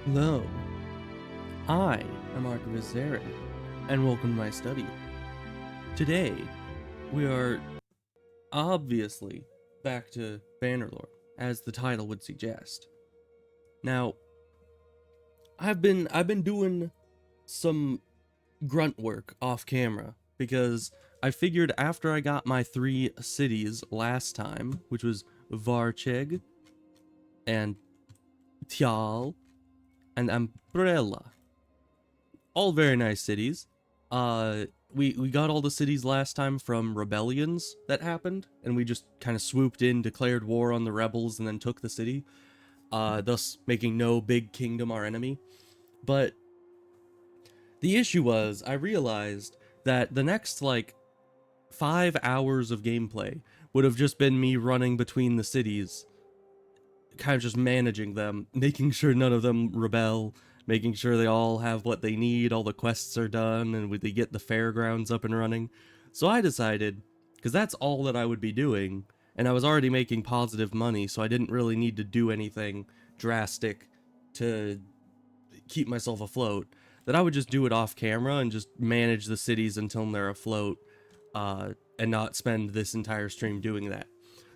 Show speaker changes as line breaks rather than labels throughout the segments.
Hello, I am Archivist Zarin, and welcome to my study. Today, we are obviously back to Bannerlord, as the title would suggest. Now, I've been doing some grunt work off camera because I figured after I got my 3 cities last time, which was Varcheg and Tial and Umbrella, all very nice cities. We got all the cities last time from rebellions that happened, and we just kind of swooped in, declared war on the rebels, and then took the city, thus making no big kingdom our enemy. But the issue was, I realized that the next, 5 hours of gameplay would have just been me running between the cities, kind of just managing them, making sure none of them rebel, making sure they all have what they need, all the quests are done, and they get the fairgrounds up and running. So I decided, because that's all that I would be doing, and I was already making positive money, so I didn't really need to do anything drastic to keep myself afloat, that I would just do it off camera and just manage the cities until they're afloat, and not spend this entire stream doing that.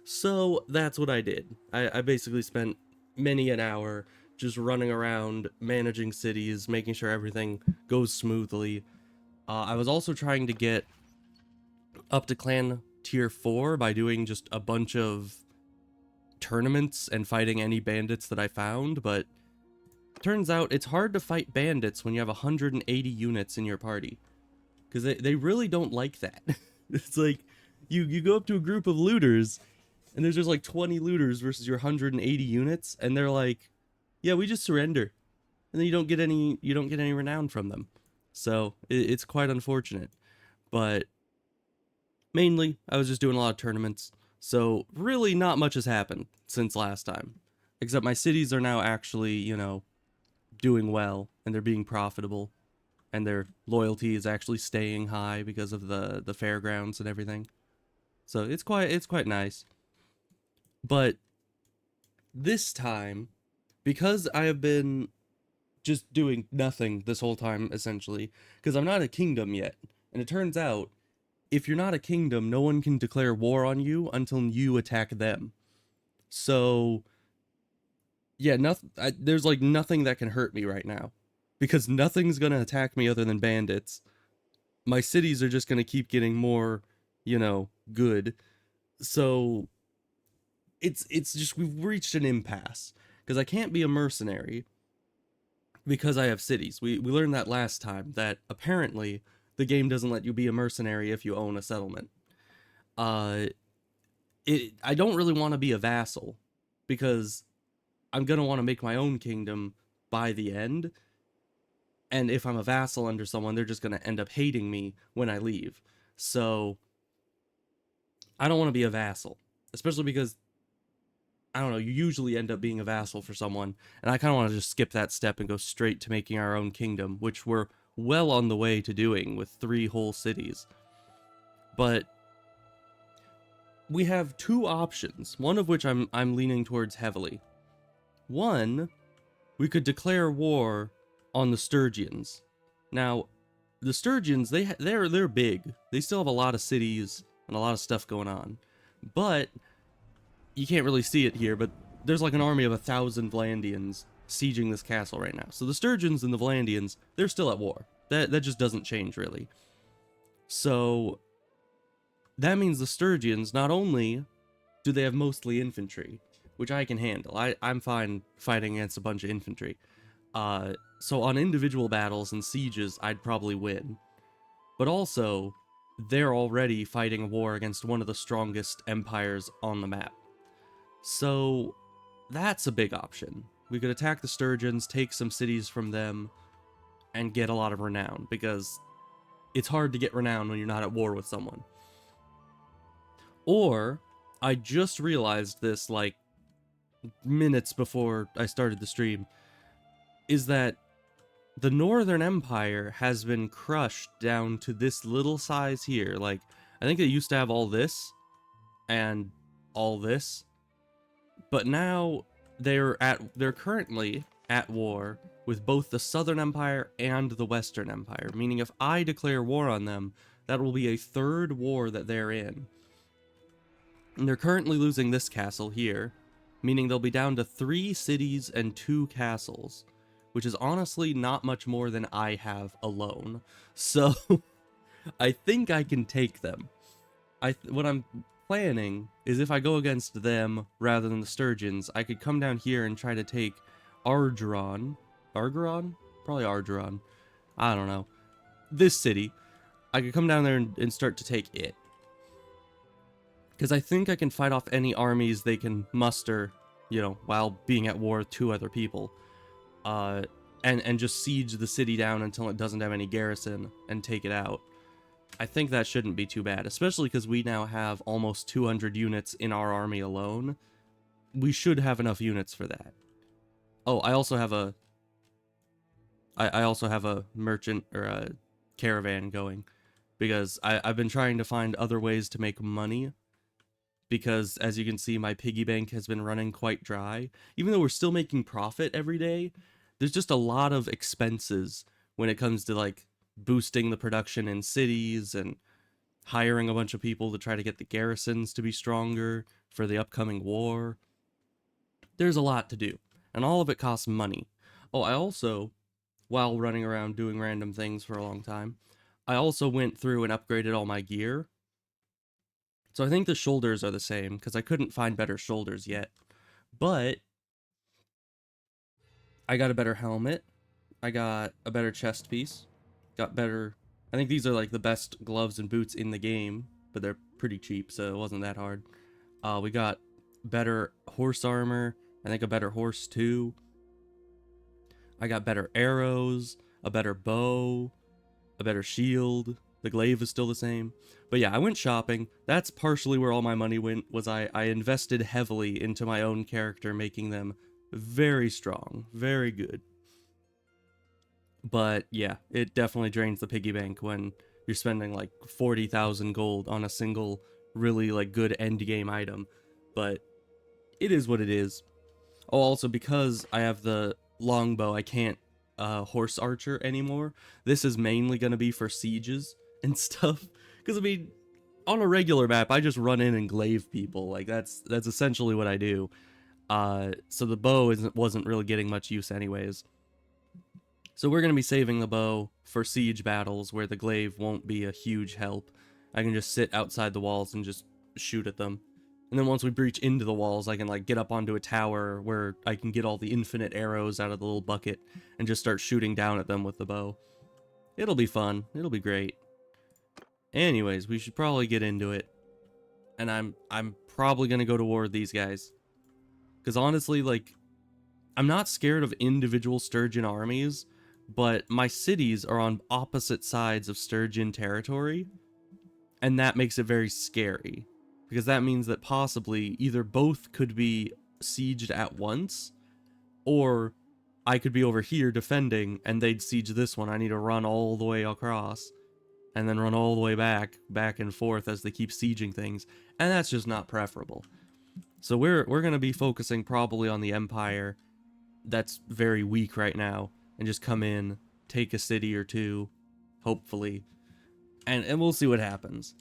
So that's what I did. I basically spent many an hour just running around, managing cities, making sure everything goes smoothly. I was also trying to get up to clan tier 4 by doing just a bunch of tournaments and fighting any bandits that I found, but turns out it's hard to fight bandits when you have 180 units in your party, because they really don't like that. It's like, you go up to a group of looters, and there's just like 20 looters versus your 180 units, and they're like, yeah, we just surrender. And then you don't get any renown from them. So it's quite unfortunate. But mainly, I was just doing a lot of tournaments. So really not much has happened since last time. Except my cities are now actually, doing well, and they're being profitable. And their loyalty is actually staying high because of the fairgrounds and everything. So it's quite nice. But this time, because I have been just doing nothing this whole time, essentially, because I'm not a kingdom yet, and it turns out, if you're not a kingdom, no one can declare war on you until you attack them. So, yeah, there's like nothing that can hurt me right now, because nothing's gonna attack me other than bandits. My cities are just gonna keep getting more, good. So, it's just, we've reached an impasse, because I can't be a mercenary because I have cities. We learned that last time, that apparently the game doesn't let you be a mercenary if you own a settlement. I don't really want to be a vassal, because I'm gonna want to make my own kingdom by the end, and if I'm a vassal under someone, they're just gonna end up hating me when I leave. So I don't want to be a vassal, especially because, I don't know, you usually end up being a vassal for someone, and I kind of want to just skip that step and go straight to making our own kingdom, which we're well on the way to doing with 3 whole cities. But we have 2 options, one of which I'm leaning towards heavily. One, we could declare war on the Sturgians. Now, the Sturgians, they're big. They still have a lot of cities and a lot of stuff going on. But you can't really see it here, but there's like an army of 1,000 Vlandians sieging this castle right now. So the Sturgians and the Vlandians, they're still at war. That just doesn't change, really. So that means the Sturgians, not only do they have mostly infantry, which I can handle. I'm fine fighting against a bunch of infantry. So on individual battles and sieges, I'd probably win. But also, they're already fighting a war against one of the strongest empires on the map. So that's a big option. We could attack the Sturgeons, take some cities from them, and get a lot of renown, because it's hard to get renown when you're not at war with someone. Or, I just realized this like minutes before I started the stream, is that the Northern Empire has been crushed down to this little size here. Like, I think they used to have all this and all this, but now they're currently at war with both the Southern Empire and the Western Empire, meaning if I declare war on them, that will be a third war that they're in. And they're currently losing this castle here, meaning they'll be down to 3 cities and 2 castles, which is honestly not much more than I have alone. So, I think I can take them. What I'm planning is if I go against them rather than the Sturgeons, I could come down here and try to take Argeron. Argeron? Probably Argeron. I don't know. This city. I could come down there and start to take it. Because I think I can fight off any armies they can muster, you know, while being at war with 2 other people. And just siege the city down until it doesn't have any garrison and take it out. I think that shouldn't be too bad, especially because we now have almost 200 units in our army alone. We should have enough units for that. Oh, I also have a... I also have a merchant, or a caravan going, because I've been trying to find other ways to make money, because as you can see, my piggy bank has been running quite dry. Even though we're still making profit every day, there's just a lot of expenses when it comes to, like, boosting the production in cities and hiring a bunch of people to try to get the garrisons to be stronger for the upcoming war. There's a lot to do, and all of it costs money. Oh, I also, while running around doing random things for a long time, I also went through and upgraded all my gear. So I think the shoulders are the same, because I couldn't find better shoulders yet. But I got a better helmet. I got a better chest piece. Got better... I think these are like the best gloves and boots in the game, but they're pretty cheap, so it wasn't that hard. We got better horse armor. I think a better horse too. I got better arrows, a better bow, a better shield. The glaive is still the same. But yeah, I went shopping. That's partially where all my money went, was I invested heavily into my own character, making them very strong, very good. But yeah, it definitely drains the piggy bank when you're spending like 40,000 gold on a single really like good end game item. But it is what it is. Oh, also because I have the longbow, I can't horse archer anymore. This is mainly going to be for sieges and stuff. Because I mean, on a regular map, I just run in and glaive people. Like that's essentially what I do. So the bow wasn't really getting much use anyways. So we're going to be saving the bow for siege battles where the glaive won't be a huge help. I can just sit outside the walls and just shoot at them. And then once we breach into the walls, I can like get up onto a tower where I can get all the infinite arrows out of the little bucket and just start shooting down at them with the bow. It'll be fun. It'll be great. Anyways, we should probably get into it. And I'm probably going to go to war with these guys. Because honestly, like, I'm not scared of individual Sturgeon armies, but my cities are on opposite sides of Sturgeon territory, and that makes it very scary, because that means that possibly either both could be sieged at once, or I could be over here defending, and they'd siege this one. I need to run all the way across, and then run all the way back and forth as they keep sieging things, and that's just not preferable. So we're going to be focusing probably on the Empire that's very weak right now, and just come in, take a city or two, hopefully, and we'll see what happens.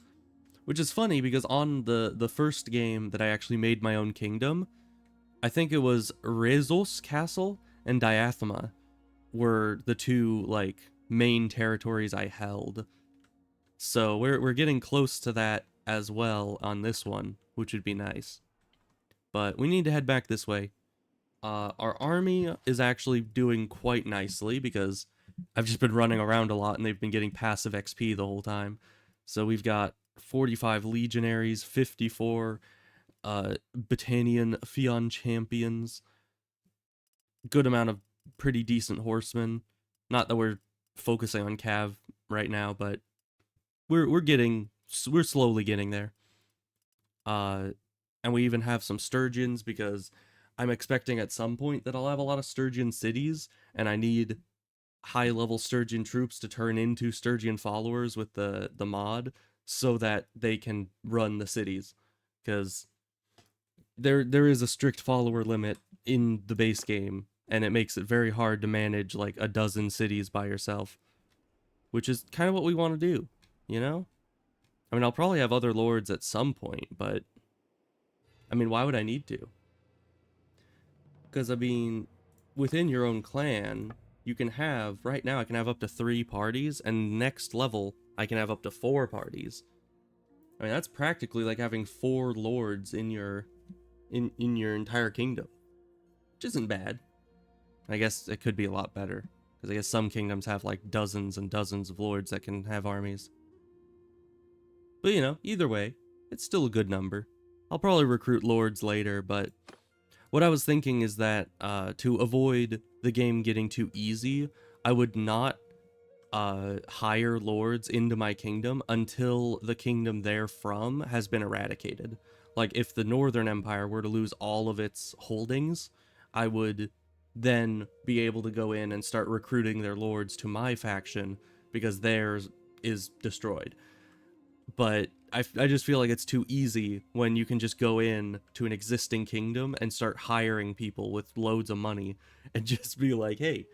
Which is funny, because on the first game that I actually made my own kingdom, I think it was Rezos Castle and Diathema were the 2, like, main territories I held. So we're getting close to that as well on this one, which would be nice. But we need to head back this way. Our army is actually doing quite nicely, because I've just been running around a lot and they've been getting passive XP the whole time. So we've got 45 legionaries, 54 Battanian Fion champions, good amount of pretty decent horsemen. Not that we're focusing on cav right now, but we're slowly getting there. And we even have some Sturgeons, because I'm expecting at some point that I'll have a lot of Sturgeon cities, and I need high-level Sturgeon troops to turn into Sturgeon followers with the mod, so that they can run the cities. Because there is a strict follower limit in the base game and it makes it very hard to manage like a dozen cities by yourself, which is kind of what we want to do, you know? I mean, I'll probably have other lords at some point, but I mean, why would I need to? Because, I mean, within your own clan, you can have, right now, I can have up to 3 parties, and next level, I can have up to 4 parties. I mean, that's practically like having 4 lords in your entire kingdom, which isn't bad. I guess it could be a lot better, because I guess some kingdoms have like dozens and dozens of lords that can have armies. But you know, either way, it's still a good number. I'll probably recruit lords later, but what I was thinking is that to avoid the game getting too easy, I would not hire lords into my kingdom until the kingdom they're from has been eradicated. Like, if the Northern Empire were to lose all of its holdings, I would then be able to go in and start recruiting their lords to my faction because theirs is destroyed. But I just feel like it's too easy when you can just go in to an existing kingdom and start hiring people with loads of money and just be like, hey,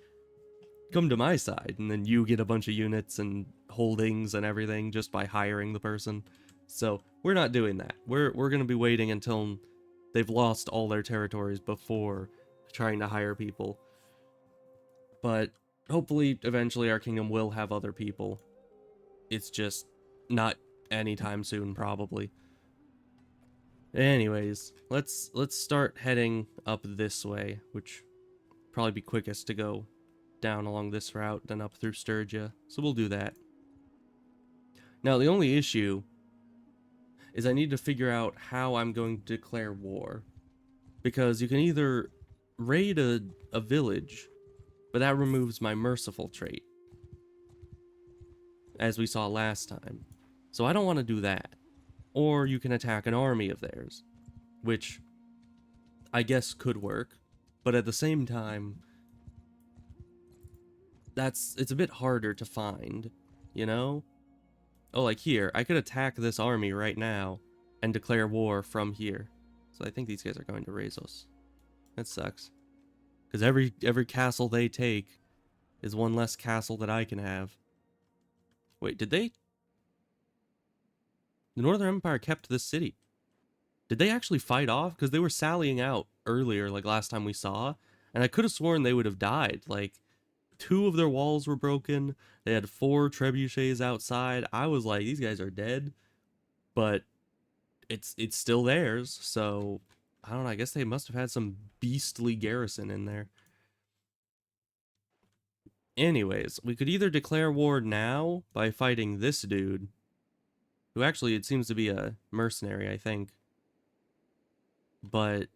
come to my side, and then you get a bunch of units and holdings and everything just by hiring the person. So we're not doing that. We're gonna be waiting until they've lost all their territories before trying to hire people. But hopefully eventually our kingdom will have other people. It's just not anytime soon, probably. Anyways, let's start heading up this way, which probably be quickest to go down along this route than up through Sturgia, so we'll do that. Now, the only issue is I need to figure out how I'm going to declare war, because you can either raid a village, but that removes my merciful trait, as we saw last time, so I don't want to do that. Or you can attack an army of theirs, which I guess could work, but at the same time, it's a bit harder to find, you know? Oh, like here, I could attack this army right now and declare war from here. So I think these guys are going to raise us. That sucks. Because every castle they take is one less castle that I can have. Wait, did they? The Northern Empire kept this city. Did they actually fight off? Because they were sallying out earlier, like last time we saw, and I could have sworn they would have died. Like, 2 of their walls were broken. They had 4 trebuchets outside. I was like, these guys are dead. But it's still theirs, so I don't know, I guess they must have had some beastly garrison in there. Anyways, we could either declare war now by fighting this dude, who actually it seems to be a mercenary, I think. But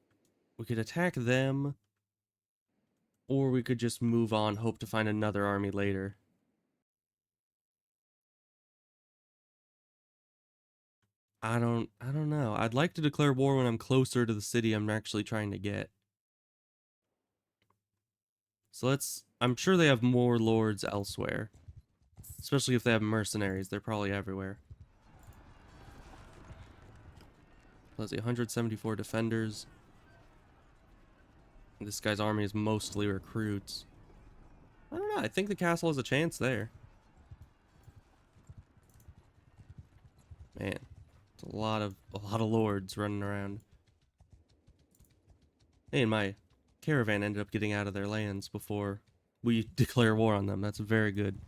we could attack them, or we could just move on, hope to find another army later. I don't know. I'd like to declare war when I'm closer to the city I'm actually trying to get. So I'm sure they have more lords elsewhere. Especially if they have mercenaries, they're probably everywhere. Let's see, 174 defenders. This guy's army is mostly recruits. I don't know, I think the castle has a chance there. Man, it's a lot of lords running around. Hey, and my caravan ended up getting out of their lands before we declare war on them. That's very good.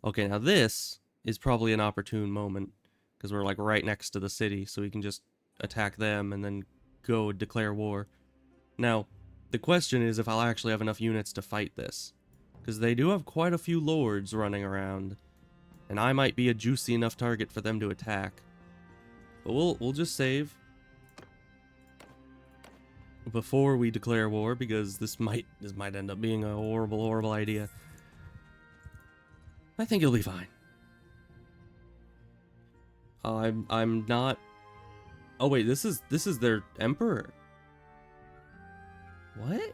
Okay, now this is probably an opportune moment, because we're like right next to the city, so we can just attack them and then go declare war. Now, the question is if I'll actually have enough units to fight this, because they do have quite a few lords running around, and I might be a juicy enough target for them to attack. But we'll just save before we declare war, because this might end up being a horrible idea. I think you'll be fine. I'm not. Oh wait, this is their emperor. What?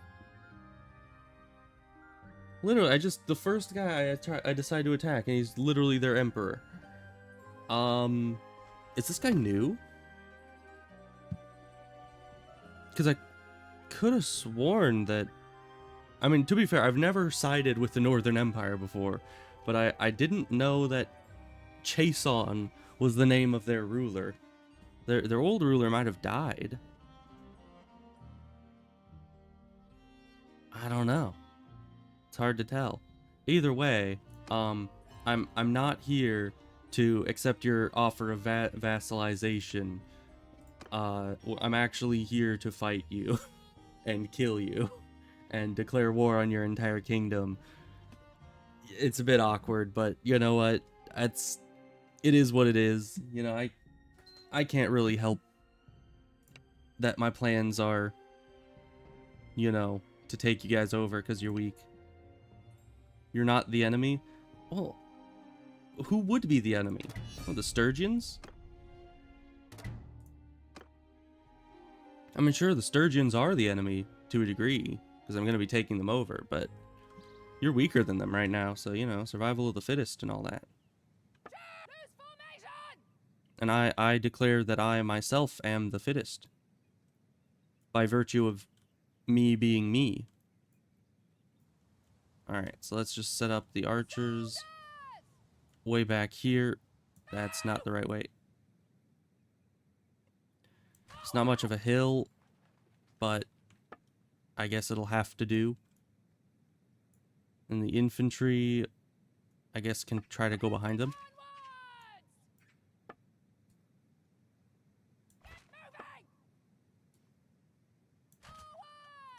Literally, the first guy I decide to attack, and he's literally their emperor. Is this guy new? Because I could have sworn that I mean, to be fair, I've never sided with the Northern Empire before, but I didn't know that Chason was the name of their ruler. Their old ruler might have died. I don't know. It's hard to tell. Either way, I'm not here to accept your offer of vassalization. I'm actually here to fight you and kill you and declare war on your entire kingdom. It's a bit awkward, but you know what? It is what it is. You know, I can't really help that my plans are, you know, to take you guys over because you're weak. You're not the enemy? Well, who would be the enemy? Oh, the Sturgians? I mean, sure, the Sturgians are the enemy to a degree, because I'm going to be taking them over, but you're weaker than them right now, so, you know, survival of the fittest and all that. And I declare that I myself am the fittest, by virtue of me being me. Alright, so let's just set up the archers way back here. That's not the right way. It's not much of a hill, but I guess it'll have to do. And the infantry, I guess, can try to go behind them.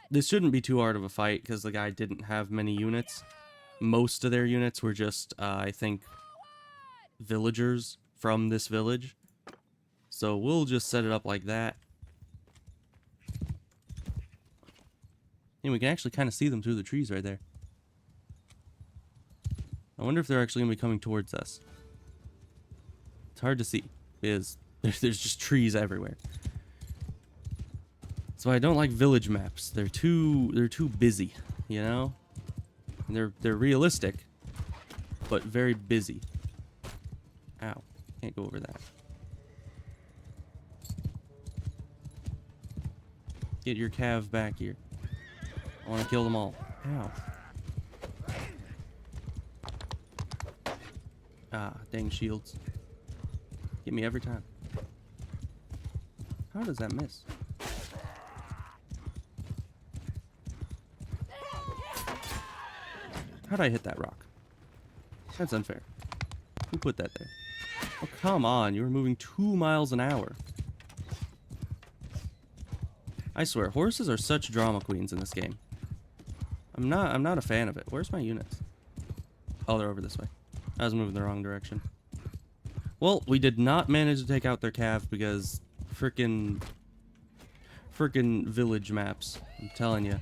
This shouldn't be too hard of a fight, because the guy didn't have many units. Most of their units were just, I think, villagers from this village. So we'll just set it up like that. And we can actually kind of see them through the trees right there. I wonder if they're actually going to be coming towards us. It's hard to see, because there's just trees everywhere. So I don't like village maps. They're too busy, you know? And they're realistic, but very busy. Ow. Can't go over that. Get your cav back here. I want to kill them all. Ow. Ah, dang shields. Get me every time. How does that miss? How'd I hit that rock? That's unfair. Who put that there? Oh, come on. You were moving 2 miles an hour. I swear, horses are such drama queens in this game. I'm not a fan of it. Where's my units? Oh, they're over this way. I was moving the wrong direction. Well, we did not manage to take out their cav because frickin' village maps. I'm telling you.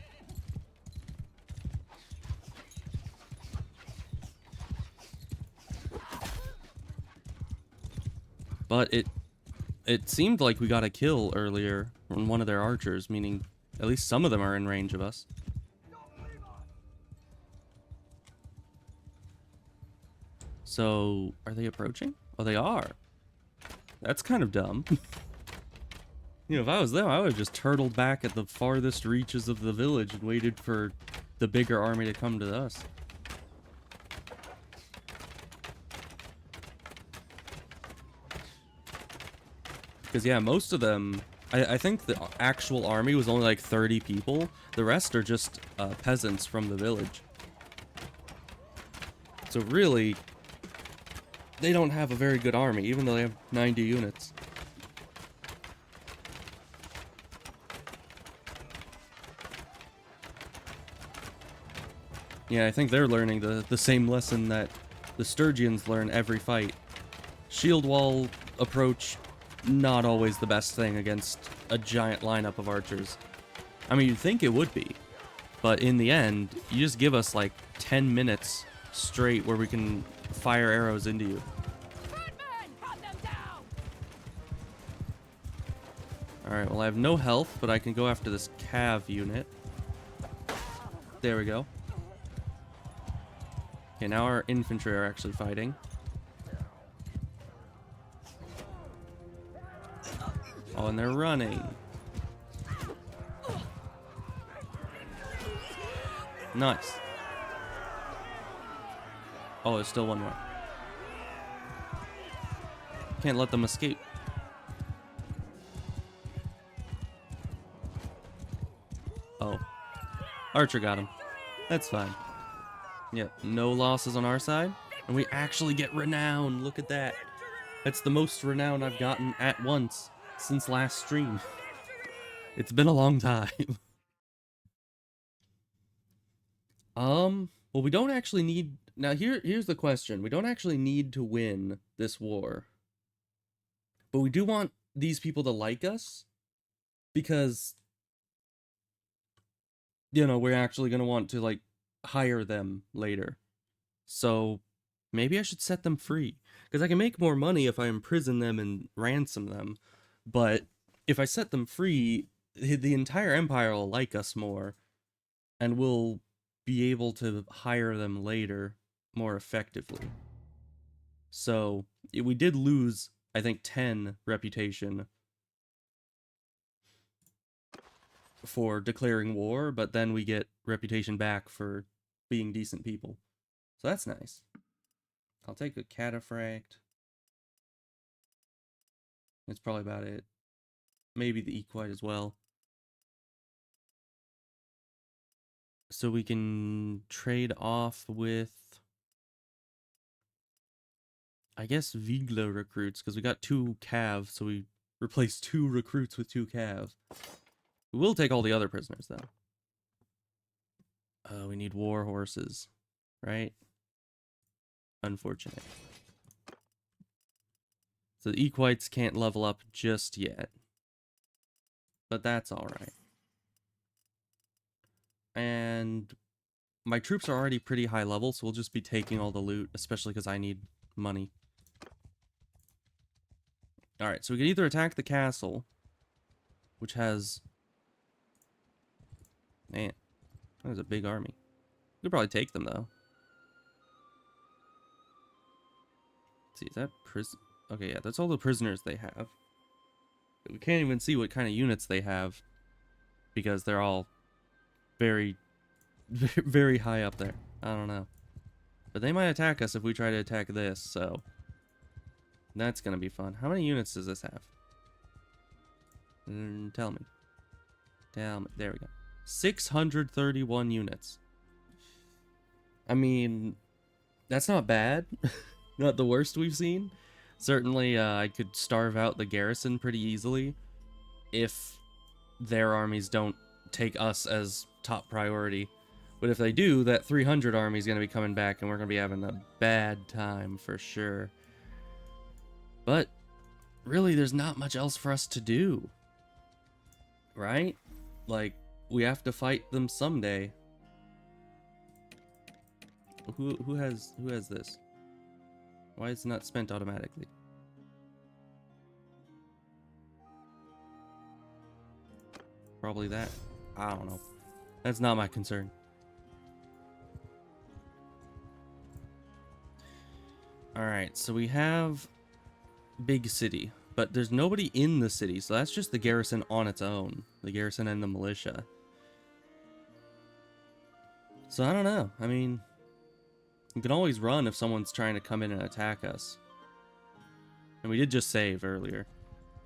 But it seemed like we got a kill earlier on one of their archers, meaning at least some of them are in range of us. So, are they approaching? Oh, they are. That's kind of dumb. You know, if I was them, I would have just turtled back at the farthest reaches of the village and waited for the bigger army to come to us. Because, yeah, most of them... I think the actual army was only like 30 people. The rest are just peasants from the village. So really, they don't have a very good army, even though they have 90 units. Yeah, I think they're learning the same lesson that the Sturgians learn every fight. Shield wall approach, not always the best thing against a giant lineup of archers. I mean, you'd think it would be, but in the end, you just give us like 10 minutes straight where we can fire arrows into you. Alright, well I have no health, but I can go after this cav unit. There we go. Okay, now our infantry are actually fighting. Oh, and they're running. Nice. Oh, there's still one more. Can't let them escape. Oh. Archer got him. That's fine. Yep, no losses on our side. And we actually get renown. Look at that. That's the most renown I've gotten at once since last stream. It's been a long time. Well, we don't actually need... Now, here's the question. We don't actually need to win this war. But we do want these people to like us. Because, you know, we're actually going to want to, like, hire them later. So, maybe I should set them free. Because I can make more money if I imprison them and ransom them. But if I set them free, the entire empire will like us more. And we'll be able to hire them later more effectively. So, we did lose, I think, 10 reputation for declaring war, but then we get reputation back for being decent people. So that's nice. I'll take a cataphract. That's probably about it. Maybe the equite as well. So we can trade off with, I guess, Vigla recruits, because we got 2 cav, so we replaced 2 recruits with 2 cav. We will take all the other prisoners, though. We need war horses, right? Unfortunate. So the equites can't level up just yet. But that's alright. And my troops are already pretty high level, so we'll just be taking all the loot, especially because I need money. Alright, so we can either attack the castle, which has... Man, that was a big army. We could probably take them, though. Let's see, is that prison? Okay, yeah, that's all the prisoners they have. We can't even see what kind of units they have, because they're all very, very high up there. I don't know. But they might attack us if we try to attack this, so... That's gonna be fun. How many units does this have? Tell me. Tell me. There we go. 631 units. I mean, that's not bad. Not the worst we've seen. Certainly, I could starve out the garrison pretty easily if their armies don't take us as top priority. But if they do, that 300 army is going to be coming back, and we're going to be having a bad time for sure. But really, there's not much else for us to do, right? Like, we have to fight them someday. Who has this? Why is it not spent automatically? Probably that. I don't know. That's not my concern. Alright, so we have big city, but there's nobody in the city, so that's just the garrison on its own. The garrison and the militia. So I don't know. I mean, we can always run if someone's trying to come in and attack us. And we did just save earlier,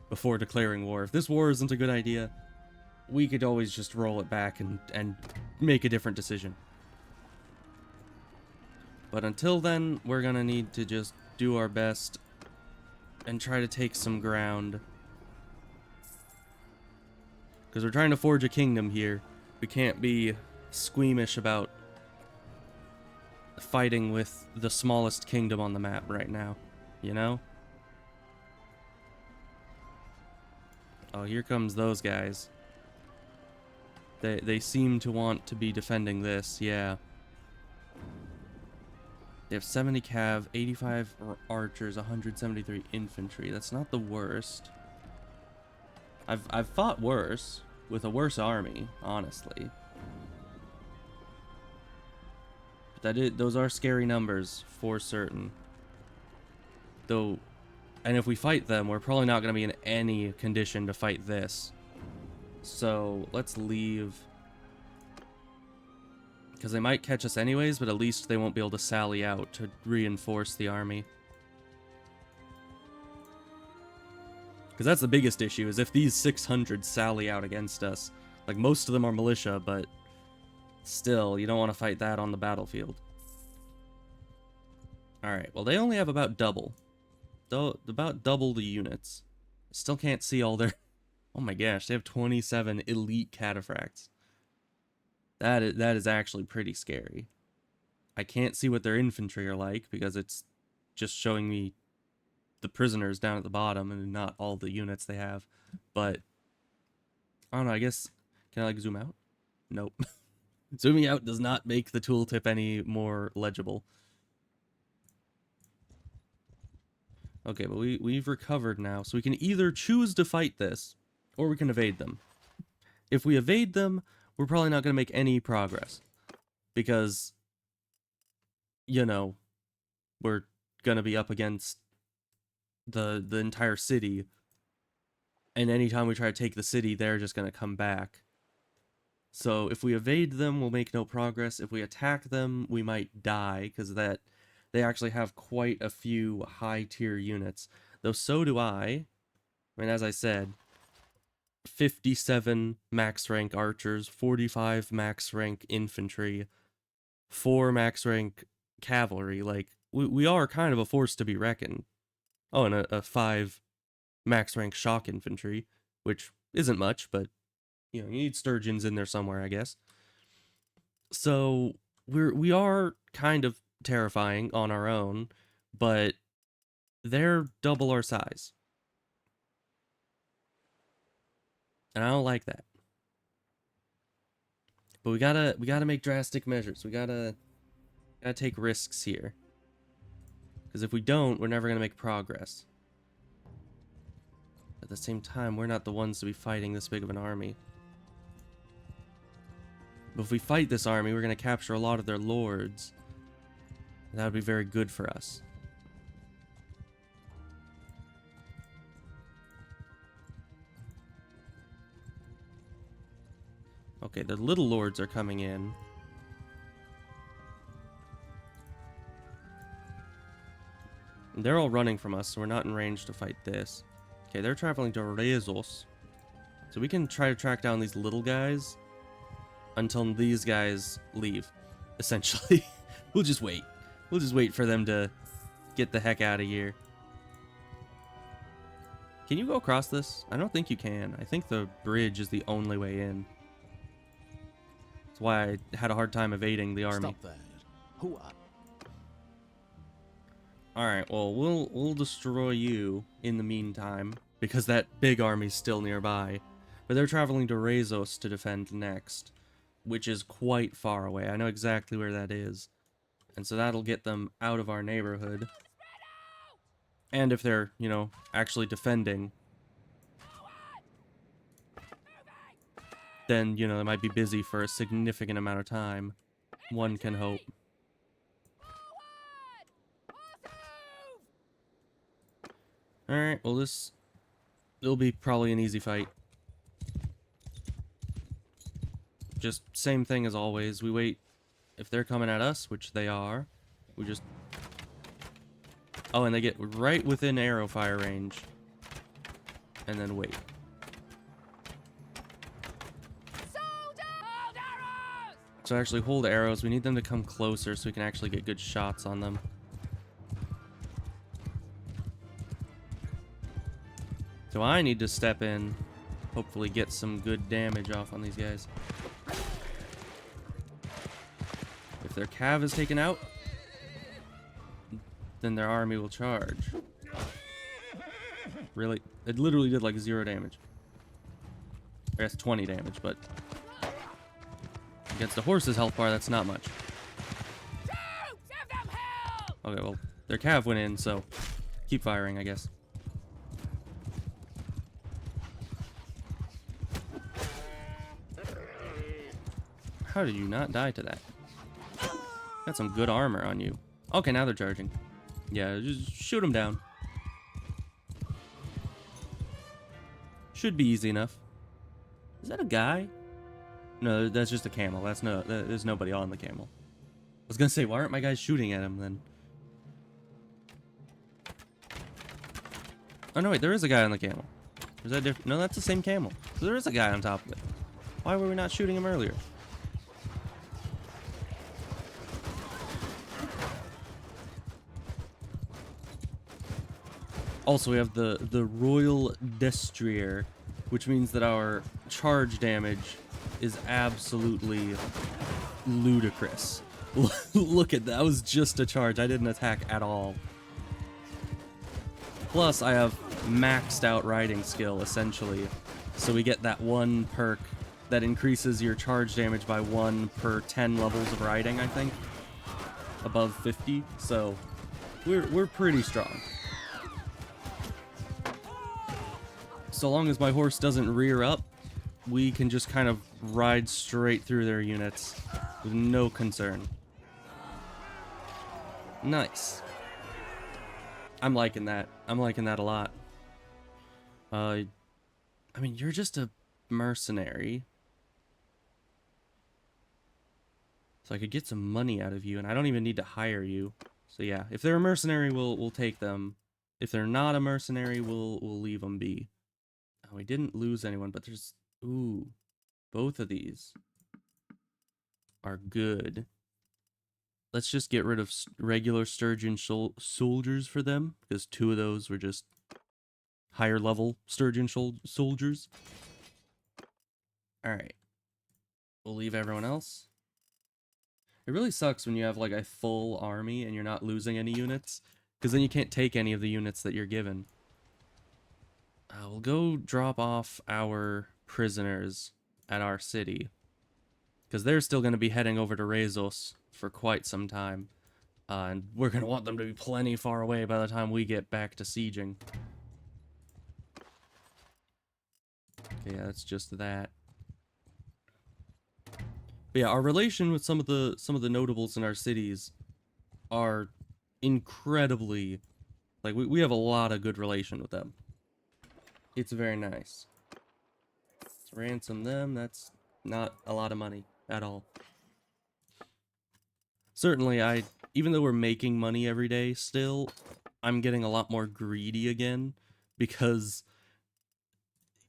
before declaring war. If this war isn't a good idea, we could always just roll it back and make a different decision. But until then, we're gonna need to just do our best and try to take some ground. Because we're trying to forge a kingdom here. We can't be squeamish about fighting with the smallest kingdom on the map right now, you know? Oh, here comes those guys. They seem to want to be defending this, yeah. They have 70 cav, 85 archers, 173 infantry. That's not the worst. I've fought worse, with a worse army, honestly. But those are scary numbers, for certain. Though, and if we fight them, we're probably not going to be in any condition to fight this. So, let's leave Because they might catch us anyways, but at least they won't be able to sally out to reinforce the army. Because that's the biggest issue, is if these 600 sally out against us. Like, most of them are militia, but still, you don't want to fight that on the battlefield. Alright, well, they only have about double. About double the units. Still can't see all their... Oh my gosh, they have 27 elite cataphracts. That is actually pretty scary. I can't see what their infantry are like, because it's just showing me the prisoners down at the bottom and not all the units they have. But I don't know, I guess, can I like zoom out? Nope. Zooming out does not make the tooltip any more legible. Okay, but we've recovered now, so we can either choose to fight this or we can evade them. If we evade them, we're probably not going to make any progress, because, you know, we're going to be up against the entire city, and anytime we try to take the city, they're just going to come back. So if we evade them, we'll make no progress. If we attack them, we might die, because that they actually have quite a few high-tier units. Though so do I. I mean, as I said, 57 max rank archers, 45 max rank infantry, 4 max rank cavalry. Like, we are kind of a force to be reckoned. Oh, and a 5 max rank shock infantry, which isn't much, but, you know, you need sturgeons in there somewhere, I guess. So, we are kind of terrifying on our own, but they're double our size. And I don't like that. But we gotta make drastic measures. We gotta take risks here. Because if we don't, we're never gonna make progress. At the same time, we're not the ones to be fighting this big of an army. But if we fight this army, we're gonna capture a lot of their lords. And that would be very good for us. Okay, the little lords are coming in. And they're all running from us, so we're not in range to fight this. Okay, they're traveling to Rezos. So we can try to track down these little guys until these guys leave, essentially. We'll just wait. We'll just wait for them to get the heck out of here. Can you go across this? I don't think you can. I think the bridge is the only way in. That's why I had a hard time evading the army.
Stop that. Who are...
Alright, well, we'll destroy you in the meantime, because that big army's still nearby. But they're traveling to Rezos to defend next, which is quite far away. I know exactly where that is. And so that'll get them out of our neighborhood. And if they're, you know, actually defending, then, you know, they might be busy for a significant amount of time. One can hope. Alright, well it'll be probably an easy fight. Just same thing as always. We wait. If they're coming at us, which they are, we just... Oh, and they get right within arrow fire range. And then wait. So actually hold arrows. We need them to come closer so we can actually get good shots on them. So I need to step in, hopefully get some good damage off on these guys. If their cav is taken out, then their army will charge. Really? It literally did like 0 damage. I guess 20 damage, but against the horse's health bar, that's not much. Okay, well, their cav went in, so keep firing, I guess. How did you not die to that? Got some good armor on you. Okay, now they're charging. Yeah, just shoot them down. Should be easy enough. Is that a guy? No, that's just a camel. There's nobody on the camel. I was gonna say, why aren't my guys shooting at him then? Oh no, wait, there is a guy on the camel. Is that different? No, that's the same camel. So there is a guy on top of it. Why were we not shooting him earlier? Also, we have the Royal Destrier, which means that our charge damage is absolutely ludicrous. Look at that. That was just a charge. I didn't attack at all. Plus, I have maxed out riding skill, essentially. So we get that one perk that increases your charge damage by 1 per 10 levels of riding, I think. Above 50. So, we're pretty strong. So long as my horse doesn't rear up, we can just kind of ride straight through their units with no concern. Nice. I'm liking that. I'm liking that a lot. I mean, you're just a mercenary. So I could get some money out of you, and I don't even need to hire you. So yeah, if they're a mercenary, we'll take them. If they're not a mercenary, we'll leave them be. Oh, we didn't lose anyone, but there's... Ooh. Both of these are good. Let's just get rid of regular sturgeon soldiers for them, because 2 of those were just higher level sturgeon soldiers. Alright. We'll leave everyone else. It really sucks when you have like a full army and you're not losing any units, because then you can't take any of the units that you're given. We'll go drop off our prisoners at our city, because they're still going to be heading over to Rezos for quite some time, and we're going to want them to be plenty far away by the time we get back to sieging. Okay, yeah, that's just that. But yeah, our relation with some of the notables in our cities are incredibly, like, we have a lot of good relation with them. It's very nice. Let's ransom them. That's not a lot of money at all. Certainly, even though we're making money every day still, I'm getting a lot more greedy again, because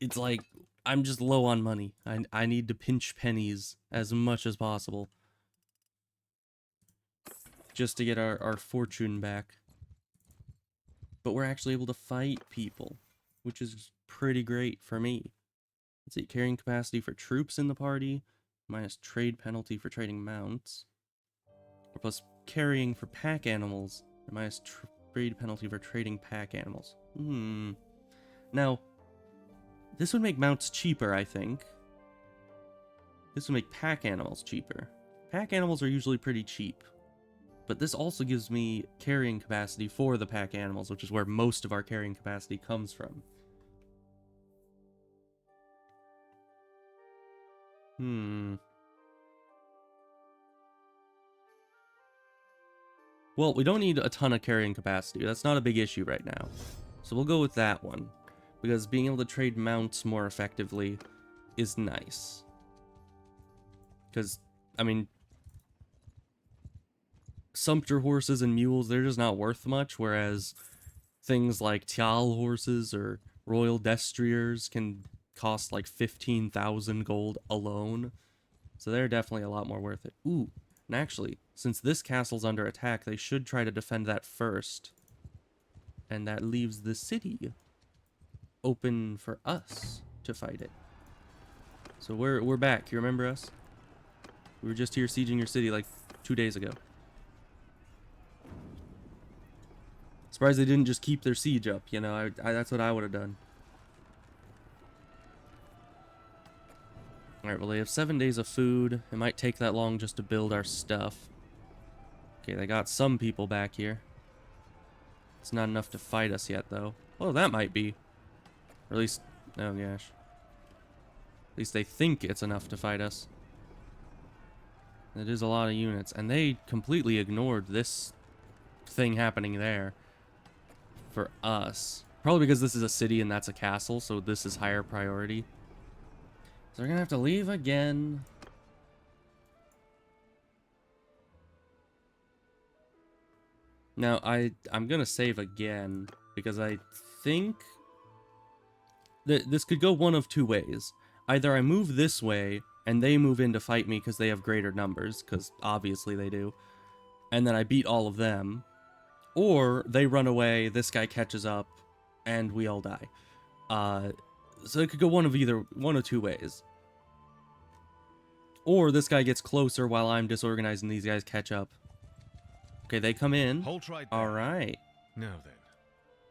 it's like I'm just low on money. I need to pinch pennies as much as possible just to get our fortune back. But we're actually able to fight people, which is pretty great for me. Let's see, carrying capacity for troops in the party, minus trade penalty for trading mounts, or plus carrying for pack animals, or minus trade penalty for trading pack animals. Now, this would make mounts cheaper, I think. This would make pack animals cheaper. Pack animals are usually pretty cheap, but this also gives me carrying capacity for the pack animals, which is where most of our carrying capacity comes from. Well, we don't need a ton of carrying capacity. That's not a big issue right now. So we'll go with that one, because being able to trade mounts more effectively is nice. Because, I mean, sumpter horses and mules, they're just not worth much, whereas things like Tial horses or Royal Destriers can cost like 15,000 gold alone. So they're definitely a lot more worth it. Ooh, and actually, since this castle's under attack, they should try to defend that first. And that leaves the city open for us to fight it. So we're back. You remember us? We were just here sieging your city like 2 days ago. Surprised they didn't just keep their siege up, you know, that's what I would have done. Alright, well, they have 7 days of food. It might take that long just to build our stuff. Okay, they got some people back here. It's not enough to fight us yet, though. Oh, that might be. Or at least, oh gosh. At least they think it's enough to fight us. It is a lot of units, and they completely ignored this thing happening there for us. Probably because this is a city and that's a castle, so this is higher priority. So we're gonna have to leave again. Now, I'm gonna save again, because I think this could go one of two ways. Either I move this way, and they move in to fight me because they have greater numbers, because obviously they do, and then I beat all of them, or they run away, this guy catches up, and we all die. So it could go one of two ways. Or this guy gets closer while I'm disorganized and these guys catch up. Okay, they come in.
Halt right there.
All right.
Now then,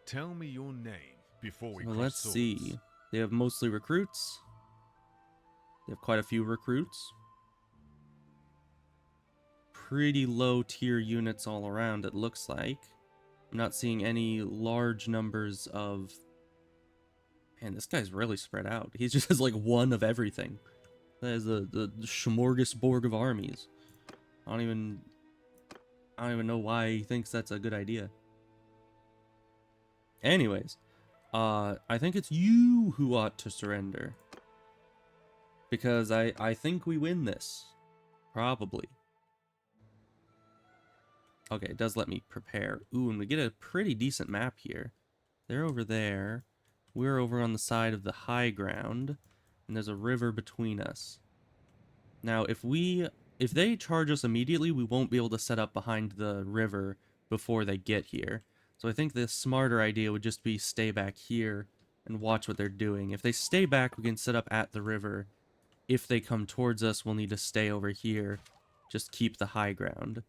tell me your name before we
Well,
cross
let's
swords.
see. They have mostly recruits. They have quite a few recruits. Pretty low tier units all around, it looks like. I'm not seeing any large numbers of... Man, this guy's really spread out. He just has like one of everything. That is the smorgasbord of armies. I don't even know why he thinks that's a good idea. Anyways, I think it's you who ought to surrender. Because I think we win this. Probably. Okay, it does let me prepare. Ooh, and we get a pretty decent map here. They're over there. We're over on the side of the high ground. And there's a river between us. Now, if they charge us immediately, we won't be able to set up behind the river before they get here. So I think the smarter idea would just be stay back here and watch what they're doing. If they stay back, we can set up at the river. If they come towards us, we'll need to stay over here. Just keep the high ground.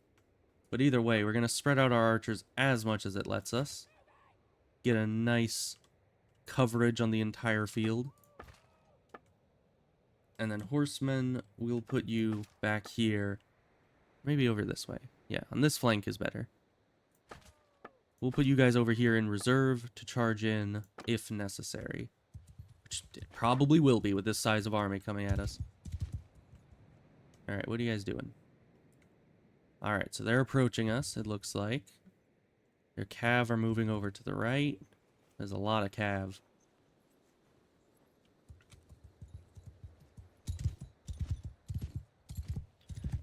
But either way, we're going to spread out our archers as much as it lets us. Get a nice coverage on the entire field. And then horsemen, we'll put you back here. Maybe over this way. Yeah, on this flank is better. We'll put you guys over here in reserve to charge in if necessary. Which it probably will be with this size of army coming at us. Alright, what are you guys doing? Alright, so they're approaching us, it looks like. Their cav are moving over to the right. There's a lot of cav.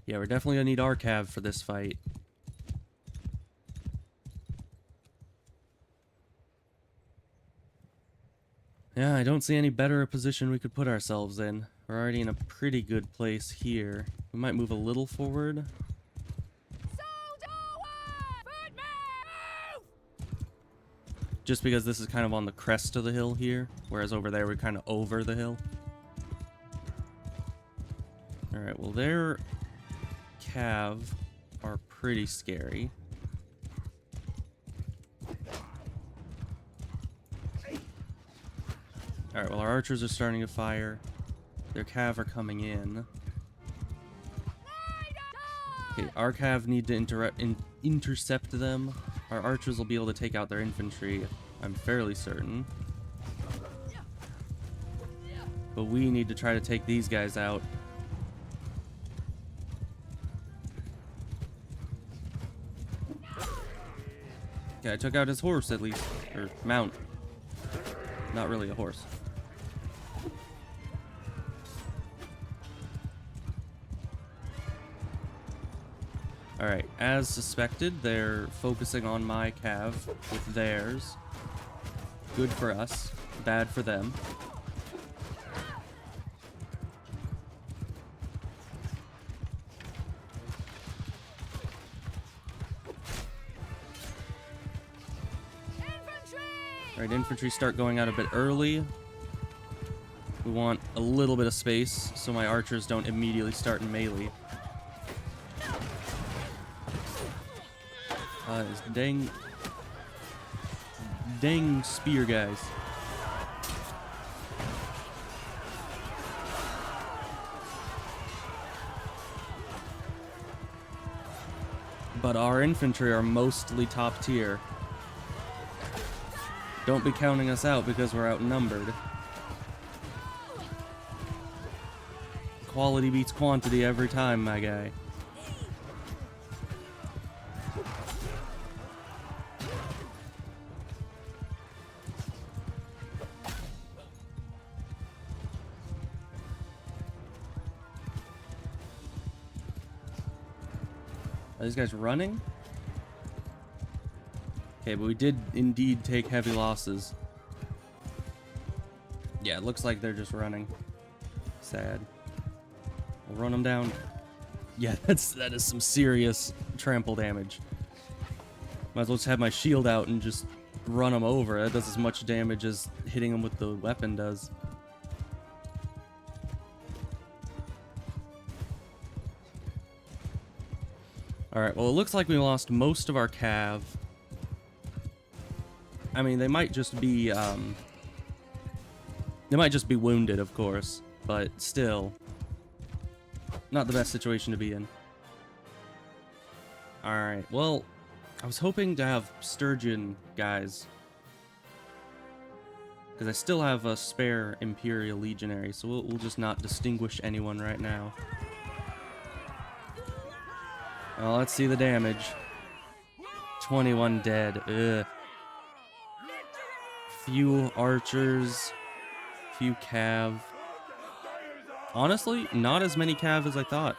Yeah, we're definitely gonna need our cav for this fight. Yeah, I don't see any better position we could put ourselves in. We're already in a pretty good place here. We might move a little forward. Just because this is kind of on the crest of the hill here, whereas over there we're kind of over the hill. Alright, well their cav are pretty scary. Alright, well our archers are starting to fire. Their cav are coming in. Okay, our cav need to intercept them. Our archers will be able to take out their infantry, I'm fairly certain. But we need to try to take these guys out. Okay, I took out his horse at least. Or mount. Not really a horse. Alright, as suspected, they're focusing on my cav with theirs. Good for us, bad for them. Alright, infantry start going out a bit early. We want a little bit of space so my archers don't immediately start in melee. This dang spear guys. But our infantry are mostly top tier. Don't be counting us out because we're outnumbered. Quality beats quantity every time, my guy. Are these guys running? Okay, but we did indeed take heavy losses. Yeah, it looks like they're just running. Sad. We'll run them down. Yeah, that is some serious trample damage. Might as well just have my shield out and just run them over. That does as much damage as hitting them with the weapon does. Alright, well it looks like we lost most of our cav. I mean, they might just be wounded, of course, but still not the best situation to be in. Alright, well, I was hoping to have Sturgeon guys, because I still have a spare Imperial Legionary, so we'll just not distinguish anyone right now. Well, let's see the damage. 21 dead. Ugh. Few archers. Few cav. Honestly, not as many cav as I thought.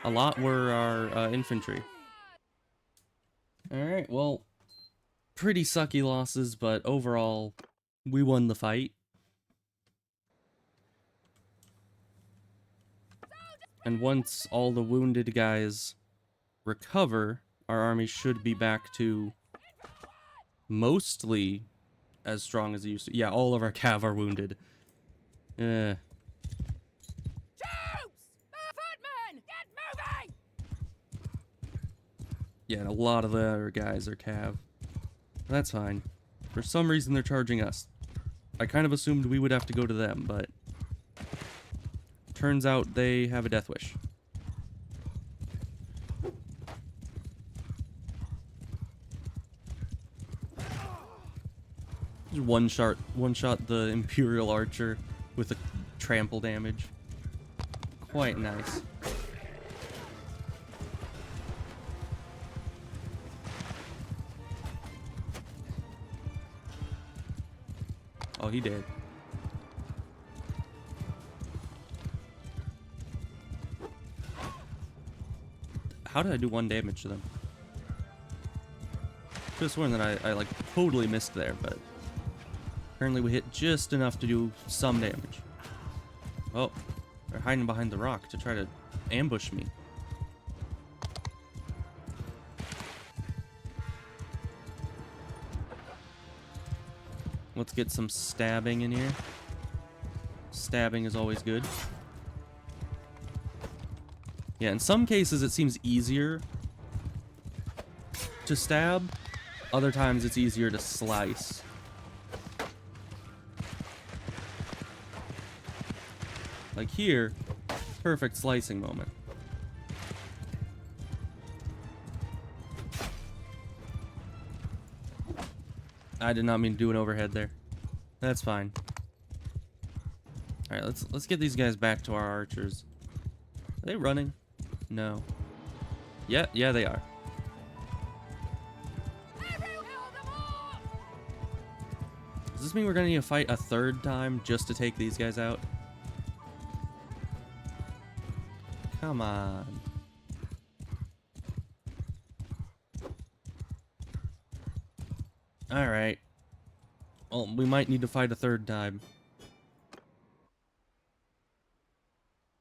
A lot were our infantry. Alright, well, pretty sucky losses, but overall, we won the fight. And once all the wounded guys recover, our army should be back to mostly as strong as it used to. Yeah, all of our cav are wounded. Troops! Footmen! Get moving! Yeah, and a lot of the other guys are cav. That's fine. For some reason, they're charging us. I kind of assumed we would have to go to them, but turns out they have a death wish. Just one shot the Imperial Archer with a trample damage. Quite nice. Oh, he did. How did I do 1 damage to them? Just one that I like totally missed there, but apparently we hit just enough to do some damage. Oh, they're hiding behind the rock to try to ambush me. Let's get some stabbing in here. Stabbing is always good. Yeah, in some cases it seems easier to stab. Other times it's easier to slice. Like here, perfect slicing moment. I did not mean to do an overhead there. That's fine. All right, let's get these guys back to our archers. Are they running? No. Yeah, they are. Does this mean we're gonna need to fight a 3rd time just to take these guys out? Come on. Alright. Well, we might need to fight a 3rd time.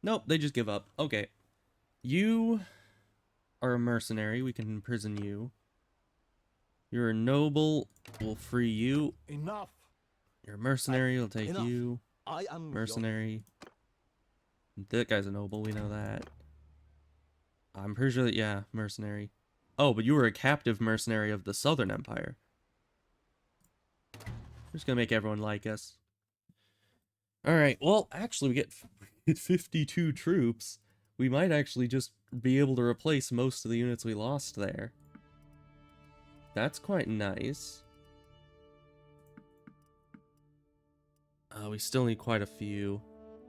Nope, they just give up. Okay. You are a mercenary. We can imprison you. You're a noble. We'll free you.
Enough.
You're a mercenary. We'll take
Enough.
you.
I am
Mercenary. That guy's a noble. We know that. I'm pretty sure that, yeah, mercenary. Oh, but you were a captive mercenary of the Southern Empire. We're just gonna make everyone like us. Alright, well, actually, we get 52 troops. We might actually just be able to replace most of the units we lost there. That's quite nice. We still need quite a few.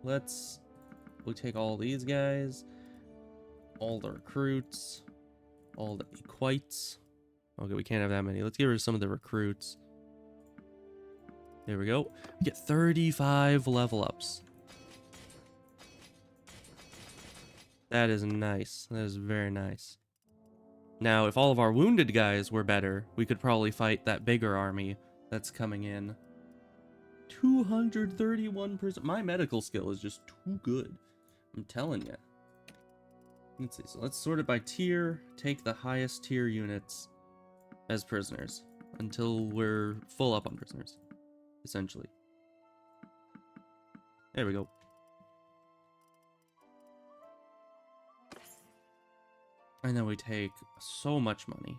We'll take all these guys. All the recruits. All the equites. Okay, we can't have that many. Let's get rid of some of the recruits. There we go. We get 35 level ups. That is nice. That is very nice. Now, if all of our wounded guys were better, we could probably fight that bigger army that's coming in. 231%. My medical skill is just too good. I'm telling you. Let's see. So let's sort it by tier. Take the highest tier units as prisoners until we're full up on prisoners, essentially. There we go. And then we take so much money.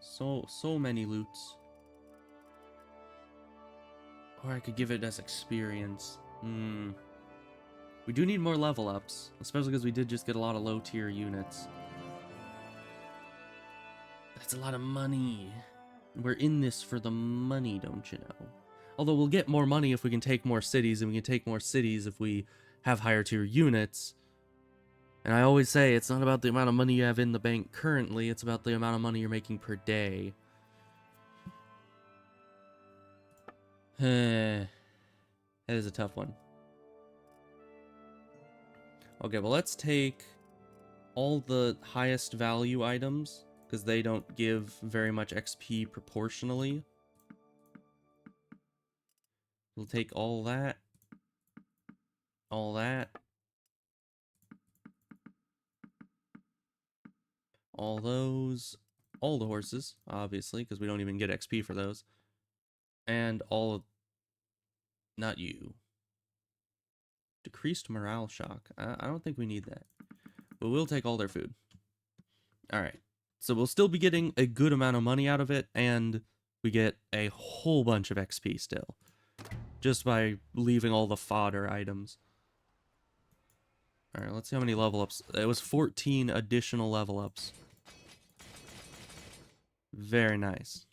So many loots. Or I could give it as experience. We do need more level ups, especially because we did just get a lot of low tier units. That's a lot of money. We're in this for the money, don't you know? Although we'll get more money if we can take more cities, and we can take more cities if we have higher tier units. And I always say, it's not about the amount of money you have in the bank currently, it's about the amount of money you're making per day. That is a tough one. Okay, well, let's take all the highest value items, because they don't give very much XP proportionally. We'll take all that. All that. All those. All the horses, obviously, because we don't even get XP for those. And all of... Not you. Decreased morale shock. I don't think we need that. But we'll take all their food. Alright. So we'll still be getting a good amount of money out of it, and we get a whole bunch of XP still. Just by leaving all the fodder items. Alright, let's see how many level ups. It was 14 additional level ups. Very nice.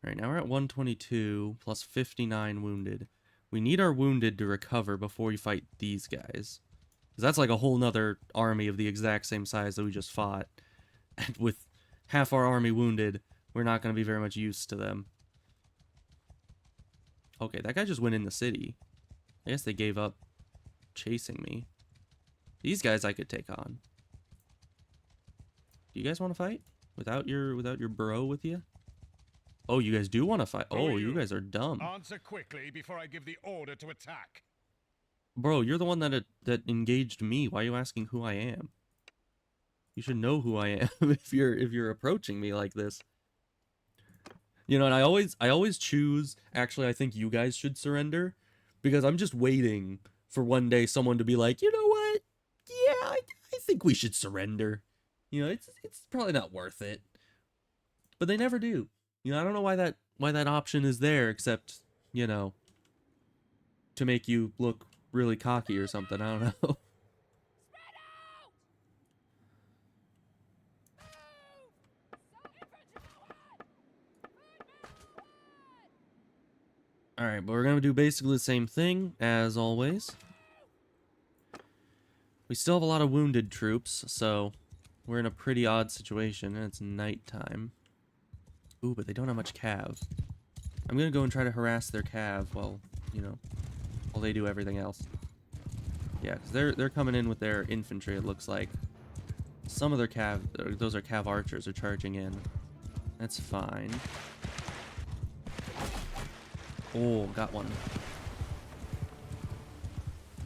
Alright, now we're at 122 plus 59 wounded. We need our wounded to recover before we fight these guys. Because that's like a whole nother army of the exact same size that we just fought. And with half our army wounded, we're not going to be very much use to them. Okay, that guy just went in the city. I guess they gave up chasing me. These guys I could take on. Do you guys want to fight? Without your bro with you? Oh, you guys do want to fight? Oh, you guys are dumb.
Answer quickly before I give the order to attack.
Bro, you're the one that engaged me. Why are you asking who I am? You should know who I am if you're approaching me like this. You know, and I always choose, actually I think you guys should surrender, because I'm just waiting for one day someone to be like, "You know what? Yeah, I think we should surrender." You know, it's probably not worth it. But they never do. You know, I don't know why that option is there, except, you know, to make you look really cocky or something. I don't know. Alright, but we're going to do basically the same thing, as always. We still have a lot of wounded troops, so we're in a pretty odd situation, and it's nighttime. Ooh, but they don't have much cav. I'm going to go and try to harass their cav while, you know, while they do everything else. Yeah, because they're coming in with their infantry, it looks like. Some of their cav, those are cav archers, are charging in. That's fine. Oh, got one.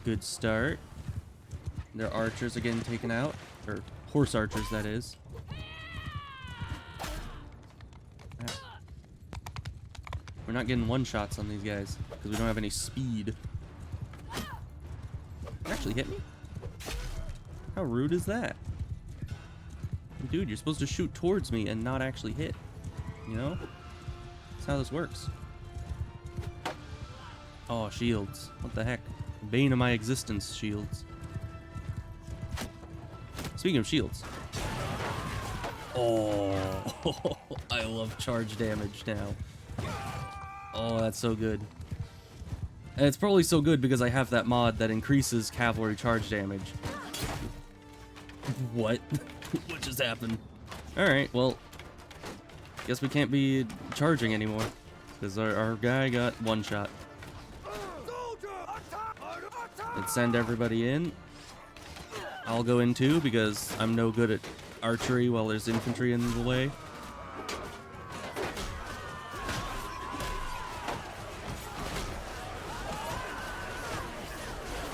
Good start. Their archers are getting taken out. Or horse archers, that is. We're not getting one-shots on these guys, because we don't have any speed. You actually hit me? How rude is that? Dude, you're supposed to shoot towards me and not actually hit. You know? That's how this works. Oh, shields. What the heck? Bane of my existence, shields. Speaking of shields. Oh, I love charge damage now. Oh, that's so good. And it's probably so good because I have that mod that increases cavalry charge damage. What? What just happened? Alright, well, guess we can't be charging anymore. Because our guy got one shot. Let's send everybody in. I'll go in too because I'm no good at archery while there's infantry in the way.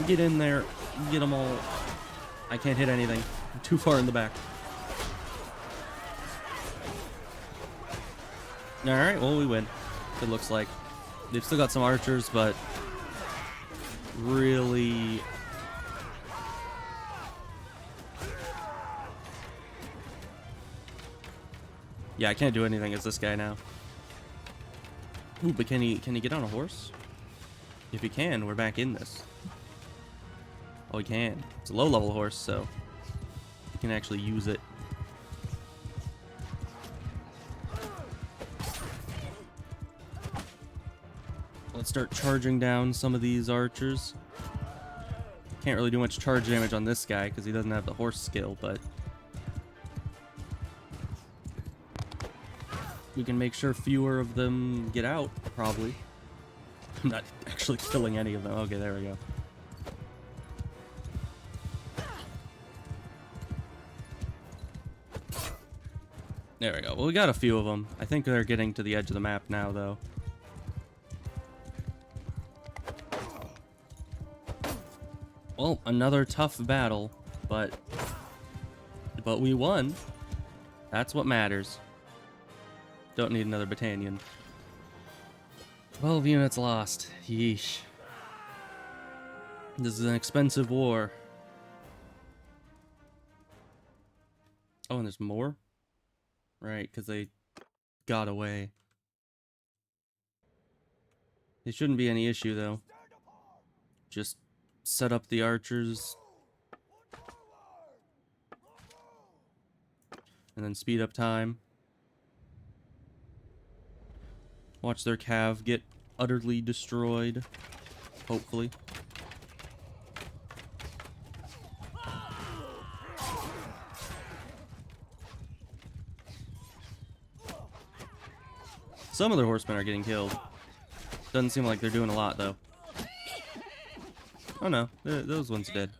Get in there, get them all. I can't hit anything. I'm too far in the back. Alright, well, we win. It looks like. They've still got some archers, but really... Yeah, I can't do anything as this guy now. Ooh, but can he get on a horse? If he can, we're back in this. Oh, he can. It's a low-level horse, so he can actually use it. Let's start charging down some of these archers. Can't really do much charge damage on this guy because he doesn't have the horse skill, but we can make sure fewer of them get out, probably. I'm not actually killing any of them. Okay, there we go. There we go. Well, we got a few of them. I think they're getting to the edge of the map now, though. Well, another tough battle, but we won. That's what matters. Don't need another battalion. 12 units lost. Yeesh. This is an expensive war. Oh, and there's more? Right, because they got away. It shouldn't be any issue, though. Just set up the archers. And then speed up time. Watch their cav get utterly destroyed. Hopefully. Some of the horsemen are getting killed. Doesn't seem like they're doing a lot, though. Oh no, those ones did.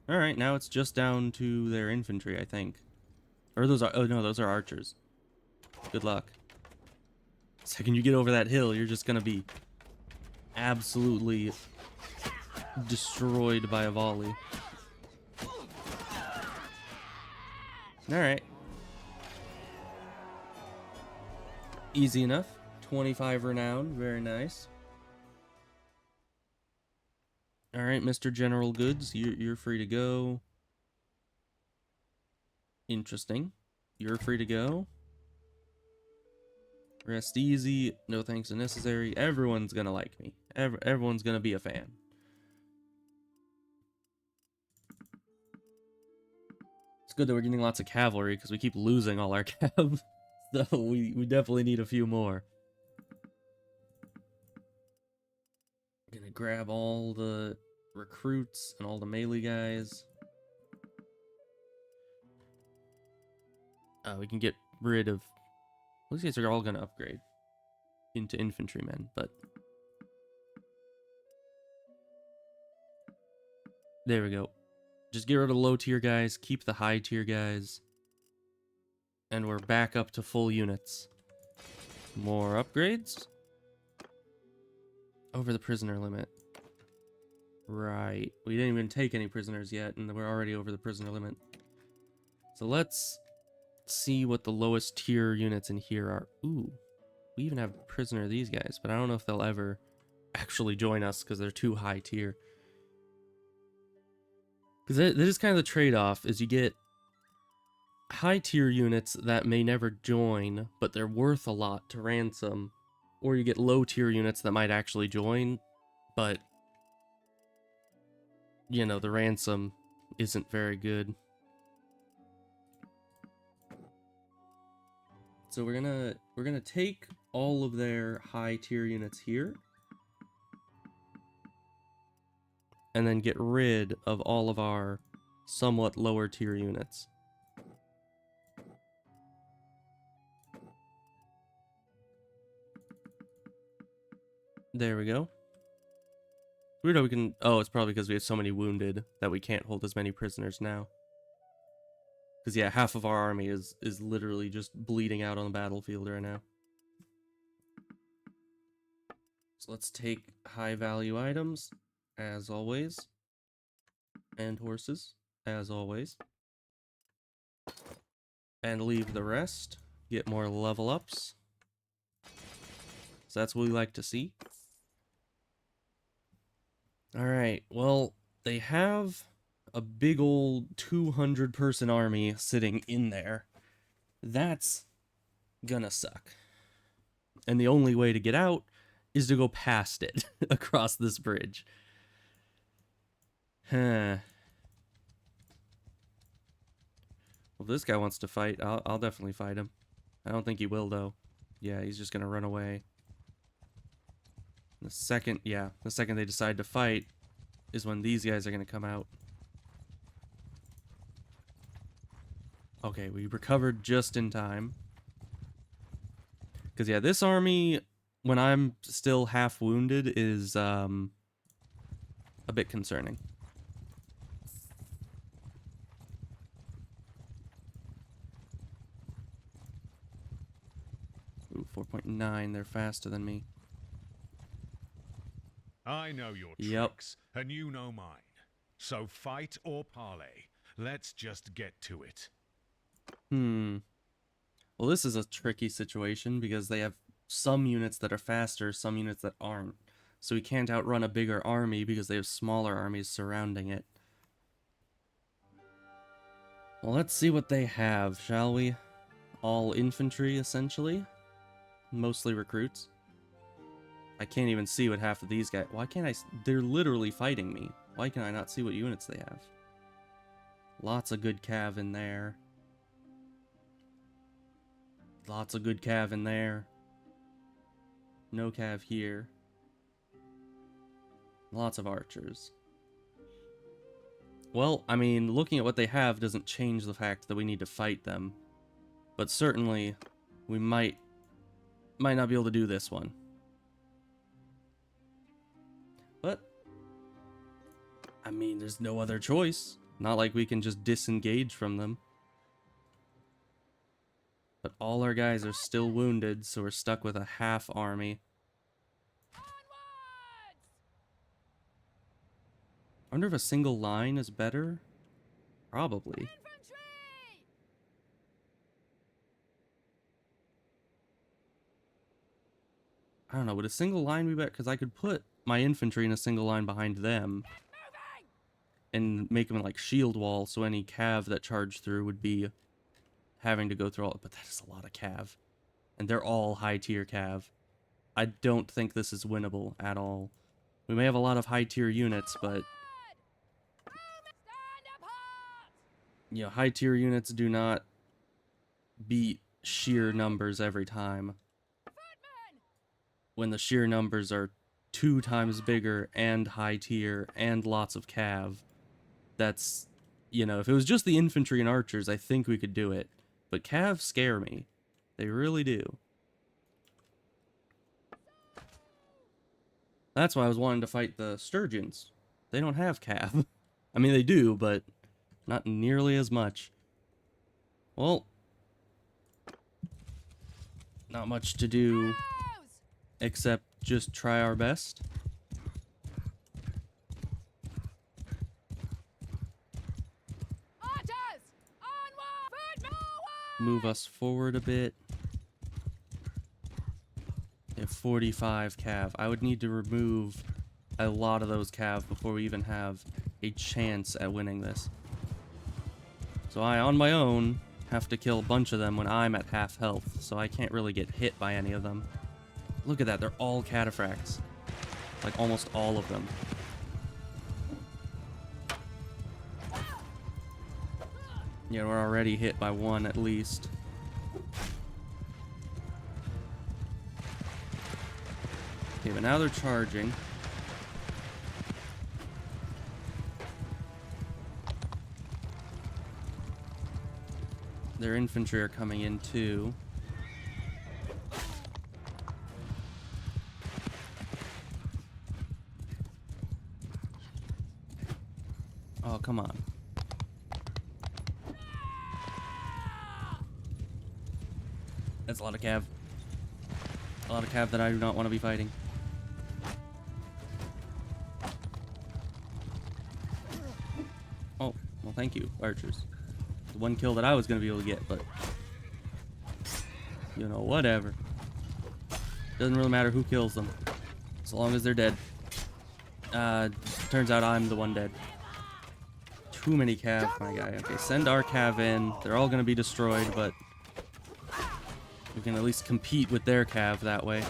Alright, now it's just down to their infantry, I think. Or those are... Oh no, those are archers. Good luck. The second you get over that hill, you're just gonna be absolutely destroyed by a volley. Alright. Easy enough. 25 renown. Very nice. Alright, Mr. General Goods, you're free to go. Interesting. You're free to go. Rest easy. No thanks are necessary. Everyone's gonna like me. Everyone's gonna be a fan. It's good that we're getting lots of cavalry because we keep losing all our cav. So we definitely need a few more. Gonna grab all the recruits and all the melee guys. We can get rid of... These guys are all gonna upgrade into infantrymen, but... There we go. Just get rid of the low tier guys, keep the high tier guys. And we're back up to full units. More upgrades. Over the prisoner limit. Right. We didn't even take any prisoners yet, and we're already over the prisoner limit. So let's see what the lowest tier units in here are. Ooh. We even have a prisoner of these guys, but I don't know if they'll ever actually join us because they're too high tier. Because that is kind of the trade-off, is you get high tier units that may never join, but they're worth a lot to ransom. Or you get low tier units that might actually join, but, you know, the ransom isn't very good. So we're gonna take all of their high tier units here. And then get rid of all of our somewhat lower tier units. There we go. weird how we can... Oh, it's probably because we have so many wounded that we can't hold as many prisoners now. Because, yeah, half of our army is literally just bleeding out on the battlefield right now. So let's take high-value items, as always. And horses, as always. And leave the rest. Get more level ups. So that's what we like to see. Alright, well, they have a big old 200-person army sitting in there. That's gonna suck. And the only way to get out is to go past it across this bridge. Huh. Well, if this guy wants to fight, I'll definitely fight him. I don't think he will, though. Yeah, he's just gonna run away. The second they decide to fight is when these guys are gonna come out. Okay, we recovered just in time. Because, yeah, this army, when I'm still half wounded, is a bit concerning. Ooh, 4.9, they're faster than me.
I know your
Yep.
tricks, and you know mine. So fight or parley. Let's just get to it.
Well, this is a tricky situation because they have some units that are faster, some units that aren't. So we can't outrun a bigger army because they have smaller armies surrounding it. Well, let's see what they have, shall we? All infantry, essentially. Mostly recruits. I can't even see what half of these guys... Why can't I... They're literally fighting me. Why can I not see what units they have? Lots of good cav in there. Lots of good cav in there. No cav here. Lots of archers. Well, I mean, looking at what they have doesn't change the fact that we need to fight them. But certainly, we might not be able to do this one. But, I mean, there's no other choice. Not like we can just disengage from them. But all our guys are still wounded, so we're stuck with a half army. I wonder if a single line is better? Probably. I don't know, would a single line be better? Because I could put my infantry in a single line behind them. And make them like shield wall, so any cav that charged through would be having to go through all... But that is a lot of cav. And they're all high tier cav. I don't think this is winnable at all. We may have a lot of high tier units, but... You know, high tier units do not beat sheer numbers every time. When the sheer numbers are 2 times bigger and high tier and lots of cav, that's, you know, if it was just the infantry and archers, I think we could do it. But cav scare me. They really do. That's why I was wanting to fight the sturgeons. They don't have cav. I mean, they do, but not nearly as much. Well, not much to do except just try our best. Move us forward a bit. They have 45 cav. I would need to remove a lot of those cav before we even have a chance at winning this. So I, on my own, have to kill a bunch of them when I'm at half health, so I can't really get hit by any of them. Look at that, they're all cataphracts. Like, almost all of them. Yeah, we're already hit by one at least. Okay, but now they're charging. Their infantry are coming in too. Oh, come on. That's a lot of cav. A lot of cav that I do not want to be fighting. Oh, well, thank you, archers. The one kill that I was going to be able to get, but... You know, whatever. Doesn't really matter who kills them. As long as they're dead. Turns out I'm the one dead. Too many cav, my guy. Okay, send our cav in. They're all going to be destroyed, but... we can at least compete with their cav that way.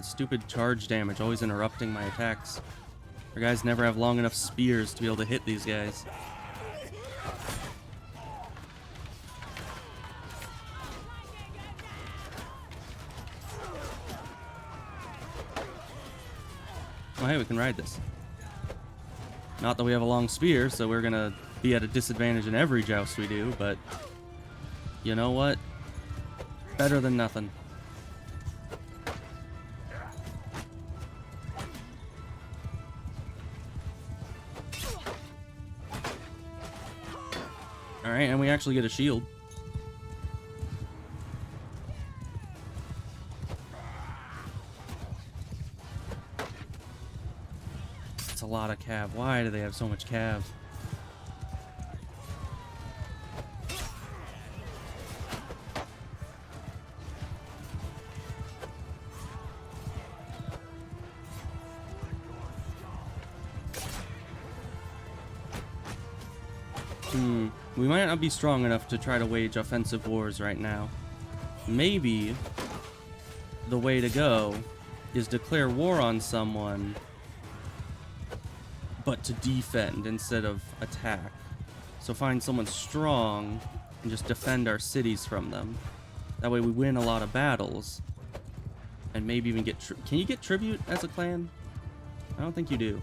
Stupid charge damage, always interrupting my attacks. Our guys never have long enough spears to be able to hit these guys. Oh, hey, we can ride this. Not that we have a long spear, so we're gonna be at a disadvantage in every joust we do, but... you know what? Better than nothing. Alright, and we actually get a shield. It's a lot of cav. Why do they have so much cav? We might not be strong enough to try to wage offensive wars right now. Maybe the way to go is declare war on someone, but to defend instead of attack. So find someone strong and just defend our cities from them. That way we win a lot of battles. And maybe even get... Can you get tribute as a clan? I don't think you do.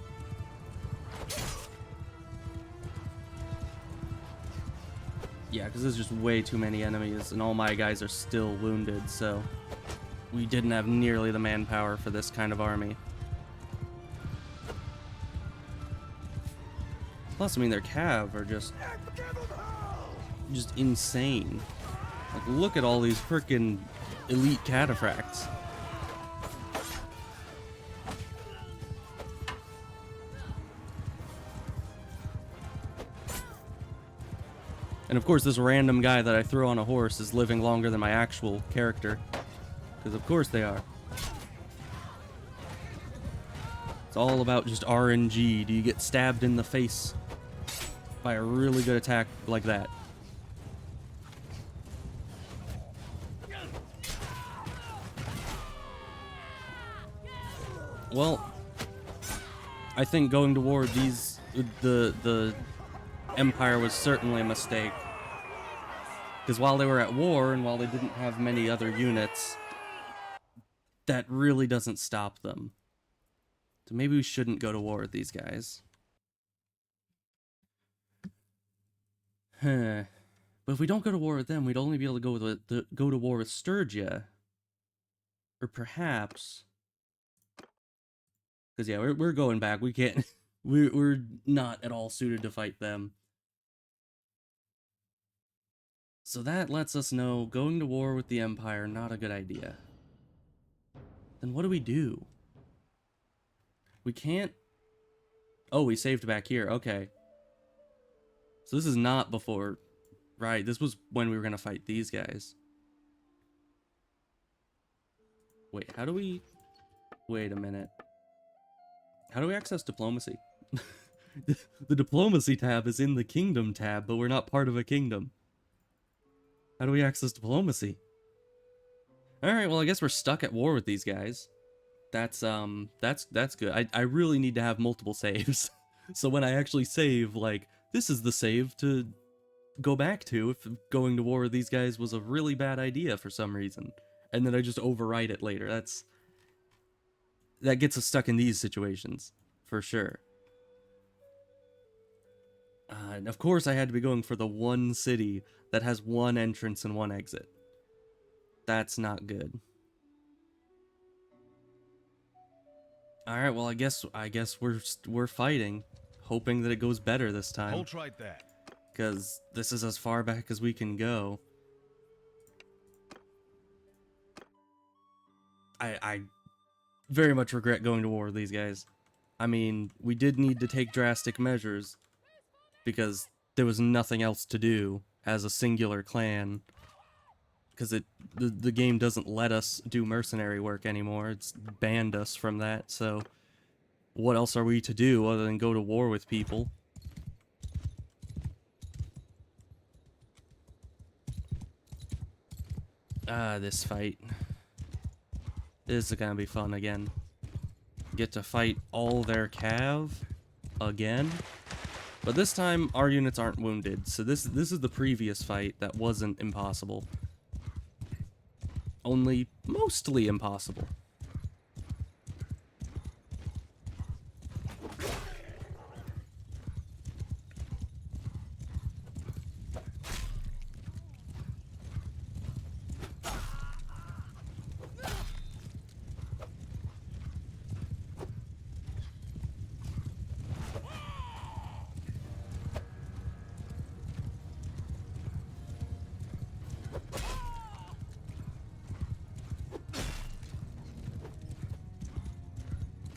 Yeah, because there's just way too many enemies, and all my guys are still wounded, so we didn't have nearly the manpower for this kind of army. Plus, I mean, their cav are just insane. Like, look at all these frickin' elite cataphracts. And of course, this random guy that I throw on a horse is living longer than my actual character. Because of course they are. It's all about just RNG. Do you get stabbed in the face by a really good attack like that? Well, I think going to war with the Empire was certainly a mistake. Because while they were at war, and while they didn't have many other units, that really doesn't stop them. So maybe we shouldn't go to war with these guys. But if we don't go to war with them, we'd only be able to go to war with Sturgia. Or perhaps... because yeah, we're going back. We can't... we're not at all suited to fight them. So that lets us know going to war with the Empire, not a good idea. Then what do we do? We can't... oh, we saved back here. Okay. So this is not before... right, this was when we were going to fight these guys. Wait, how do we... wait a minute. How do we access diplomacy? The diplomacy tab is in the kingdom tab, but we're not part of a kingdom. How do we access diplomacy? Alright, well I guess we're stuck at war with these guys. That's good. I really need to have multiple saves. So when I actually save, like, this is the save to go back to if going to war with these guys was a really bad idea for some reason. And then I just overwrite it later. that gets us stuck in these situations, for sure. And of course I had to be going for the one city that has one entrance and one exit. That's not good. Alright, well I guess we're fighting, hoping that it goes better this time.
Hold right there.
Because this is as far back as we can go. I very much regret going to war with these guys. I mean, we did need to take drastic measures because there was nothing else to do as a singular clan. Because the game doesn't let us do mercenary work anymore. It's banned us from that, so what else are we to do other than go to war with people? This fight. This is gonna be fun again. Get to fight all their cav again. But this time, our units aren't wounded, so this is the previous fight that wasn't impossible. Only mostly impossible.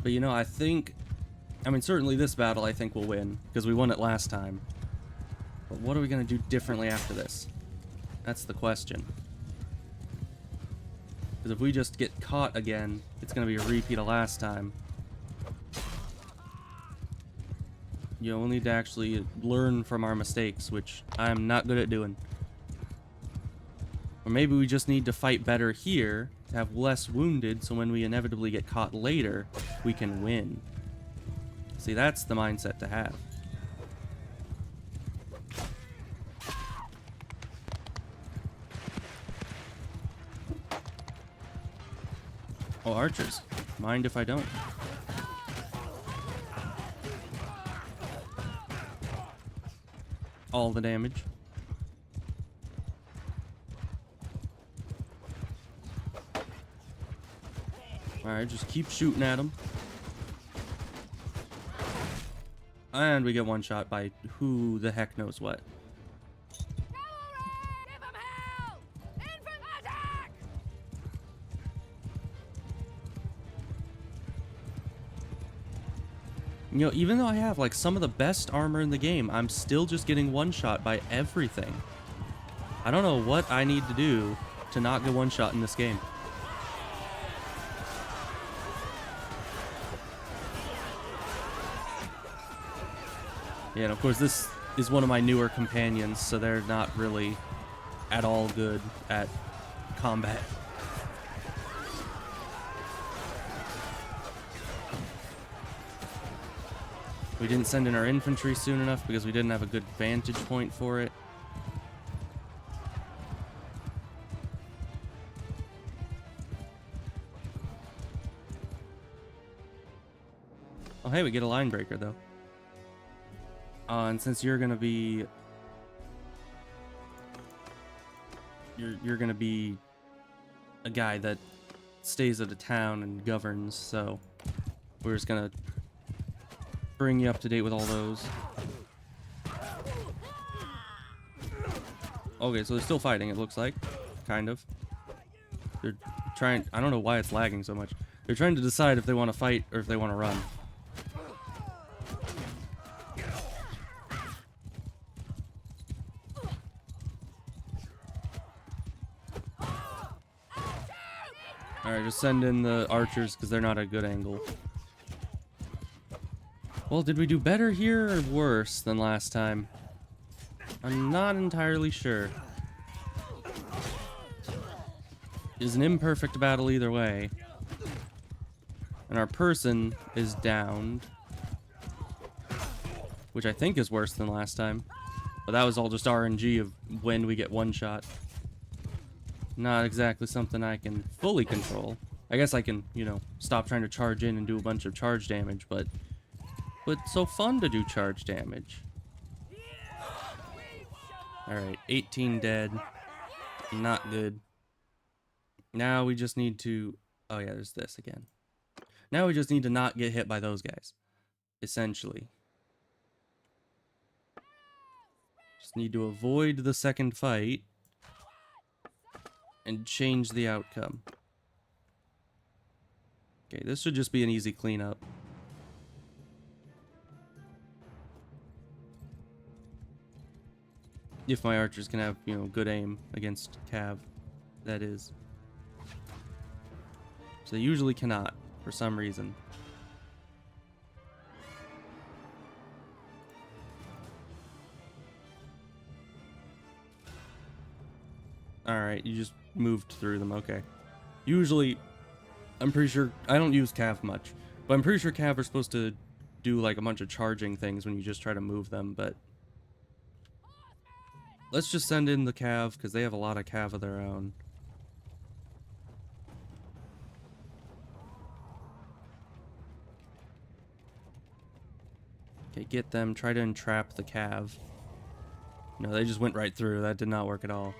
But you know, I mean, certainly this battle I think we'll win, because we won it last time. But what are we going to do differently after this? That's the question. Because if we just get caught again, it's going to be a repeat of last time. You know, we'll need to actually learn from our mistakes, which I'm not good at doing. Or maybe we just need to fight better here, to have less wounded, so when we inevitably get caught later, we can win. See, that's the mindset to have. Oh, archers. Mind if I don't? All the damage. Alright, just keep shooting at them. And we get one shot by who the heck knows what. You know, even though I have like some of the best armor in the game, I'm still just getting one shot by everything. I don't know what I need to do to not get one shot in this game. Yeah, and of course this is one of my newer companions, so they're not really at all good at combat. We didn't send in our infantry soon enough because we didn't have a good vantage point for it. Oh hey, we get a line breaker though. And since you're gonna be... You're gonna be a guy that stays at a town and governs, so we're just gonna bring you up to date with all those. Okay, so they're still fighting, it looks like. Kind of. They're trying... I don't know why it's lagging so much. They're trying to decide if they want to fight or if they want to run. Alright, just send in the archers because they're not a good angle. Well, did we do better here or worse than last time? I'm not entirely sure. It's an imperfect battle either way. And our person is downed. Which I think is worse than last time. But that was all just RNG of when we get one shot. Not exactly something I can fully control. I guess I can, you know, stop trying to charge in and do a bunch of charge damage, but it's so fun to do charge damage. Alright, 18 dead. Not good. Now we just need to... Oh yeah, there's this again. Now we just need to not get hit by those guys. Essentially. Just need to avoid the second fight. And change the outcome. Okay, this should just be an easy cleanup. If my archers can have, you know, good aim against Cav, that is. So they usually cannot, for some reason. Alright, you just moved through them, okay. Usually, I'm pretty sure, I don't use Cav much, but I'm pretty sure Cav are supposed to do like a bunch of charging things when you just try to move them, but... Let's just send in the Cav, because they have a lot of Cav of their own. Okay, get them, try to entrap the Cav. No, they just went right through, that did not work at all.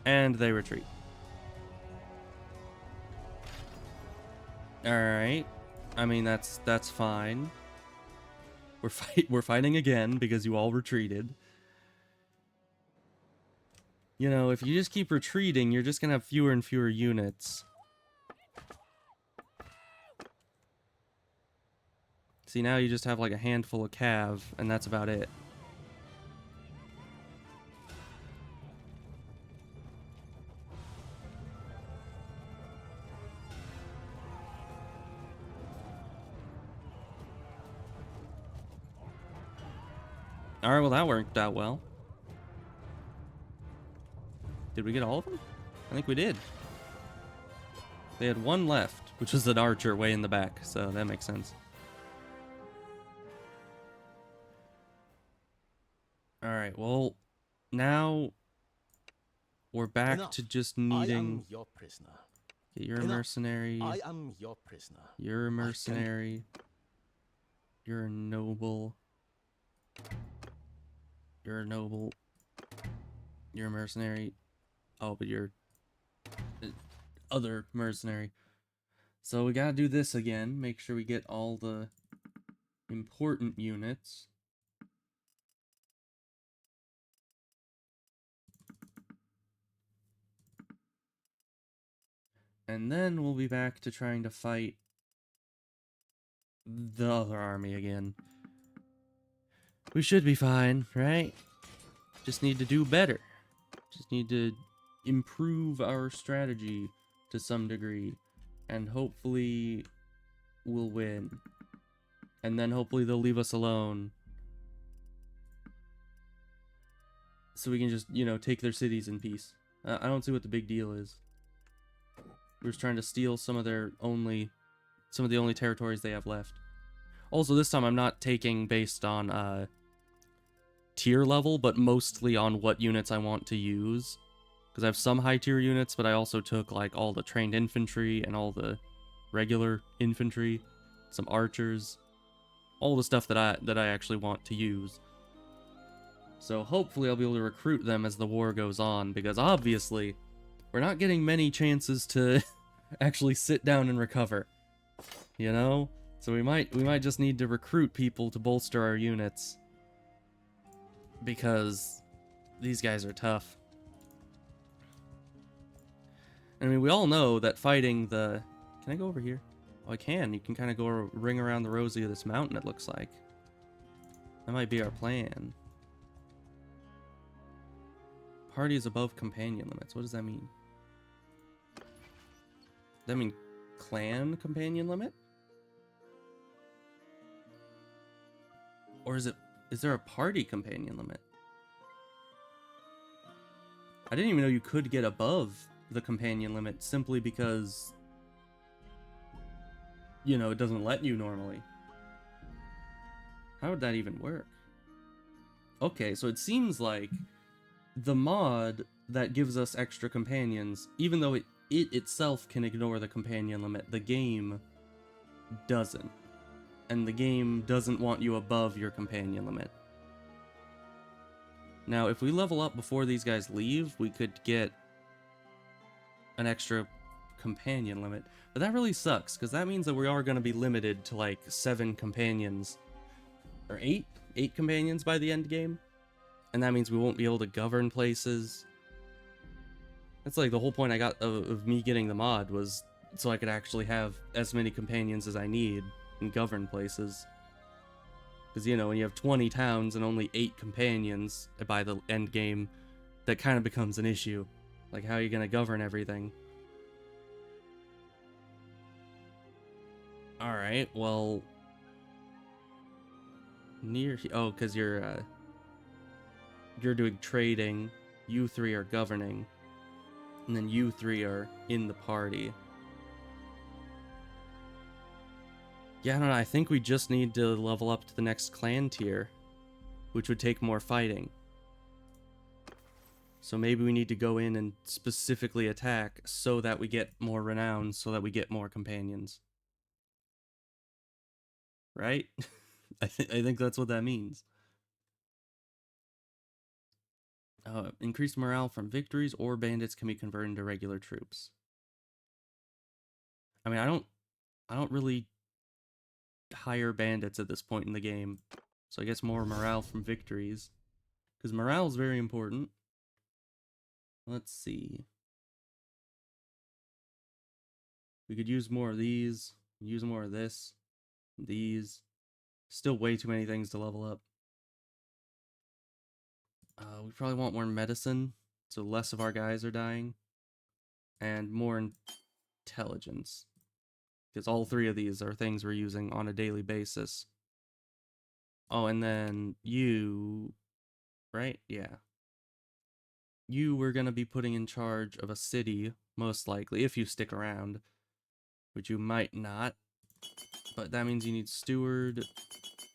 And they retreat. Alright. I mean, that's fine. We're fighting again, because you all retreated. You know, if you just keep retreating, you're just gonna have fewer and fewer units. See, now you just have like a handful of Cav, and that's about it. Alright, well that worked out well. Did we get all of them? I think we did. They had one left, which was an archer way in the back, so that makes sense. Alright, well, now we're back to just needing...
I am your prisoner.
Okay, you're a mercenary.
I am your prisoner.
You're a mercenary. You're a noble. You're a noble. You're a mercenary. Oh, but you're other mercenary. So we gotta do this again. Make sure we get all the important units. And then we'll be back to trying to fight the other army again. We should be fine, right? Just need to do better. Just need to improve our strategy to some degree. And hopefully we'll win. And then hopefully they'll leave us alone. So we can just, you know, take their cities in peace. I don't see what the big deal is. We're just trying to steal some of the only territories they have left. Also, this time I'm not taking based on tier level, but mostly on what units I want to use. Because I have some high tier units, but I also took like all the trained infantry and all the regular infantry, some archers, all the stuff that I actually want to use. So hopefully I'll be able to recruit them as the war goes on, because obviously we're not getting many chances to actually sit down and recover, you know? So we might just need to recruit people to bolster our units, because these guys are tough. I mean, we all know that fighting the... Can I go over here? Oh, I can. You can kind of go ring around the rosy of this mountain, it looks like. That might be our plan. Party is above companion limits. What does that mean? Does that mean clan companion limit? Or is there a party companion limit? I didn't even know you could get above the companion limit simply because, you know, it doesn't let you normally. How would that even work? Okay, so it seems like the mod that gives us extra companions, even though it itself can ignore the companion limit. The game doesn't. And the game doesn't want you above your companion limit. Now, if we level up before these guys leave, we could get an extra companion limit. But that really sucks, because that means that we are going to be limited to like 7 companions. Or 8? 8 companions by the end game. And that means we won't be able to govern places. That's like the whole point I got of me getting the mod, was so I could actually have as many companions as I need and govern places. Because, you know, when you have 20 towns and only 8 companions by the end game, that kind of becomes an issue. Like, how are you going to govern everything? Alright, well... Oh, because you're doing trading, you 3 are governing, and then you 3 are in the party. Yeah, I don't know, I think we just need to level up to the next clan tier, which would take more fighting. So maybe we need to go in and specifically attack so that we get more renown, so that we get more companions. Right? I think that's what that means. Increased morale from victories or bandits can be converted into regular troops. I mean, I don't really hire bandits at this point in the game, so I guess more morale from victories, because morale is very important. Let's see. We could use more of these, use more of this, these. Still way too many things to level up. We probably want more medicine, so less of our guys are dying. And more intelligence. Because all 3 of these are things we're using on a daily basis. Oh, and then you... Right? Yeah. You were going to be putting in charge of a city, most likely, if you stick around. Which you might not. But that means you need steward,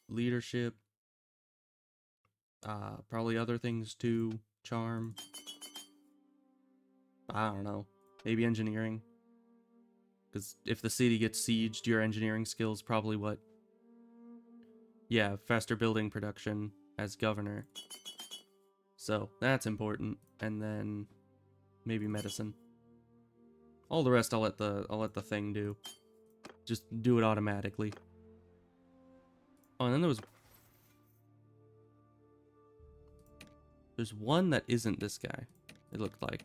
leadership, probably other things too, charm. I don't know, maybe engineering. Because if the city gets sieged, your engineering skills probably what? Yeah, faster building production as governor. So that's important. And then maybe medicine. All the rest I'll let the thing do. Just do it automatically. Oh, and then there's one that isn't this guy, it looked like.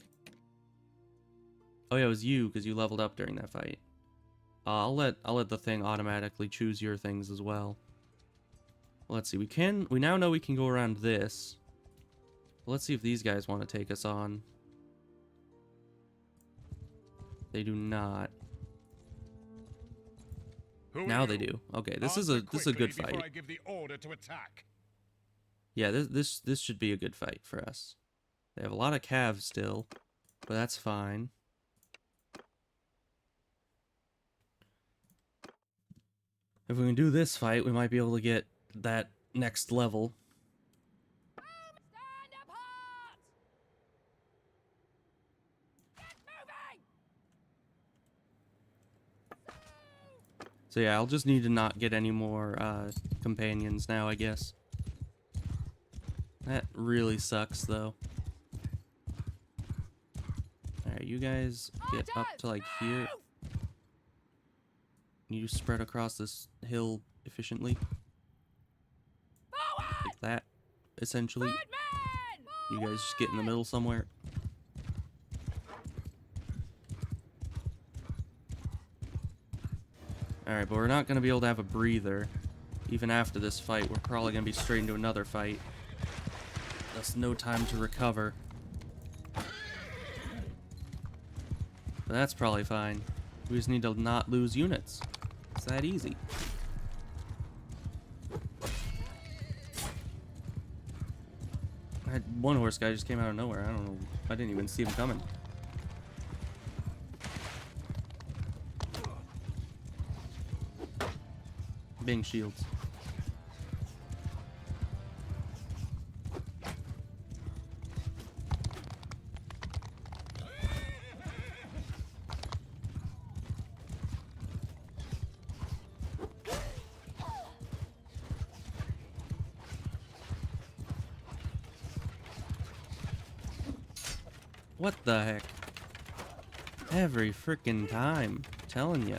Oh yeah, it was you, because you leveled up during that fight. I'll let the thing automatically choose your things as well. Let's see, we now know we can go around this. Let's see if these guys want to take us on. They do not. Now they do. Okay, this is a good fight.
I give the order to attack.
Yeah, this should be a good fight for us. They have a lot of calves still, but that's fine. If we can do this fight, we might be able to get that next level.
Stand apart! Get moving!
So yeah, I'll just need to not get any more companions now, I guess. That really sucks, though. Alright, you guys get up to, like, here. You spread across this hill efficiently. Like that, essentially. You guys just get in the middle somewhere. Alright, but we're not going to be able to have a breather. Even after this fight, we're probably going to be straight into another fight. That's no time to recover. But that's probably fine. We just need to not lose units. It's that easy. One horse guy just came out of nowhere. I don't know. I didn't even see him coming. Bing shields. What the heck? Every freaking time. Telling you.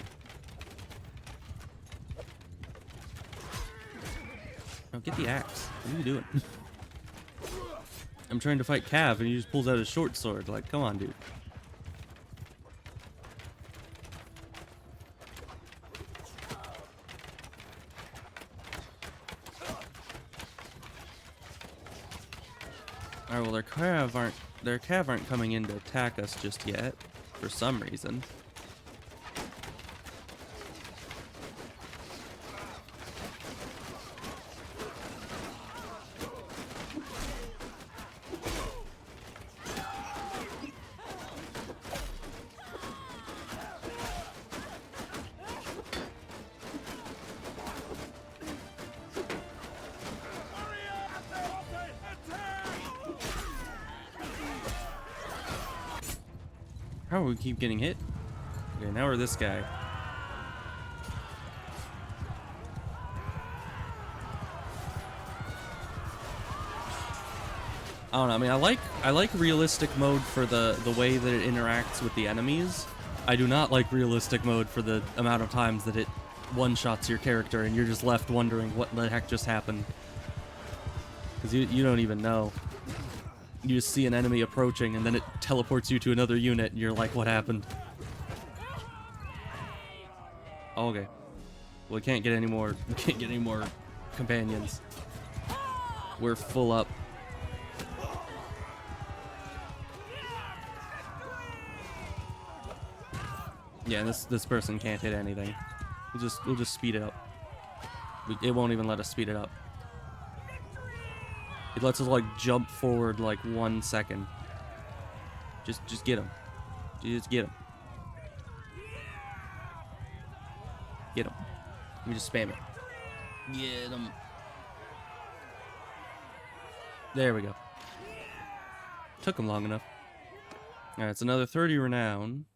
Oh, get the axe. What are you doing? I'm trying to fight Cav and he just pulls out his short sword. Like, come on, dude. Alright, well their Cav aren't coming in to attack us just yet, for some reason. How do we keep getting hit? Okay, now we're this guy. I don't know. I mean, I like realistic mode for the way that it interacts with the enemies. I do not like realistic mode for the amount of times that it one-shots your character and you're just left wondering what the heck just happened. Because you don't even know. You just see an enemy approaching and then it teleports you to another unit and you're like, what happened? Oh, okay. Well, we can't get any more companions. We're full up. Yeah, this person can't hit anything. We'll just speed it up. It won't even let us speed it up. It lets us like jump forward like 1 second. Just get him. Just get him. Get him. Let me just spam it. Get him. There we go. Took him long enough. Alright, it's another 30 renown.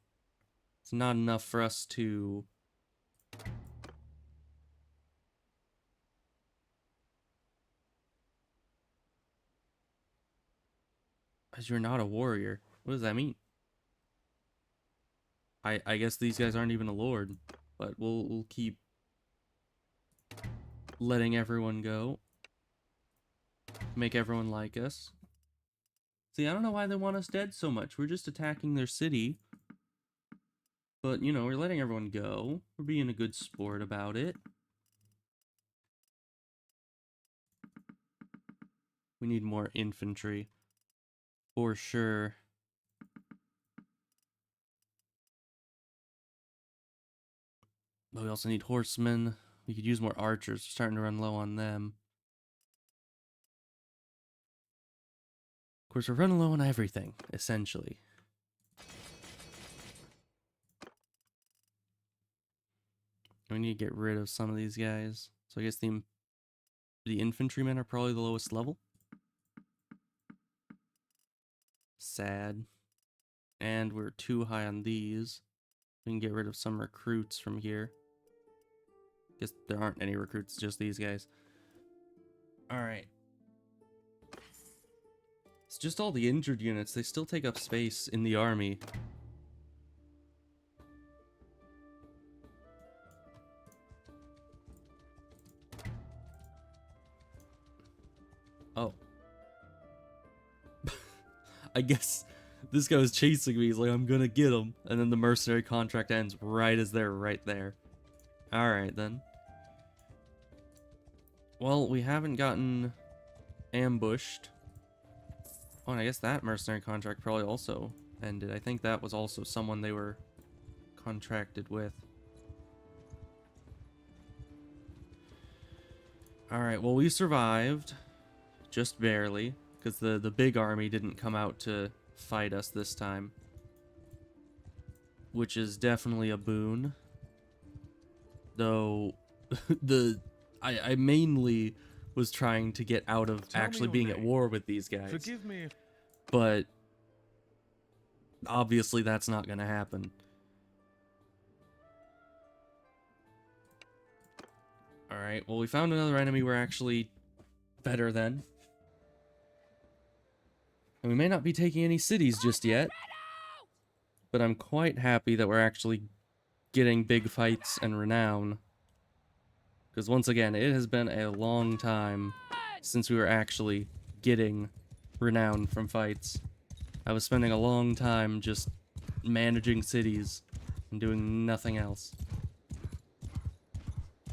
It's not enough for us to... As you're not a warrior. What does that mean? I guess these guys aren't even a lord, but we'll keep letting everyone go. Make everyone like us. See, I don't know why they want us dead so much. We're just attacking their city. But, you know, we're letting everyone go. We're being a good sport about it. We need more infantry. For sure. But we also need horsemen. We could use more archers. We're starting to run low on them. Of course, we're running low on everything, essentially. We need to get rid of some of these guys. So I guess the infantrymen are probably the lowest level. Sad. And we're too high on these. We can get rid of some recruits from here. Guess there aren't any recruits, just these guys. Alright. It's just all the injured units. They still take up space in the army. Oh. I guess this guy was chasing me. He's like, I'm gonna get him. And then the mercenary contract ends right as they're right there. Alright, then. Well, we haven't gotten ambushed. Oh, and I guess that mercenary contract probably also ended. I think that was also someone they were contracted with. Alright, well, we survived. Just barely. Because the big army didn't come out to fight us this time. Which is definitely a boon. Though, I mainly was trying to get out of actually being at war with these guys.
Forgive me.
But obviously that's not going to happen. Alright, well, we found another enemy we're actually better than. And we may not be taking any cities just yet, but I'm quite happy that we're actually getting big fights and renown. Because once again, it has been a long time since we were actually getting renown from fights. I was spending a long time just managing cities and doing nothing else.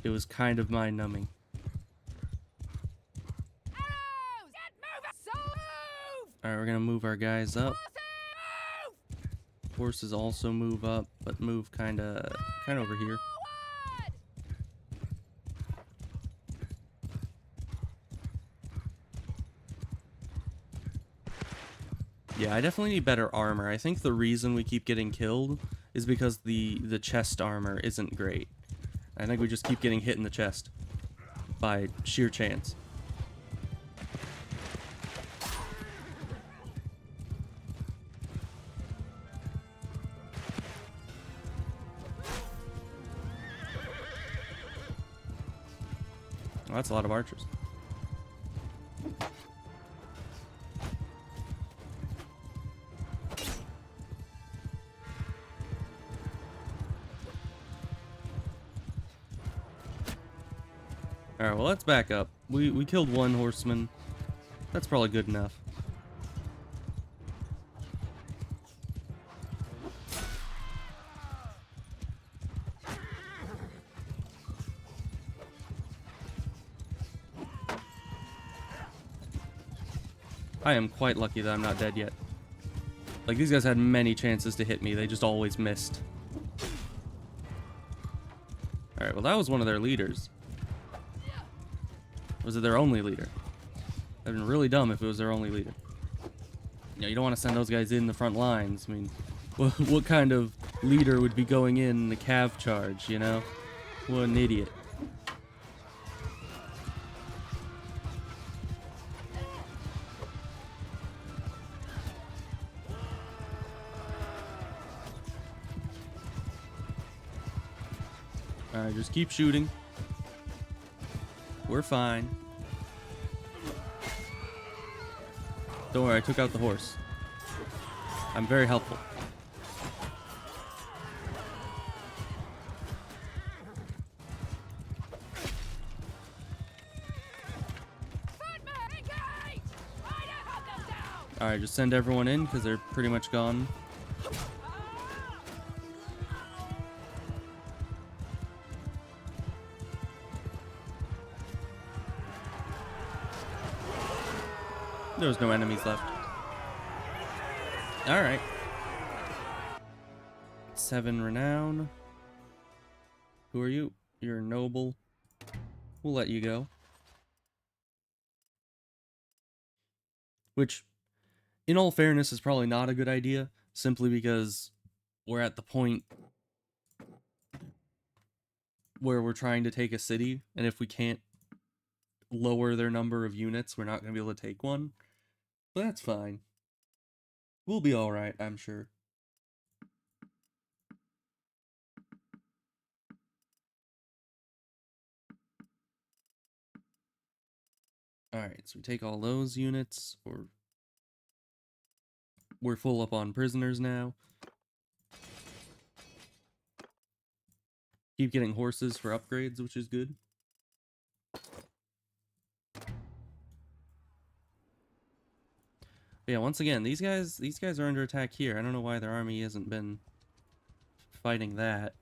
It was kind of mind-numbing.
Arrows! Get moving! So move!
Alright, we're gonna move our guys up.
Move!
Horses also move up, but move kinda over here.
Forward!
Yeah, I definitely need better armor. I think the reason we keep getting killed is because the chest armor isn't great. I think we just keep getting hit in the chest by sheer chance. Oh, that's a lot of archers. Alright, well, let's back up. We killed one horseman. That's probably good enough. I am quite lucky that I'm not dead yet. Like, these guys had many chances to hit me. They just always missed. Alright, well, that was one of their leaders. Was it their only leader? That'd been really dumb if it was their only leader. You know, you don't want to send those guys in the front lines. I mean, what kind of leader would be going in the cav charge, you know? What an idiot. Alright, just keep shooting. We're fine. Don't worry, I took out the horse. I'm very helpful.
Footmen, engage! Rider, hunt them down!
Alright, just send everyone in because they're pretty much gone. There's no enemies left. Alright. 7 renown. Who are you? You're a noble. We'll let you go. Which, in all fairness, is probably not a good idea, simply because we're at the point where we're trying to take a city, and if we can't lower their number of units, we're not going to be able to take one. But that's fine. We'll be alright, I'm sure. Alright, so we take all those units, or we're full up on prisoners now. Keep getting horses for upgrades, which is good. But yeah, once again, these guys are under attack here. I don't know why their army hasn't been fighting that.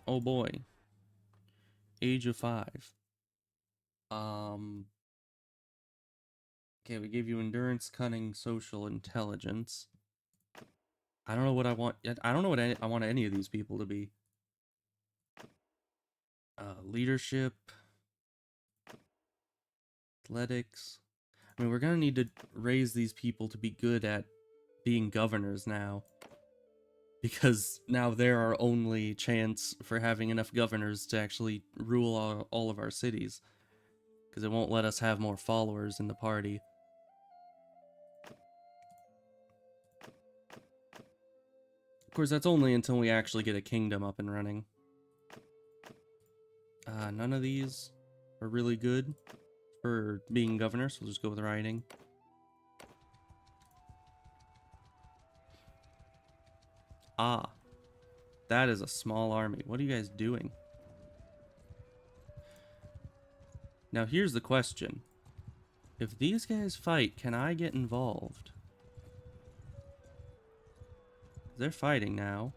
Oh boy. Age of 5. Okay, we gave you endurance, cunning, social, intelligence. I don't know what I want. I don't know what I want any of these people to be. Leadership. Athletics. I mean, we're gonna need to raise these people to be good at being governors now. Because now they're our only chance for having enough governors to actually rule all of our cities. Because it won't let us have more followers in the party. Of course, that's only until we actually get a kingdom up and running. None of these are really good. for being governor, so we'll just go with riding. Ah, that is a small army. What are you guys doing? Now here's the question. If these guys fight, can I get involved? They're fighting now.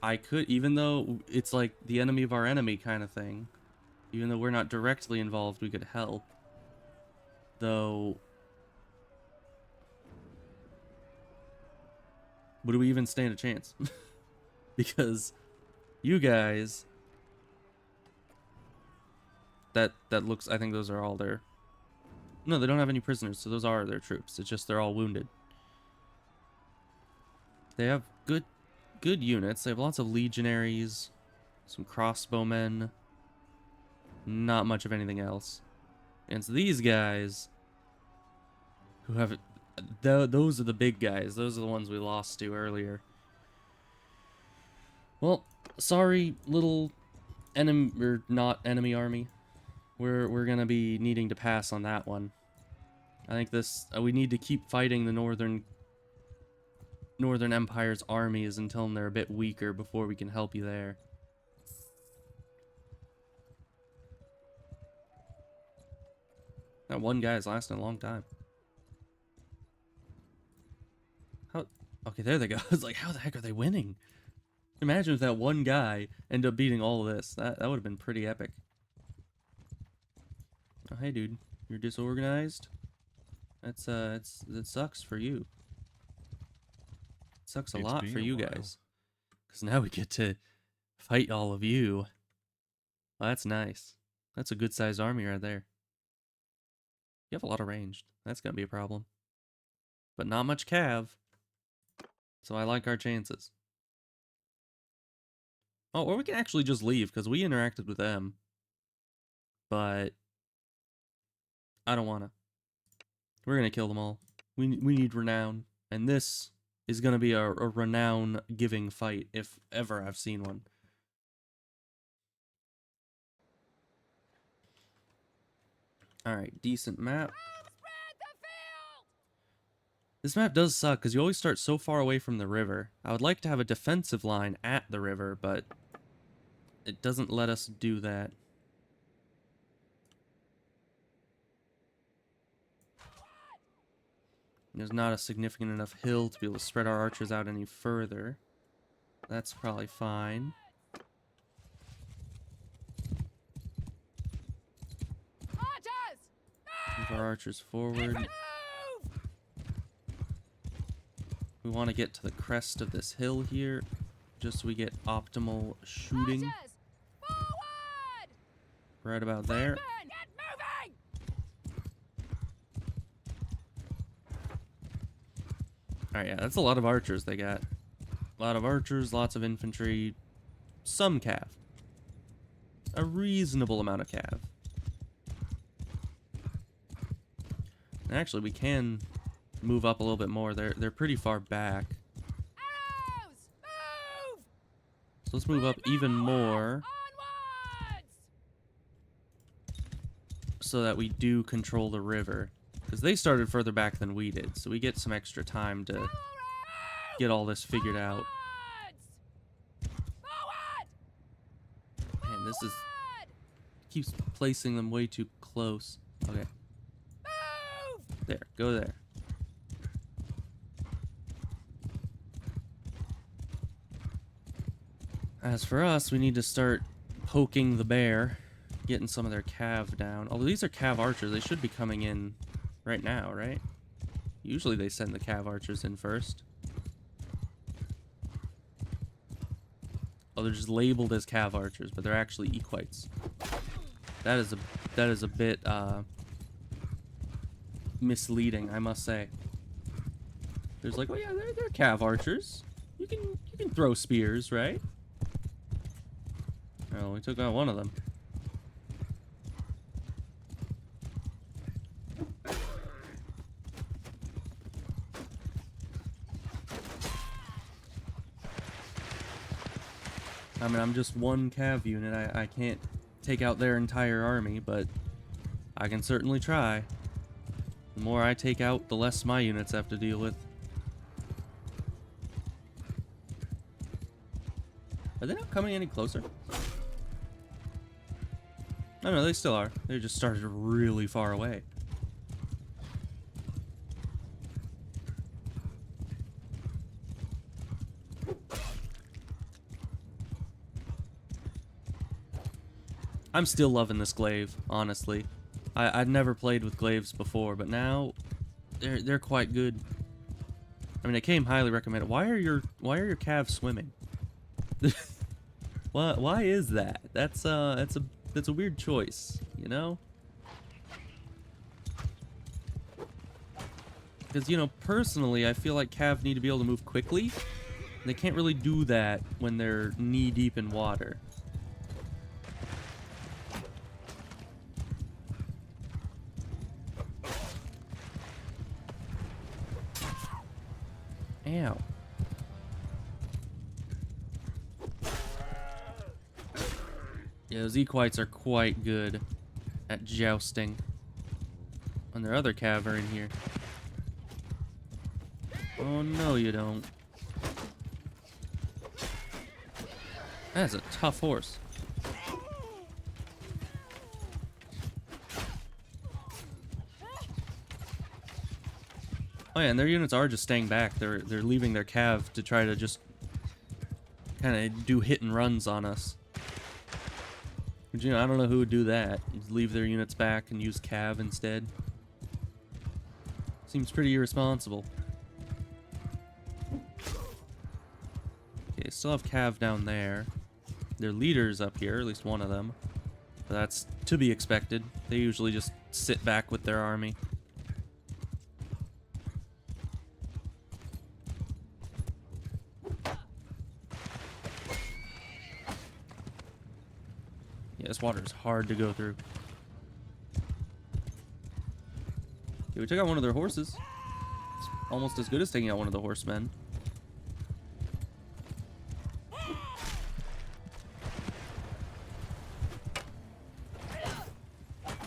I could, even though it's like the enemy of our enemy kind of thing. Even though we're not directly involved, we could help. Though... would we even stand a chance? Because you guys... That looks... I think those are all their... No, they don't have any prisoners, so those are their troops. It's just they're all wounded. They have good units. They have lots of legionaries, some crossbowmen, not much of anything else. And so these guys, who have, those are the big guys. Those are the ones we lost to earlier. Well, sorry, little enemy or not enemy army. We're gonna be needing to pass on that one. I think this we need to keep fighting the Northern Empire's armies until they're a bit weaker before we can help you there. That one guy is lasting a long time. How? Okay, there they go. I was like, how the heck are they winning? Imagine if that one guy ended up beating all of this. That would have been pretty epic. Oh, hey, dude, you're disorganized. That sucks for you. Sucks a lot for you guys, because now we get to fight all of you. Well, that's nice. That's a good sized army right there. You have a lot of ranged. That's gonna be a problem, but not much cav, so I like our chances. Oh, or we can actually just leave because we interacted with them, but I don't wanna. We're gonna kill them all. We need renown, and this is going to be a renown-giving fight, if ever I've seen one. Alright, decent map. This map does suck, because you always start so far away from the river. I would like to have a defensive line at the river, but it doesn't let us do that. There's not a significant enough hill to be able to spread our archers out any further. That's probably fine. Move our archers forward. We want to get to the crest of this hill here, just so we get optimal shooting. Right about there. Alright, yeah, that's a lot of archers they got. A lot of archers, lots of infantry, some cav. A reasonable amount of cav. And actually, we can move up a little bit more. They're pretty far back. So let's move up even more. So that we do control the river. Because they started further back than we did, so we get some extra time to get all this figured out. Man, this is... keeps placing them way too close. Okay. There, go there. As for us, we need to start poking the bear, getting some of their cav down. Although these are cav archers, they should be coming in right now, right? Usually they send the cav archers in first. Oh, they're just labeled as cav archers, but they're actually equites. That is a bit misleading, I must say. There's like, oh yeah, they're cav archers. You can throw spears, right? Oh, we took out one of them. I mean, I'm just one cav unit. I can't take out their entire army, but I can certainly try. The more I take out, the less my units have to deal with. Are they not coming any closer? No, no, they still are. They just started really far away. I'm still loving this glaive, honestly. I'd never played with glaives before, but now they're quite good. I mean, it came highly recommended. Why are your calves swimming? Why is that? That's a weird choice, you know? Because, you know, personally, I feel like calves need to be able to move quickly. They can't really do that when they're knee-deep in water. Ow. Yeah, those equites are quite good at jousting. And their other cav are in here. Oh, no, you don't. That's a tough horse. Oh yeah, and their units are just staying back. They're leaving their cav to try to just kind of do hit and runs on us. But, you know, I don't know who would do that. Just leave their units back and use cav instead. Seems pretty irresponsible. Okay, still have cav down there. Their leader's up here, at least one of them. But that's to be expected. They usually just sit back with their army. Yeah, this water is hard to go through. Okay, we took out one of their horses. It's almost as good as taking out one of the horsemen.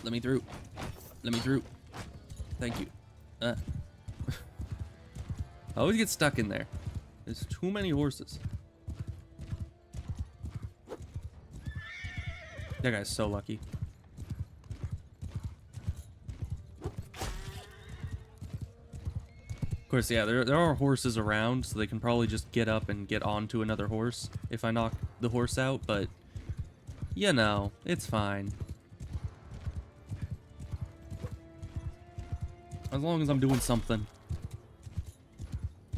Let me through. Let me through. Thank you. I always get stuck in there. There's too many horses. That guy's so lucky. Of course, yeah, there are horses around, so they can probably just get up and get onto another horse if I knock the horse out, but, you know, it's fine. As long as I'm doing something. I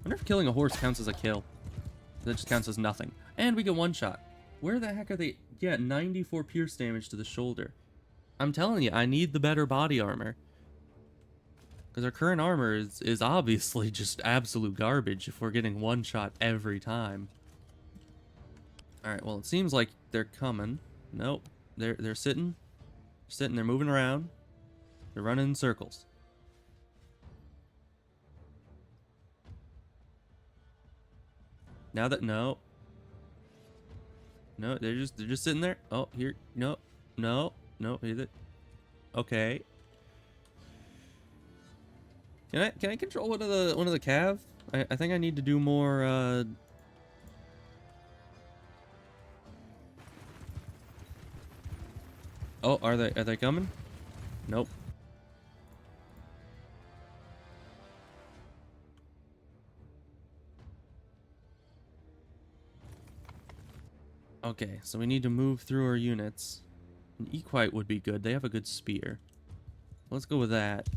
wonder if killing a horse counts as a kill. That just counts as nothing. And we get one shot. Where the heck are they? Yeah, 94 pierce damage to the shoulder. I'm telling you, I need the better body armor. Because our current armor is obviously just absolute garbage if we're getting one shot every time. Alright, well, it seems like they're coming. Nope. They're sitting. They're moving around. They're running in circles. Now that no, they're just sitting there. Oh, here, no, here. Okay. Can I control one of the cav? I think I need to do more. Oh, are they coming? Nope. Okay, so we need to move through our units. An equite would be good. They have a good spear. Let's go with that.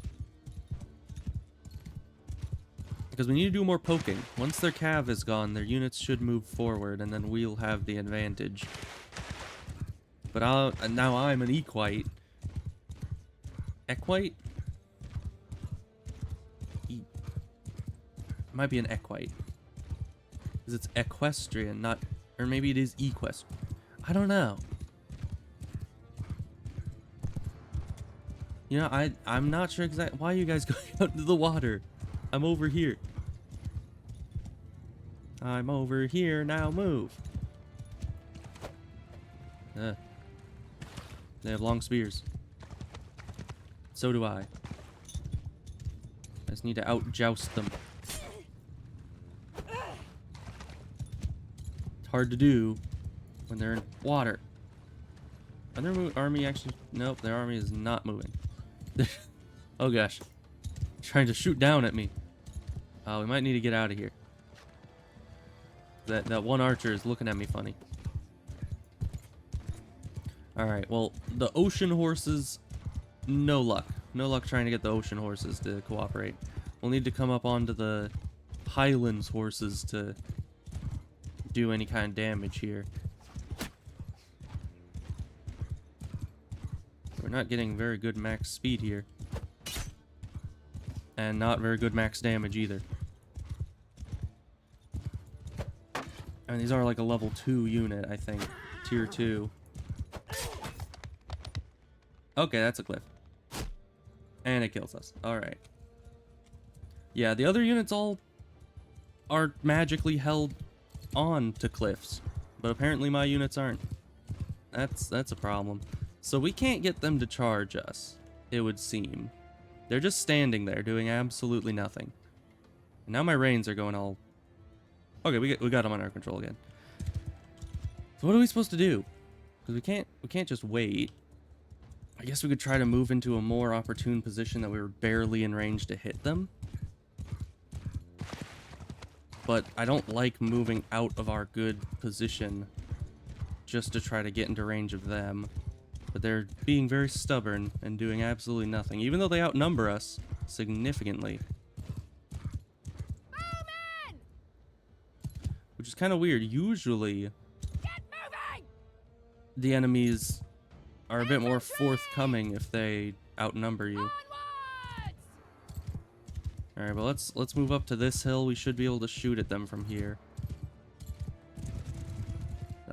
Because we need to do more poking. Once their cav is gone, their units should move forward, and then we'll have the advantage. But now I'm an equite. Equite? It might be an equite. Because it's equestrian, not... Or maybe it is equest. I don't know. You know, I'm not sure exactly... Why are you guys going out into the water? I'm over here. I'm over here, now move. They have long spears. So do I. I just need to out-joust them. It's hard to do when they're in water. Are their army actually... Nope, their army is not moving. Oh gosh. Trying to shoot down at me. We might need to get out of here. That one archer is looking at me funny. Alright, well, the ocean horses, no luck. No luck trying to get the ocean horses to cooperate. We'll need to come up onto the highlands horses to do any kind of damage here. We're not getting very good max speed here. And not very good max damage either. And these are like a level 2 unit, I think. Tier 2. Okay, that's a cliff. And it kills us. Alright. Yeah, the other units all are magically held on to cliffs. But apparently my units aren't. That's a problem. So we can't get them to charge us, it would seem. They're just standing there doing absolutely nothing. And now my reins are going all... Okay, we got them under control again. So what are we supposed to do? Because we can't just wait. I guess we could try to move into a more opportune position that we were barely in range to hit them. But I don't like moving out of our good position just to try to get into range of them. But they're being very stubborn and doing absolutely nothing, even though they outnumber us significantly.
Moving!
Which is kind of weird. Usually,
Get moving!
the enemies are a bit more forthcoming if they outnumber you.
Onwards!
Alright, well let's move up to this hill. We should be able to shoot at them from here.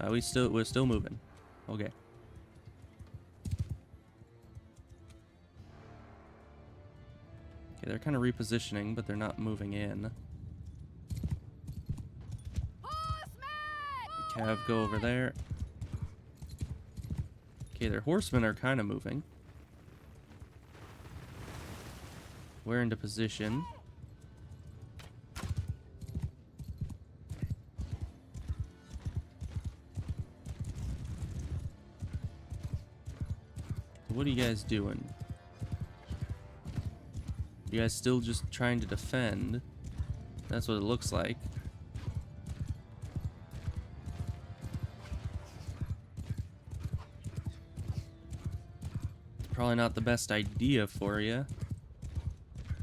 We're still moving. Okay. Okay, they're kind of repositioning, but they're not moving in.
Horsemen!
Cav, go over there. Okay, their horsemen are kind of moving. We're into position. What are you guys doing? You guys still just trying to defend? That's what it looks like. It's probably not the best idea for you.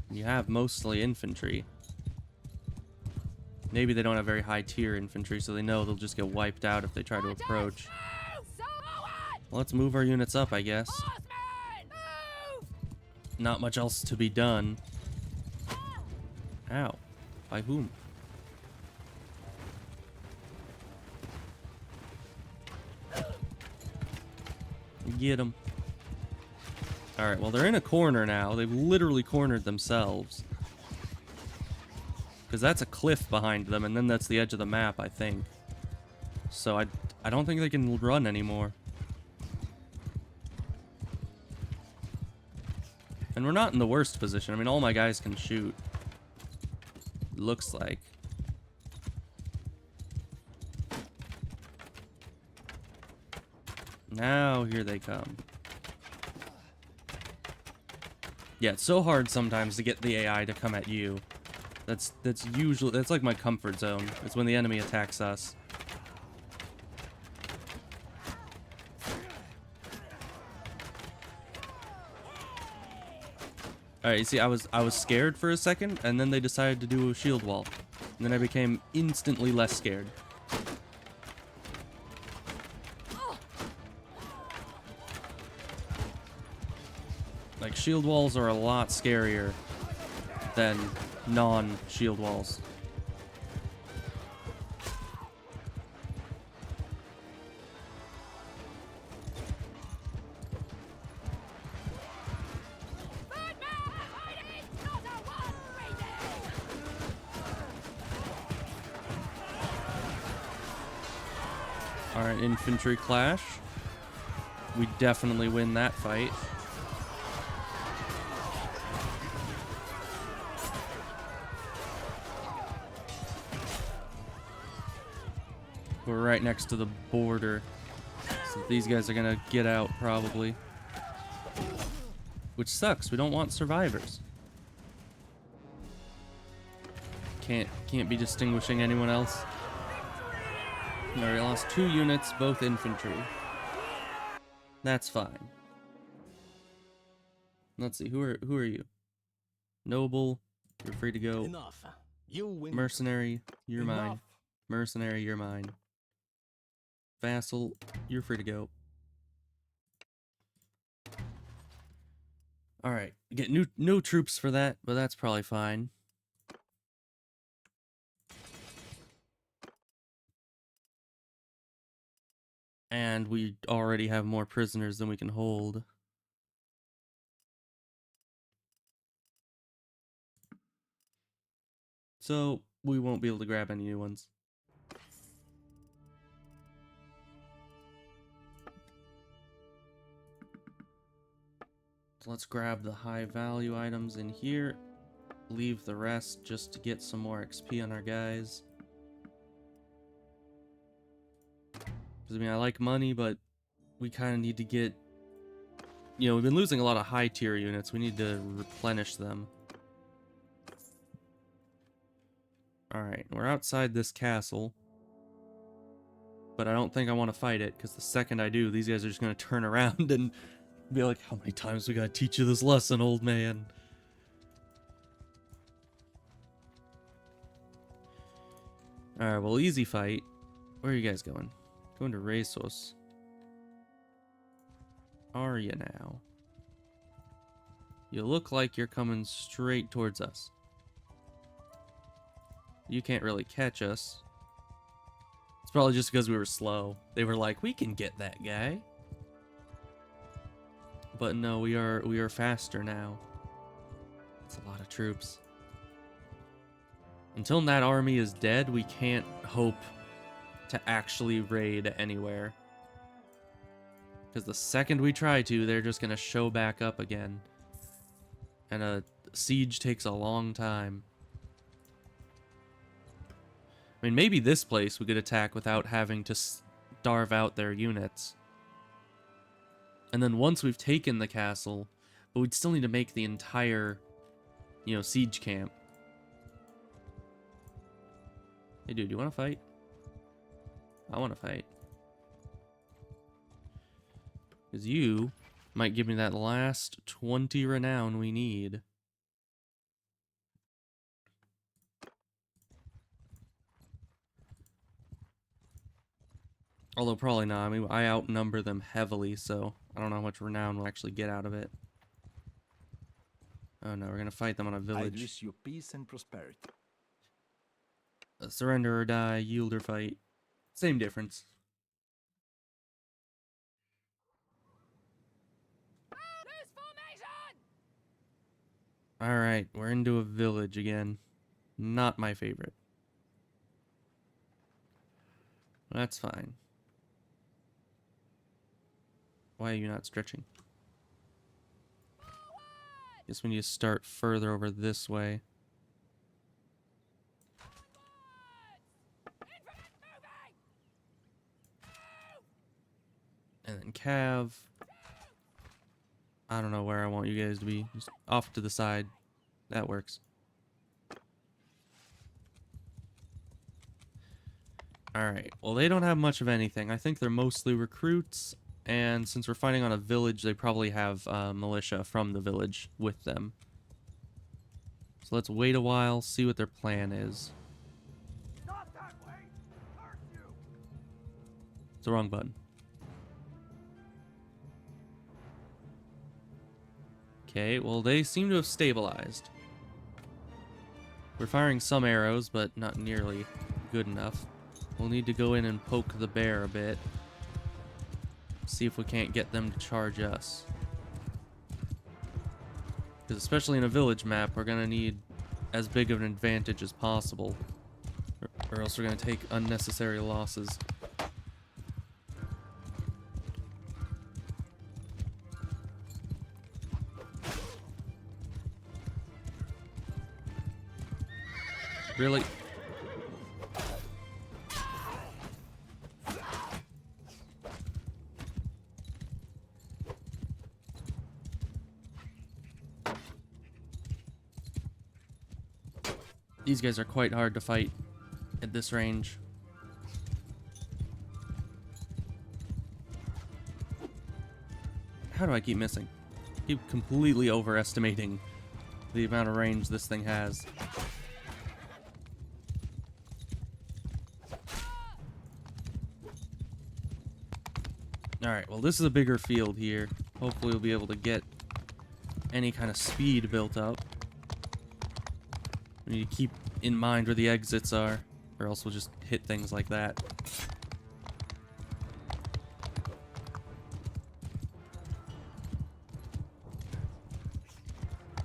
You have mostly infantry. Maybe they don't have very high tier infantry, so they know they'll just get wiped out if they try to approach.
Move! So forward!
Well, let's move our units up, I guess.
Horsemen! Move!
Not much else to be done. Ow. By whom? Get them. Alright, well, they're in a corner now. They've literally cornered themselves. Because that's a cliff behind them, and then that's the edge of the map, I think. So I don't think they can run anymore. And we're not in the worst position. I mean, all my guys can shoot. Looks like. Now here they come. Yeah, it's so hard sometimes to get the AI to come at you. That's like my comfort zone. It's when the enemy attacks us. Alright, you see, I was scared for a second, and then they decided to do a shield wall. And then I became instantly less scared. Like, shield walls are a lot scarier than non-shield walls. Alright, infantry clash. we definitely win that fight. We're right next to the border, so these guys are gonna get out probably. Which sucks, we don't want survivors. Can't be distinguishing anyone else. Alright, lost 2 units, both infantry. That's fine. Let's see, who are you? Noble, you're free to go.
Enough. You win.
Mercenary, you're mine.
Enough.
Mercenary, you're mine. Vassal, you're free to go. Alright, get no troops for that, but that's probably fine. And we already have more prisoners than we can hold. So, we won't be able to grab any new ones. So let's grab the high value items in here. Leave the rest just to get some more XP on our guys. Because, I mean, I like money, but we kind of need to get... You know, we've been losing a lot of high tier units. We need to replenish them. Alright, we're outside this castle. But I don't think I want to fight it, because the second I do, these guys are just going to turn around and be like, how many times we gotta teach you this lesson, old man? Alright, well, easy fight. Where are you guys going? Going to Resos. Are you now? You look like you're coming straight towards us. You can't really catch us. It's probably just because we were slow. They were like, we can get that guy. But no, we are faster now. It's a lot of troops. Until that army is dead, we can't hope to actually raid anywhere. Because the second we try to, they're just going to show back up again. And a siege takes a long time. I mean, maybe this place we could attack without having to starve out their units. And then once we've taken the castle, but we'd still need to make the entire, you know, siege camp. Hey dude, you want to fight? I want to fight. Because you might give me that last 20 renown we need. Although probably not. I mean, I outnumber them heavily, so I don't know how much renown we'll actually get out of it. Oh no, we're gonna fight them on a
I
village.
wish you peace and prosperity.
Surrender or die, yield or fight. Same difference.
Loose formation!
Alright, we're into a village again. Not my favorite. That's fine. Why are you not stretching? Guess we need to start further over this way. And then Cav. I don't know where I want you guys to be. Just off to the side. That works. Alright, well they don't have much of anything. I think they're mostly recruits, and since we're fighting on a village, they probably have militia from the village with them. So let's wait a while, see what their plan is.
Not that way! Curse you!
It's the wrong button. Okay, well they seem to have stabilized. We're firing some arrows, but not nearly good enough. We'll need to go in and poke the bear a bit. See if we can't get them to charge us. Because especially in a village map, we're going to need as big of an advantage as possible. Or else we're going to take unnecessary losses. Really? These guys are quite hard to fight at this range. How do I keep missing? Keep completely overestimating the amount of range this thing has. Alright, well this is a bigger field here. Hopefully we'll be able to get any kind of speed built up. We need to keep in mind where the exits are, or else we'll just hit things like that.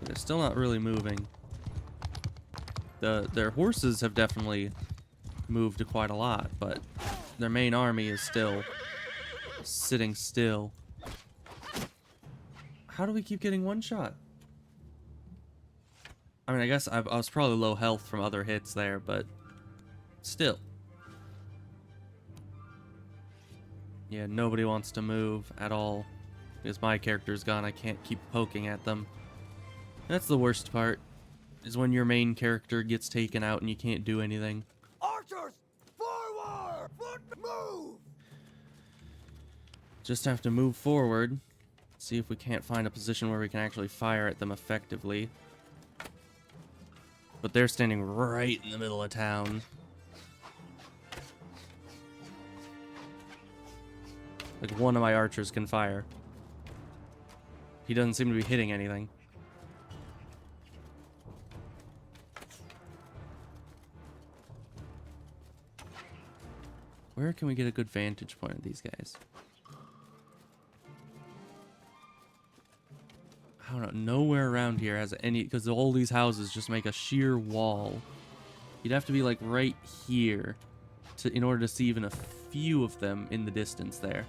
They're still not really moving. Their horses have definitely moved quite a lot, but their main army is still sitting still. How do we keep getting one shot? I mean, I guess I was probably low health from other hits there, but still. Yeah, nobody wants to move at all. Because my character's gone, I can't keep poking at them. That's the worst part, is when your main character gets taken out and you can't do anything.
Archers, forward! Foot move!
Just have to move forward, see if we can't find a position where we can actually fire at them effectively. But they're standing right in the middle of town. Like, one of my archers can fire. He doesn't seem to be hitting anything. Where can we get a good vantage point of these guys? I don't know. Nowhere around here has any, because all these houses just make a sheer wall. You'd have to be like right here in order to see even a few of them in the distance there.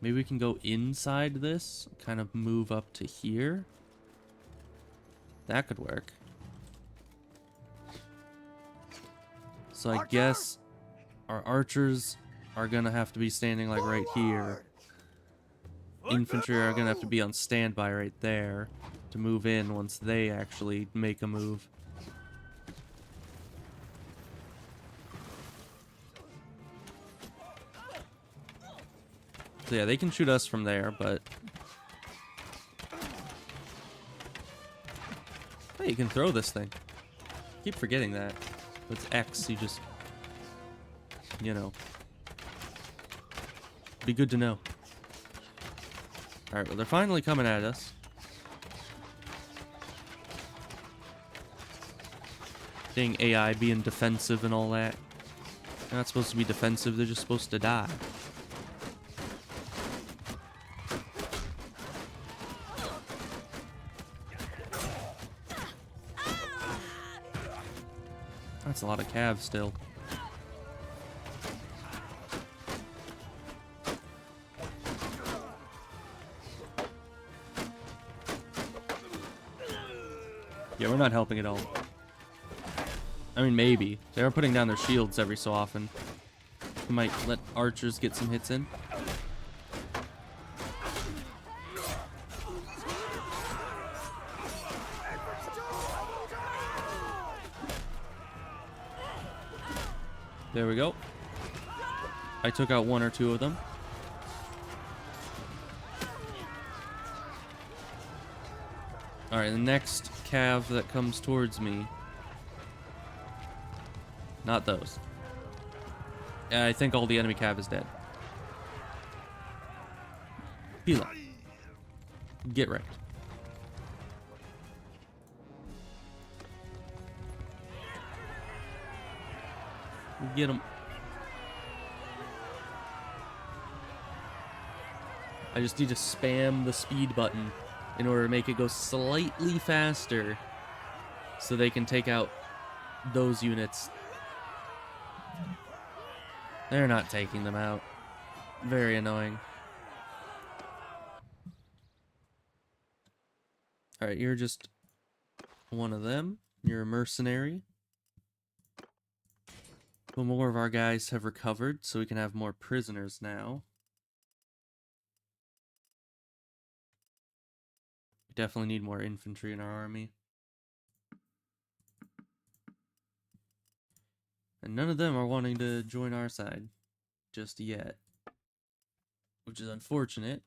Maybe we can go inside this, kind of move up to here. That could work. So I guess our archers are gonna have to be standing like right here. Infantry are gonna have to be on standby right there to move in once they actually make a move. So yeah, they can shoot us from there, but hey, you can throw this thing. Keep forgetting that. With X, you just, you know, be good to know. Alright, well, they're finally coming at us. Dang AI being defensive and all that. They're not supposed to be defensive, they're just supposed to die. That's a lot of calves still. Yeah, we're not helping at all. I mean, maybe. They are putting down their shields every so often. We might let archers get some hits in. There we go. I took out one or two of them. Alright, the next cav that comes towards me. Not those. I think all the enemy cav is dead. Pila. Get wrecked. Get him. I just need to spam the speed button in order to make it go slightly faster so they can take out those units. They're not taking them out. Very annoying. Alright, you're just one of them. You're a mercenary. But more of our guys have recovered, so we can have more prisoners now. We definitely need more infantry in our army. And none of them are wanting to join our side just yet, which is unfortunate.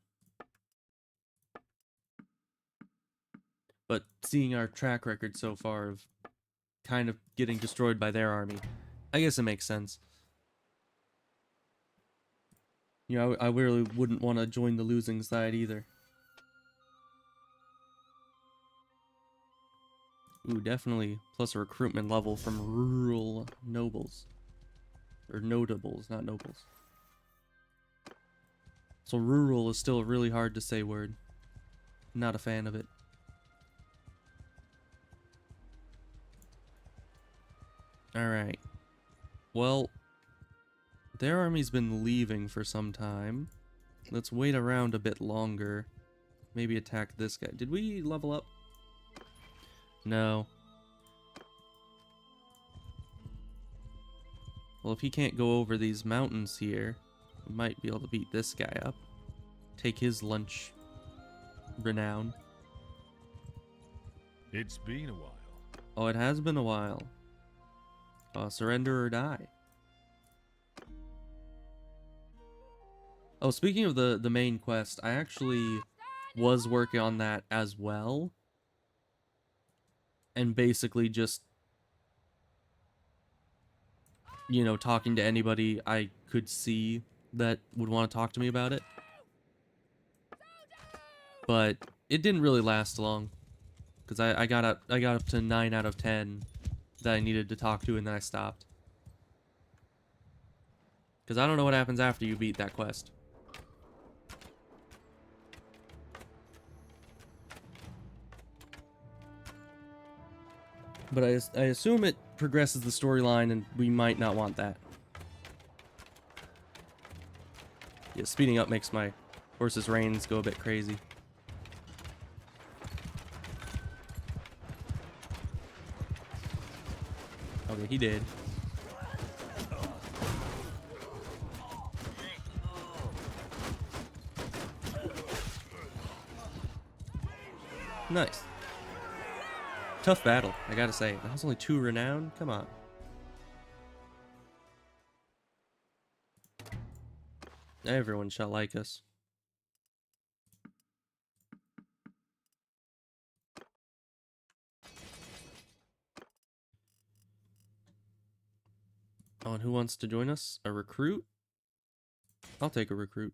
But seeing our track record so far of kind of getting destroyed by their army, I guess it makes sense. You know, I really wouldn't want to join the losing side either. Ooh, definitely plus a recruitment level from rural nobles. Or notables, not nobles. So rural is still a really hard to say word. Not a fan of it. Alright. Well, their army's been leaving for some time. Let's wait around a bit longer. Maybe attack this guy. Did we level up? No. Well, if he can't go over these mountains here, we might be able to beat this guy up. Take his lunch renown.
It's been a while.
Oh, it has been a while. Surrender or die. Oh, speaking of the main quest, I actually was working on that as well. And basically just, you know, talking to anybody I could see that would want to talk to me about it. But it didn't really last long. Because I got up to 9 out of 10 that I needed to talk to, and then I stopped. Because I don't know what happens after you beat that quest. But I assume it progresses the storyline, and we might not want that. Yeah, speeding up makes my horse's reins go a bit crazy. Okay, he did. Nice. Tough battle, I gotta say. That was only 2 renown? Come on. Everyone shall like us. Oh, and who wants to join us? A recruit? I'll take a recruit.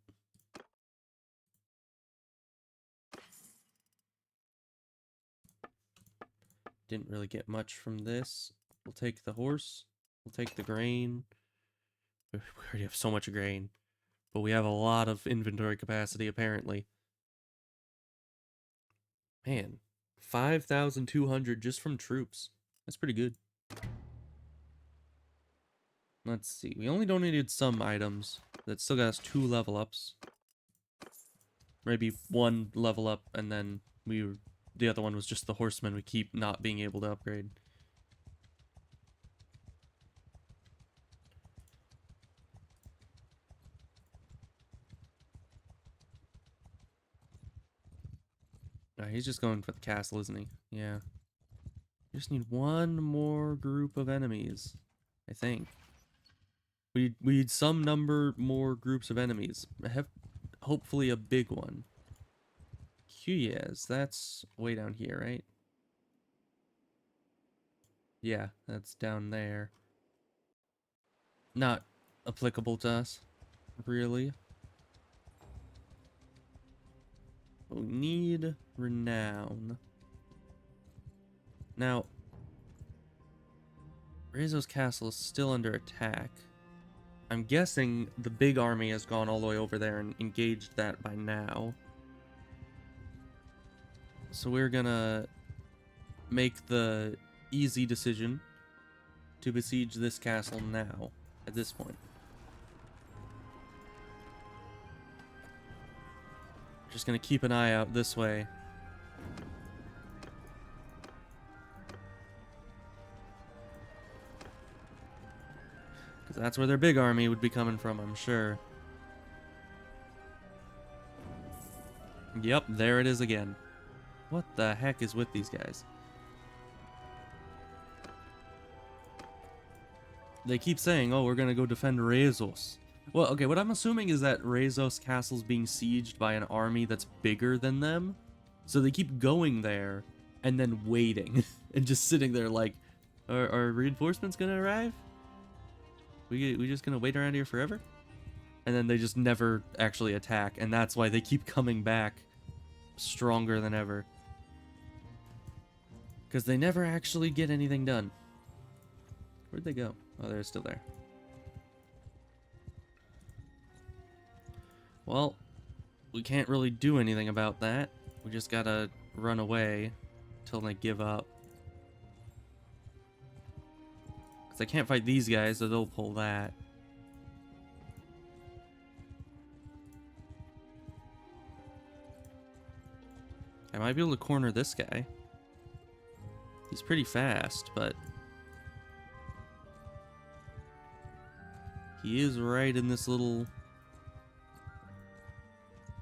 Didn't really get much from this. We'll take the horse. We'll take the grain. We already have so much grain. But we have a lot of inventory capacity, apparently. Man, 5,200 just from troops. That's pretty good. Let's see. We only donated some items. That still got us 2 level ups. Maybe 1 level up, and then the other one was just the horsemen we keep not being able to upgrade. He's just going for the castle, isn't he? Yeah. We just need 1 more group of enemies, I think. We need some number more groups of enemies. Hopefully a big one. Yes, that's way down here, right? Yeah, that's down there. Not applicable to us, really. We need renown. Now, Rezo's castle is still under attack. I'm guessing the big army has gone all the way over there and engaged that by now. So we're gonna make the easy decision to besiege this castle now, at this point. Just gonna keep an eye out this way. Because that's where their big army would be coming from, I'm sure. Yep, there it is again. What the heck is with these guys? They keep saying, oh, we're gonna go defend Rezos. Well, okay, what I'm assuming is that Rezos Castle's being sieged by an army that's bigger than them. So they keep going there and then waiting and just sitting there like, are reinforcements gonna arrive? We just gonna wait around here forever? And then they just never actually attack, and that's why they keep coming back stronger than ever. Because they never actually get anything done. Where'd they go? Oh, they're still there. Well, we can't really do anything about that. We just gotta run away till they give up. Because I can't fight these guys, so they'll pull that. I might be able to corner this guy. He's pretty fast, but he is right in this little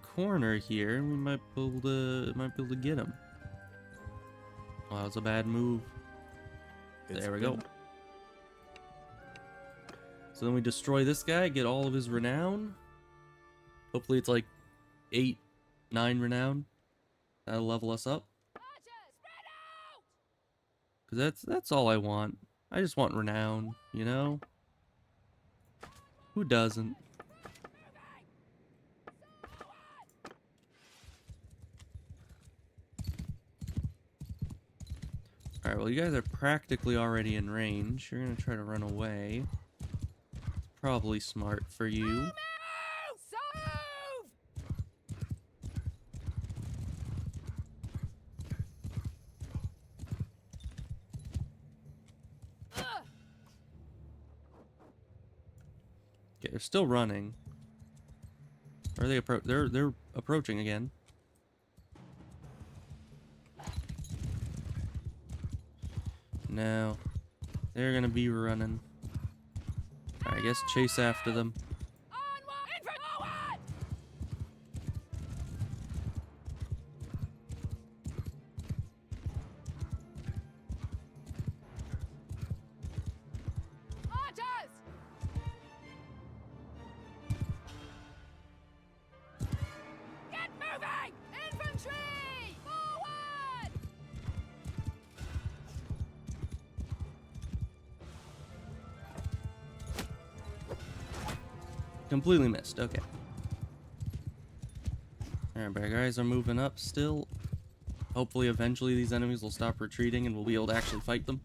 corner here, and we might be able to get him. Wow, that was a bad move. There we go. So then we destroy this guy, get all of his renown. Hopefully it's like 8, 9 renown. That'll level us up. Because that's all I want. I just want renown, you know? Who doesn't? Alright, well you guys are practically already in range. You're gonna try to run away. It's probably smart for you. Okay, they're still running. Or are they they're approaching again. No. They're gonna be running. I guess chase after them. Completely missed. Okay. Alright, but our guys are moving up still. Hopefully, eventually, these enemies will stop retreating and we'll be able to actually fight them.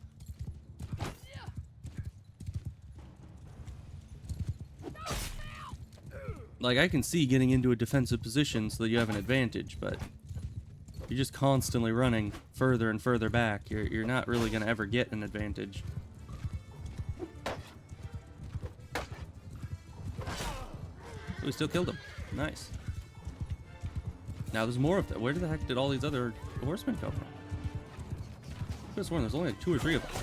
Like, I can see getting into a defensive position so that you have an advantage, but you're just constantly running further and further back. You're not really going to ever get an advantage. We still killed him. Nice. Now there's more of them. Where the heck did all these other horsemen come from? I could have sworn there's only like 2 or 3 of them.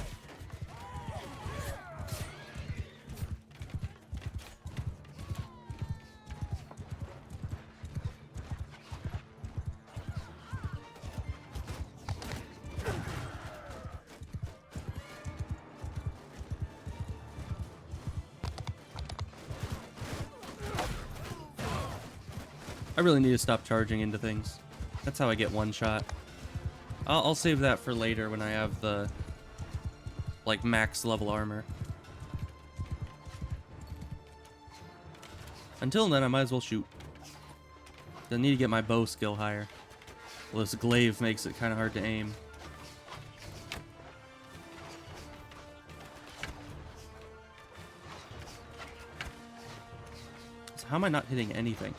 I really need to stop charging into things. That's how I get one shot. I'll save that for later when I have the, like, max level armor. Until then, I might as well shoot. I need to get my bow skill higher. Well, this glaive makes it kind of hard to aim. So how am I not hitting anything?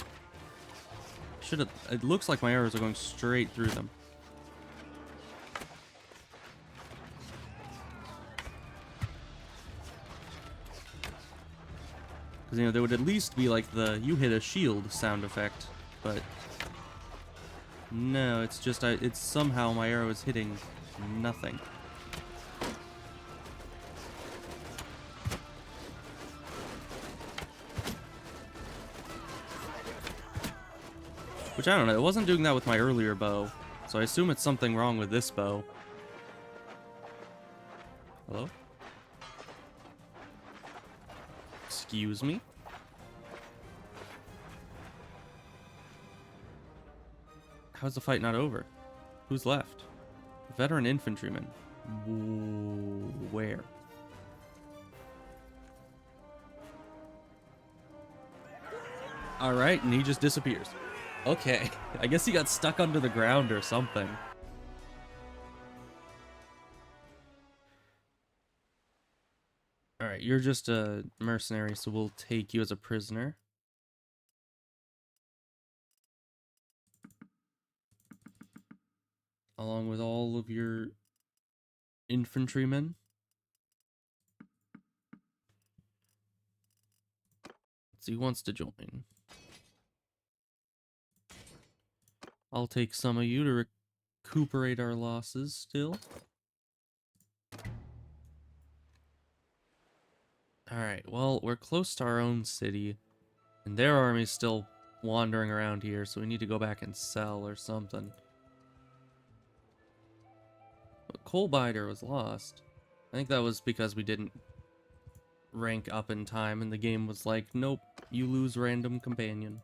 It looks like my arrows are going straight through them. Because, you know, there would at least be like the you hit a shield sound effect, but no, it's just it's somehow my arrow is hitting nothing. Which, I don't know, it wasn't doing that with my earlier bow. So I assume it's something wrong with this bow. Hello? Excuse me? How's the fight not over? Who's left? Veteran infantryman. Where? Alright, and he just disappears. Okay, I guess he got stuck under the ground or something. Alright, you're just a mercenary, so we'll take you as a prisoner. Along with all of your infantrymen. Let's see who wants to join. I'll take some of you to recuperate our losses still. Alright, well, we're close to our own city, and their army's still wandering around here, so we need to go back and sell or something. But Coalbiter was lost. I think that was because we didn't rank up in time, and the game was like, nope, you lose random companion.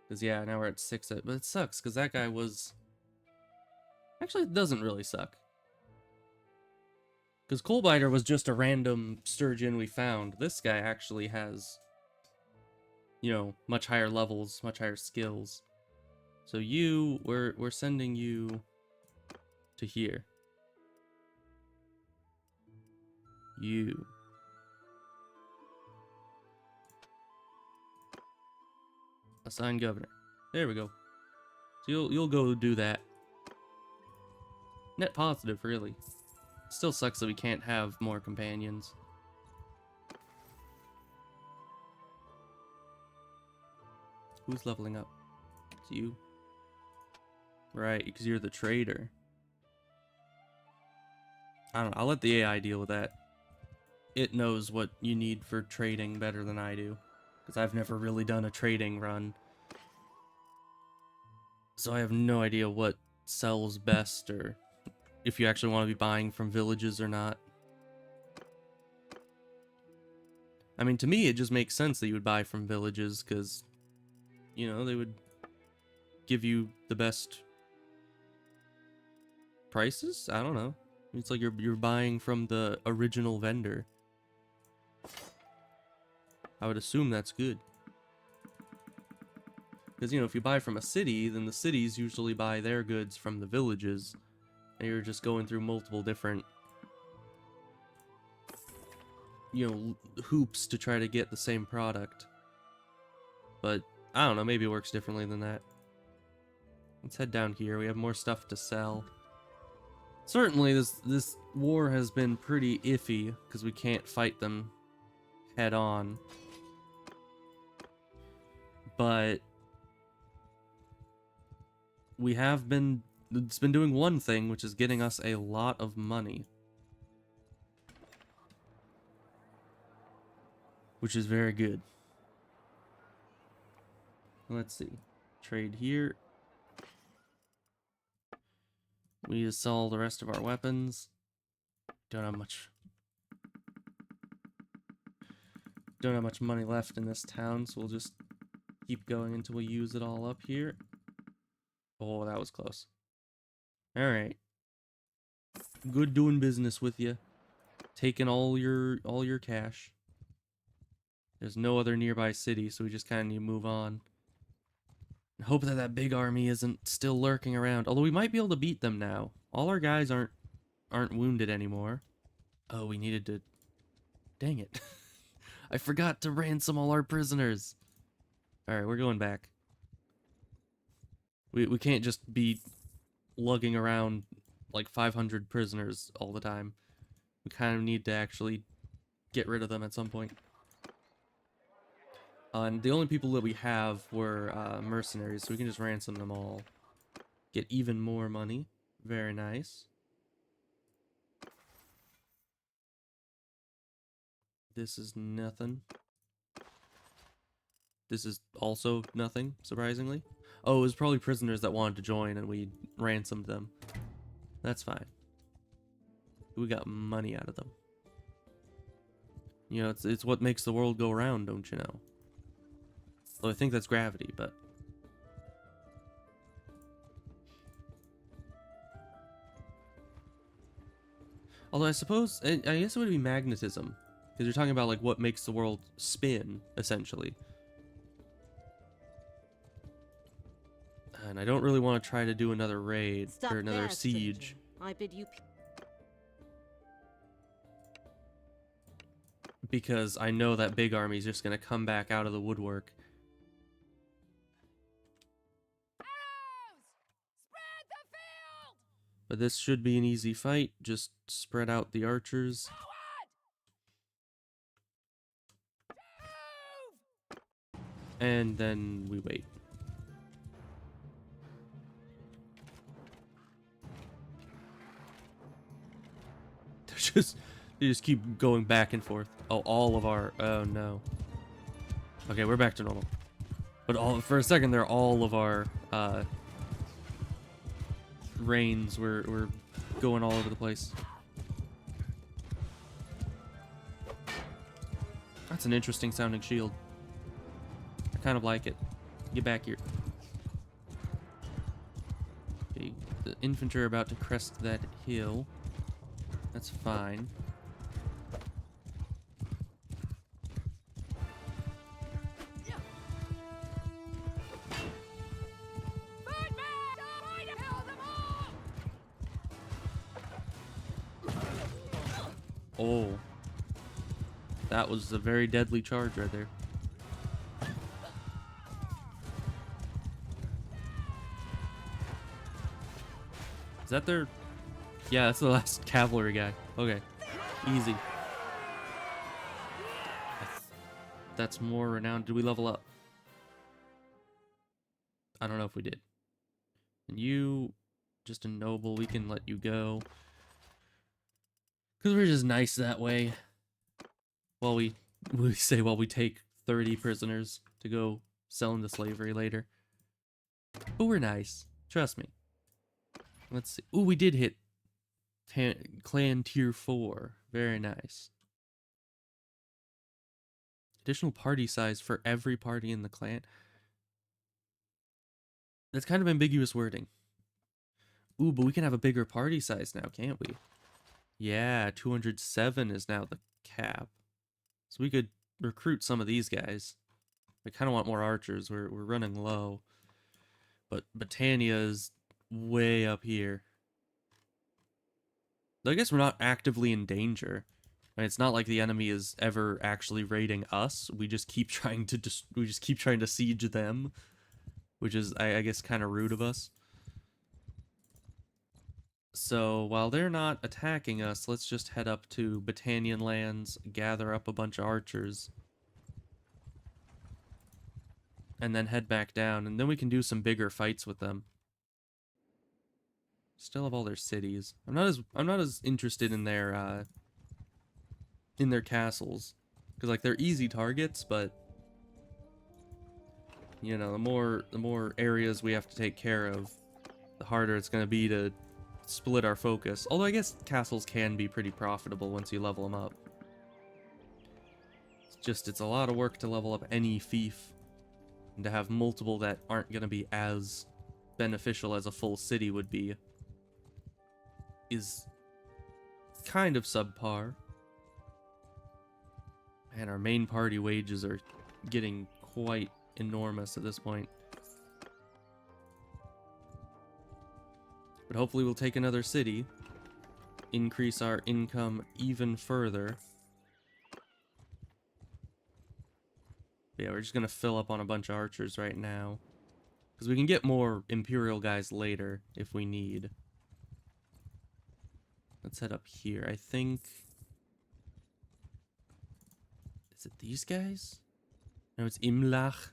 Because, yeah, now we're at 6, but it sucks, because that guy was... Actually, it doesn't really suck. Because Coalbiter was just a random sturgeon we found. This guy actually has, you know, much higher levels, much higher skills. So you, we're sending you to here. You. Assign governor. There we go. So you'll go do that. Net positive, really. Still sucks that we can't have more companions. Who's leveling up? It's you. Right, because you're the trader. I don't know, I'll let the AI deal with that. It knows what you need for trading better than I do. Because I've never really done a trading run. So I have no idea what sells best, or if you actually want to be buying from villages or not. I mean, to me, it just makes sense that you would buy from villages, because, you know, they would give you the best prices? I don't know. It's like you're buying from the original vendor. I would assume that's good. Because, you know, if you buy from a city, then the cities usually buy their goods from the villages. And you're just going through multiple different, you know, hoops to try to get the same product. But, I don't know, maybe it works differently than that. Let's head down here. We have more stuff to sell. Certainly, this war has been pretty iffy, because we can't fight them head on. But we have been... It's been doing one thing, which is getting us a lot of money. Which is very good. Let's see. Trade here. We need to sell the rest of our weapons. Don't have much money left in this town, so we'll just keep going until we use it all up here. Oh, that was close. Alright. Good doing business with you. Taking all your cash. There's no other nearby city, so we just kind of need to move on. And hope that that big army isn't still lurking around. Although we might be able to beat them now. All our guys aren't wounded anymore. Oh, we needed to... Dang it. I forgot to ransom all our prisoners. Alright, we're going back. We can't just be lugging around like 500 prisoners all the time. We kind of need to actually get rid of them at some point. And the only people that we have were mercenaries, so we can just ransom them all. Get even more money. Very nice. This is nothing. this is also nothing, surprisingly. Oh, it was probably prisoners that wanted to join and we ransomed them. That's fine. We got money out of them. You know, it's what makes the world go round, don't you know? Well, I think that's gravity, but... Although I suppose, I guess it would be magnetism. Because you're talking about, like, what makes the world spin, essentially. And I don't really want to try to do another raid,
Stop
or another
there,
siege.
stranger. I bid you.
Because I know that big army's just going to come back out of the woodwork.
Arrows! Spread the field!
But this should be an easy fight. Just spread out the archers.
Forward! Move!
And then we wait. They just keep going back and forth. Oh, all of our... Oh, no. Okay, we're back to normal. But for a second there, all of our reigns were going all over the place. That's an interesting sounding shield. I kind of like it. Get back here. Okay, the infantry are about to crest that hill. That's fine.
Footman! Try to kill them all!
Oh. That was a very deadly charge right there. Is that their... Yeah, that's the last cavalry guy. Okay. Easy. That's more renowned. Did we level up? I don't know if we did. And you, just a noble, we can let you go. Because we're just nice that way. While we take 30 prisoners to go sell into slavery later. But we're nice. Trust me. Let's see. Ooh, we did hit clan tier 4. Very nice. Additional party size for every party in the clan. That's kind of ambiguous wording. Ooh, but we can have a bigger party size now, can't we? Yeah, 207 is now the cap. So we could recruit some of these guys. I kind of want more archers. We're running low. But Britannia is way up here. I guess we're not actively in danger. I mean, it's not like the enemy is ever actually raiding us. We just keep trying to siege them, which is, I guess, kind of rude of us. So while they're not attacking us, let's just head up to Battanian lands, gather up a bunch of archers, and then head back down, and then we can do some bigger fights with them. Still have all their cities. I'm not as interested in their castles, because like they're easy targets, but you know, the more areas we have to take care of, the harder it's going to be to split our focus. Although I guess castles can be pretty profitable once you level them up. It's a lot of work to level up any fief, and to have multiple that aren't going to be as beneficial as a full city would be is kind of subpar. And our main party wages are getting quite enormous at this point. But hopefully we'll take another city, increase our income even further. But yeah, we're just gonna fill up on a bunch of archers right now, because we can get more Imperial guys later if we need. Let's head up here. I think... Is it these guys? No, it's Imlach,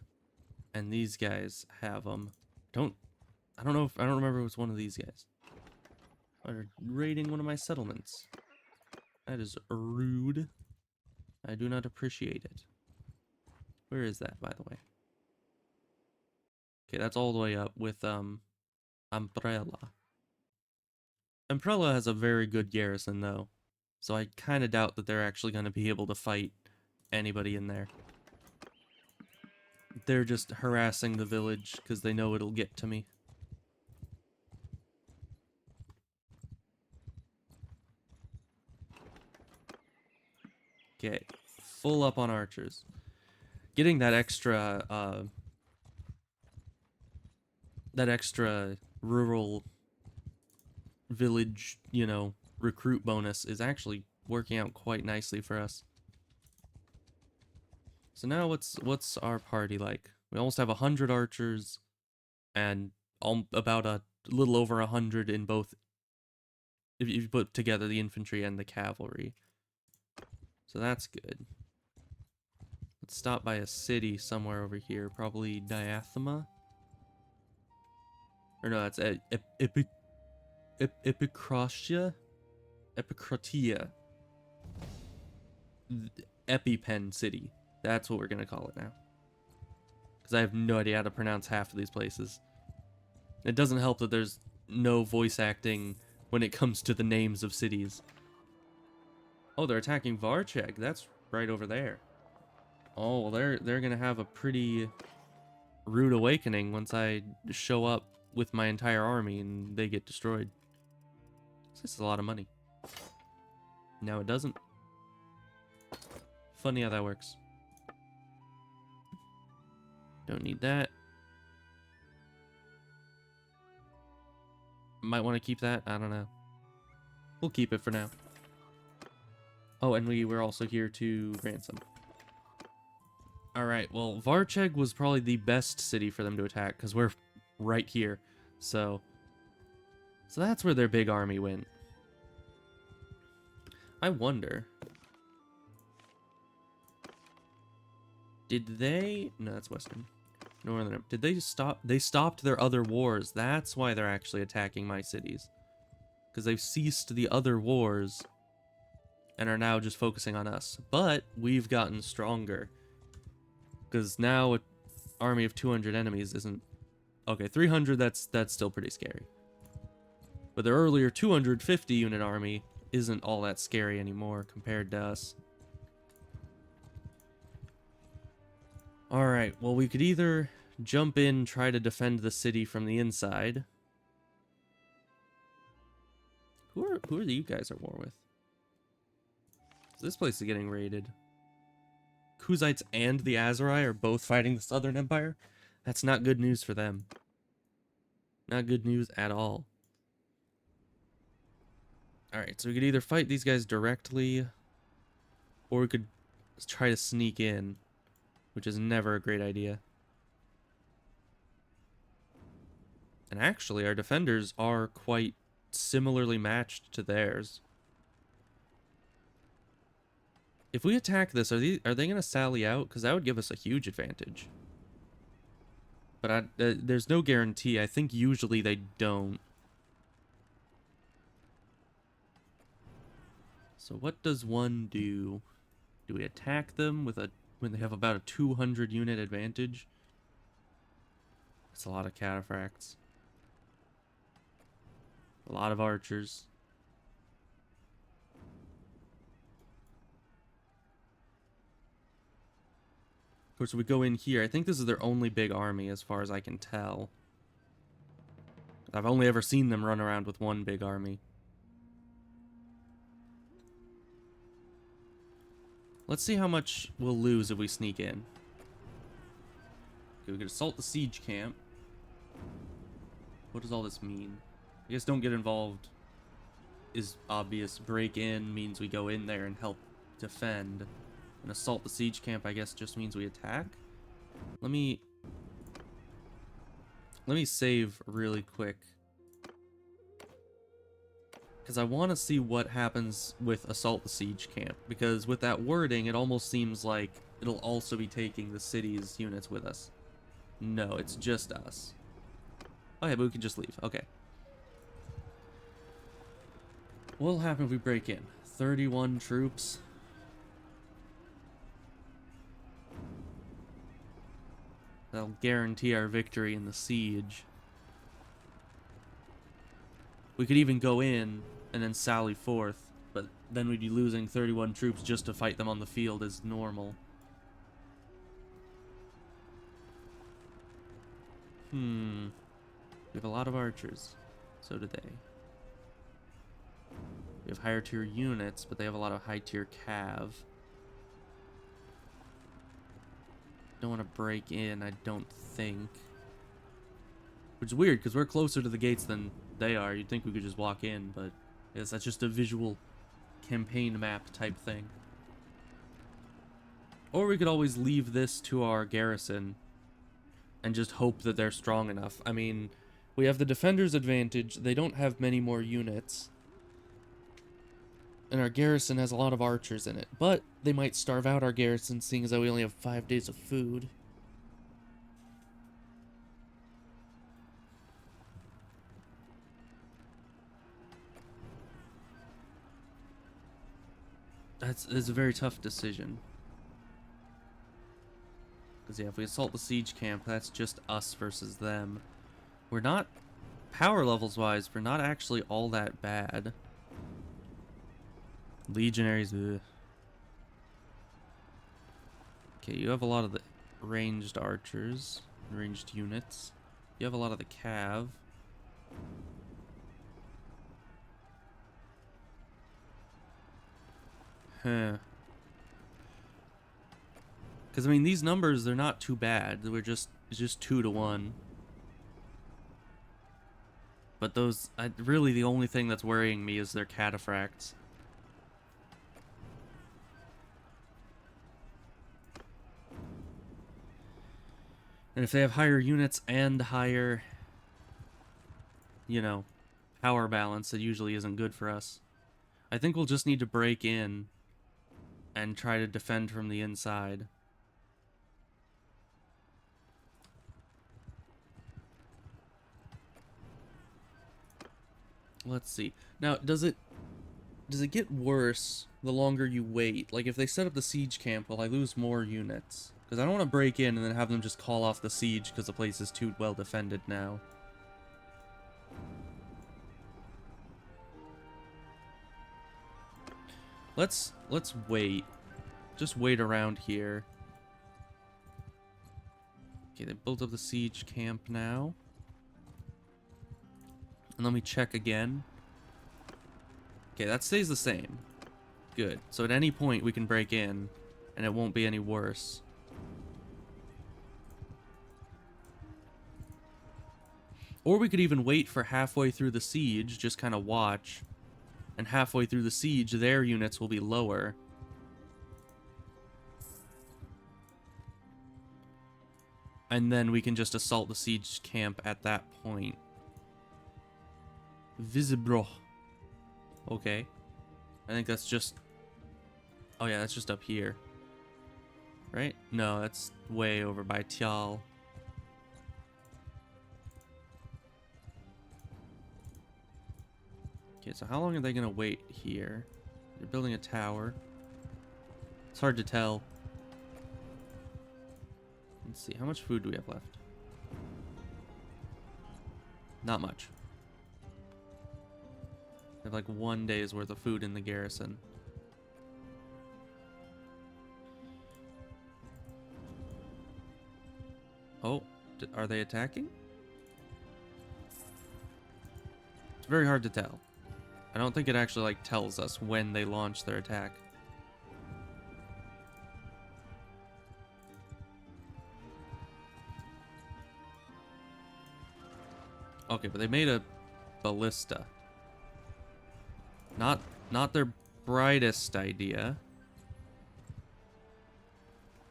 and these guys have them. I don't remember if it's one of these guys. Are raiding one of my settlements. That is rude. I do not appreciate it. Where is that, by the way? Okay, that's all the way up with Umbrella. Umbrella has a very good garrison though, so I kind of doubt that they're actually going to be able to fight anybody in there. They're just harassing the village because they know it'll get to me. Okay, full up on archers. Getting that extra rural village, you know, recruit bonus is actually working out quite nicely for us. So now what's our party like? We almost have 100 archers and about a little over 100 in both, if you put together the infantry and the cavalry. So that's good. Let's stop by a city somewhere over here, probably Diathema. Or no, that's Epicratia? Epicratia. EpiPen City. That's what we're gonna call it now. Because I have no idea how to pronounce half of these places. It doesn't help that there's no voice acting when it comes to the names of cities. Oh, they're attacking Varcheg. That's right over there. Oh, well, they're gonna have a pretty rude awakening once I show up with my entire army and they get destroyed. This is a lot of money. Now it doesn't. Funny how that works. Don't need that. Might want to keep that. I don't know. We'll keep it for now. Oh, and we were also here to ransom. Alright, well, Varcheg was probably the best city for them to attack, because we're right here. So that's where their big army went. I wonder... Did they... No, that's Western. Northern. Did they stop? They stopped their other wars. That's why they're actually attacking my cities. Because they've ceased the other wars and are now just focusing on us. But we've gotten stronger. Because now an army of 200 enemies isn't... Okay, 300, that's still pretty scary. But their earlier 250 unit army isn't all that scary anymore compared to us. Alright, well, we could either jump in, try to defend the city from the inside. Who are you guys at war with? This place is getting raided. Kuzites and the Azurai are both fighting the Southern Empire? That's not good news for them. Not good news at all. Alright, so we could either fight these guys directly, or we could try to sneak in, which is never a great idea. And actually, our defenders are quite similarly matched to theirs. If we attack this, are they going to sally out? Because that would give us a huge advantage. But there's no guarantee. I think usually they don't. So what does one do? Do we attack them with when they have about a 200 unit advantage? That's a lot of cataphracts. A lot of archers. Of course, we go in here. I think this is their only big army as far as I can tell. I've only ever seen them run around with one big army. Let's see how much we'll lose if we sneak in. Okay, we could assault the siege camp. What does all this mean? I guess don't get involved is obvious. Break in means we go in there and help defend. And assault the siege camp, I guess, just means we attack. Let me save really quick. Because I want to see what happens with assault the siege camp. Because with that wording, it almost seems like it'll also be taking the city's units with us. No, it's just us. Oh yeah, but we can just leave. Okay. What'll happen if we break in? 31 troops. That'll guarantee our victory in the siege. We could even go in and then sally forth, but then we'd be losing 31 troops just to fight them on the field as normal. We have a lot of archers. So do they. We have higher tier units, but they have a lot of high tier cav. Don't want to break in, I don't think. Which is weird, because we're closer to the gates than they are. You'd think we could just walk in, but I guess that's just a visual campaign map type thing. Or we could always leave this to our garrison and just hope that they're strong enough. I mean, we have the defender's advantage. They don't have many more units. And our garrison has a lot of archers in it. But they might starve out our garrison, seeing as though we only have 5 days of food. It's a very tough decision. Because, yeah, if we assault the siege camp, that's just us versus them. We're not, power levels wise, we're not actually all that bad. Legionaries, ugh. Okay, you have a lot of the ranged archers, ranged units. You have a lot of the cav. Huh. Because, I mean, these numbers, they're not too bad. It's just 2 to 1. But those, really the only thing that's worrying me is their cataphracts. And if they have higher units and higher, you know, power balance, it usually isn't good for us. I think we'll just need to break in and try to defend from the inside. Let's see. Now, does it get worse the longer you wait? Like, if they set up the siege camp, will I lose more units? Because I don't want to break in and then have them just call off the siege because the place is too well defended now. Let's wait. Just wait around here. Okay, they built up the siege camp now. And let me check again. Okay, that stays the same. Good. So at any point we can break in, and it won't be any worse. Or we could even wait for halfway through the siege, just kind of watch. And halfway through the siege, their units will be lower. And then we can just assault the siege camp at that point. Visibro. Okay. I think that's just... Oh yeah, that's just up here. Right? No, that's way over by Tial. Okay, so how long are they gonna wait here? They're building a tower. It's hard to tell. Let's see, how much food do we have left? Not much. We have like 1 day's worth of food in the garrison. Oh, are they attacking? It's very hard to tell. I don't think it actually like tells us when they launch their attack. Okay, but they made a ballista. Not their brightest idea.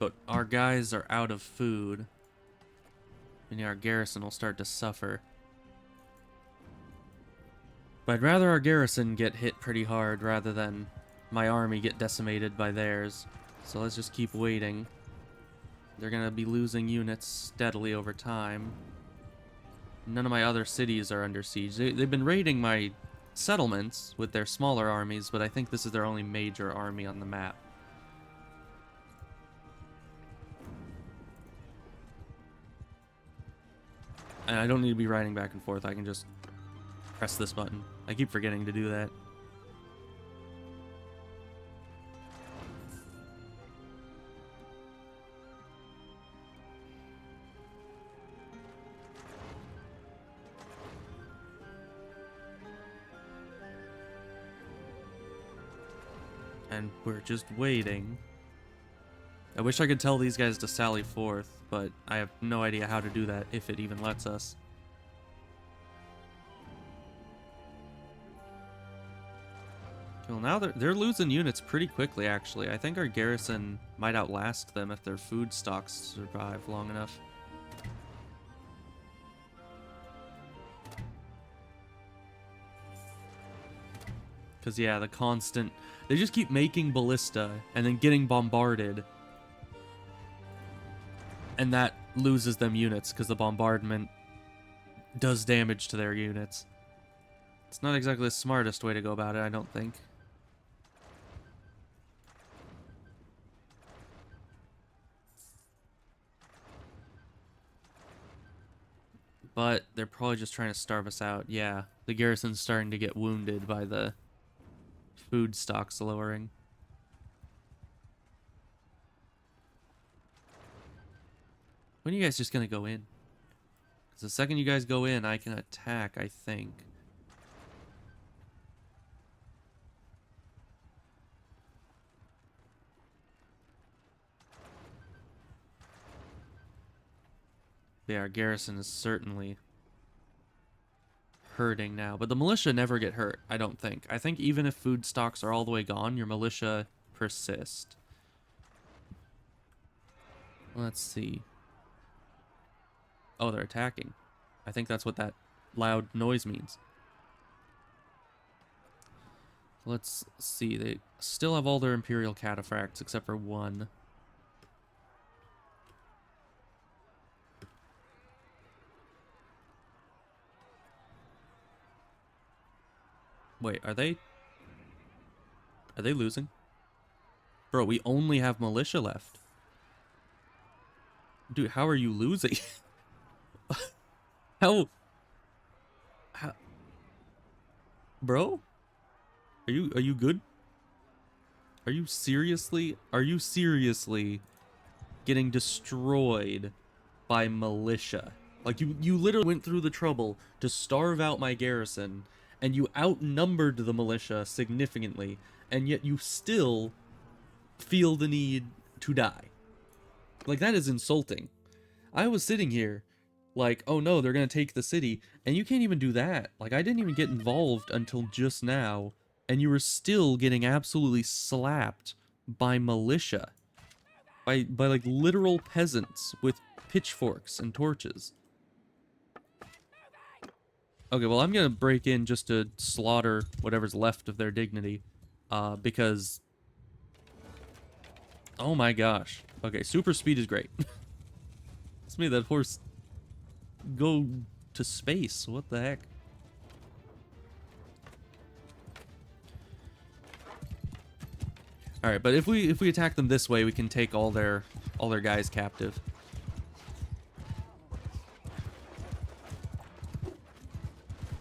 But our guys are out of food. And our garrison will start to suffer. But I'd rather our garrison get hit pretty hard rather than my army get decimated by theirs. So let's just keep waiting. They're gonna be losing units steadily over time. None of my other cities are under siege. They've been raiding my settlements with their smaller armies, but I think this is their only major army on the map. And I don't need to be riding back and forth. I can just press this button. I keep forgetting to do that. And we're just waiting. I wish I could tell these guys to sally forth, but I have no idea how to do that, if it even lets us. Well, now they're losing units pretty quickly, actually. I think our garrison might outlast them if their food stocks survive long enough. Because, yeah, the constant... They just keep making ballista and then getting bombarded. And that loses them units because the bombardment does damage to their units. It's not exactly the smartest way to go about it, I don't think. But they're probably just trying to starve us out. Yeah, the garrison's starting to get wounded by the food stocks lowering. When are you guys just gonna go in? Because the second you guys go in, I can attack, I think. Yeah, our garrison is certainly hurting now. But the militia never get hurt, I don't think. I think even if food stocks are all the way gone, your militia persist. Let's see. Oh, they're attacking. I think that's what that loud noise means. Let's see. They still have all their Imperial cataphracts except for one. Wait, are they losing? Bro, we only have militia left. Dude, how are you losing? How? Bro? Are you good? Are you seriously getting destroyed by militia? Like you literally went through the trouble to starve out my garrison, and you outnumbered the militia significantly, and yet you still feel the need to die. Like, that is insulting. I was sitting here like, oh no, they're gonna take the city, and you can't even do that. Like, I didn't even get involved until just now, and you were still getting absolutely slapped by militia. By like literal peasants with pitchforks and torches. Okay, well, I'm gonna break in just to slaughter whatever's left of their dignity, because... Oh my gosh. Okay, super speed is great. Let's make that horse go to space. What the heck? Alright, but if we attack them this way, we can take all their guys captive.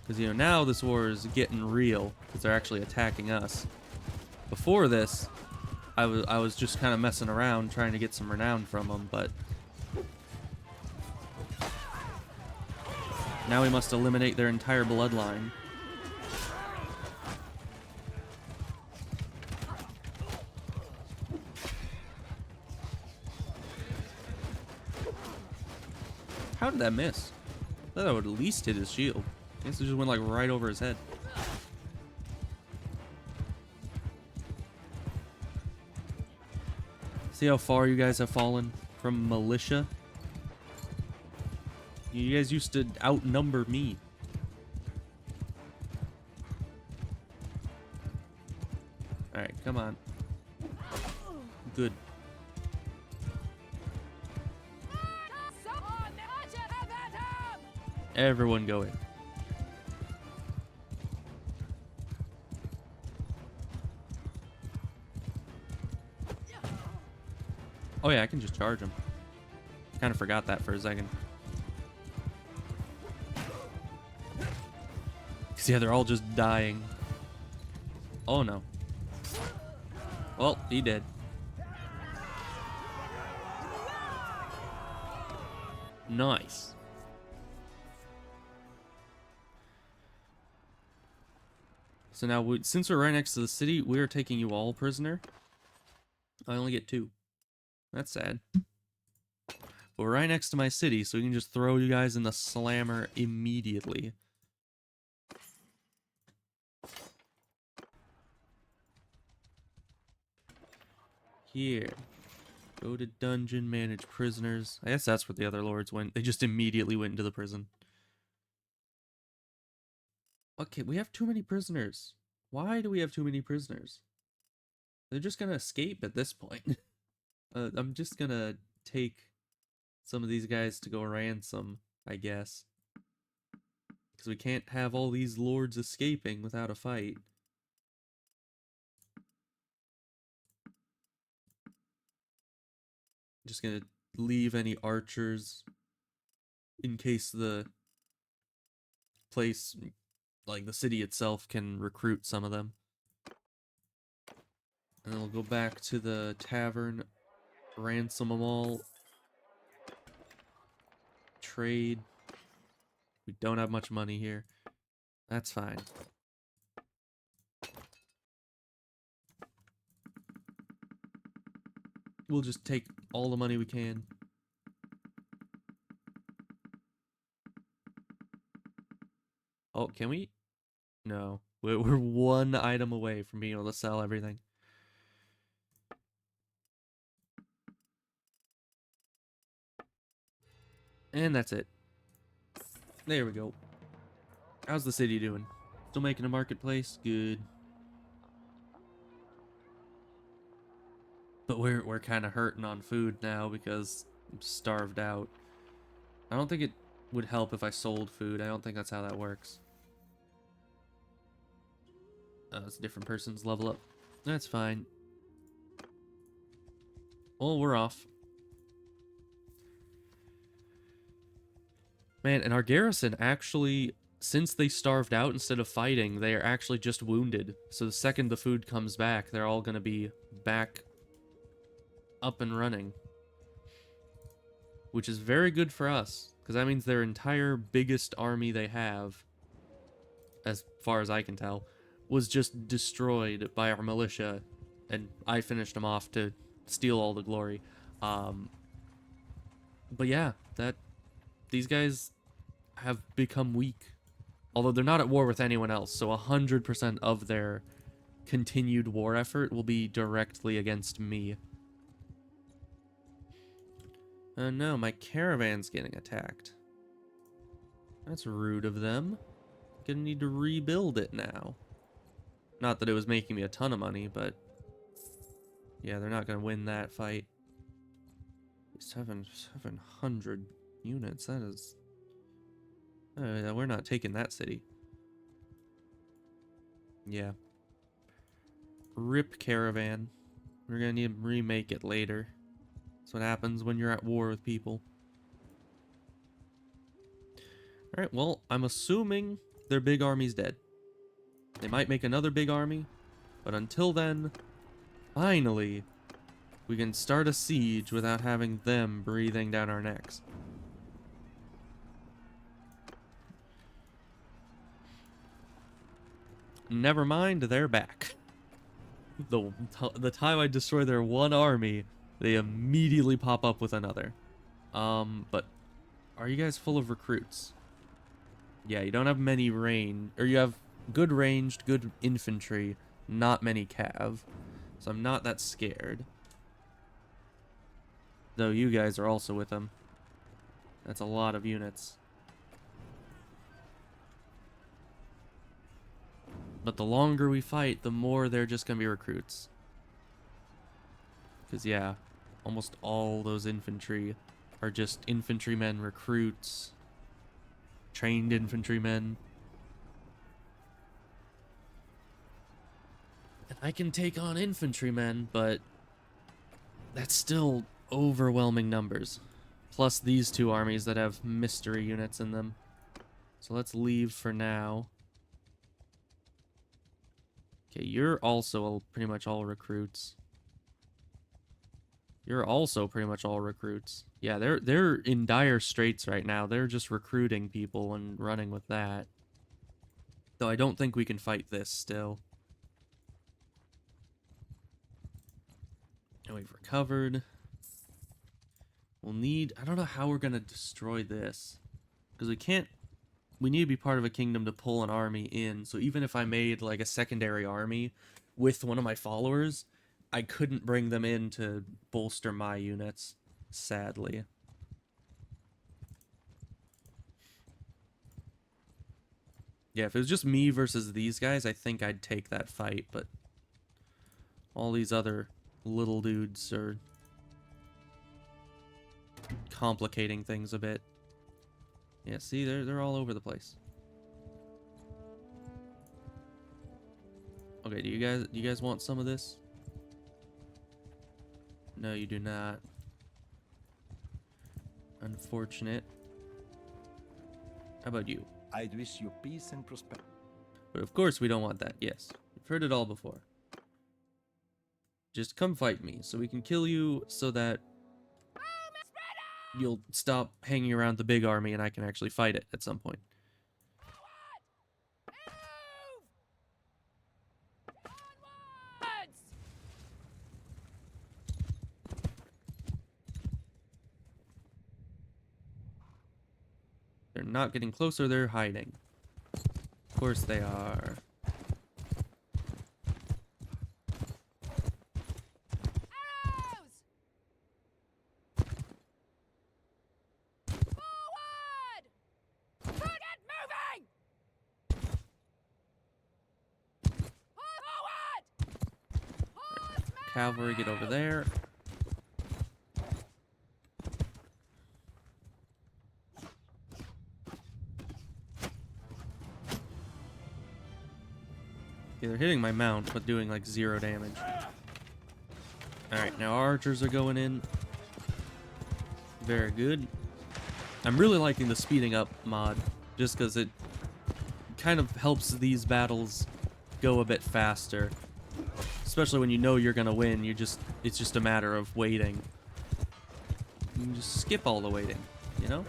Because, you know, now this war is getting real, because they're actually attacking us. Before this, I was just kind of messing around, trying to get some renown from them, but... Now we must eliminate their entire bloodline. How did that miss? I thought that would at least hit his shield. I guess it just went like right over his head. See how far you guys have fallen from militia? You guys used to outnumber me. Alright, come on. Good. Everyone go in. Oh yeah, I can just charge him. Kind of forgot that for a second. Because, yeah, they're all just dying. Oh, no. Well, he did. Nice. So now, since we're right next to the city, we're taking you all prisoner. I only get 2. That's sad. But we're right next to my city, so we can just throw you guys in the slammer immediately. Here. Go to dungeon, manage prisoners. I guess that's where the other lords went. They just immediately went into the prison. Okay, we have too many prisoners. Why do we have too many prisoners? They're just gonna escape at this point. I'm just gonna take some of these guys to go ransom, I guess. Because we can't have all these lords escaping without a fight. Just gonna leave any archers in case the place, like the city itself, can recruit some of them. And then we'll go back to the tavern, ransom them all, trade. We don't have much money here. That's fine. We'll just take all the money we can. Oh, can we? No. We're 1 item away from being able to sell everything. And that's it. There we go. How's the city doing? Still making a marketplace? Good. But we're kind of hurting on food now because I'm starved out. I don't think it would help if I sold food. I don't think that's how that works. It's a different person's level up. That's fine. Well, we're off. Man, and our garrison actually, since they starved out instead of fighting, they are actually just wounded. So the second the food comes back, they're all going to be back up and running. Which is very good for us, because that means their entire biggest army they have, as far as I can tell, was just destroyed by our militia, and I finished them off to steal all the glory. But yeah, these guys have become weak. Although they're not at war with anyone else, so 100% of their continued war effort will be directly against me. No, my caravan's getting attacked. That's rude of them. Gonna need to rebuild it now. Not that it was making me a ton of money, but yeah, they're not gonna win that fight. 700 units, that is... we're not taking that city. Yeah. Rip caravan. We're gonna need to remake it later. That's what happens when you're at war with people. Alright, well, I'm assuming their big army's dead. They might make another big army, but until then, finally, we can start a siege without having them breathing down our necks. Never mind, they're back. The time I destroy their one army, they immediately pop up with another. But are you guys full of recruits? Yeah, you don't have many range, or you have good ranged, good infantry, not many cav. So I'm not that scared. Though you guys are also with them. That's a lot of units. But the longer we fight, the more they're just gonna be recruits. Because, yeah, almost all those infantry are just infantrymen, recruits, trained infantrymen. And I can take on infantrymen, but that's still overwhelming numbers. Plus these two armies that have mystery units in them. So let's leave for now. Okay, you're also pretty much all recruits. You're also pretty much all recruits. Yeah, they're in dire straits right now. They're just recruiting people and running with that. Though I don't think we can fight this still. And we've recovered. We'll need... I don't know how we're gonna destroy this. Because we can't... We need to be part of a kingdom to pull an army in. So even if I made, like, a secondary army with one of my followers, I couldn't bring them in to bolster my units, sadly. Yeah, if it was just me versus these guys, I think I'd take that fight, but all these other little dudes are complicating things a bit. Yeah, see, they're all over the place. Okay, do you guys want some of this? No, you do not. Unfortunate. How about you?
I'd wish you peace and prosperity.
But of course we don't want that. Yes, we've heard it all before. Just come fight me so we can kill you so that you'll stop hanging around the big army and I can actually fight it at some point.
Onwards!
They're not getting closer, they're hiding. Of course they are.
Arrows! Forward! Get moving! Forward! Horsemen!
Cavalry, get over there. Yeah, they're hitting my mount, but doing like 0 damage. Alright, now our archers are going in. Very good. I'm really liking the speeding up mod, just because it kind of helps these battles go a bit faster. Especially when you know you're gonna win, it's just a matter of waiting. You can just skip all the waiting, you know?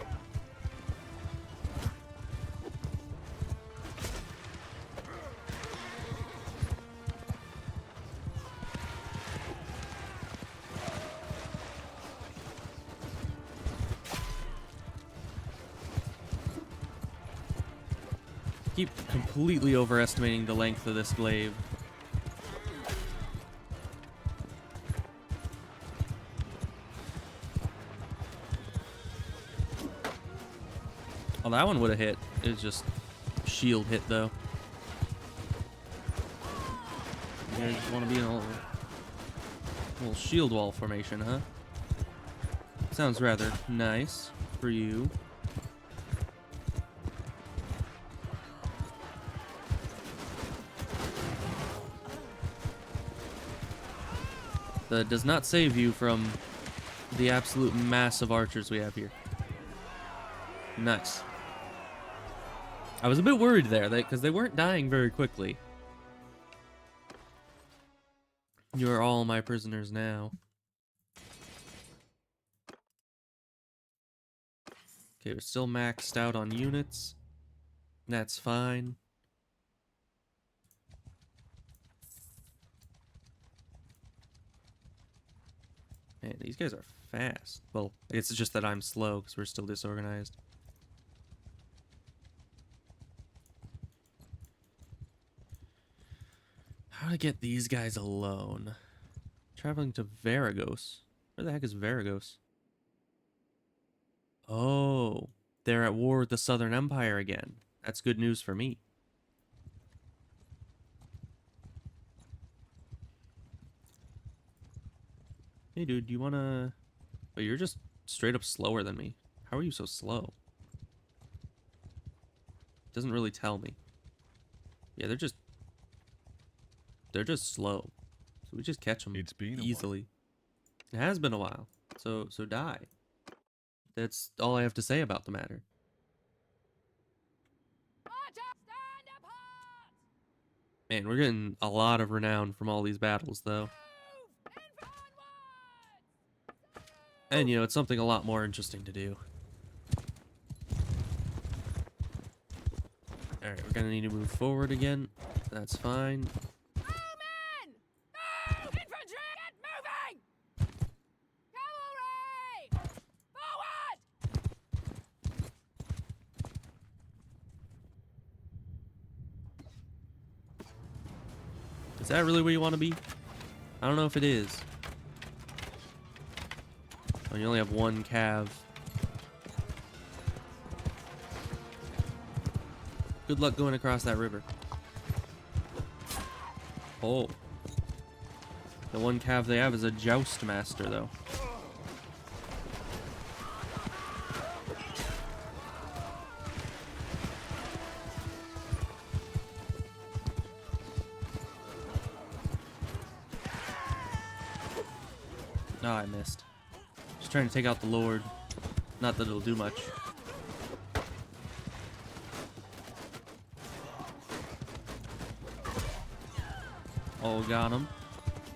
Keep completely overestimating the length of this glaive. Oh, that one would have hit. It was just shield hit, though. You guys want to be in a little shield wall formation, huh? Sounds rather nice for you. That does not save you from the absolute mass of archers we have here. Nice. I was a bit worried there, because they weren't dying very quickly. You are all my prisoners now. Okay, we're still maxed out on units. That's fine. Man, these guys are fast. Well, I guess it's just that I'm slow because we're still disorganized. How to get these guys alone? Traveling to Varagos. Where the heck is Varagos? Oh, they're at war with the Southern Empire again. That's good news for me. Hey, dude, do you wanna... Oh, you're just straight up slower than me. How are you so slow? Doesn't really tell me. Yeah, they're just slow. So we just catch them easily. It has been a while. So die. That's all I have to say about the matter.
Archer, stand apart!
Man, we're getting a lot of renown from all these battles, though. And, you know, it's something a lot more interesting to do. Alright, we're gonna need to move forward again. That's fine.
Bowmen! Move! Infantry! Get moving! Cavalry! Forward!
Is that really where you want to be? I don't know if it is. Oh, you only have one cav. Good luck going across that river. Oh. The one cav they have is a joust master, though. Oh, I missed. Just trying to take out the Lord. Not that it'll do much. Oh, got him.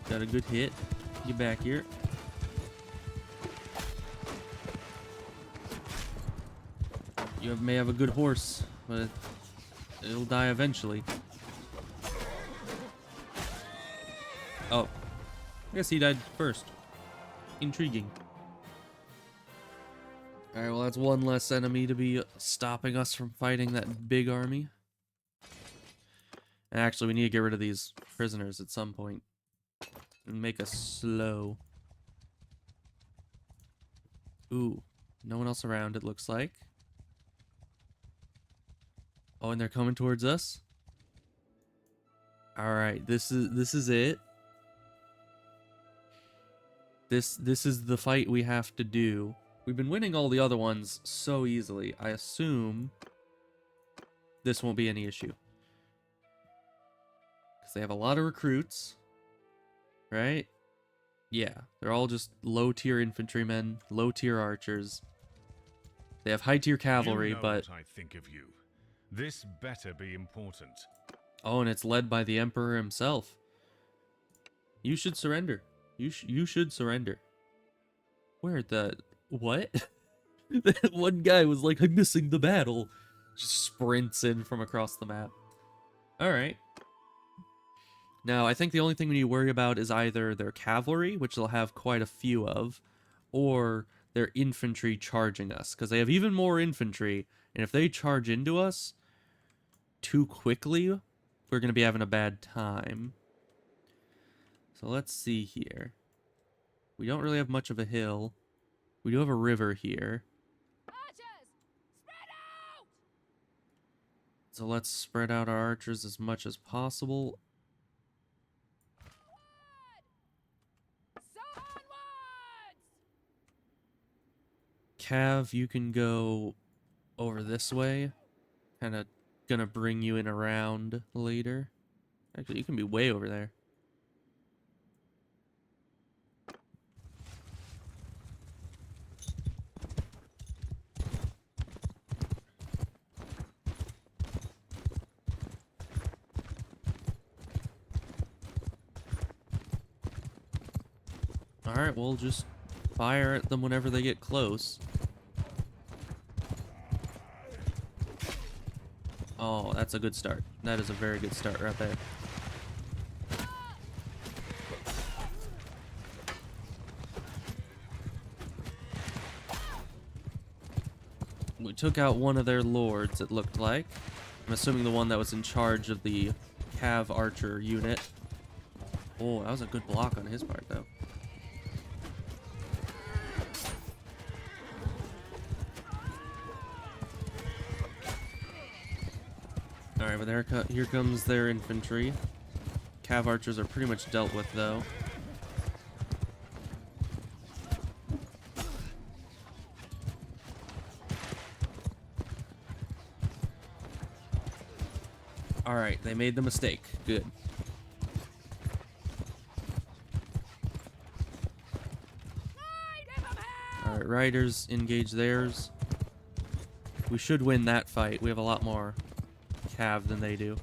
Got a good hit. Get back here. You may have a good horse, but it'll die eventually. Oh. I guess he died first. Intriguing. Alright, well that's one less enemy to be stopping us from fighting that big army. And actually, we need to get rid of these prisoners at some point. And make us slow. Ooh. No one else around, it looks like. Oh, and they're coming towards us? Alright, this is it. This is the fight we have to do. We've been winning all the other ones so easily. I assume this won't be any issue. Because they have a lot of recruits. Right? Yeah, they're all just low-tier infantrymen, low-tier archers. They have high-tier cavalry,
you know
but...
what I think of you. This better be important.
Oh, and it's led by the Emperor himself. You should surrender. You should surrender. Where the... What? That one guy was like, I'm missing the battle. Just sprints in from across the map. Alright. Now, I think the only thing we need to worry about is either their cavalry, which they'll have quite a few of, or their infantry charging us. Because they have even more infantry, and if they charge into us too quickly, we're going to be having a bad time. So let's see here. We don't really have much of a hill. We do have a river here.
Archers! Spread out!
So let's spread out our archers as much as possible.
So onwards!
Cav, you can go over this way. Kind of gonna bring you in around later. Actually, you can be way over there. Alright, we'll just fire at them whenever they get close. Oh, that's a good start. That is a very good start right there. We took out one of their lords, it looked like. I'm assuming the one that was in charge of the Cav Archer unit. Oh, that was a good block on his part, though. Alright, but here comes their infantry. Cav Archers are pretty much dealt with, though. Alright, they made the mistake. Good. Alright, riders, engage theirs. We should win that fight. We have a lot more cav than they do.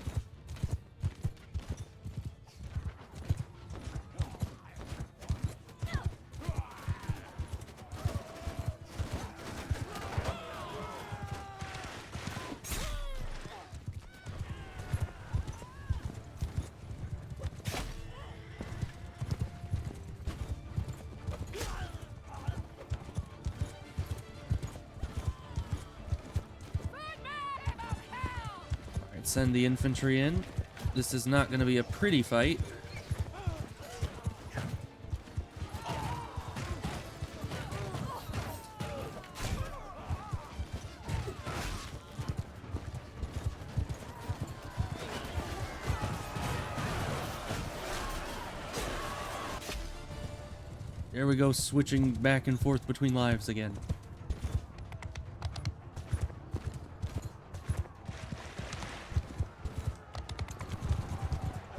send the infantry in. This is not going to be a pretty fight. There we go, switching back and forth between lives again.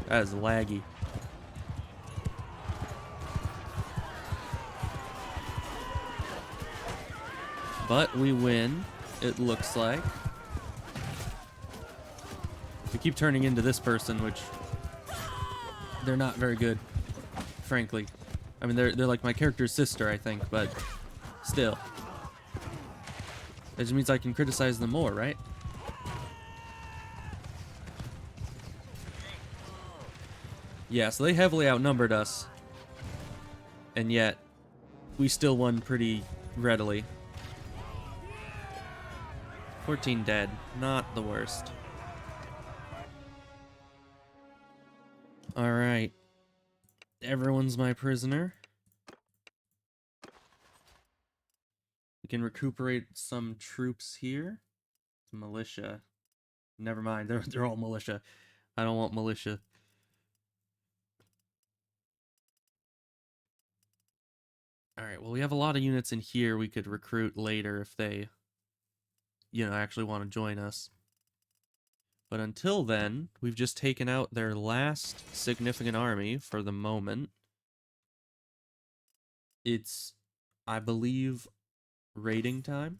That is laggy. But we win, it looks like. We keep turning into this person, which they're not very good, frankly. I mean, they're like my character's sister, I think, but still. That just means I can criticize them more, right? Yeah, so they heavily outnumbered us. And yet, we still won pretty readily. 14 dead. Not the worst. Alright. Everyone's my prisoner. We can recuperate some troops here. Militia. Never mind, they're all militia. I don't want militia. Alright, well we have a lot of units in here we could recruit later if they, you know, actually want to join us. But until then, we've just taken out their last significant army for the moment. It's, I believe, raiding time.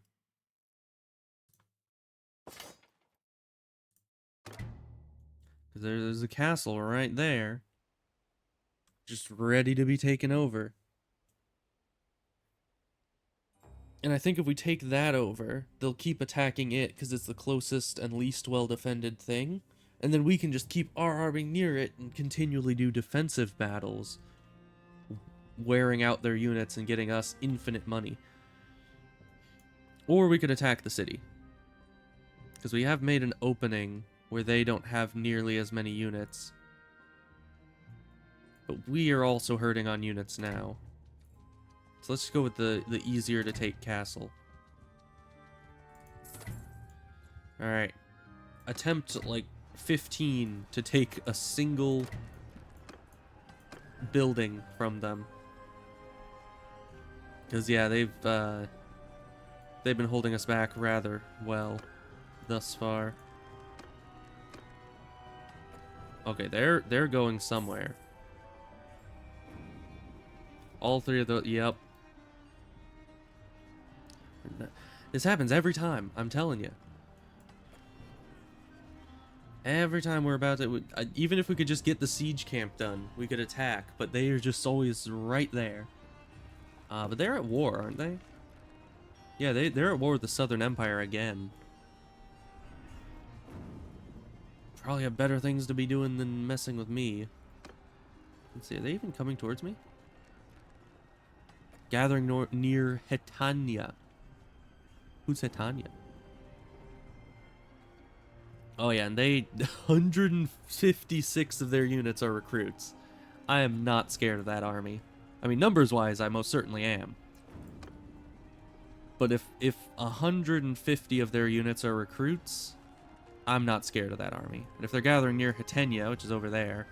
Because there's a castle right there. Just ready to be taken over. And I think if we take that over, they'll keep attacking it because it's the closest and least well-defended thing. And then we can just keep our army near it and continually do defensive battles, wearing out their units and getting us infinite money. Or we could attack the city. Because we have made an opening where they don't have nearly as many units. But we are also hurting on units now. So let's just go with the easier to take castle. Alright. Attempt like 15 to take a single building from them. Because yeah, they've been holding us back rather well thus far. Okay, they're going somewhere. All three of those, yep. This happens every time, I'm telling you. Every time we're about to, even if we could just get the siege camp done, we could attack, but they are just always right there. But they're at war, aren't they? Yeah, they're at war with the Southern Empire again. Probably have better things to be doing than messing with me. Let's see, are they even coming towards me? Gathering near Hetania. Who's Hetania? Oh yeah, and 156 of their units are recruits. I am not scared of that army. I mean, numbers-wise, I most certainly am. But if 150 of their units are recruits, I'm not scared of that army. And if they're gathering near Hetenia, which is over there,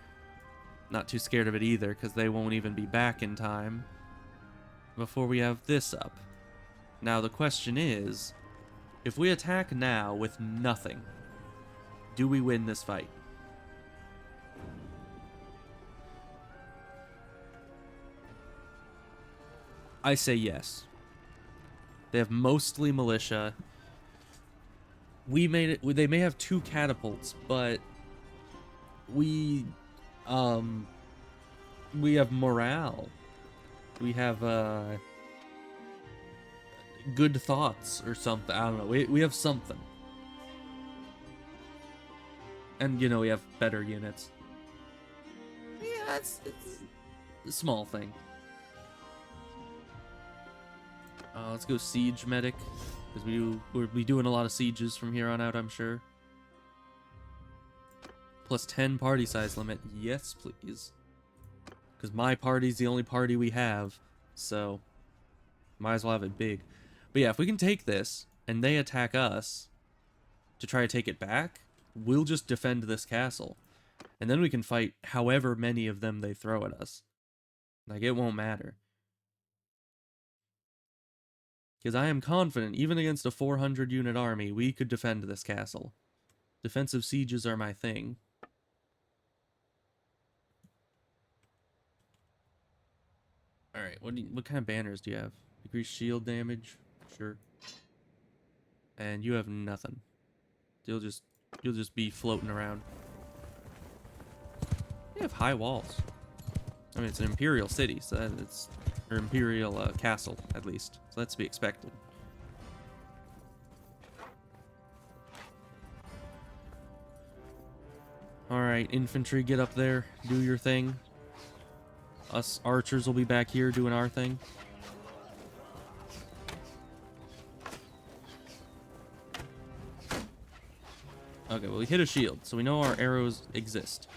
not too scared of it either, because they won't even be back in time before we have this up. Now the question is, if we attack now with nothing, do we win this fight? I say yes. They have mostly militia. We made it. They may have 2 catapults, but we have morale. We have good thoughts or something. I don't know. We have something. And, you know, we have better units. Yeah, it's a small thing. Let's go siege medic. Because we'll be doing a lot of sieges from here on out, I'm sure. Plus 10 party size limit. Yes, please. Because my party's the only party we have, so might as well have it big. But yeah, if we can take this, and they attack us to try to take it back, we'll just defend this castle. And then we can fight however many of them they throw at us. Like, it won't matter. Because I am confident, even against a 400-unit army, we could defend this castle. Defensive sieges are my thing. Alright, what kind of banners do you have? Decrease shield damage? Sure. And you have nothing. You'll just be floating around. You have high walls. I mean, it's an imperial city, so it's... or imperial castle, at least. So that's to be expected. Alright, infantry, get up there. Do your thing. Us archers will be back here doing our thing. Okay, well, we hit a shield, so we know our arrows exist.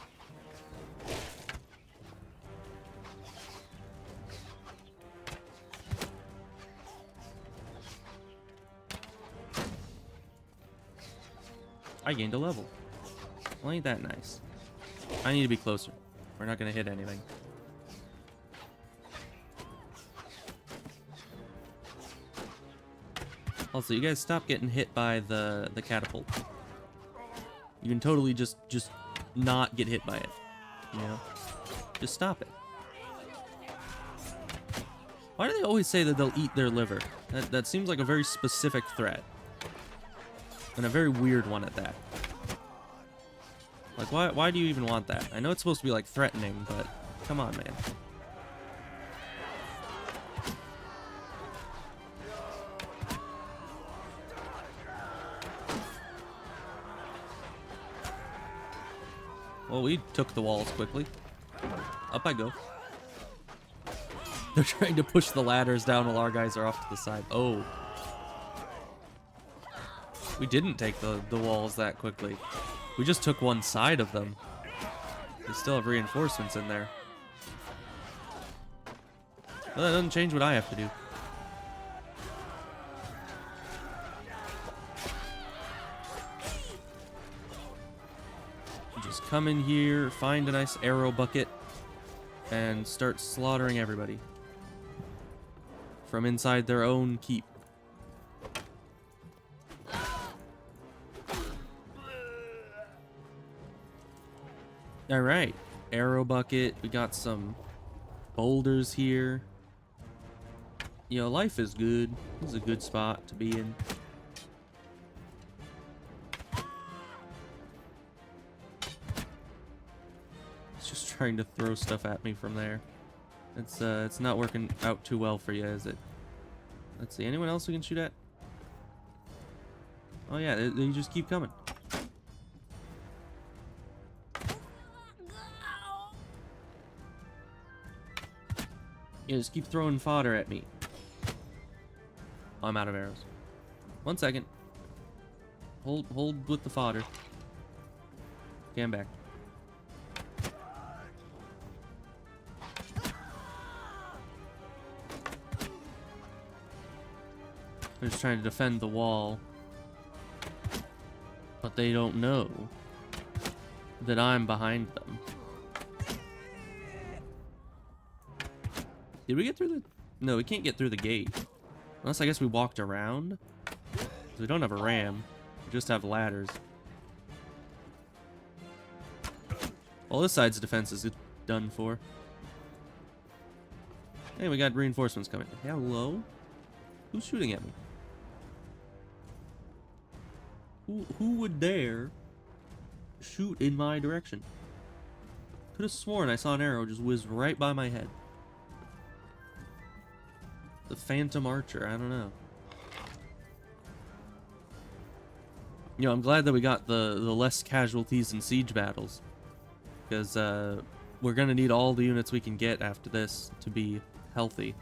I gained a level. Well, ain't that nice. I need to be closer. We're not gonna hit anything. Also, you guys stop getting hit by the catapult. You can totally just not get hit by it. You know? Just stop it. Why do they always say that they'll eat their liver? That seems like a very specific threat. And a very weird one at that. Like, why do you even want that? I know it's supposed to be, like, threatening, but come on, man. Well, we took the walls quickly. Up I go. They're trying to push the ladders down while our guys are off to the side. Oh. We didn't take the walls that quickly. We just took one side of them. We still have reinforcements in there. Well, that doesn't change what I have to do. Just come in here, find a nice arrow bucket, and start slaughtering everybody. From inside their own keep. Alright, arrow bucket, we got some boulders here. You know, life is good. This is a good spot to be in. It's just trying to throw stuff at me from there. It's not working out too well for you, is it? Let's see, anyone else we can shoot at? Oh yeah, they just keep coming. Yeah, just keep throwing fodder at me. Oh, I'm out of arrows. 1 second. Hold with the fodder. Okay, I'm back. They're just trying to defend the wall. But they don't know that I'm behind them. Did we get through the... No, we can't get through the gate. Unless I guess we walked around. We don't have a ram. We just have ladders. Well, this side's defense is done for. Hey, we got reinforcements coming. Hello? Who's shooting at me? Who would dare shoot in my direction? Could have sworn I saw an arrow just whiz right by my head. The Phantom Archer, I don't know. You know, I'm glad that we got the less casualties in siege battles. Because we're going to need all the units we can get after this to be healthy.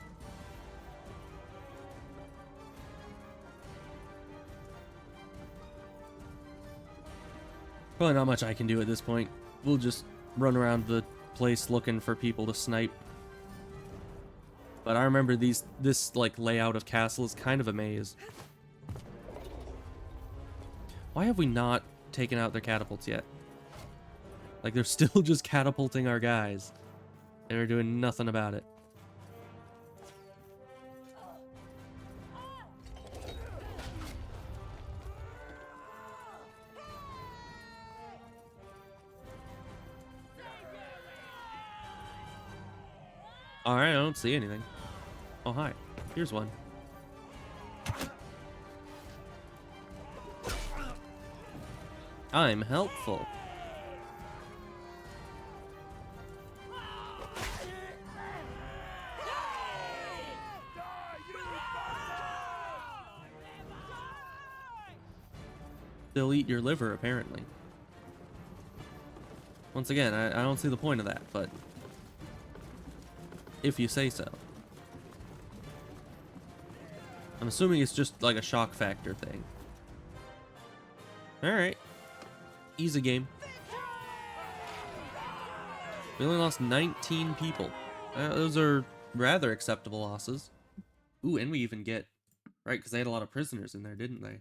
Probably not much I can do at this point. we'll just run around the place looking for people to snipe. But I remember this like layout of castle is kind of a maze. Why have we not taken out their catapults yet? Like, they're still just catapulting our guys. They're doing nothing about it. Alright, I don't see anything. Oh, hi. Here's one. I'm helpful. They'll eat your liver, apparently. Once again, I don't see the point of that, but if you say so. I'm assuming it's just like a shock factor thing. Alright. Easy game. We only lost 19 people. Those are rather acceptable losses. Ooh, and we even get... Right, because they had a lot of prisoners in there, didn't they?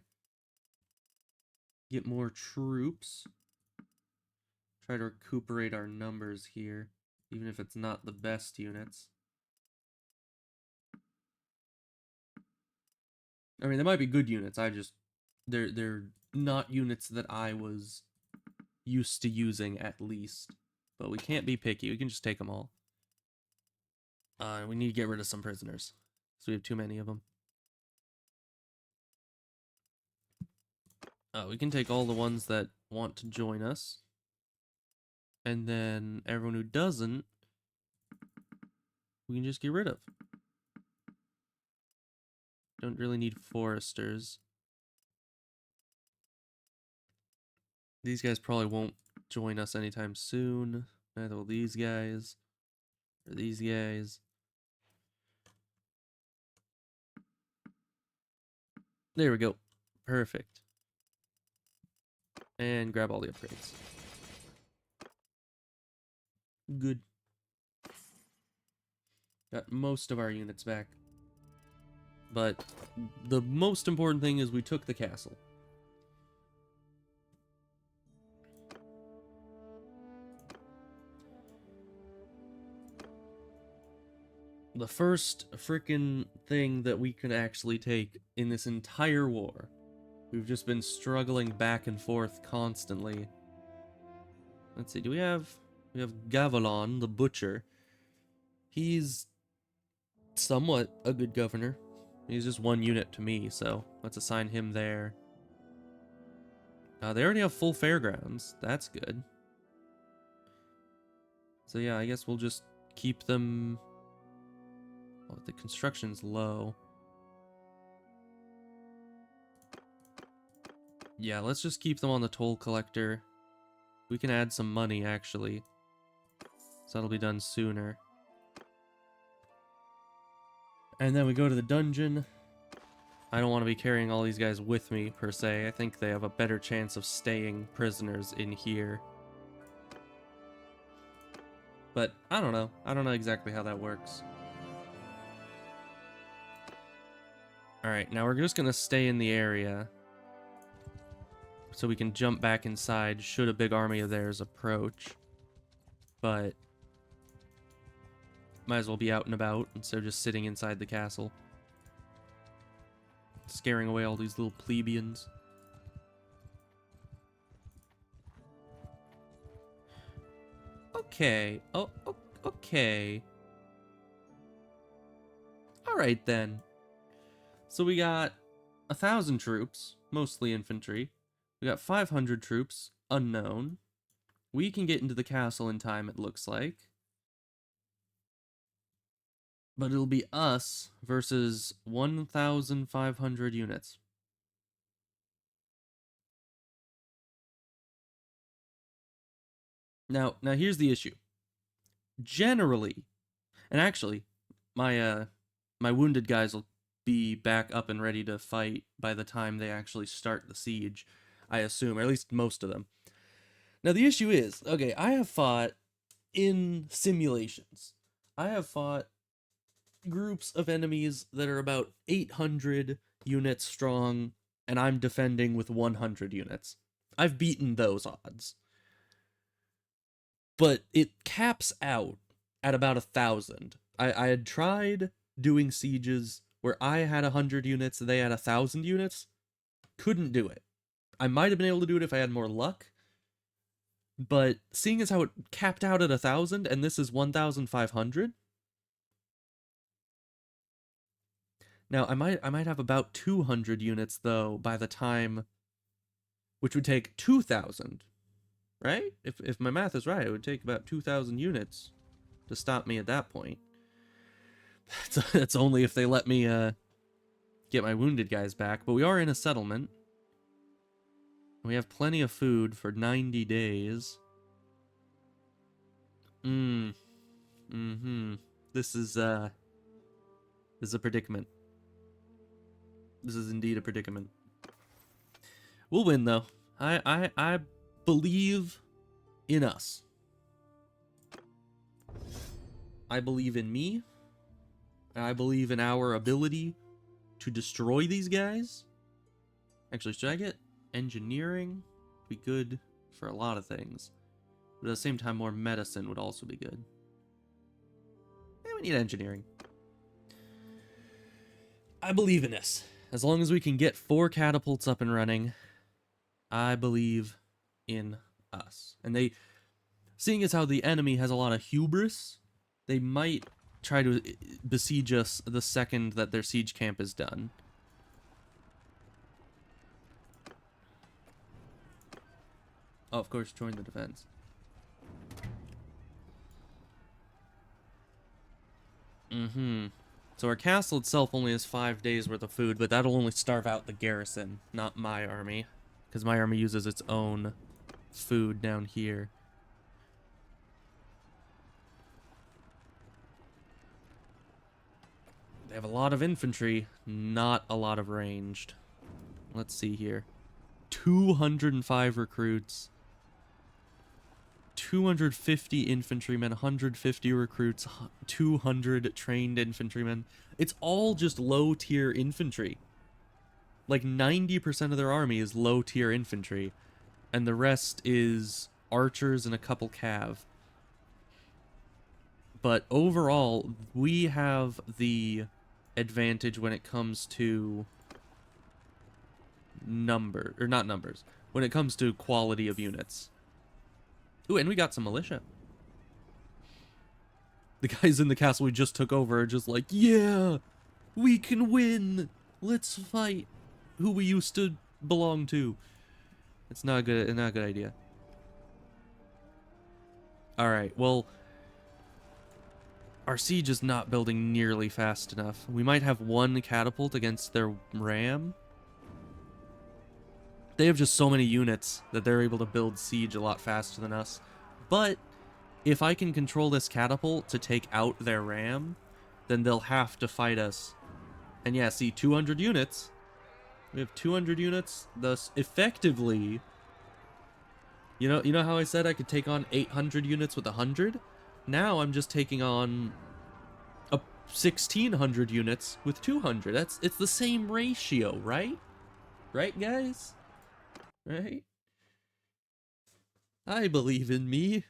Get more troops. Try to recuperate our numbers here, even if it's not the best units. I mean, they might be good units. They're not units that I was used to using, at least. But we can't be picky. We can just take them all. We need to get rid of some prisoners, so we have too many of them. We can take all the ones that want to join us. And then everyone who doesn't, we can just get rid of. Don't really need foresters. These guys probably won't join us anytime soon. Neither will these guys. Or these guys. There we go. Perfect. And grab all the upgrades. Good. Got most of our units back. But the most important thing is we took the castle. The first frickin' thing that we can actually take in this entire war. We've just been struggling back and forth constantly. Let's see, do we have Gavilan, the Butcher. He's somewhat a good governor. He's just one unit to me, so let's assign him there. They already have full fairgrounds. That's good. So yeah, I guess we'll just keep them... Well, the construction's low. Yeah, let's just keep them on the toll collector. We can add some money, actually. So that'll be done sooner. And then we go to the dungeon. I don't want to be carrying all these guys with me, per se. I think they have a better chance of staying prisoners in here. But I don't know. I don't know exactly how that works. Alright, now we're just going to stay in the area. So we can jump back inside should a big army of theirs approach. But might as well be out and about instead of just sitting inside the castle. Scaring away all these little plebeians. Okay. Oh, okay. Alright then. So we got 1,000 troops, mostly infantry. We got 500 troops, unknown. We can get into the castle in time, it looks like. But it'll be us versus 1,500 units. Now here's the issue. Generally, and actually, my wounded guys will be back up and ready to fight by the time they actually start the siege, I assume, or at least most of them. Now the issue is, okay, I have fought in simulations. I have fought groups of enemies that are about 800 units strong, and I'm defending with 100 units. I've beaten those odds. But it caps out at about 1,000. I had tried doing sieges where I had 100 units, they had 1,000 units. Couldn't do it. I might have been able to do it if I had more luck, but seeing as how it capped out at 1,000 and this is 1,500, now I might have about 200 units though by the time, which would take 2,000, right? If my math is right, it would take about 2,000 units to stop me at that point. That's only if they let me get my wounded guys back. But we are in a settlement. We have plenty of food for 90 days. This is a predicament. This is indeed a predicament. We'll win though. I believe in us. I believe in me. I believe in our ability to destroy these guys. Actually, should I get engineering? Be good for a lot of things. But at the same time, more medicine would also be good. Yeah, we need engineering. I believe in this. As long as we can get 4 catapults up and running, I believe in us. And they, seeing as how the enemy has a lot of hubris, they might try to besiege us the second that their siege camp is done. Oh, of course, join the defense. So our castle itself only has 5 days worth of food, but that'll only starve out the garrison, not my army. Because my army uses its own food down here. They have a lot of infantry, not a lot of ranged. Let's see here. 205 recruits. 250 infantrymen, 150 recruits, 200 trained infantrymen. It's all just low-tier infantry. Like 90% of their army is low-tier infantry, and the rest is archers and a couple cav. But overall, we have the advantage when it comes to number, or not numbers, when it comes to quality of units. Ooh, and we got some militia. The guys in the castle we just took over are just like, yeah, we can win. Let's fight who we used to belong to. It's not a good idea. All right, well, our siege is not building nearly fast enough. We might have 1 catapult against their ram. They have just so many units that they're able to build siege a lot faster than us. But if I can control this catapult to take out their ram, then they'll have to fight us. And yeah, see, 200 units. We have 200 units, thus effectively, you know how I said I could take on 800 units with 100? Now I'm just taking on 1,600 units with 200. It's the same ratio, right? Right, guys? Right? I believe in me.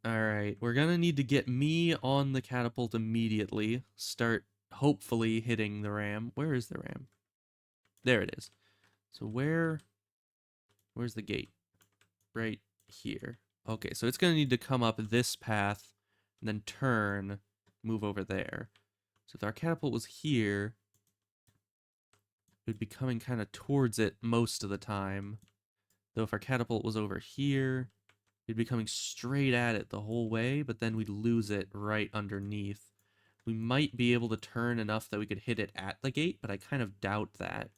Alright, we're gonna need to get me on the catapult immediately. Start, hopefully, hitting the ram. Where is the ram? There it is. So where's the gate? Right here. Okay, so it's gonna need to come up this path, and then turn, move over there. So if our catapult was here, it would be coming kind of towards it most of the time. Though if our catapult was over here, it'd be coming straight at it the whole way, but then we'd lose it right underneath. We might be able to turn enough that we could hit it at the gate, but I kind of doubt that.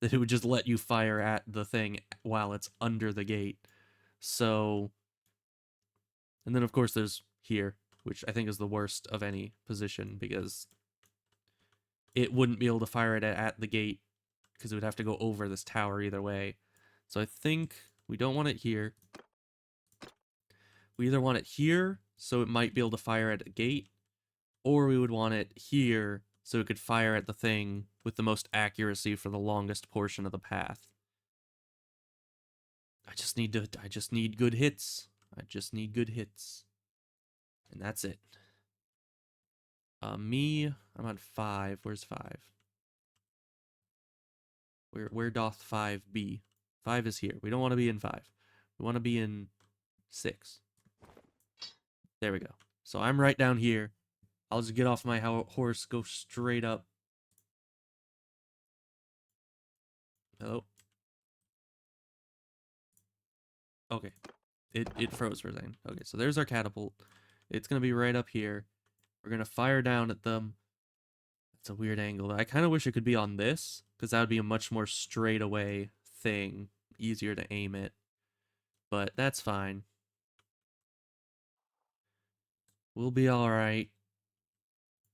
That it would just let you fire at the thing while it's under the gate. So, and then of course there's here, which I think is the worst of any position, because it wouldn't be able to fire it at the gate because it would have to go over this tower either way. So I think we don't want it here. We either want it here, so it might be able to fire at a gate, or we would want it here, so it could fire at the thing with the most accuracy for the longest portion of the path. I just need good hits. I just need good hits. And that's it. I'm on 5. Where's 5? Where doth 5 be? 5 is here. We don't want to be in 5. We want to be in 6. There we go. So I'm right down here. I'll just get off my horse, go straight up. Hello? Okay. It froze for a second. Okay, so there's our catapult. It's going to be right up here. We're going to fire down at them. It's a weird angle. I kind of wish it could be on this, because that would be a much more straight away thing. Easier to aim it. But that's fine. We'll be alright.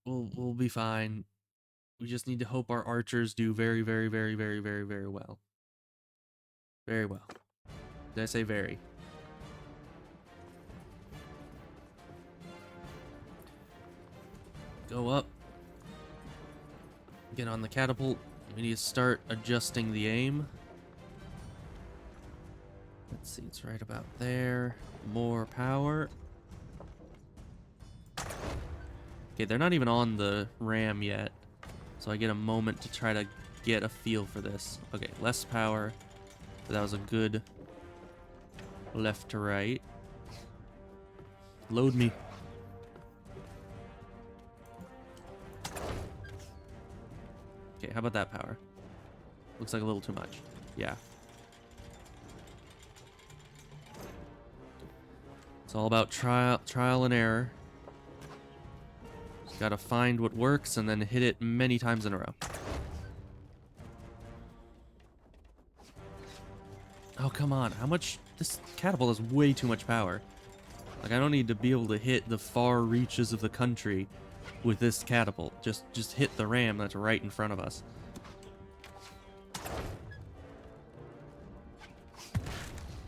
We'll be fine. We just need to hope our archers do very, very, very, very, very, very well. Very well. Did I say very? Go up. Get on the catapult. We need to start adjusting the aim. Let's see, it's right about there. More power. Okay, they're not even on the ram yet, so I get a moment to try to get a feel for this. Okay, less power. But that was a good left to right. Load me. Okay, how about that power? Looks like a little too much. Yeah. It's all about trial and error. Just gotta find what works and then hit it many times in a row. Oh, come on. How much? This catapult has way too much power. Like, I don't need to be able to hit the far reaches of the country with this catapult. Just hit the ram that's right in front of us.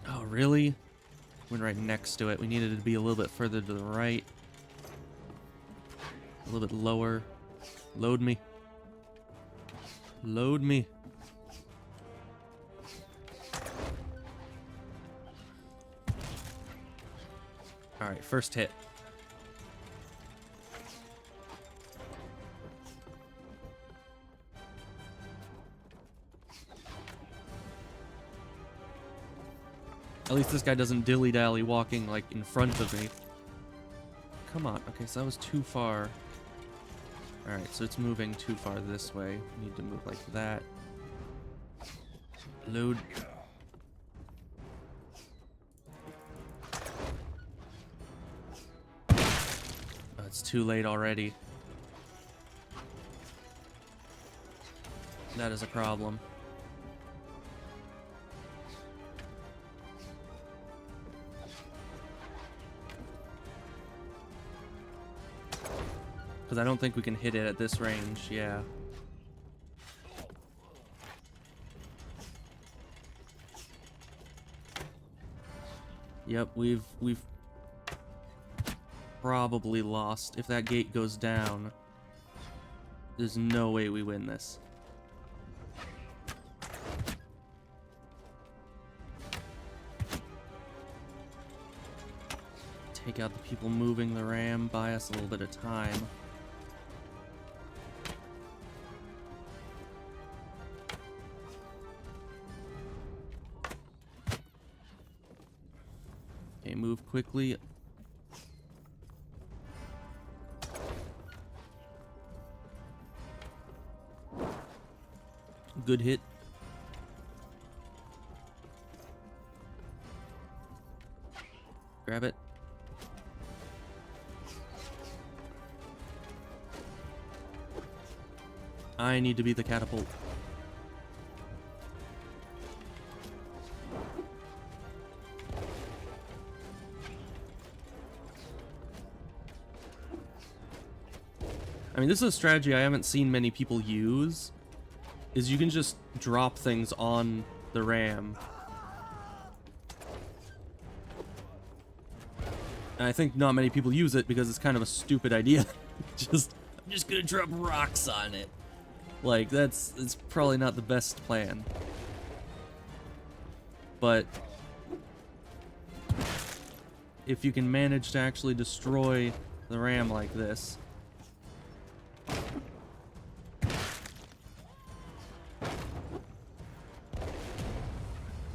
Oh, really? Went right next to it. We needed it to be a little bit further to the right. A little bit lower. Load me. Load me. Alright, first hit. At least this guy doesn't dilly-dally walking, like, in front of me. Come on. Okay, so that was too far. Alright, so it's moving too far this way. We need to move like that. Load. Oh, it's too late already. That is a problem. Because I don't think we can hit it at this range, yeah. Yep, we've probably lost. If that gate goes down, there's no way we win this. Take out the people moving the ram, buy us a little bit of time. Okay, move quickly. Good hit. Grab it. I need to be the catapult. I mean, this is a strategy I haven't seen many people use, is you can just drop things on the ram. And I think not many people use it because it's kind of a stupid idea. I'm just gonna drop rocks on it. Like, it's probably not the best plan. But if you can manage to actually destroy the ram like this,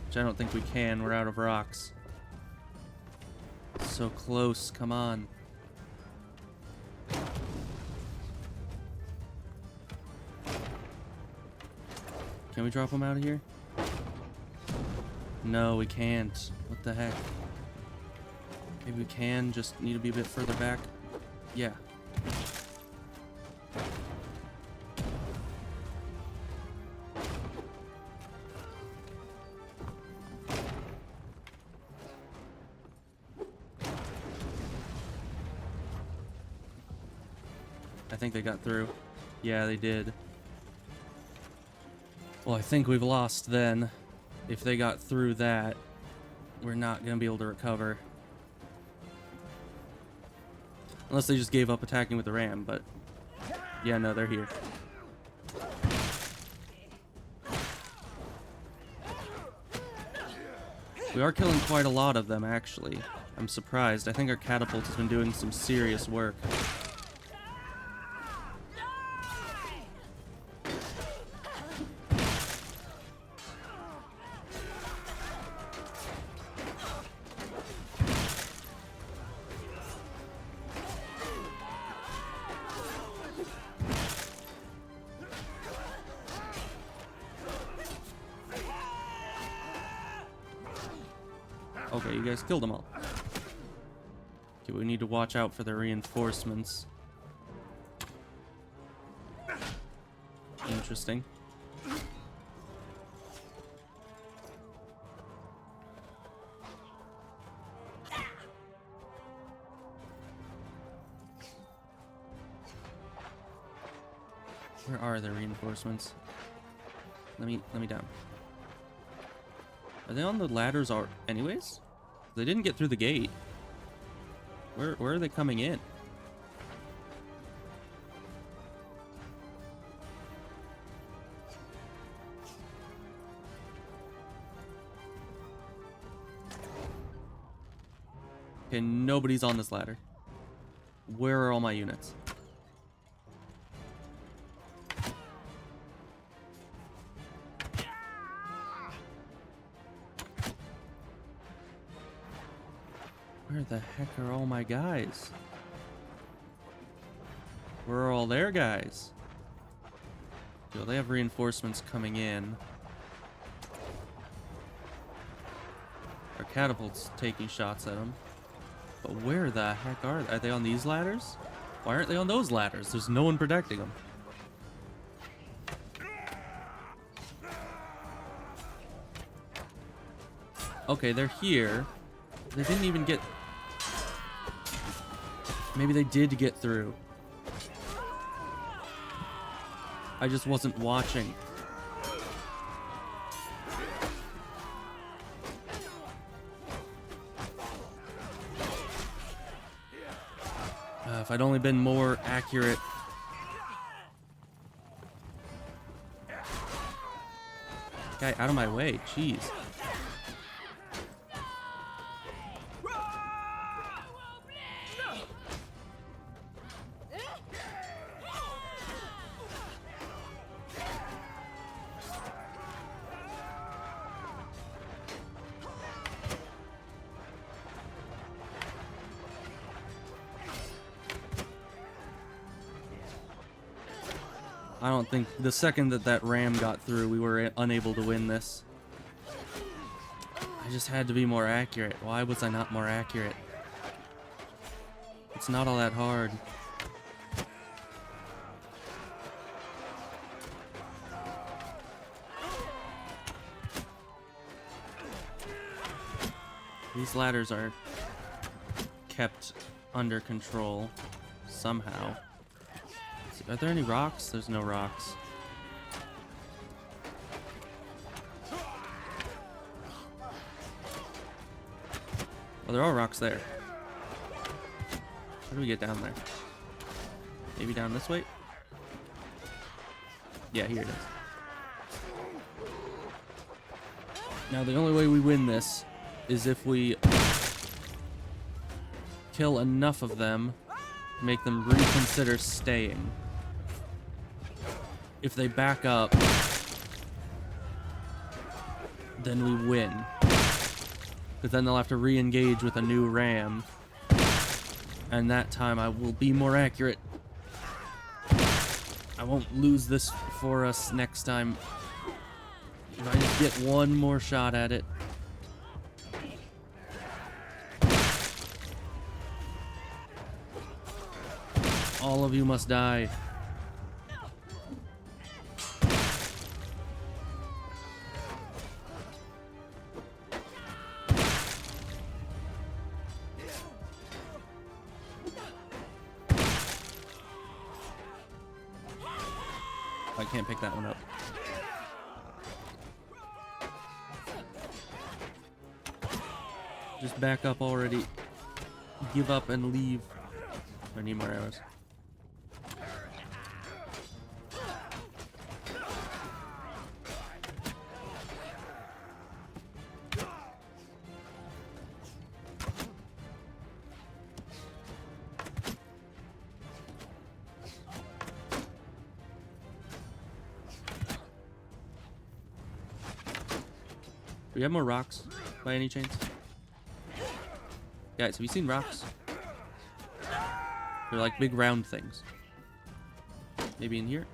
which I don't think we can, we're out of rocks. So close, come on. Can we drop him out of here? No, we can't. What the heck? Maybe we can, just need to be a bit further back. Yeah. I think they got through. Yeah, they did. Well, I think we've lost then. If they got through that, we're not going to be able to recover. Unless they just gave up attacking with the ram, but... yeah, no, they're here. We are killing quite a lot of them, actually. I'm surprised. I think our catapult has been doing some serious work. Okay, you guys killed them all. Okay, we need to watch out for the reinforcements. Interesting. Where are the reinforcements? Let me down. Are they on the ladders anyways? They didn't get through the gate. Where are they coming in? Okay, nobody's on this ladder. Where are all my units? Where the heck are all my guys? Where are all their guys? Yo, they have reinforcements coming in. Our catapult's taking shots at them. But where the heck are they? Are they on these ladders? Why aren't they on those ladders? There's no one protecting them. Okay, they're here. They didn't even get... Maybe they did get through. I just wasn't watching. If I'd only been more accurate. Guy, out of my way, jeez. I don't think the second that ram got through, we were unable to win this. I just had to be more accurate. Why was I not more accurate? It's not all that hard. These ladders are kept under control somehow. Are there any rocks? There's no rocks. Oh, there are rocks there. How do we get down there? Maybe down this way? Yeah, here it is. Now, the only way we win this is if we kill enough of them, make them reconsider staying. If they back up, then we win. But then they'll have to re-engage with a new ram. And that time I will be more accurate. I won't lose this for us next time. If I just get one more shot at it. All of you must die. I can't pick that one up. Just back up already. Give up and leave. I need more arrows. Do we have more rocks by any chance? Guys, have you seen rocks? They're like big round things. Maybe in here?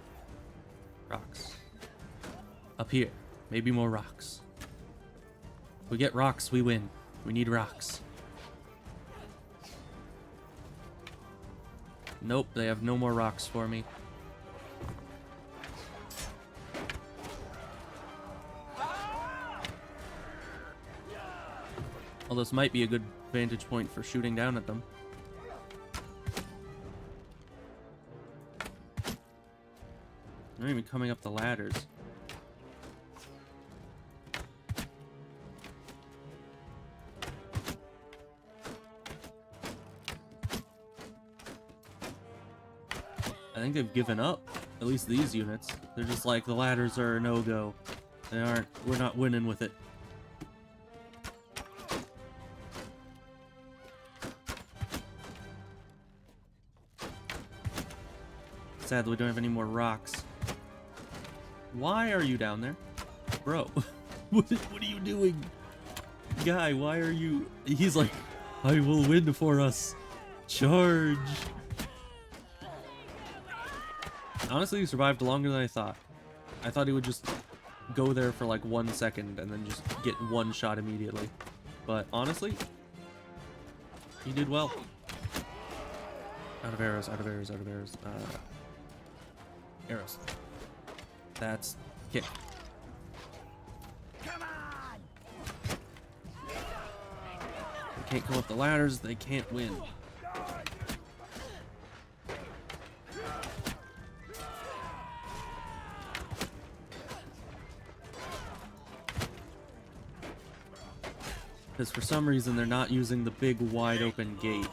Rocks. Up here. Maybe more rocks. If we get rocks, we win. We need rocks. Nope, they have no more rocks for me. Well, this might be a good vantage point for shooting down at them. They're not even coming up the ladders. I think they've given up. At least these units. They're just like, the ladders are a no-go. They aren't. We're not winning with it. Sadly, we don't have any more rocks. Why are you down there? Bro, what are you doing? Guy, why are you... He's like, I will win for us. Charge. Honestly, he survived longer than I thought. I thought he would just go there for like 1 second and then just get one shot immediately. But honestly, he did well. Out of arrows, out of arrows, out of arrows. Arrows. That's kick.
Come on!
They can't come up the ladders, they can't win. Because for some reason they're not using the big wide open gate.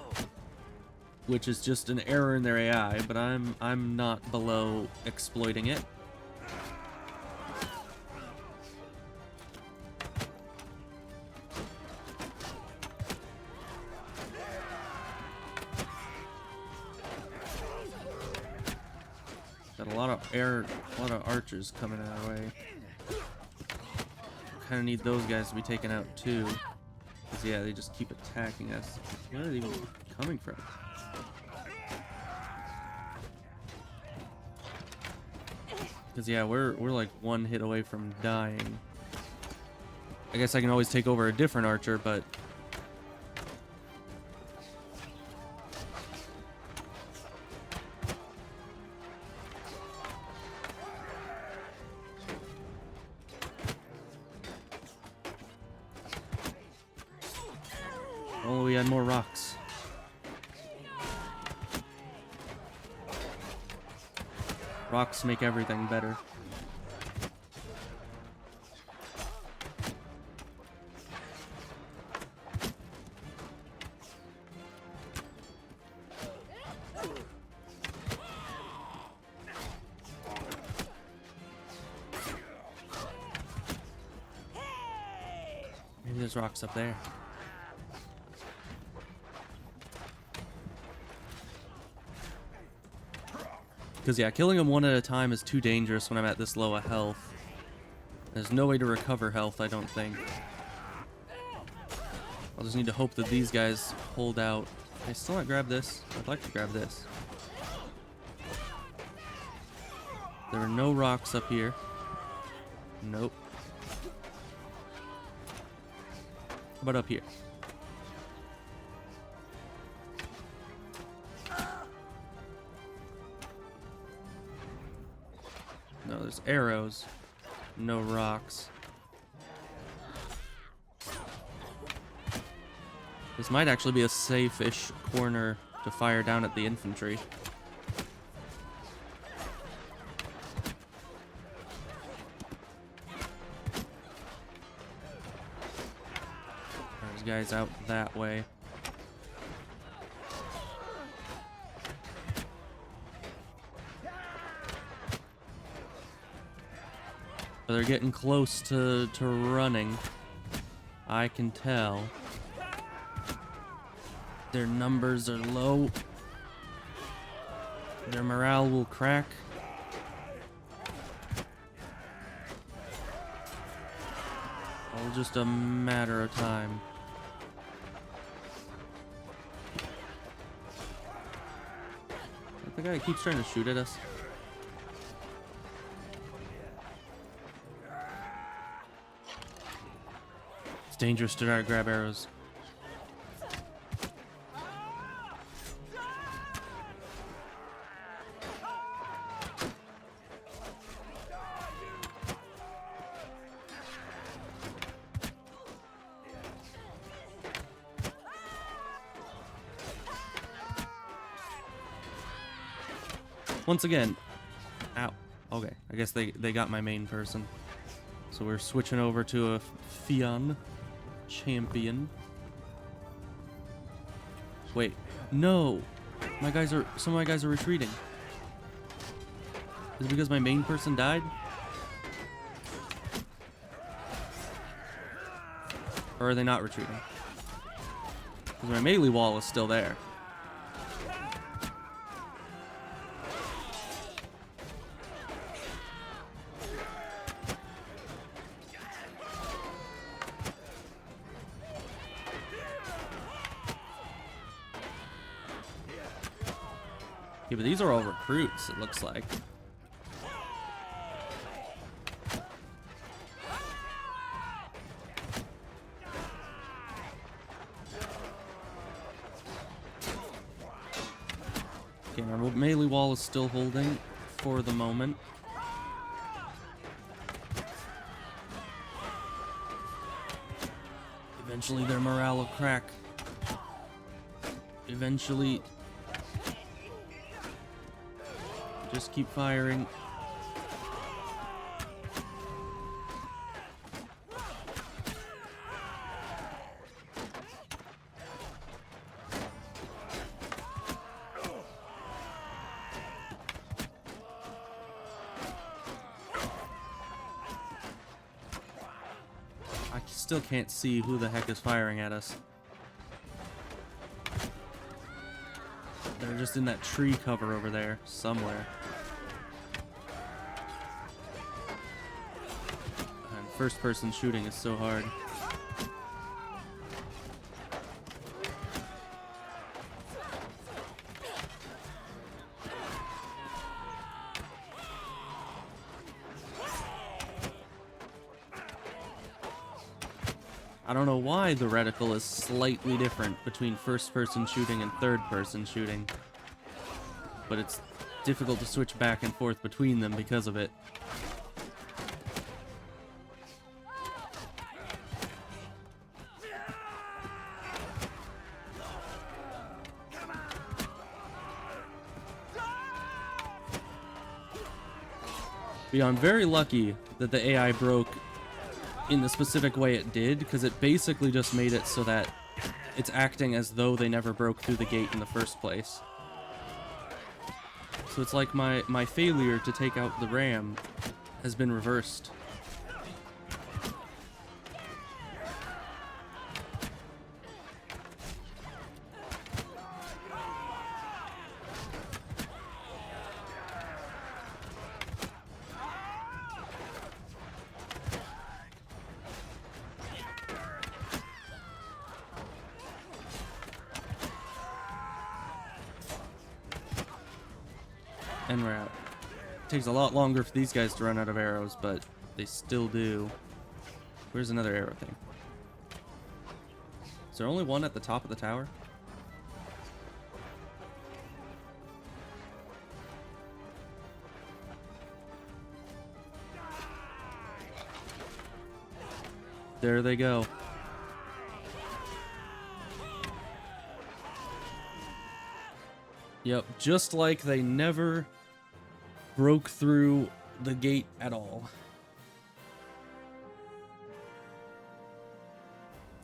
Which is just an error in their AI, but I'm not below exploiting it. Got a lot of archers coming our way. Kind of need those guys to be taken out too. 'Cause yeah, they just keep attacking us. Where are they even coming from? Because yeah, we're like one hit away from dying. I guess I can always take over a different archer, but only we had more rocks. Rocks make everything better. Maybe there's rocks up there. Because, yeah, killing them one at a time is too dangerous when I'm at this low a health. There's no way to recover health, I don't think. I'll just need to hope that these guys hold out. Can I still not grab this? I'd like to grab this. There are no rocks up here. Nope. How about up here? No, there's arrows. No rocks. This might actually be a safe-ish corner to fire down at the infantry. There's guys out that way. They're getting close to running. I can tell. Their numbers are low. Their morale will crack. All just a matter of time. The guy keeps trying to shoot at us. It's dangerous to try to grab arrows. Once again, ow. Okay, I guess they got my main person. So we're switching over to a Fion champion. Wait, no! Some of my guys are retreating. Is it because my main person died? Or are they not retreating? Because my melee wall is still there. Yeah, but these are all recruits, it looks like. Okay, our melee wall is still holding for the moment. Eventually their morale will crack. Eventually... Just keep firing. I still can't see who the heck is firing at us. They're just in that tree cover over there, somewhere. And first-person shooting is so hard. I don't know why the reticle is slightly different between first-person shooting and third-person shooting, but it's difficult to switch back and forth between them because of it. But yeah, I'm very lucky that the AI broke in the specific way it did, because it basically just made it so that it's acting as though they never broke through the gate in the first place. So it's like my failure to take out the ram has been reversed. And we're out. Takes a lot longer for these guys to run out of arrows, but they still do. Where's another arrow thing? Is there only one at the top of the tower? There they go. Yep, just like they never broke through the gate at all.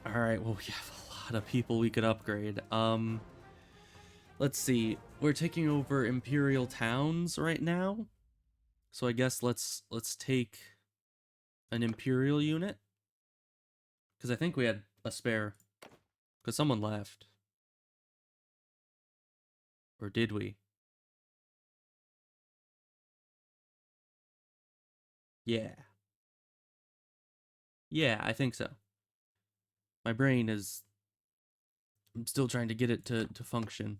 Alright, well, we have a lot of people we could upgrade. Let's see. We're taking over Imperial towns right now. So I guess let's take an Imperial unit. Because I think we had a spare. Because someone left. Or did we? Yeah. Yeah, I think so. My brain is... I'm still trying to get it to function.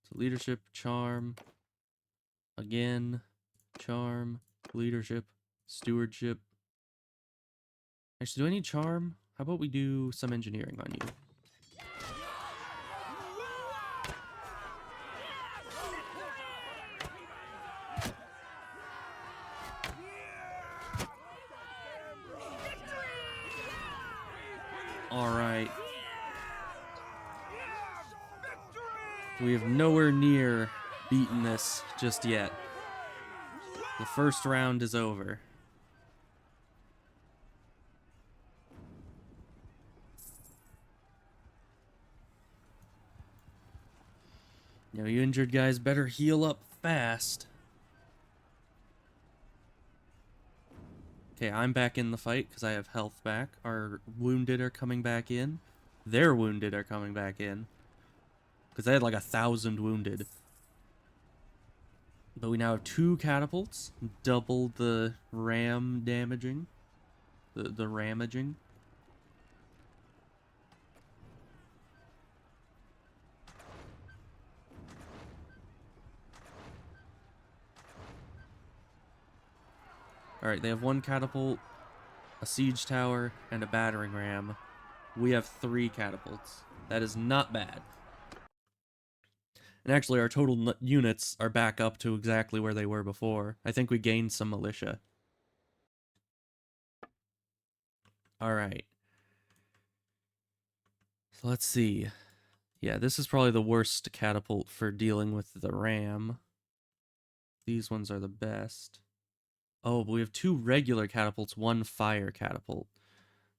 So leadership, charm. Again. Charm. Leadership. Stewardship. Actually, do I need charm? How about we do some engineering on you? Alright. We have nowhere near beaten this just yet. The first round is over. You know, you injured guys better heal up fast. Okay, I'm back in the fight because I have health back. Our wounded are coming back in. Their wounded are coming back in. Because they had like 1,000 wounded. But we now have 2 catapults. Double the ram damaging. The ramaging. Alright, they have 1 catapult, a siege tower, and a battering ram. We have 3 catapults. That is not bad. And actually, our total units are back up to exactly where they were before. I think we gained some militia. Alright. So let's see. Yeah, this is probably the worst catapult for dealing with the ram. These ones are the best. Oh, but we have 2 regular catapults, 1 fire catapult.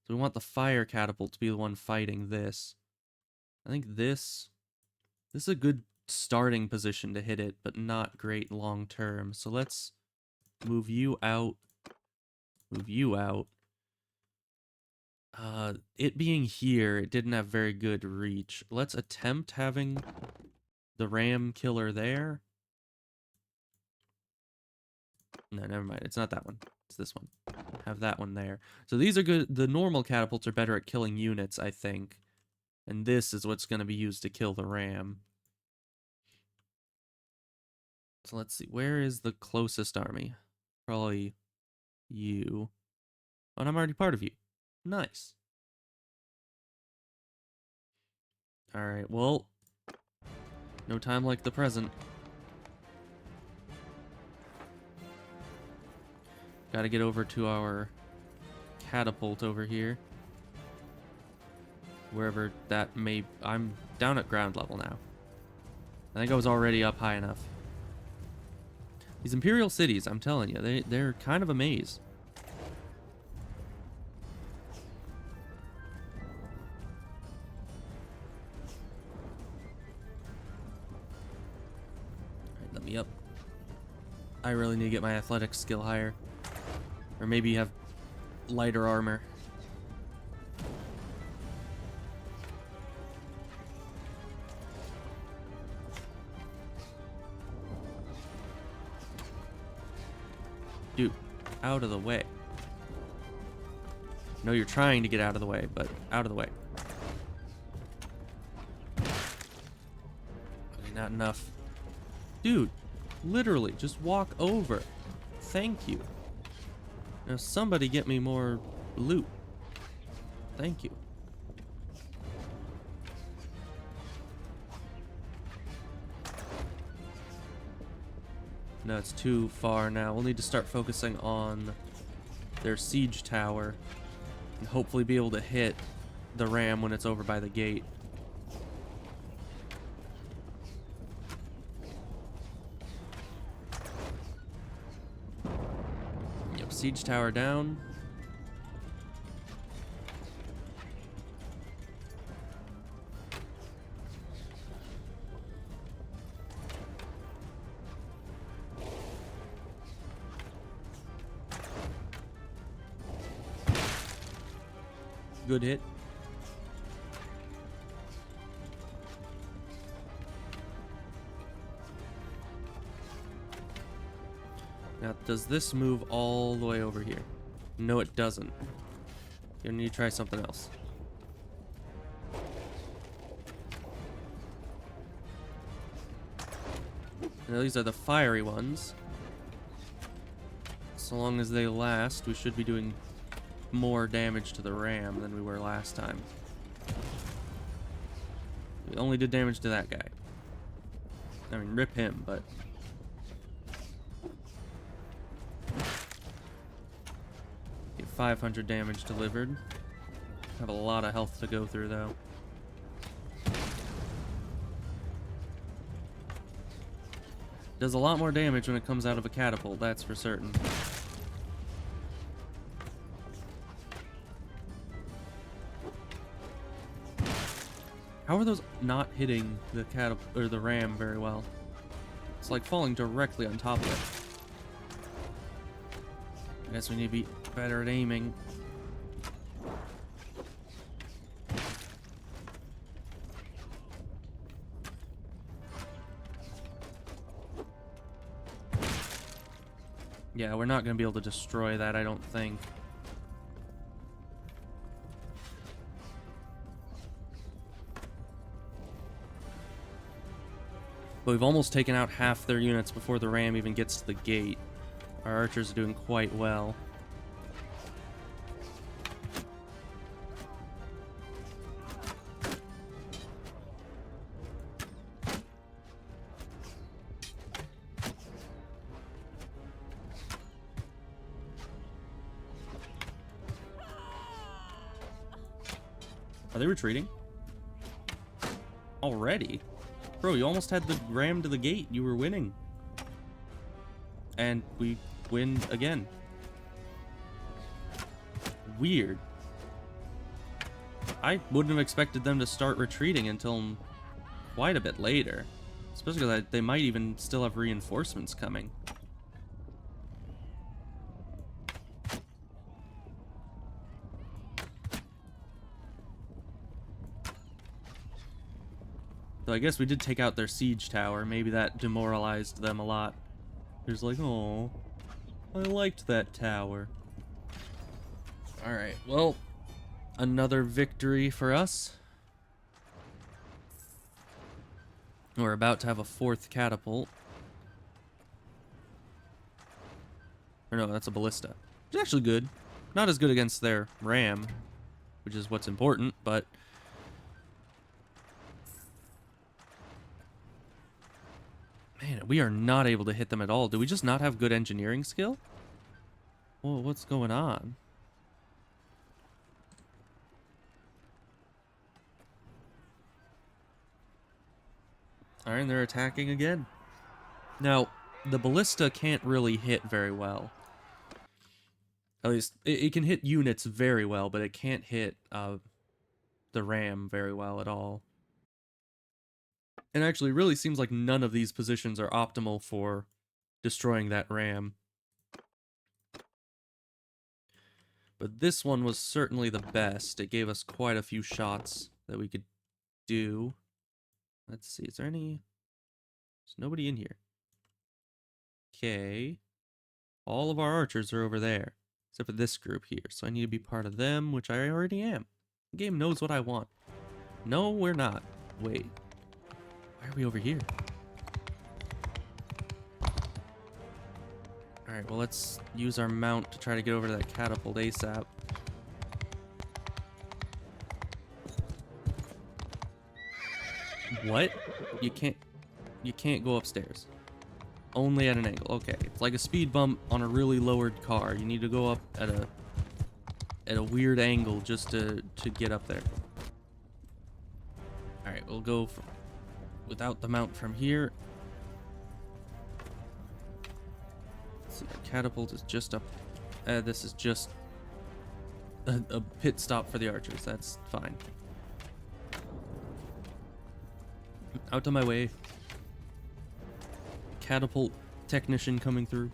So we want the fire catapult to be the one fighting this. I think this is a good starting position to hit it, but not great long term. So let's move you out. Move you out. It being here, it didn't have very good reach. Let's attempt having the ram killer there. No, never mind. It's not that one. It's this one. Have that one there. So these are good. The normal catapults are better at killing units, I think. And this is what's going to be used to kill the ram. So let's see. Where is the closest army? Probably you. Oh, and I'm already part of you. Nice. Alright, well. No time like the present. Gotta get over to our catapult over here. Wherever that may... I'm down at ground level now. I think I was already up high enough. These Imperial cities, I'm telling you, they're kind of a maze. Alright, let me up. I really need to get my athletics skill higher. Or maybe have lighter armor. Dude, out of the way. No, you're trying to get out of the way, but out of the way. Okay, not enough. Dude, literally, just walk over. Thank you. Now somebody get me more loot. Thank you. No, it's too far now. We'll need to start focusing on their siege tower and hopefully be able to hit the ram when it's over by the gate. Yep, siege tower down. Good hit. Now, does this move all the way over here? No, it doesn't. You're gonna need to try something else. Now, these are the fiery ones. So long as they last, we should be doing more damage to the ram than we were last time. We only did damage to that guy. I mean, rip him, but... Get 500 damage delivered. Have a lot of health to go through, though. Does a lot more damage when it comes out of a catapult, that's for certain. How are those not hitting the catapult or the ram very well? It's like falling directly on top of it. I guess we need to be better at aiming. Yeah, we're not going to be able to destroy that, I don't think. But we've almost taken out half their units before the ram even gets to the gate. Our archers are doing quite well. Are they retreating? Already? Bro, you almost had the ram to the gate. You were winning. And we win again. Weird. I wouldn't have expected them to start retreating until quite a bit later. Especially because they might even still have reinforcements coming. So I guess we did take out their siege tower. Maybe that demoralized them a lot. They're just like, oh, I liked that tower. Alright, well, another victory for us. We're about to have a fourth catapult. Or no, that's a ballista. It's actually good. Not as good against their ram, which is what's important, but... Man, we are not able to hit them at all. Do we just not have good engineering skill? Well, what's going on? Alright, they're attacking again. Now, the ballista can't really hit very well. At least, it can hit units very well, but it can't hit the ram very well at all. And actually, it really seems like none of these positions are optimal for destroying that ram. But this one was certainly the best. It gave us quite a few shots that we could do. Let's see, is there any... There's nobody in here. Okay. All of our archers are over there, except for this group here. So I need to be part of them, which I already am. The game knows what I want. No, we're not. Wait. Why are we over here? Alright, well, let's use our mount to try to get over to that catapult ASAP. What? You can't go upstairs. Only at an angle. Okay, it's like a speed bump on a really lowered car. You need to go up at a weird angle just to get up there. Alright, we'll go without the mount from here. So the catapult is just up. This is just a pit stop for the archers. That's fine. Out of my way. Catapult technician coming through.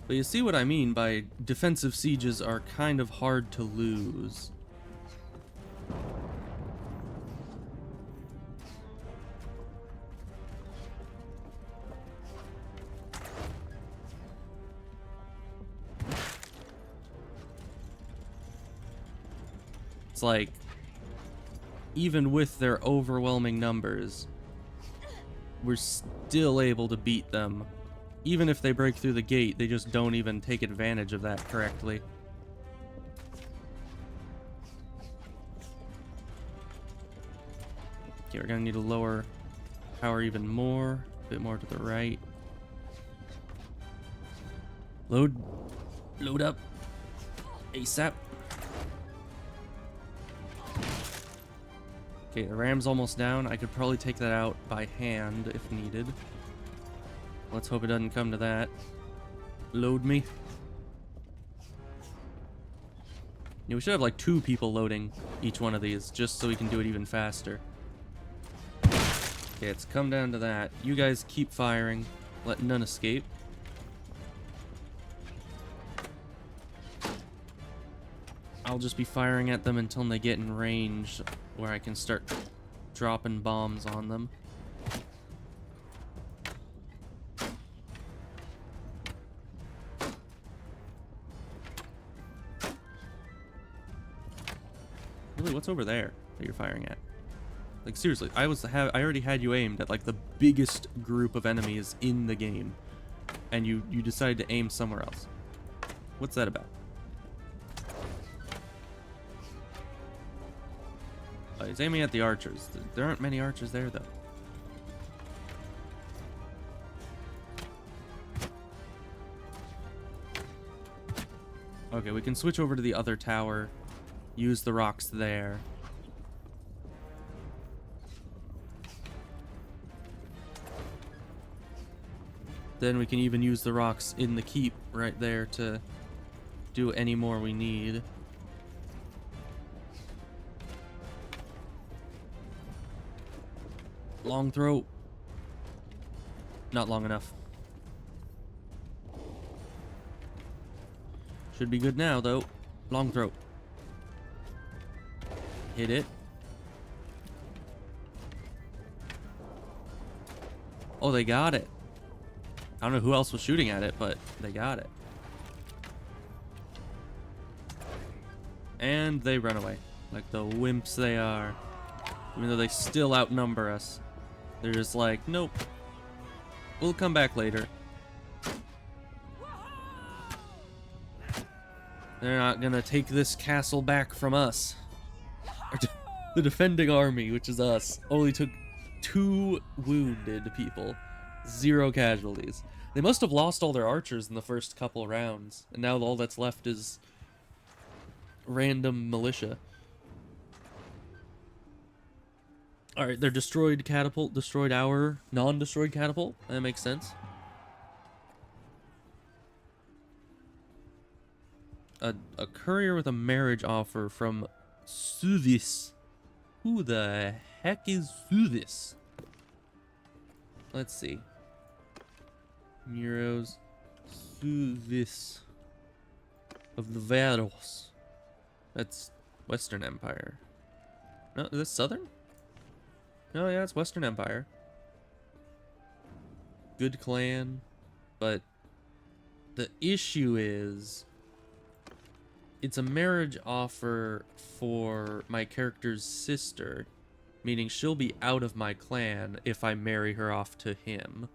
But you see what I mean by defensive sieges are kind of hard to lose. It's like, even with their overwhelming numbers, we're still able to beat them. Even if they break through the gate, they just don't even take advantage of that correctly. Okay, we're gonna need to lower power even more, a bit more to the right. Load up, ASAP. Okay, the ram's almost down. I could probably take that out by hand if needed. Let's hope it doesn't come to that. Load me. Yeah, we should have like 2 people loading each one of these, just so we can do it even faster. Okay, it's come down to that. You guys keep firing. Let none escape. I'll just be firing at them until they get in range where I can start dropping bombs on them. Really, what's over there that you're firing at? Like, seriously, I already had you aimed at like the biggest group of enemies in the game, and you decided to aim somewhere else. What's that about? Oh, he's aiming at the archers. There aren't many archers there, though. Okay, we can switch over to the other tower, use the rocks there. Then we can even use the rocks in the keep right there to do any more we need. Long throw. Not long enough. Should be good now, though. Long throw. Hit it. Oh, they got it. I don't know who else was shooting at it, but they got it. And they run away, like the wimps they are. Even though they still outnumber us. They're just like, nope. We'll come back later. They're not gonna take this castle back from us. The defending army, which is us, only took 2 wounded people. 0 casualties. They must have lost all their archers in the first couple rounds, and now all that's left is random militia. Alright, their destroyed catapult destroyed our non-destroyed catapult. That makes sense. A courier with a marriage offer from Suvis. Who the heck is Suvis? Let's see. Muros. Suvis. Of the Varos. That's Western Empire. No, is this Southern? No, yeah, it's Western Empire. Good clan. But the issue is it's a marriage offer for my character's sister, meaning she'll be out of my clan if I marry her off to him.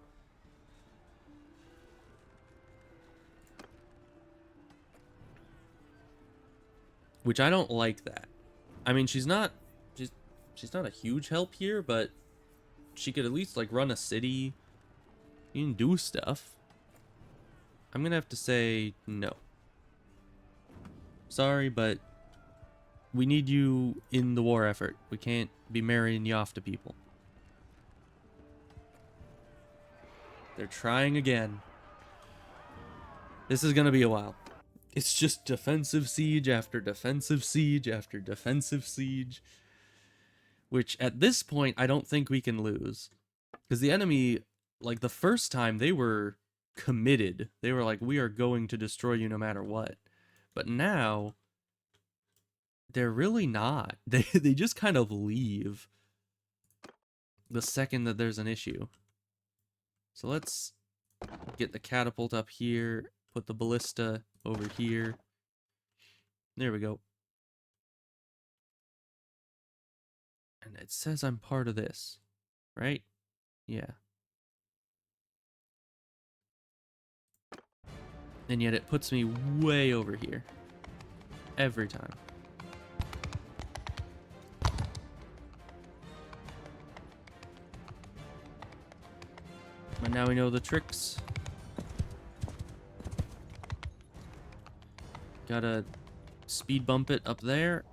Which I don't like that. I mean, she's not a huge help here, but she could at least like run a city. You can do stuff. I'm gonna have to say no. Sorry, but we need you in the war effort. We can't be marrying you off to people. They're trying again. This is gonna be a while. It's just defensive siege after defensive siege after defensive siege. Which, at this point, I don't think we can lose. Because the enemy, like, the first time, they were committed. They were like, we are going to destroy you no matter what. But now, they're really not. They just kind of leave the second that there's an issue. So let's get the catapult up here, put the ballista over here. There we go. And it says I'm part of this, right? Yeah. And yet it puts me way over here. Every time. But now we know the tricks. Gotta speed bump it up there.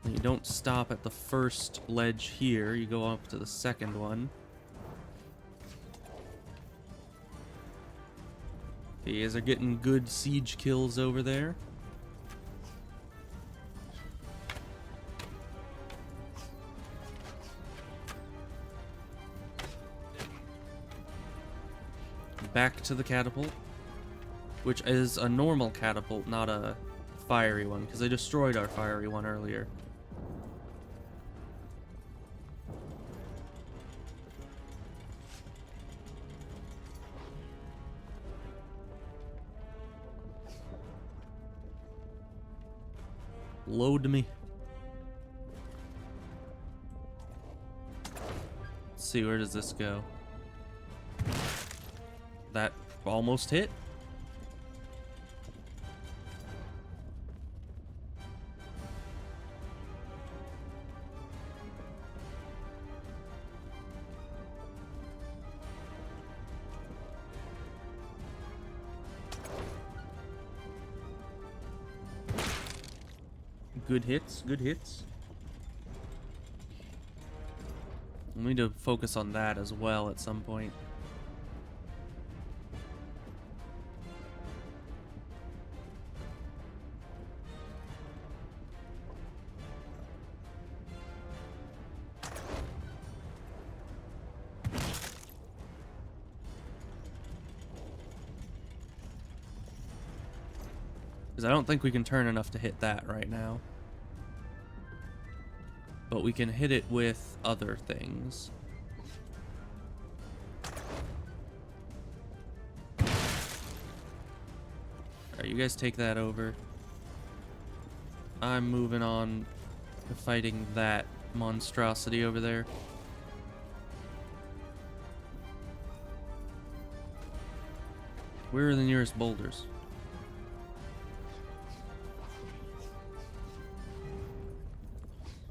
And you don't stop at the first ledge here. You go up to the second one. Okay, you guys are getting good siege kills over there. Back to the catapult, which is a normal catapult, not a fiery one, because I destroyed our fiery one earlier. Load me. Let's see, where does this go? That almost hit. Good hits, good hits. We need to focus on that as well at some point. Because I don't think we can turn enough to hit that right now. But we can hit it with other things. Alright, you guys take that over. I'm moving on to fighting that monstrosity over there. Where are the nearest boulders?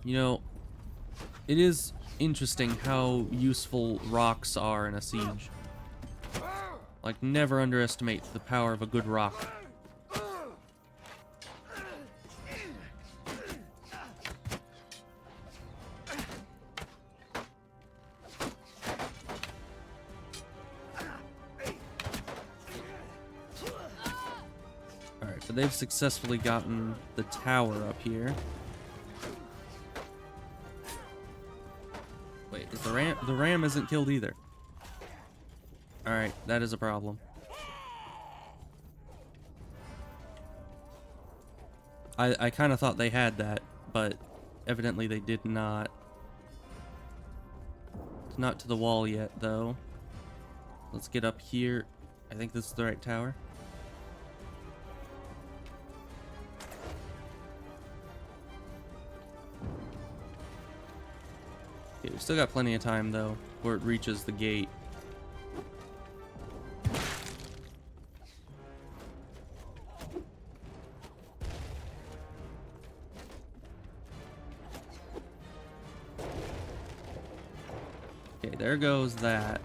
You know, it is interesting how useful rocks are in a siege. Like, never underestimate the power of a good rock. But they've successfully gotten the tower up here. Wait, is the ram isn't killed either. Alright, that is a problem. I kind of thought they had that, but evidently they did not. It's not to the wall yet, though. Let's get up here. I think this is the right tower. Okay, we still got plenty of time, though, before it reaches the gate. Okay, there goes that.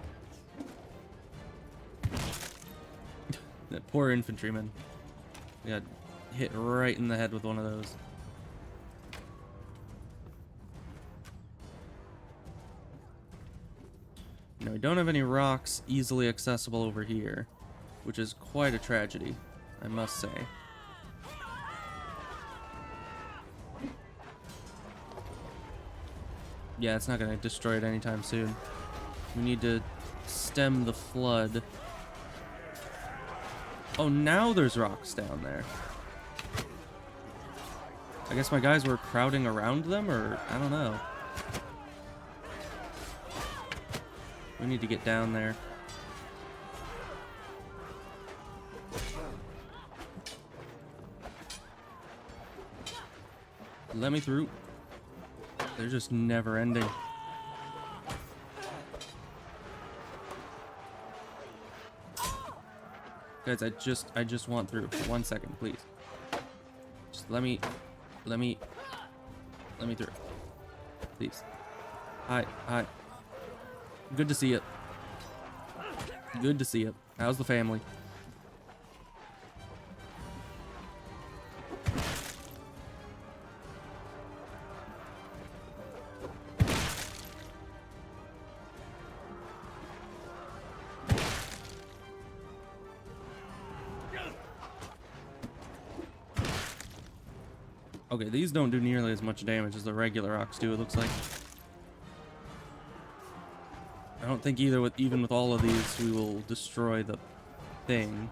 That poor infantryman. Got hit right in the head with one of those. Now, we don't have any rocks easily accessible over here, which is quite a tragedy, I must say. Yeah, it's not going to destroy it anytime soon. We need to stem the flood. Oh, now there's rocks down there. I guess my guys were crowding around them, or I don't know. We need to get down there. Let me through. They're just never ending. Guys, I just want through. 1 second, please. Just let me through. Please. Hi. Good to see you. Good to see you. How's the family? Okay, these don't do nearly as much damage as the regular rocks do, it looks like. I don't think even with all of these we will destroy the thing.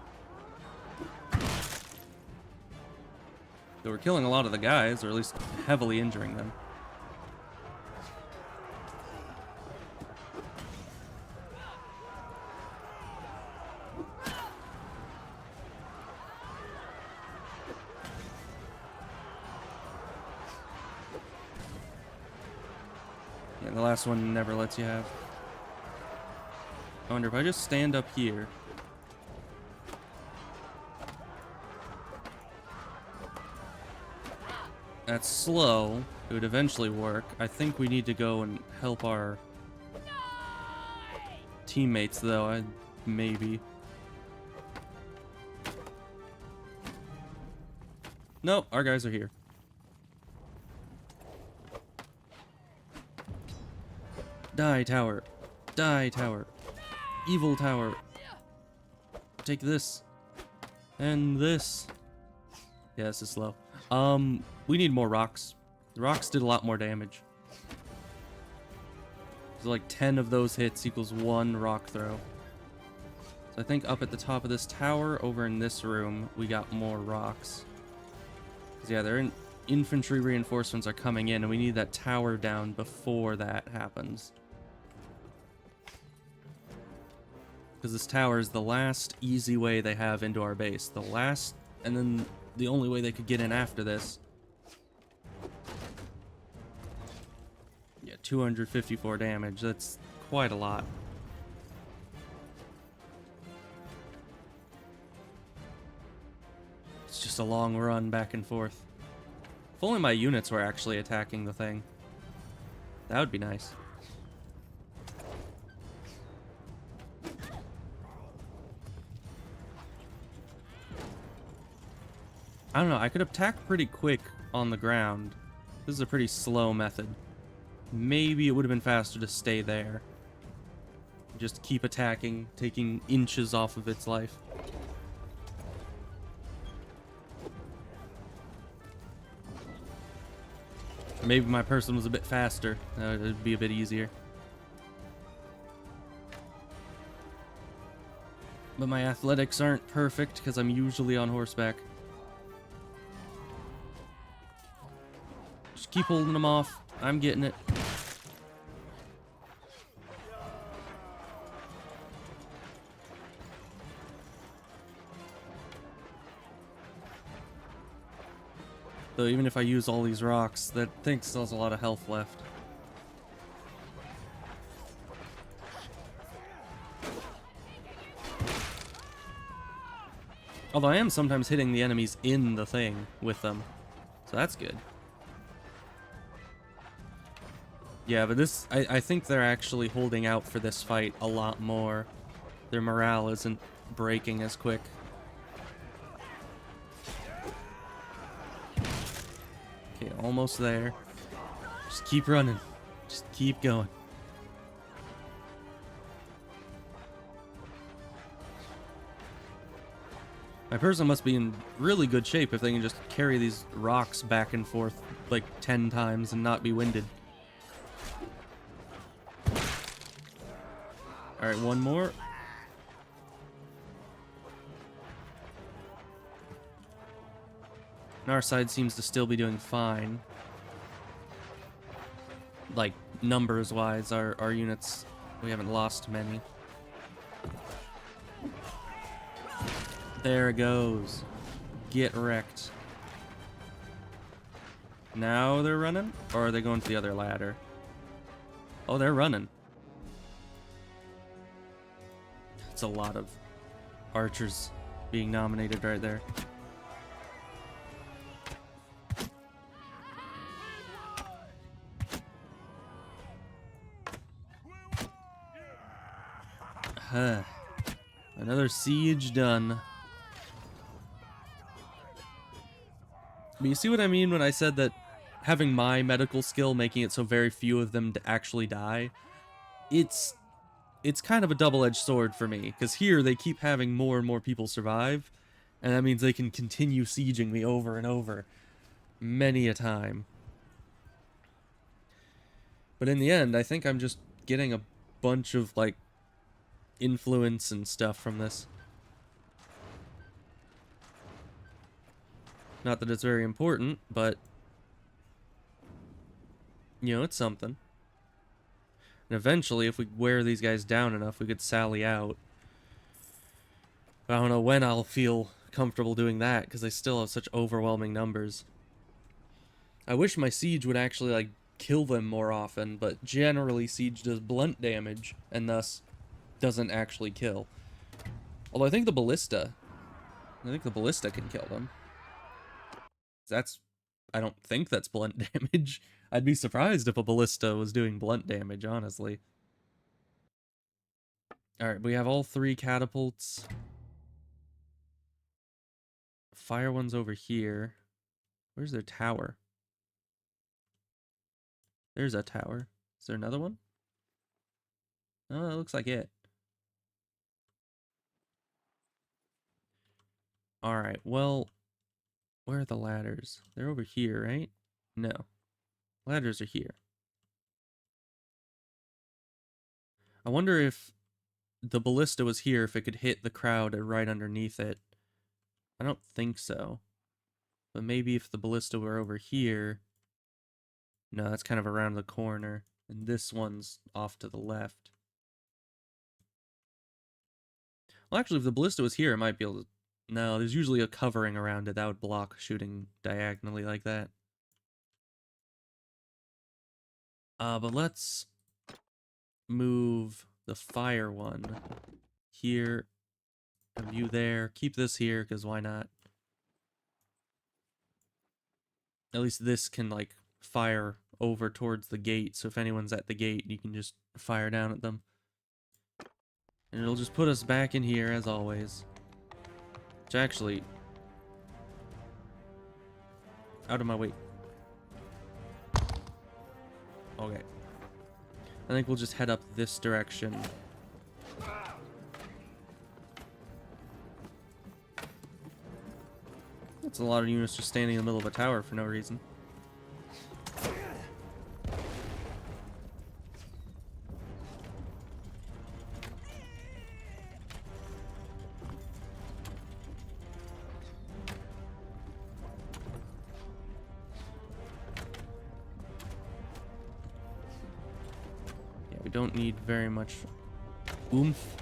So we're killing a lot of the guys, or at least heavily injuring them. Yeah, the last one never lets you have. I wonder if I just stand up here. That's slow. It would eventually work. I think we need to go and help our teammates, though. Maybe. Nope, our guys are here. Die, tower. Die, tower. Evil tower. Take this. And this. Yeah, this is slow. We need more rocks. The rocks did a lot more damage. So like 10 of those hits equals 1 rock throw. So I think up at the top of this tower, over in this room, we got more rocks. 'Cause yeah, their infantry reinforcements are coming in, and we need that tower down before that happens. Because this tower is the last easy way they have into our base. The last, and then the only way they could get in after this. Yeah, 254 damage. That's quite a lot. It's just a long run back and forth. If only my units were actually attacking the thing. That would be nice. I don't know, I could attack pretty quick on the ground. This is a pretty slow method. Maybe it would have been faster to stay there. Just keep attacking, taking inches off of its life. Maybe my person was a bit faster. It'd be a bit easier. But my athletics aren't perfect because I'm usually on horseback. Just keep holding them off. I'm getting it. Though even if I use all these rocks, that thing still has a lot of health left. Although I am sometimes hitting the enemies in the thing with them. So that's good. Yeah, but this... I think they're actually holding out for this fight a lot more. Their morale isn't breaking as quick. Okay, almost there. Just keep running. Just keep going. My person must be in really good shape if they can just carry these rocks back and forth like 10 times and not be winded. Alright, one more. And our side seems to still be doing fine. Like, numbers-wise, our units, we haven't lost many. There it goes. Get wrecked. Now they're running? Or are they going to the other ladder? Oh, they're running. That's a lot of archers being nominated right there. Another siege done. But you see what I mean when I said that having my medical skill making it so very few of them to actually die? It's kind of a double-edged sword for me, because here they keep having more and more people survive, and that means they can continue sieging me over and over, many a time. But in the end, I think I'm just getting a bunch of, like, influence and stuff from this. Not that it's very important, but, you know, it's something. And eventually, if we wear these guys down enough, we could sally out. But I don't know when I'll feel comfortable doing that, because they still have such overwhelming numbers. I wish my siege would actually, like, kill them more often, but generally siege does blunt damage, and thus doesn't actually kill. Although I think the ballista can kill them. I don't think that's blunt damage. I'd be surprised if a ballista was doing blunt damage, honestly. Alright, we have all 3 catapults. Fire one's over here. Where's their tower? There's a tower. Is there another one? Oh, that looks like it. Alright, well, where are the ladders? They're over here, right? No. Ladders are here. I wonder if the ballista was here, if it could hit the crowd right underneath it. I don't think so. But maybe if the ballista were over here... No, that's kind of around the corner. And this one's off to the left. Well, actually, if the ballista was here, it might be able to... No, there's usually a covering around it that would block shooting diagonally like that. But let's move the fire one here. Have you there. Keep this here, because why not? At least this can, like, fire over towards the gate, so if anyone's at the gate, you can just fire down at them. And it'll just put us back in here, as always. Which actually... Out of my way. Okay. I think we'll just head up this direction. That's a lot of units just standing in the middle of a tower for no reason. we don't need very much oomph.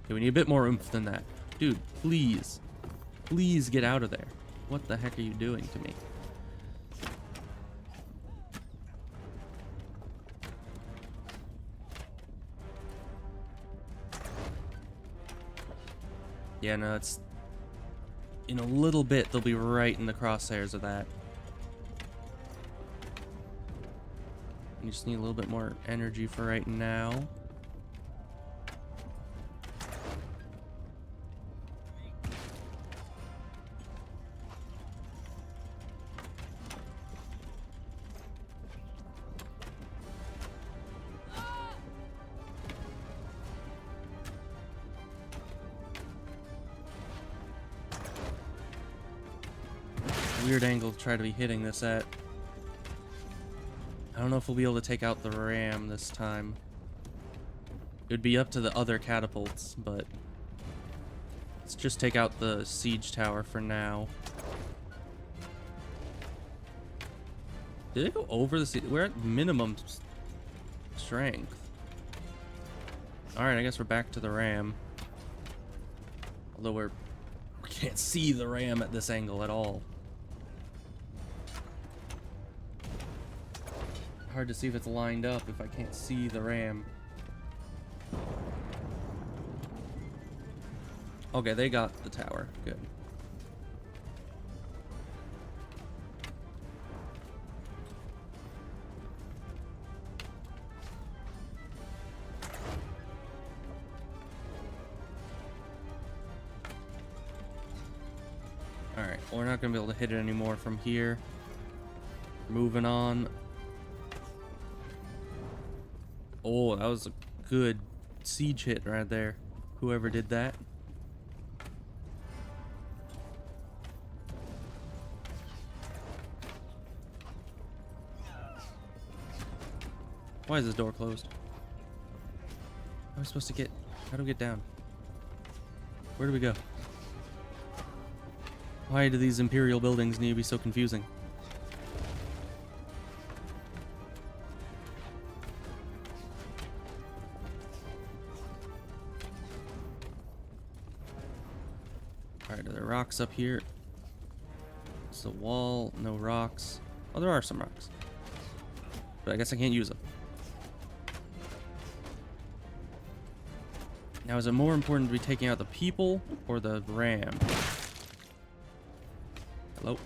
Okay, we need a bit more oomph than that. Dude, please. Please get out of there. What the heck are you doing to me? Yeah, no, it's... In a little bit, they'll be right in the crosshairs of that. You just need a little bit more energy for right now. Weird angle to try to be hitting this at. I don't know if we'll be able to take out the ram this time. It would be up to the other catapults, but let's just take out the siege tower for now. Did it go over the siege? We're at minimum strength. Alright, I guess we're back to the ram. Although we can't see the ram at this angle at all. Hard to see if it's lined up if I can't see the ram. Okay, they got the tower. Good. Alright, well, we're not going to be able to hit it anymore from here. Moving on. Oh, that was a good siege hit right there. Whoever did that. Why is this door closed? How am I supposed to get... How do we get down? Where do we go? Why do these Imperial buildings need to be so confusing? Alright, are there rocks up here? It's a wall, no rocks. Oh, there are some rocks. But I guess I can't use them. Now, is it more important to be taking out the people or the ram? Hello?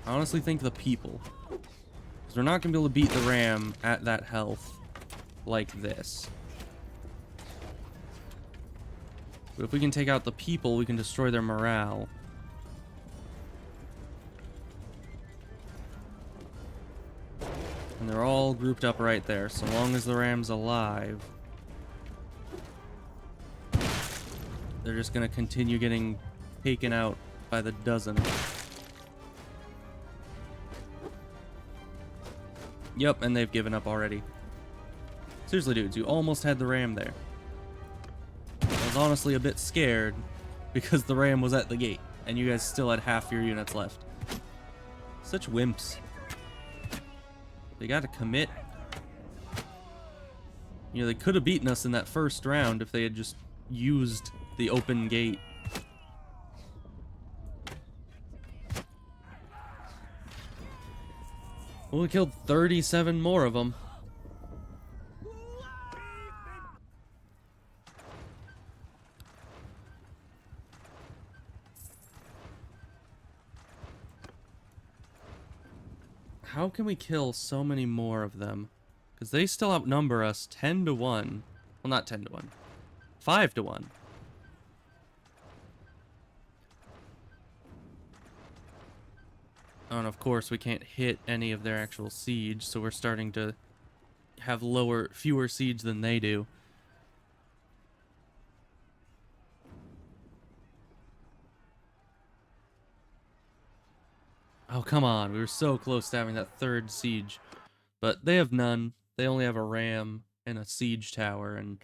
I honestly think the people. Because we're not going to be able to beat the ram at that health like this. But if we can take out the people, we can destroy their morale. And they're all grouped up right there. So long as the ram's alive, they're just going to continue getting taken out by the dozen. Yep, and they've given up already. Seriously, dudes, you almost had the ram there. I was honestly a bit scared because the ram was at the gate and you guys still had half your units left. Such wimps. They gotta commit. You know, they could have beaten us in that first round if they had just used the open gate. Well, we killed 37 more of them. How can we kill so many more of them? Because they still outnumber us 10 to 1. Well, not 10 to 1. 5 to 1. Oh, and of course we can't hit any of their actual siege, so we're starting to have fewer siege than they do. Oh, come on. We were so close to having that third siege. But they have none. They only have a ram and a siege tower, and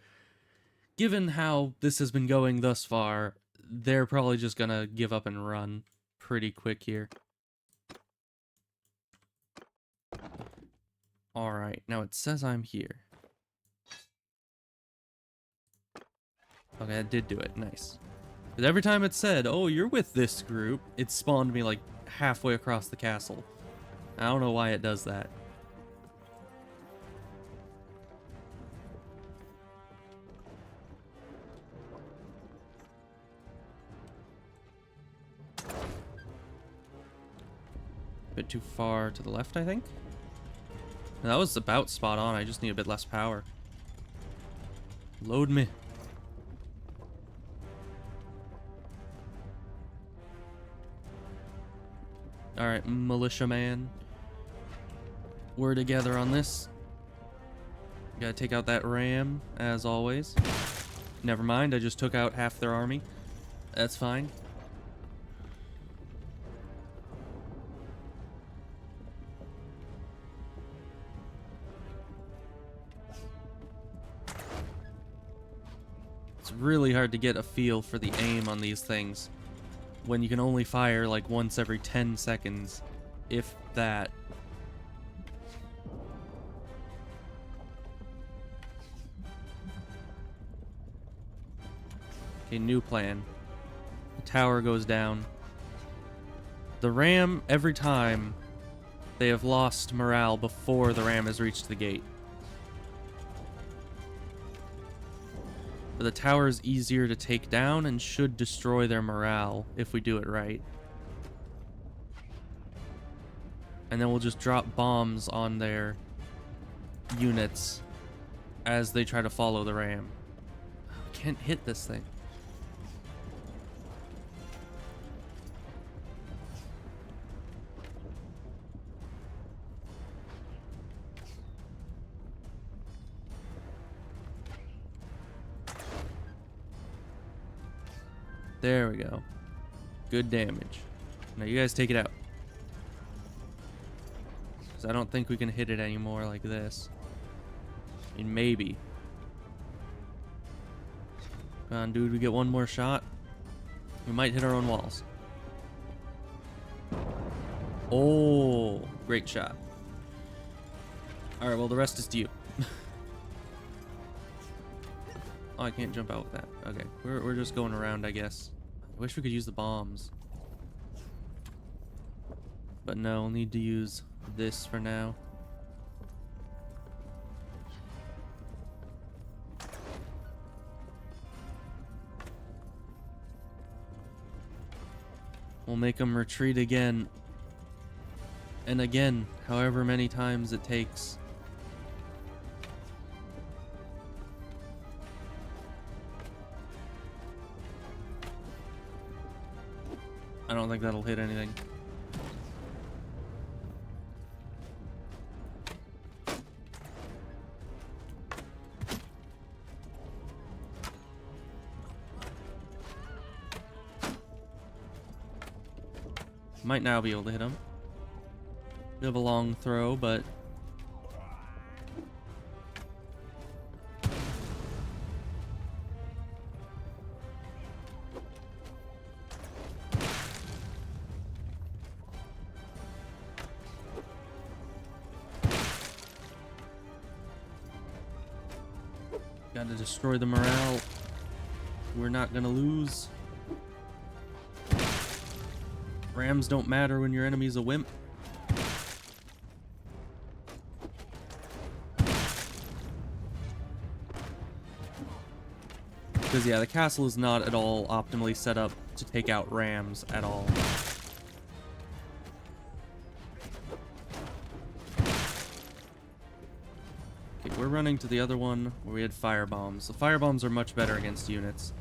given how this has been going thus far, they're probably just gonna give up and run pretty quick here. Alright, now it says I'm here. Okay, I did do it. Nice. Because every time it said, oh, you're with this group, it spawned me like halfway across the castle. I don't know why it does that. A bit too far to the left, I think. And that was about spot on. I just need a bit less power. Load me. Alright, militiaman. We're together on this. Gotta take out that ram, as always. Never mind, I just took out half their army. That's fine. It's really hard to get a feel for the aim on these things when you can only fire like once every 10 seconds, if that. Okay, new plan. The tower goes down. The ram, every time, they have lost morale before the ram has reached the gate. But the tower is easier to take down and should destroy their morale if we do it right. And then we'll just drop bombs on their units as they try to follow the ram. I can't hit this thing. There we go. Good damage. Now you guys take it out. Because I don't think we can hit it anymore like this. I mean, maybe. Come on, dude, we get one more shot. We might hit our own walls. Oh, great shot. Alright, well, the rest is to you. Oh, I can't jump out with that. Okay, we're just going around, I guess. I wish we could use the bombs. But no, we'll need to use this for now. We'll make them retreat again. And again, however many times it takes. I don't think that'll hit anything. Might now be able to hit him. Bit of a long throw, but gotta destroy the morale. We're not gonna lose. Rams don't matter when your enemy's a wimp. Because yeah, the castle is not at all optimally set up to take out rams at all. Okay, we're running to the other one where we had firebombs. The firebombs are much better against units.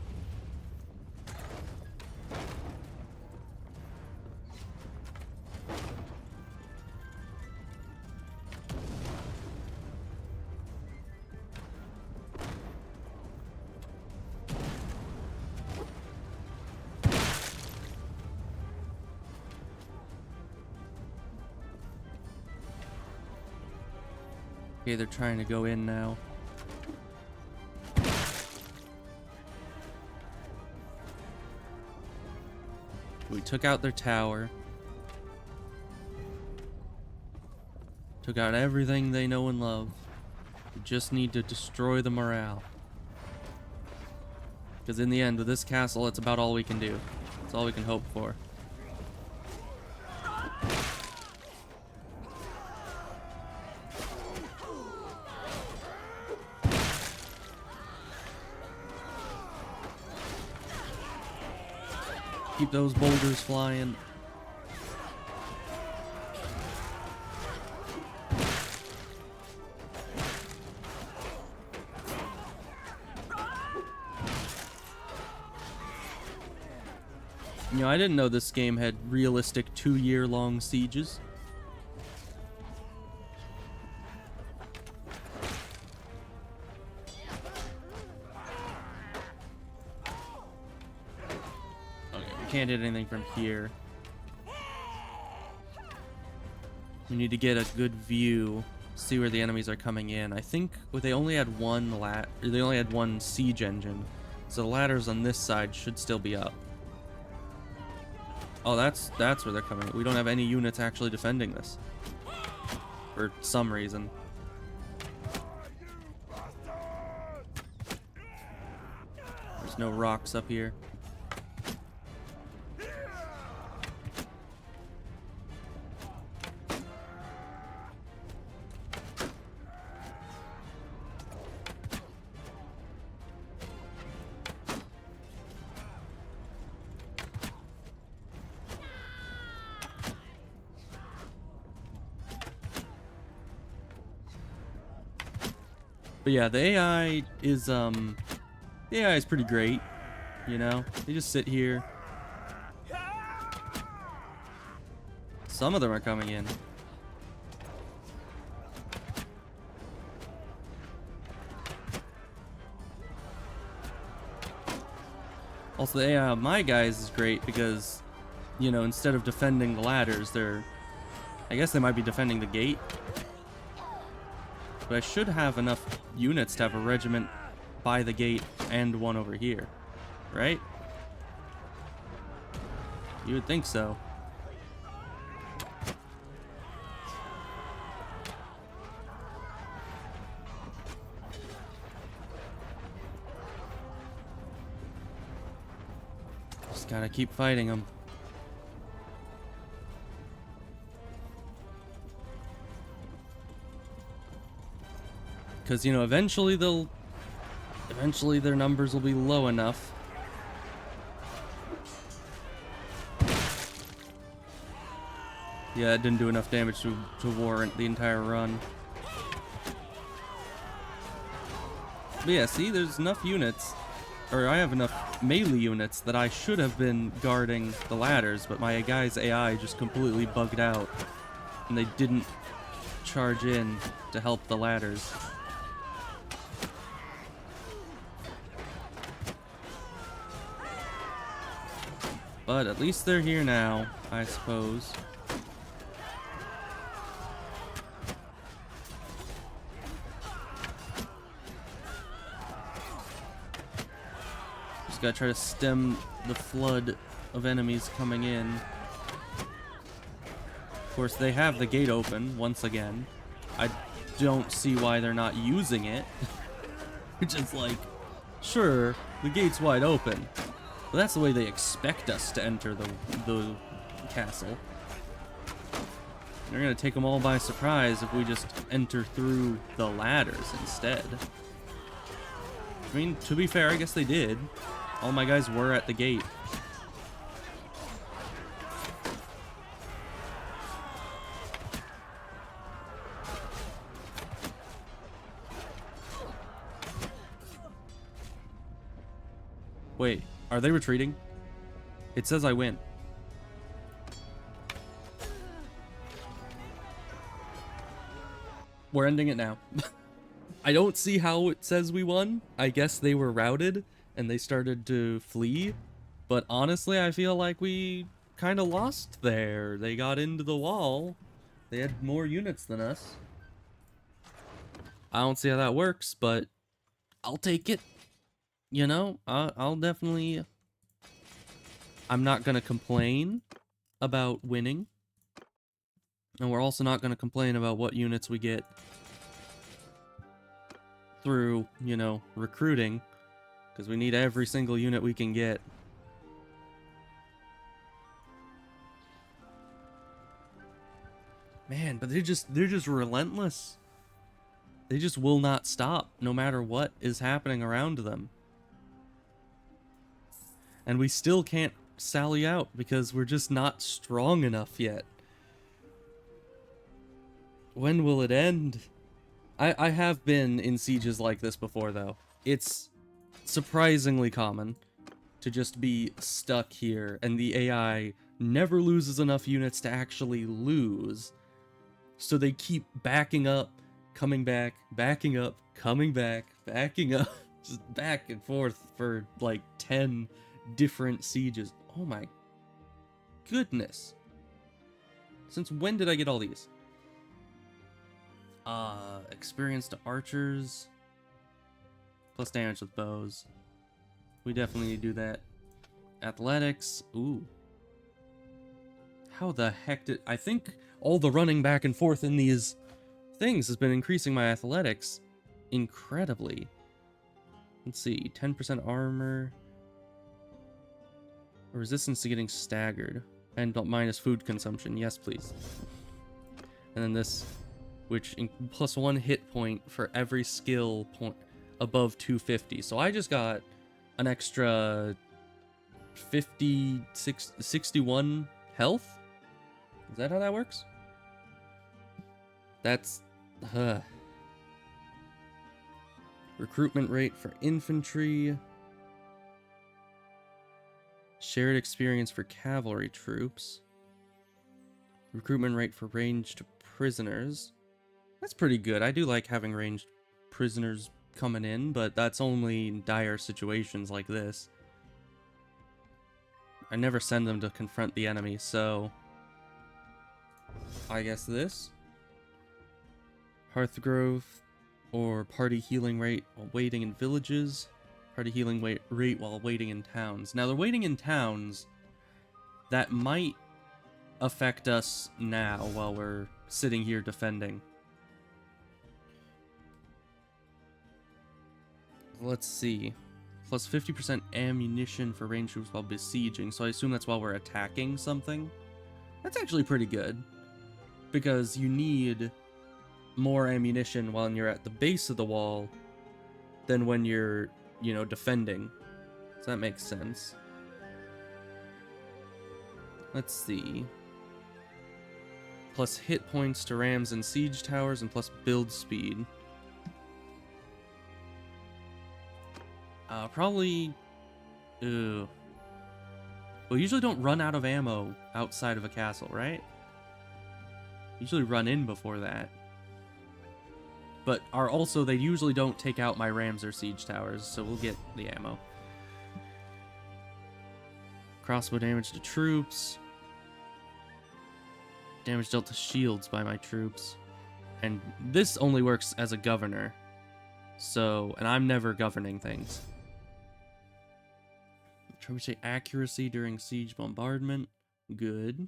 Okay, they're trying to go in now. We took out their tower. Took out everything they know and love. We just need to destroy the morale. Because in the end, with this castle, it's about all we can do. It's all we can hope for. Keep those boulders flying. You know, I didn't know this game had realistic 2-year-long sieges. Okay, we can't hit anything from here. We need to get a good view, see where the enemies are coming in. I think they only had one siege engine, so the ladders on this side should still be up. Oh, that's where they're coming. We don't have any units actually defending this. For some reason. There's no rocks up here. But yeah, the AI is pretty great, you know? They just sit here. Some of them are coming in. Also, the AI on my guys is great because, you know, instead of defending the ladders, I guess they might be defending the gate. But I should have enough units to have a regiment by the gate and one over here, right? You would think so. Just gotta keep fighting them. Because, you know, eventually their numbers will be low enough. Yeah, it didn't do enough damage to warrant the entire run. But yeah, see, there's enough units, or I have enough melee units that I should have been guarding the ladders, but my guy's AI just completely bugged out, and they didn't charge in to help the ladders. But at least they're here now, I suppose. Just gotta try to stem the flood of enemies coming in. Of course, they have the gate open once again. I don't see why they're not using it. Which is like, sure, the gate's wide open. But that's the way they expect us to enter the castle. They're gonna take them all by surprise if we just enter through the ladders instead. I mean, to be fair, I guess they did. All my guys were at the gate. Wait. Are they retreating? It says I win. We're ending it now. I don't see how it says we won. I guess they were routed and they started to flee. But honestly, I feel like we kind of lost there. They got into the wall. They had more units than us. I don't see how that works, but I'll take it. You know, I'll definitely... I'm not gonna complain about winning. And we're also not going to complain about what units we get through, you know, recruiting, because we need every single unit we can get. Man, but they're just relentless. They just will not stop, no matter what is happening around them. And we still can't sally out because we're just not strong enough yet. When will it end? I have been in sieges like this before, though. It's surprisingly common to just be stuck here, and the AI never loses enough units to actually lose. So they keep backing up, coming back, backing up, coming back, backing up, just back and forth for like 10 different sieges. Oh my goodness. Since when did I get all these? Experience to archers. Plus damage with bows. We definitely need to do that. Athletics. Ooh. How the heck did... I think all the running back and forth in these things has been increasing my athletics incredibly. Let's see. 10% armor. Resistance to getting staggered. And minus food consumption. Yes, please. And then this, which plus 1 hit point for every skill point above 250. So I just got an extra 61 health? Is that how that works? That's... Recruitment rate for infantry. Shared experience for cavalry troops. Recruitment rate for ranged prisoners. That's pretty good. I do like having ranged prisoners coming in, but that's only in dire situations like this. I never send them to confront the enemy, so... I guess this? Hearthgrove, or party healing rate while waiting in villages. Party healing rate while waiting in towns. Now, the waiting in towns, that might affect us now while we're sitting here defending. Let's see. Plus 50% ammunition for ranged troops while besieging, so I assume that's while we're attacking something. That's actually pretty good, because you need more ammunition when you're at the base of the wall than when you're, you know, defending. So that makes sense. Let's see. Plus hit points to rams and siege towers, and plus build speed. Probably... Ew. Well, usually don't run out of ammo outside of a castle, right? Usually run in before that. But they usually don't take out my rams or siege towers, so we'll get the ammo. Crossbow damage to troops. Damage dealt to shields by my troops. And this only works as a governor. So, and I'm never governing things. Trebuchet accuracy during siege bombardment. Good.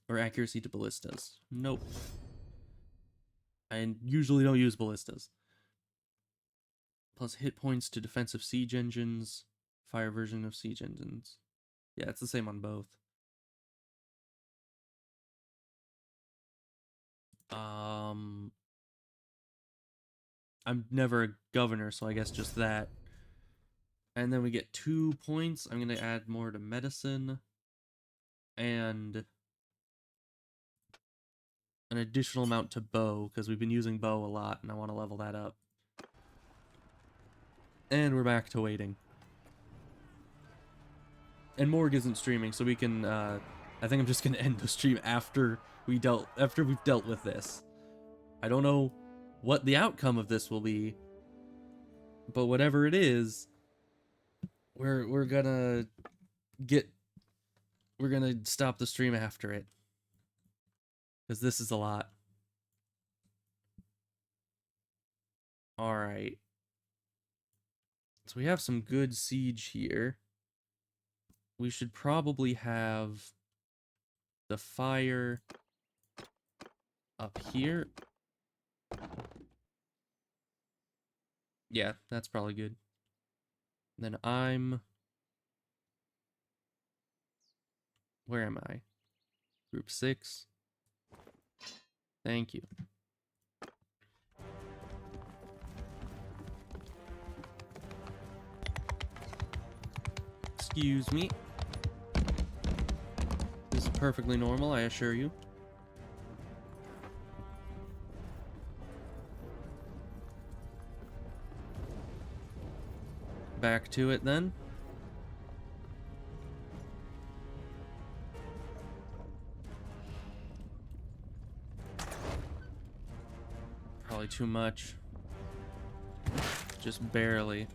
Or accuracy to ballistas. Nope. I usually don't use ballistas. Plus hit points to defensive siege engines. Fire version of siege engines. Yeah, it's the same on both. I'm never a governor, so I guess just that. And then we get 2 points. I'm going to add more to medicine. And an additional amount to bow, because we've been using bow a lot, and I want to level that up. And we're back to waiting. And Morg isn't streaming, so we can, I think I'm just going to end the stream after we've dealt with this. I don't know what the outcome of this will be, but whatever it is, we're gonna stop the stream after it, because this is a lot. All right. So we have some good siege here. We should probably have the fire up here. Yeah, that's probably good. Then where am I? Group 6. Thank you. Excuse me. This is perfectly normal, I assure you. Back to it then. Probably too much. Just barely.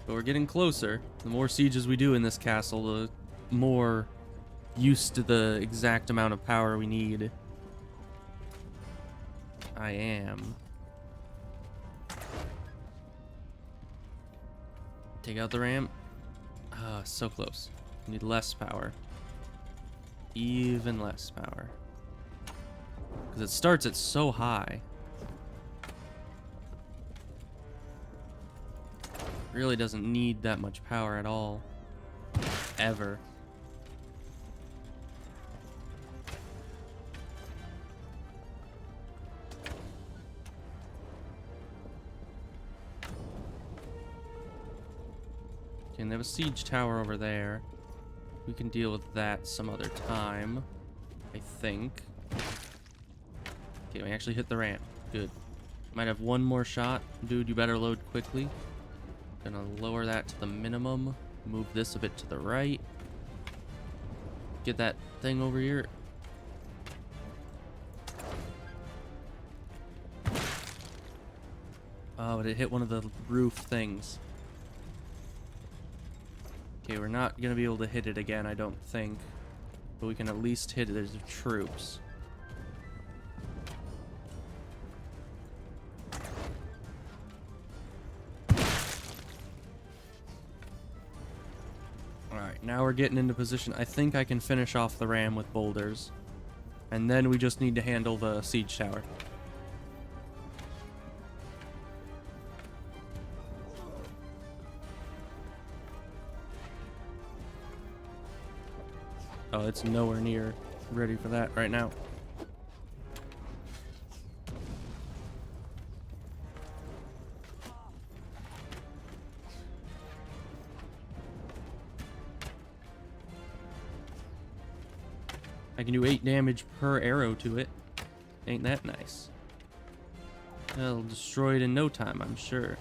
But we're getting closer. The more sieges we do in this castle, the more used to the exact amount of power we need I am. Take out the ramp. Ah, so close. We need less power. Even less power. Because it starts at so high. Really doesn't need that much power at all. Ever. Okay, and they have a siege tower over there. We can deal with that some other time, I think. Okay, we actually hit the ramp. Good. Might have one more shot. Dude, you better load quickly. Gonna lower that to the minimum. Move this a bit to the right. Get that thing over here. Oh, but it hit one of the roof things. Okay, we're not gonna be able to hit it again, I don't think. But we can at least hit it as troops. Alright, now we're getting into position. I think I can finish off the ram with boulders. And then we just need to handle the siege tower. Oh, it's nowhere near ready for that right now. I can do 8 damage per arrow to it. Ain't that nice? It'll destroy it in no time, I'm sure.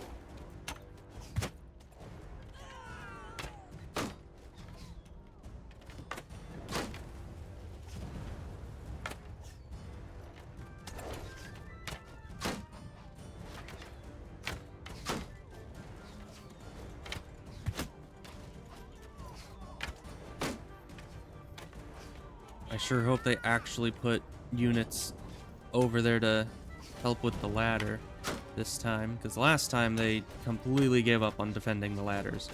I sure hope they actually put units over there to help with the ladder this time, because last time they completely gave up on defending the ladders.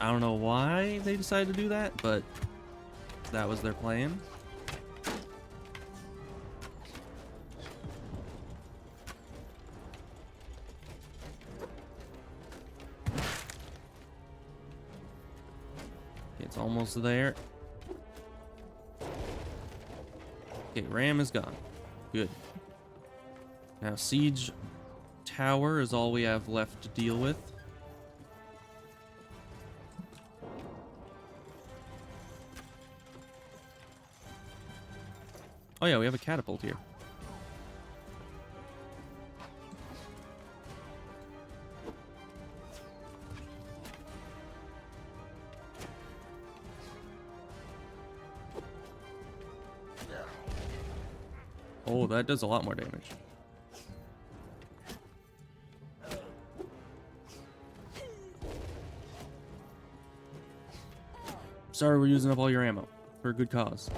I don't know why they decided to do that, but that was their plan. It's almost there. Okay, ram is gone. Good. Now siege tower is all we have left to deal with. Oh yeah, we have a catapult here. Oh, that does a lot more damage. Sorry we're using up all your ammo. For a good cause.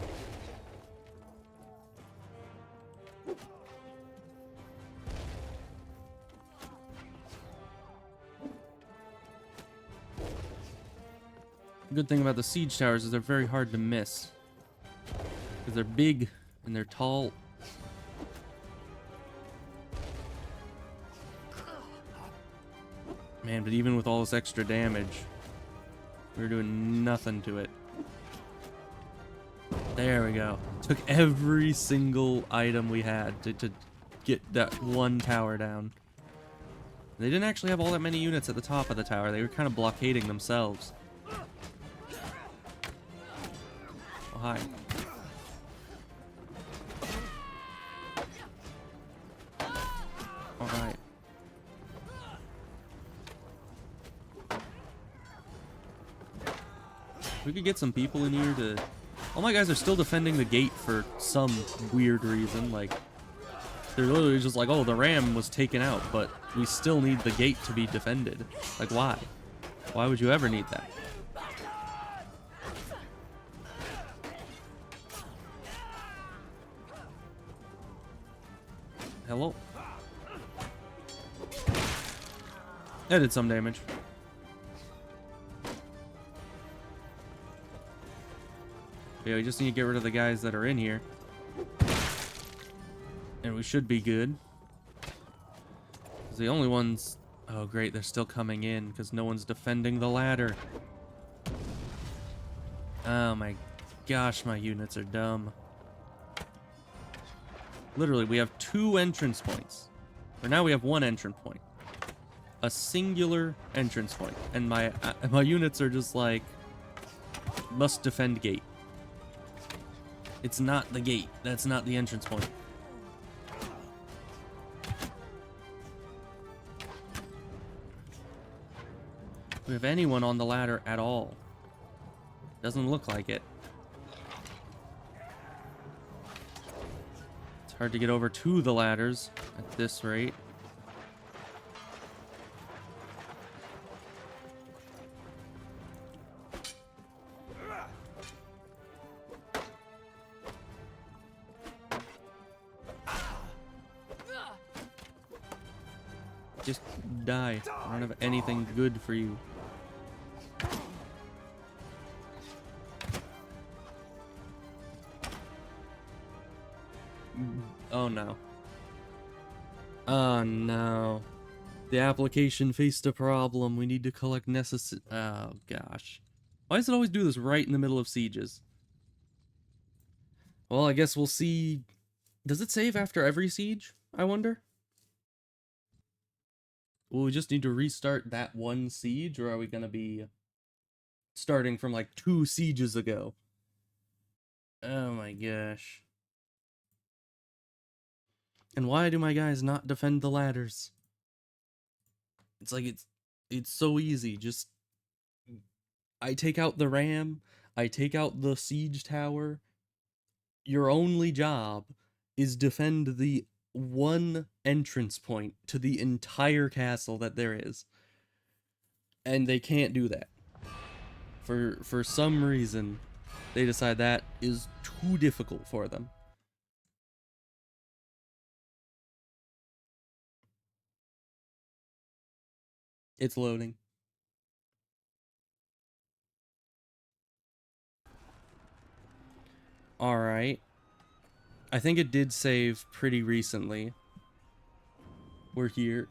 The good thing about the siege towers is they're very hard to miss. Because they're big and they're tall. Man, but even with all this extra damage, we're doing nothing to it. There we go. Took every single item we had to get that one tower down. They didn't actually have all that many units at the top of the tower. They were kind of blockading themselves. Oh, hi. Alright. We could get some people in here to... All my guys are still defending the gate for some weird reason. Like, they're literally just like, oh, the ram was taken out, but we still need the gate to be defended. Like, why? Why would you ever need that? Hello? That did some damage. Yeah, we just need to get rid of the guys that are in here. And we should be good. 'Cause the only ones... Oh, great, they're still coming in because no one's defending the ladder. Oh my gosh, my units are dumb. Literally, we have 2 entrance points. Or now we have 1 entrance point. A singular entrance point. And my units are just like... Must defend gate. It's not the gate. That's not the entrance point. Do we have anyone on the ladder at all? Doesn't look like it. It's hard to get over to the ladders at this rate. Just die. I don't have anything good for you. Oh no. Oh no. The application faced a problem. We need to collect necessary... Oh gosh. Why does it always do this right in the middle of sieges? Well, I guess we'll see... Does it save after every siege? I wonder? Will we just need to restart that one siege, or are we gonna be starting from like 2 sieges ago? Oh my gosh. And why do my guys not defend the ladders? It's like it's so easy. Just I take out the ram, I take out the siege tower. Your only job is defend the one entrance point to the entire castle that there is. And they can't do that. For some reason, they decide that is too difficult for them. It's loading. Alright. I think it did save pretty recently. We're here.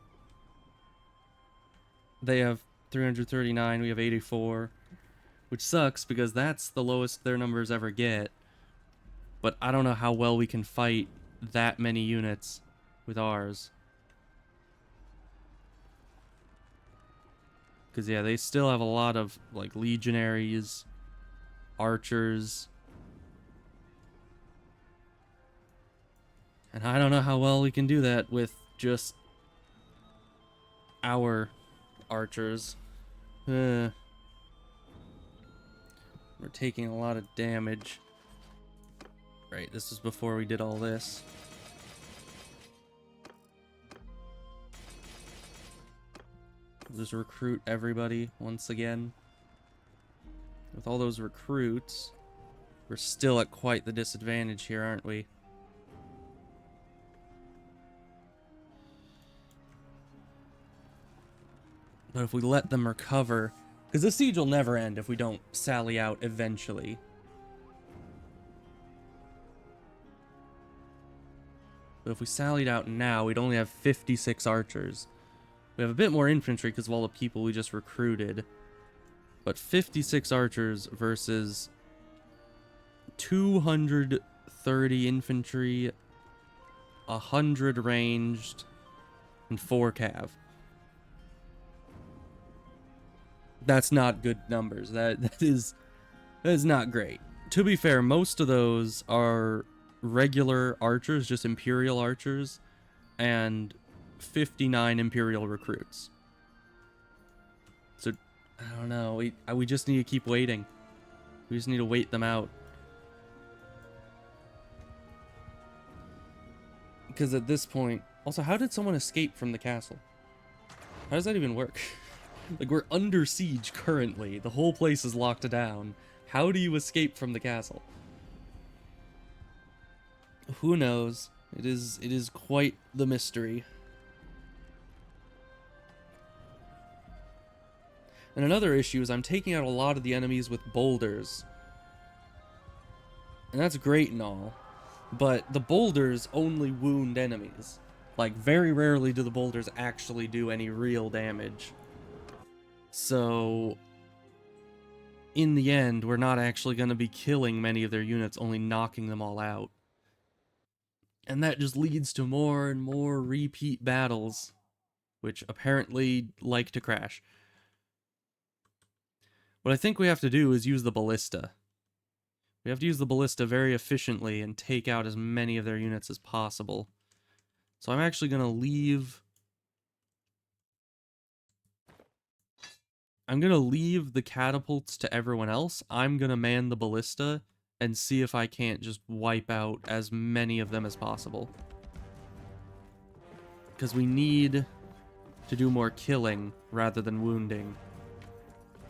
They have 339, we have 84. Which sucks, because that's the lowest their numbers ever get. But I don't know how well we can fight that many units with ours. Because, yeah, they still have a lot of, like, legionaries, archers. And I don't know how well we can do that with just our archers. We're taking a lot of damage. Right, this was before we did all this. Just recruit everybody once again. With all those recruits, we're still at quite the disadvantage here, aren't we? But if we let them recover... Because the siege will never end if we don't sally out eventually. But if we sallied out now, we'd only have 56 archers. We have a bit more infantry because of all the people we just recruited. But 56 archers versus 230 infantry, 100 ranged, and 4 cav. That's not good numbers. That is not great. To be fair, most of those are regular archers, just Imperial archers, and 59 Imperial recruits. So, I don't know. We just need to keep waiting. We just need to wait them out. Because at this point... Also, how did someone escape from the castle? How does that even work? Like, we're under siege currently. The whole place is locked down. How do you escape from the castle? Who knows? It is quite the mystery. And another issue is I'm taking out a lot of the enemies with boulders. And that's great and all. But the boulders only wound enemies. Like, very rarely do the boulders actually do any real damage. So, in the end, we're not actually going to be killing many of their units, only knocking them all out. And that just leads to more and more repeat battles, which apparently like to crash. What I think we have to do is use the ballista. We have to use the ballista very efficiently and take out as many of their units as possible. So I'm actually going to leave... I'm going to leave the catapults to everyone else. I'm going to man the ballista and see if I can't just wipe out as many of them as possible. Because we need to do more killing rather than wounding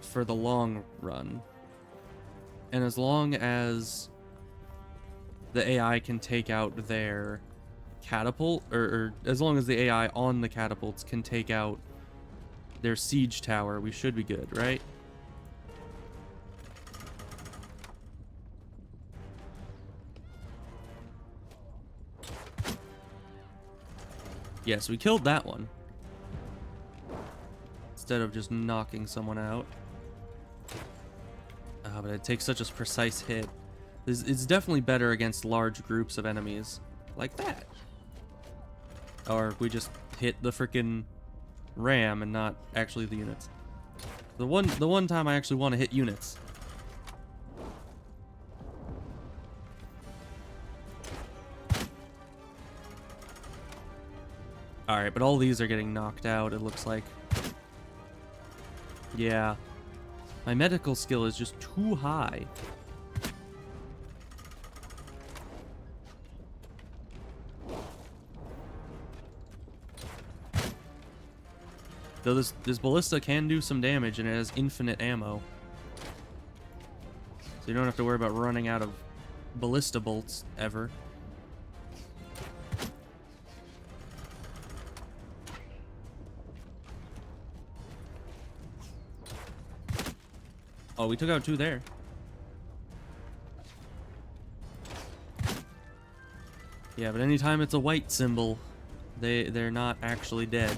for the long run. And as long as the AI can take out their catapult, or as long as the AI on the catapults can take out their siege tower, we should be good, right? Yes, we killed that one. Instead of just knocking someone out. But it takes such a precise hit. It's definitely better against large groups of enemies. Like that. Or we just hit the frickin' ram and not actually the units. The one time I actually want to hit units. Alright, but all these are getting knocked out, it looks like. Yeah. My medical skill is just too high. Though this ballista can do some damage and it has infinite ammo. So you don't have to worry about running out of ballista bolts ever. Oh, we took out 2 there. Yeah, but anytime it's a white symbol, they're not actually dead.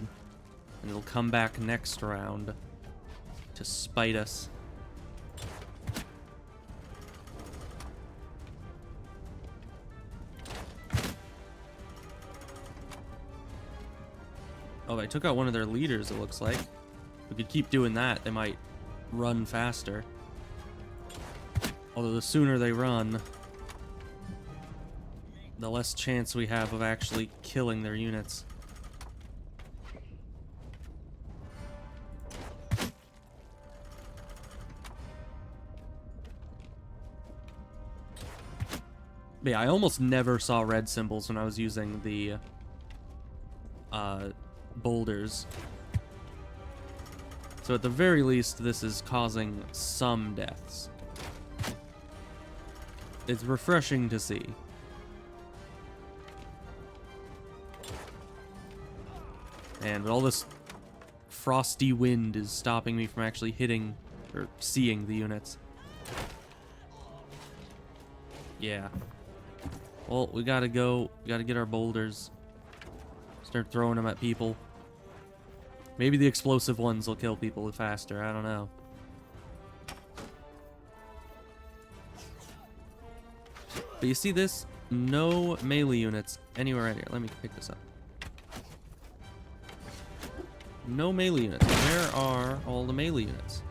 And it'll come back next round to spite us. Oh, they took out one of their leaders, it looks like. We could keep doing that, they might run faster. Although the sooner they run, the less chance we have of actually killing their units. But yeah, I almost never saw red symbols when I was using the boulders. So at the very least, this is causing some deaths. It's refreshing to see. And all this frosty wind is stopping me from actually hitting or seeing the units. Yeah. Well, we gotta go. We gotta get our boulders. Start throwing them at people. Maybe the explosive ones will kill people faster. I don't know. But you see this? No melee units anywhere in here. Let me pick this up. No melee units. Where are all the melee units?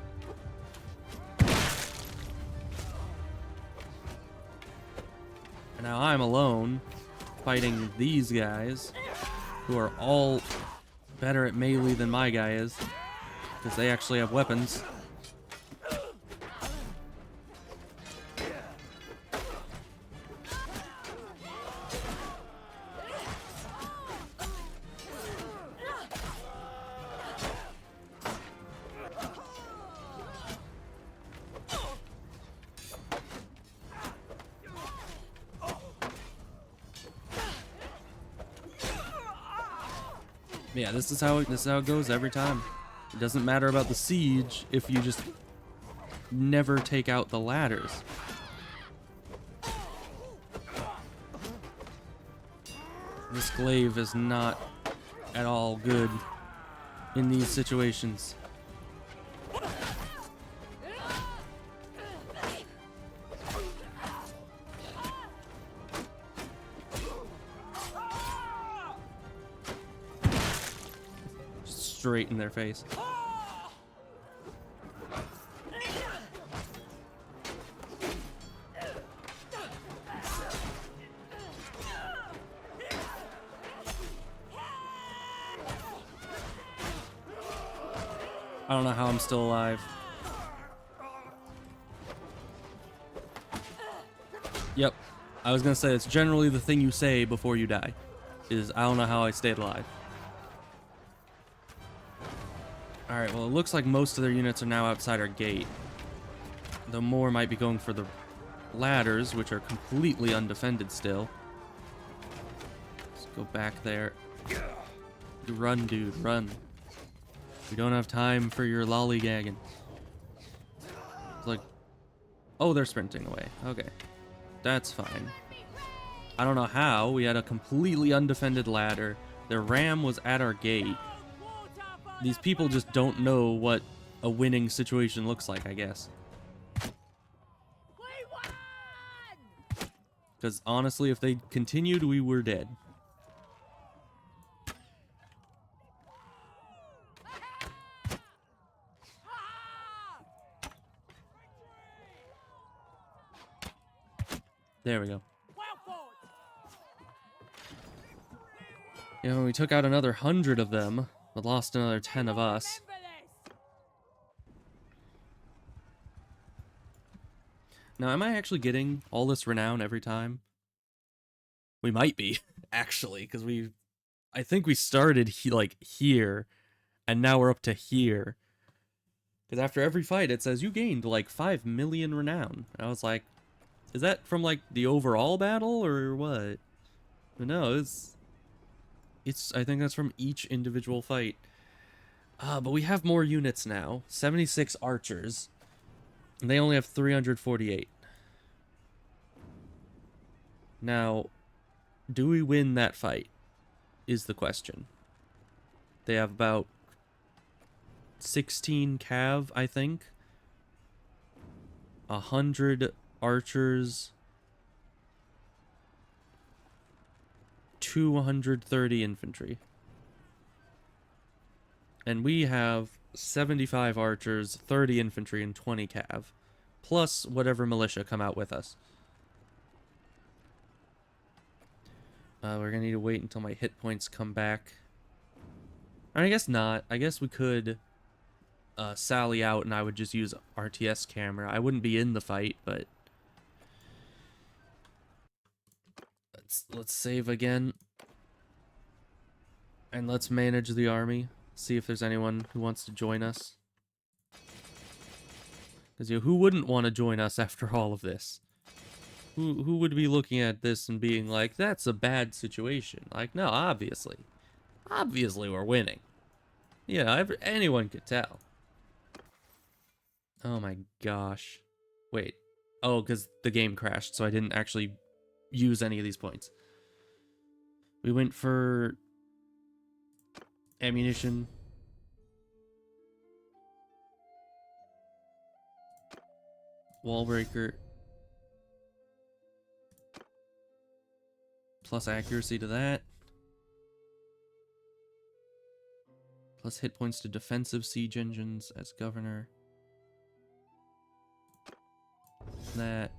And now I'm alone fighting these guys who are all better at melee than my guy is, because they actually have weapons. Yeah, this is how it goes every time. It doesn't matter about the siege if you just never take out the ladders. This glaive is not at all good in these situations. Straight in their face. I don't know how I'm still alive. Yep. I was gonna say, it's generally the thing you say before you die. Is, I don't know how I stayed alive. Alright, well it looks like most of their units are now outside our gate. Though more might be going for the ladders, which are completely undefended still. Let's go back there. Run, dude, run. We don't have time for your lollygagging. It's like, oh, they're sprinting away. Okay, that's fine. I don't know how. We had a completely undefended ladder. Their ram was at our gate. These people just don't know what a winning situation looks like, I guess. Because honestly, if they continued, we were dead. There we go. You know, we took out another 100 of them, but lost another 10 of us. Now, am I actually getting all this renown every time? We might be, actually, because I think we started like here, and now we're up to here. Because after every fight, it says you gained like 5 million renown. And I was like, is that from like the overall battle or what? But no, I think that's from each individual fight. But we have more units now. 76 archers. And they only have 348. Now, do we win that fight? Is the question. They have about 16 cav, I think. 100 archers. 230 infantry. And we have 75 archers, 30 infantry, and 20 cav. Plus whatever militia come out with us. We're gonna need to wait until my hit points come back. I guess not. I guess we could sally out and I would just use RTS camera. I wouldn't be in the fight, but... Let's save again. And let's manage the army. See if there's anyone who wants to join us. Because who wouldn't want to join us after all of this? Who would be looking at this and being like, that's a bad situation? Like, no, obviously. Obviously we're winning. You know, anyone could tell. Oh my gosh. Wait. Oh, because the game crashed, so I didn't actually use any of these points. We went for ammunition. Wall breaker. Plus accuracy to that. Plus hit points to defensive siege engines as governor. That.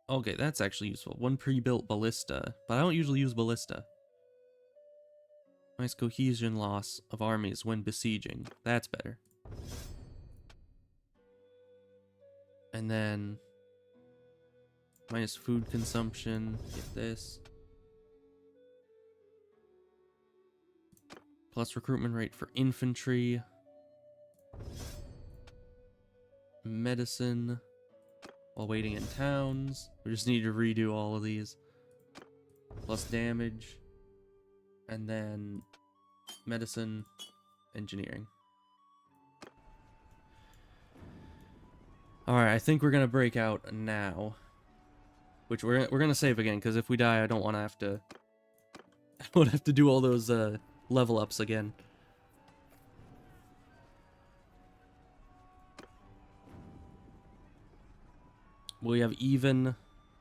Okay, that's actually useful. One pre-built ballista, but I don't usually use ballista. Nice cohesion loss of armies when besieging. That's better. And then minus food consumption. Get this. Plus recruitment rate for infantry. Medicine. While waiting in towns. We just need to redo all of these. Plus damage. And then medicine. Engineering. Alright, I think we're gonna break out now. Which we're gonna save again, because if we die, I don't want to have to... I don't have to do all those level ups again. We have even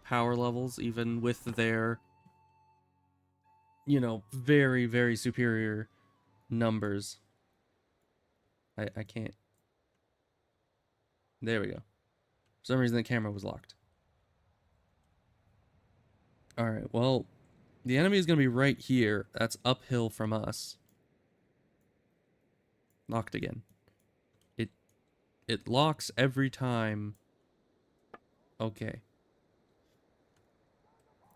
power levels, even with their, you know, very, very superior numbers. I can't. There we go. For some reason the camera was locked. Alright, well, the enemy is going to be right here. That's uphill from us. Locked again. It locks every time. Okay.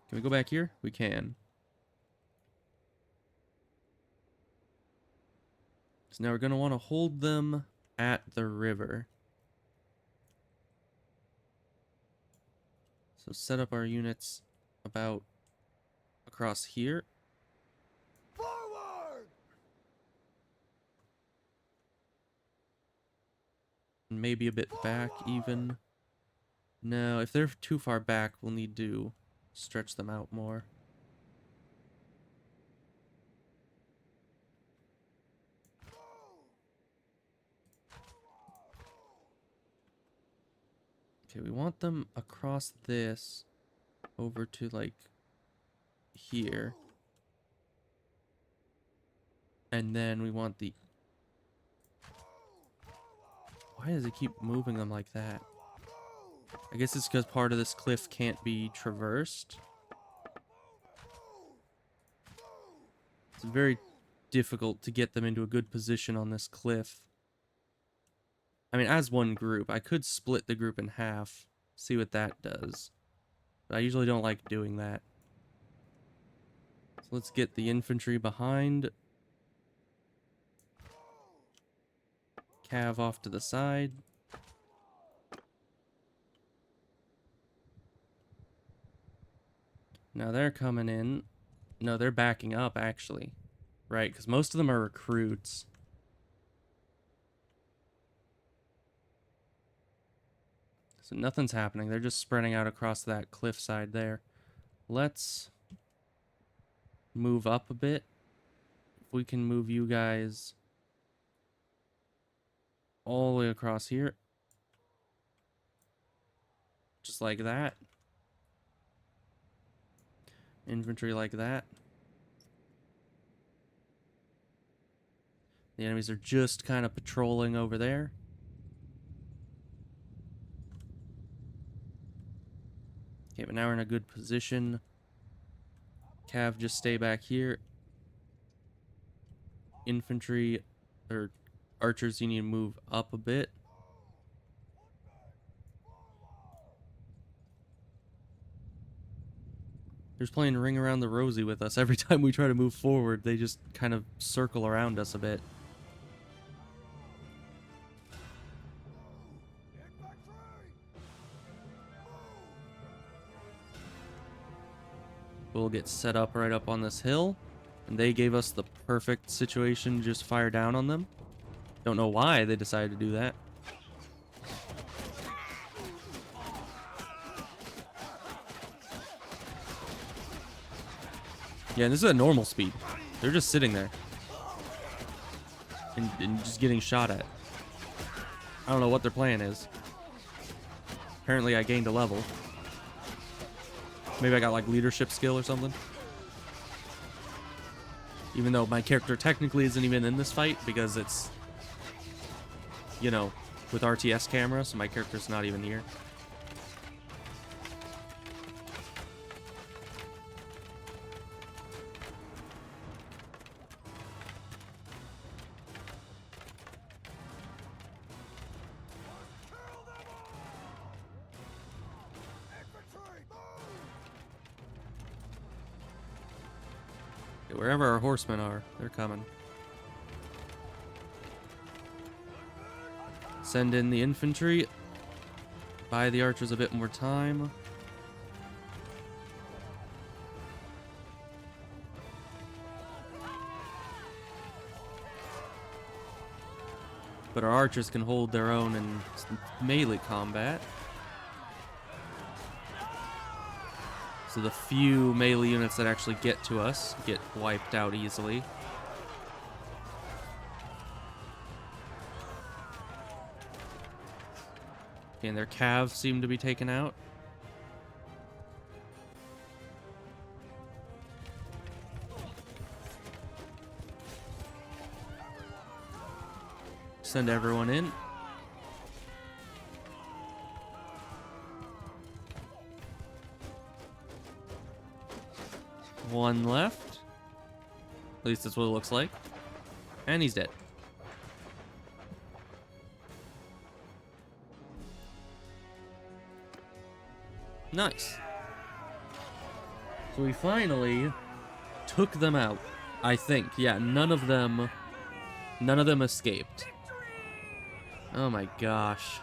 Can we go back here? We can. So now we're going to want to hold them at the river. So set up our units about across here.
Forward!
Maybe a bit back even. No, if they're too far back, we'll need to stretch them out more. Okay, we want them across this over to like here. And then we want the... Why does it keep moving them like that? I guess it's because part of this cliff can't be traversed. It's very difficult to get them into a good position on this cliff. I mean, as one group, I could split the group in half, see what that does. But I usually don't like doing that. So let's get the infantry behind. Cav off to the side. Now they're coming in. No, they're backing up, actually. Right, because most of them are recruits. So nothing's happening. They're just spreading out across that cliffside there. Let's move up a bit. If we can move you guys all the way across here. Just like that. Infantry like that. The enemies are just kind of patrolling over there. Okay, but now we're in a good position. Cav, just stay back here. Infantry, or archers, you need to move up a bit. They're just playing Ring Around the Rosie with us. Every time we try to move forward, they just kind of circle around us a bit. We'll get set up right up on this hill. And they gave us the perfect situation to just fire down on them. Don't know why they decided to do that. Yeah, this is a normal speed. They're just sitting there. And just getting shot at. I don't know what their plan is. Apparently I gained a level. Maybe I got like leadership skill or something. Even though my character technically isn't even in this fight because it's, you know, with RTS camera, so my character's not even here. Wherever our horsemen are, they're coming. Send in the infantry. Buy the archers a bit more time. But our archers can hold their own in melee combat. So the few melee units that actually get to us get wiped out easily. Okay, and their calves seem to be taken out. Send everyone in. One left. At least that's what it looks like. And he's dead. Nice. So we finally took them out. I think. Yeah, none of them escaped. Oh my gosh.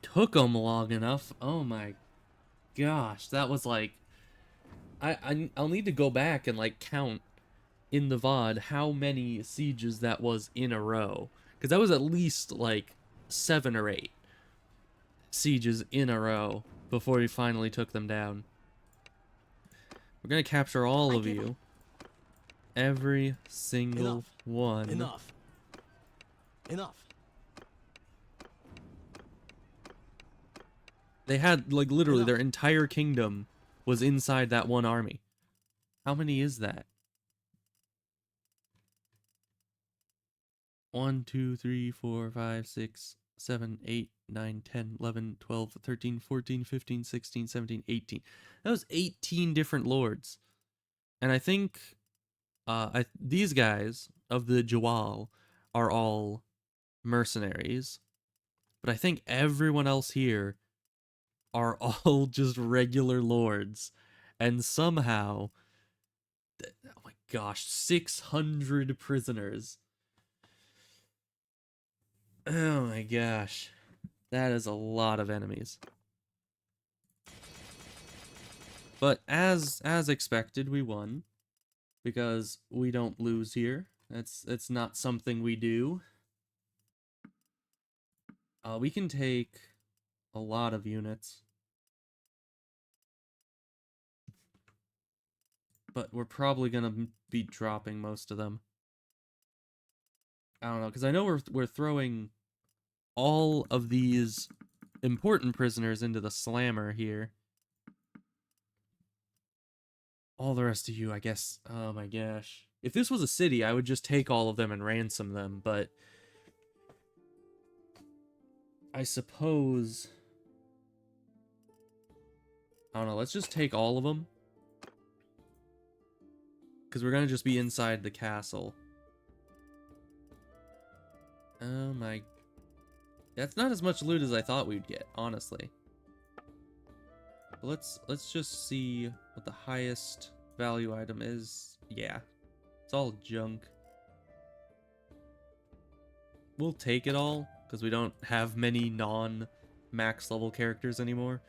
Took them long enough. Oh my gosh, that was like, I'll need to go back and like count in the VOD how many sieges that was in a row, because that was at least like 7 or 8 sieges in a row before we finally took them down. We're gonna capture all of you, every single one.
Enough.
They had, like, literally their entire kingdom was inside that one army. How many is that? 1, 2, 3, 4, 5, 6, 7, 8, 9, 10, 11, 12, 13, 14, 15, 16, 17, 18. That was 18 different lords. And I think these guys of the Jawal are all mercenaries. But I think everyone else here are all just regular lords. And somehow, oh my gosh, 600 prisoners. Oh my gosh. That is a lot of enemies. But as expected, we won. Because we don't lose here. It's not something we do. We can take a lot of units. But we're probably gonna be dropping most of them. I don't know, because I know we're throwing all of these important prisoners into the slammer here. All the rest of you, I guess. Oh my gosh. If this was a city, I would just take all of them and ransom them, but I suppose, I don't know, let's just take all of them. Because we're going to just be inside the castle. Oh my... That's not as much loot as I thought we'd get, honestly. But let's just see what the highest value item is. Yeah. It's all junk. We'll take it all, because we don't have many non-max level characters anymore.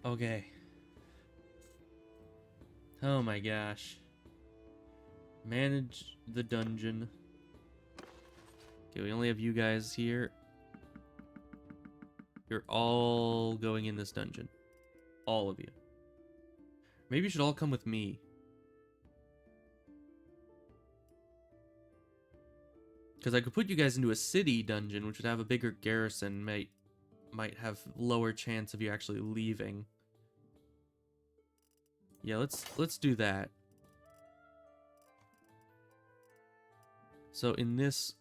Okay. Oh my gosh. Manage the dungeon. Okay, we only have you guys here. You're all going in this dungeon. All of you. Maybe you should all come with me. Because I could put you guys into a city dungeon, which would have a bigger garrison, might have lower chance of you actually leaving. Yeah, let's do that. So in this,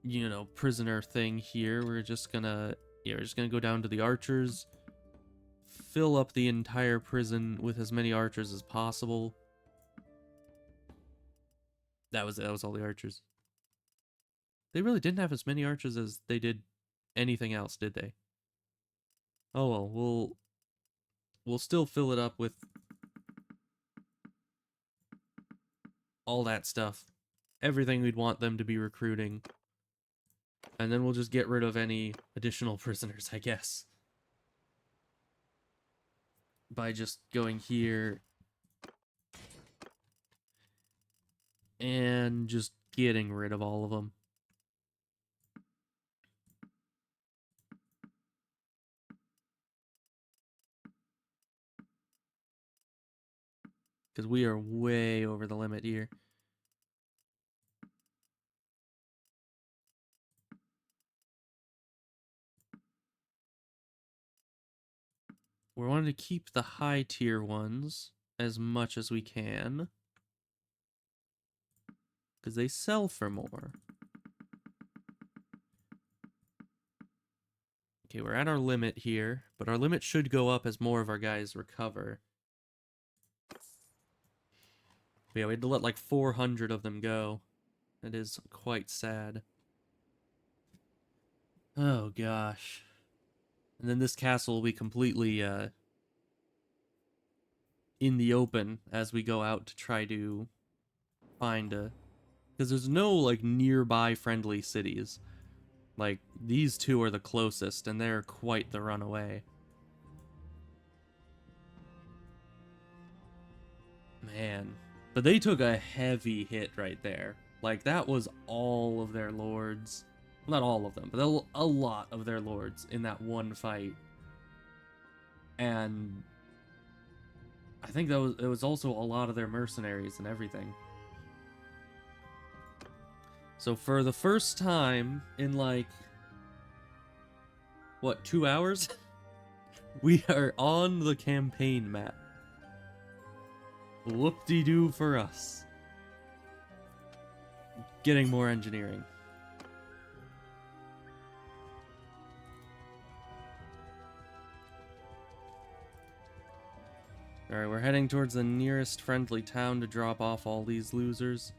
you know, prisoner thing here, we're just gonna go down to the archers, fill up the entire prison with as many archers as possible. That was all the archers. They really didn't have as many archers as they did anything else, did they? Oh well, we'll still fill it up with all that stuff. Everything we'd want them to be recruiting. And then we'll just get rid of any additional prisoners, I guess. By just going here and just getting rid of all of them. Because we are way over the limit here. We're wanting to keep the high tier ones as much as we can. Because they sell for more. Okay, we're at our limit here, but our limit should go up as more of our guys recover. But yeah, we had to let like 400 of them go. That is quite sad. Oh gosh. And then this castle will be completely in the open as we go out to try to find a... Because there's no like nearby friendly cities. Like, these two are the closest, and they're quite the runaway. Man. But they took a heavy hit right there. Like, that was all of their lords. Well, not all of them, but a lot of their lords in that one fight. And I think it was also a lot of their mercenaries and everything. So for the first time in like, what, 2 hours? We are on the campaign map. Whoop-de-doo for us. Getting more engineering. Alright, we're heading towards the nearest friendly town to drop off all these losers.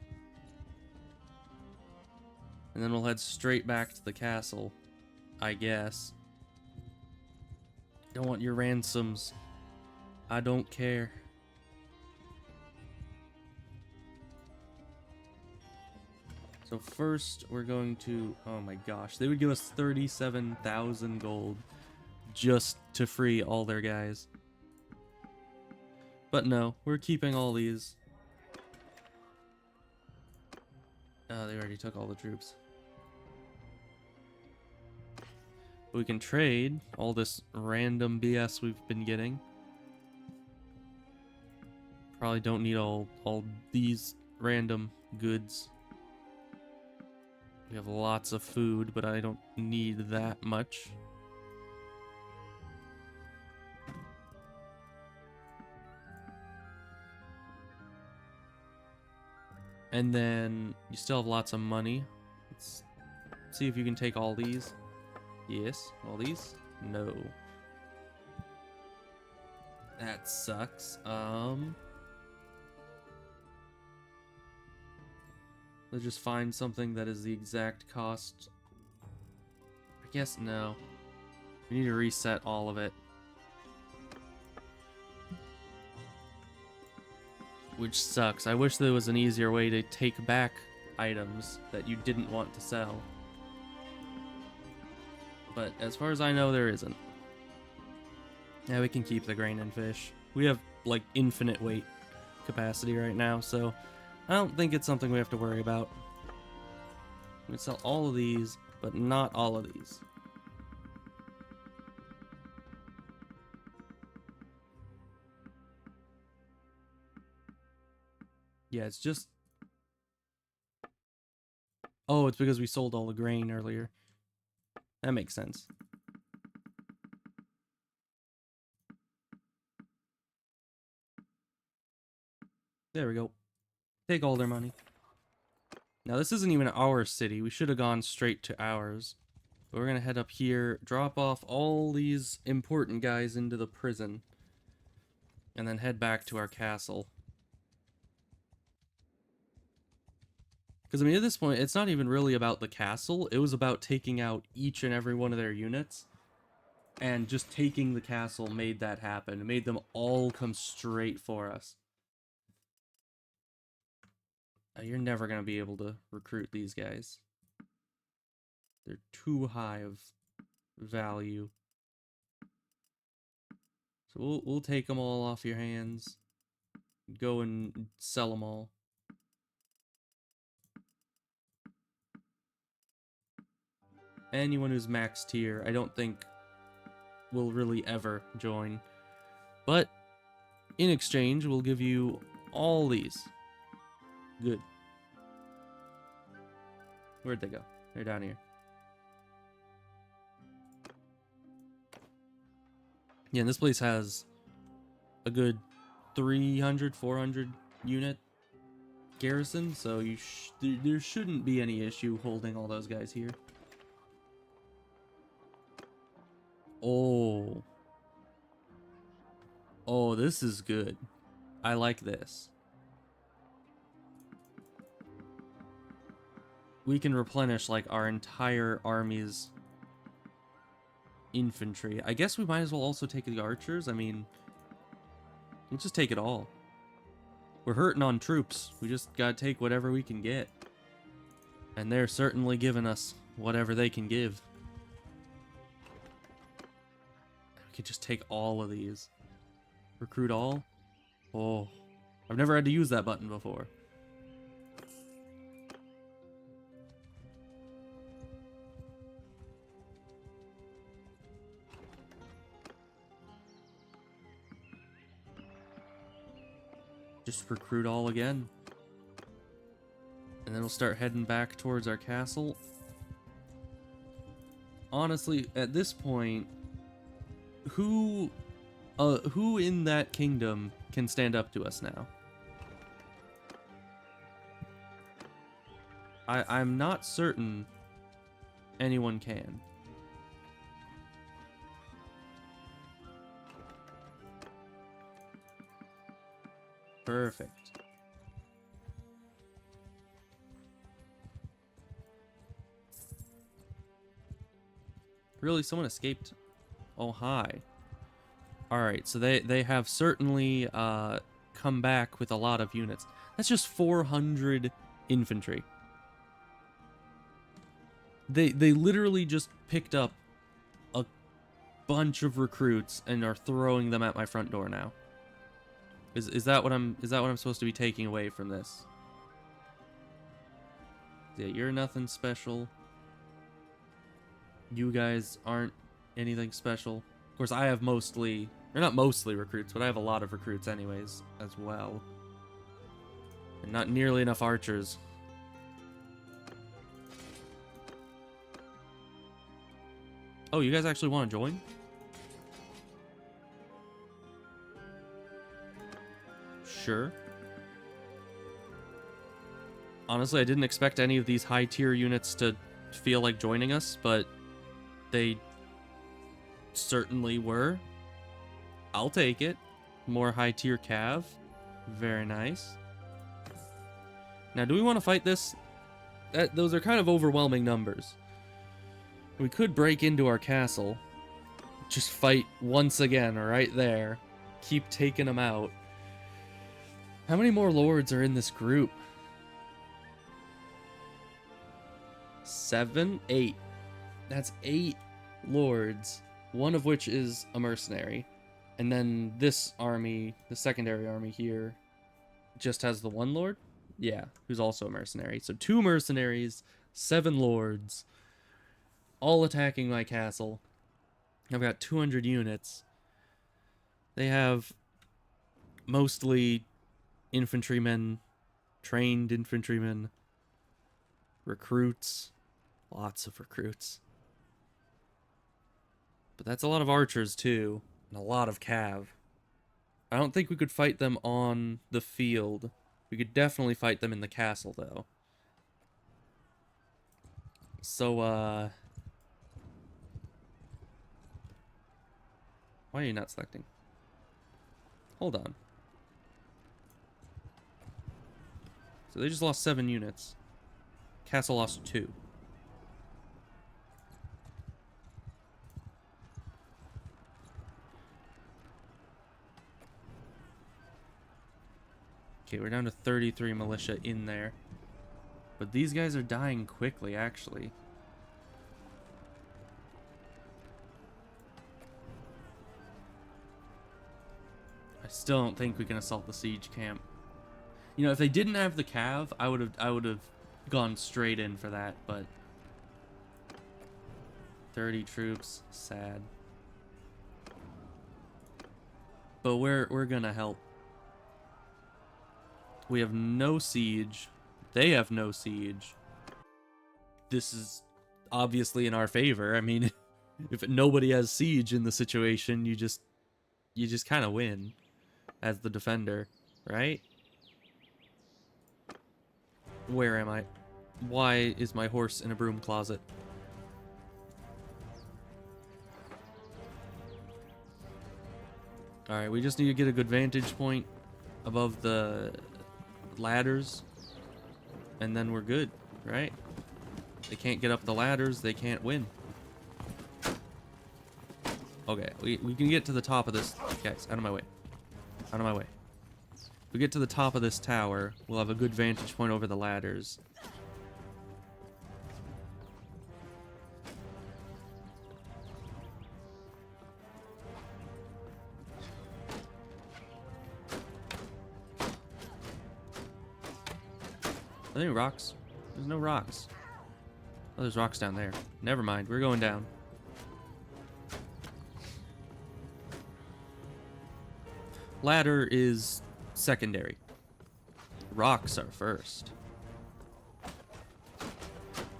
And then we'll head straight back to the castle, I guess. Don't want your ransoms. I don't care. So first, we're going to... Oh my gosh, they would give us 37,000 gold just to free all their guys. But no, we're keeping all these. Oh, they already took all the troops. We can trade all this random BS we've been getting. Probably don't need all these random goods. We have lots of food, but I don't need that much. And then you still have lots of money. Let's see if you can take all these. Yes. All these? No. That sucks. Let's just find something that is the exact cost. I guess no. We need to reset all of it. Which sucks. I wish there was an easier way to take back items that you didn't want to sell. But as far as I know, there isn't. Yeah, we can keep the grain and fish. We have, like, infinite weight capacity right now, so I don't think it's something we have to worry about. We can sell all of these, but not all of these. Yeah, it's just... Oh, it's because we sold all the grain earlier. That makes sense. There we go. Take all their money. Now, this isn't even our city. We should have gone straight to ours. But we're going to head up here, drop off all these important guys into the prison, and then head back to our castle. Because, I mean, at this point, it's not even really about the castle. It was about taking out each and every one of their units. And just taking the castle made that happen. It made them all come straight for us. You're never going to be able to recruit these guys. They're too high of value. So we'll take them all off your hands. Go and sell them all. Anyone who's max tier, I don't think will really ever join. But in exchange, we'll give you all these. Good. Where'd they go? They're down here. Yeah, and this place has a good 300, 400 unit garrison, so there shouldn't be any issue holding all those guys here. Oh. Oh, this is good. I like this. We can replenish, like, our entire army's infantry. I guess we might as well also take the archers. I mean, we'll just take it all. We're hurting on troops. We just gotta take whatever we can get. And they're certainly giving us whatever they can give. We could just take all of these. Recruit all? Oh, I've never had to use that button before. Just recruit all again. And then we'll start heading back towards our castle. Honestly, at this point, who in that kingdom can stand up to us now? I'm not certain anyone can. Perfect. Really, someone escaped? Oh, hi. Alright, so they have certainly come back with a lot of units. That's just 400 infantry. They literally just picked up a bunch of recruits and are throwing them at my front door now. Is that what I'm supposed to be taking away from this? Yeah, you're nothing special. You guys aren't anything special. Of course, I have mostly, or not mostly recruits, but I have a lot of recruits anyways as well. And not nearly enough archers. Oh, you guys actually want to join? Sure. Honestly, I didn't expect any of these high tier units to feel like joining us, but they certainly were. I'll take it. More high tier cav. Very nice. Now, do we want to fight this? Those are kind of overwhelming numbers. We could break into our castle. Just fight once again right there. Keep taking them out. How many more lords are in this group? 7? 8. That's 8 lords. One of which is a mercenary. And then this army, the secondary army here, just has the one lord? Yeah, who's also a mercenary. So 2 mercenaries, 7 lords, all attacking my castle. I've got 200 units. They have mostly infantrymen trained infantrymen, recruits, lots of recruits. But that's a lot of archers too, and a lot of cav. I don't think we could fight them on the field. We could definitely fight them in the castle though. So, why are you not selecting? Hold on. So they just lost 7 units. Castle lost 2. Okay, we're down to 33 militia in there. But these guys are dying quickly, actually. I still don't think we can assault the siege camp. You know, if they didn't have the cav, I would have gone straight in for that, but 30 troops, sad. But we're gonna help. We have no siege. They have no siege. This is obviously in our favor. I mean, if nobody has siege in the situation, you just kind of win as the defender, right? Where am I? Why is my horse in a broom closet? Alright, we just need to get a good vantage point above the ladders, and then we're good, right? They can't get up the ladders, they can't win. Okay, we can get to the top of this. Guys, out of my way. Out of my way. If we get to the top of this tower, we'll have a good vantage point over the ladders. Are there any rocks? There's no rocks. Oh, there's rocks down there. Never mind, we're going down. Ladder is secondary. Rocks are first.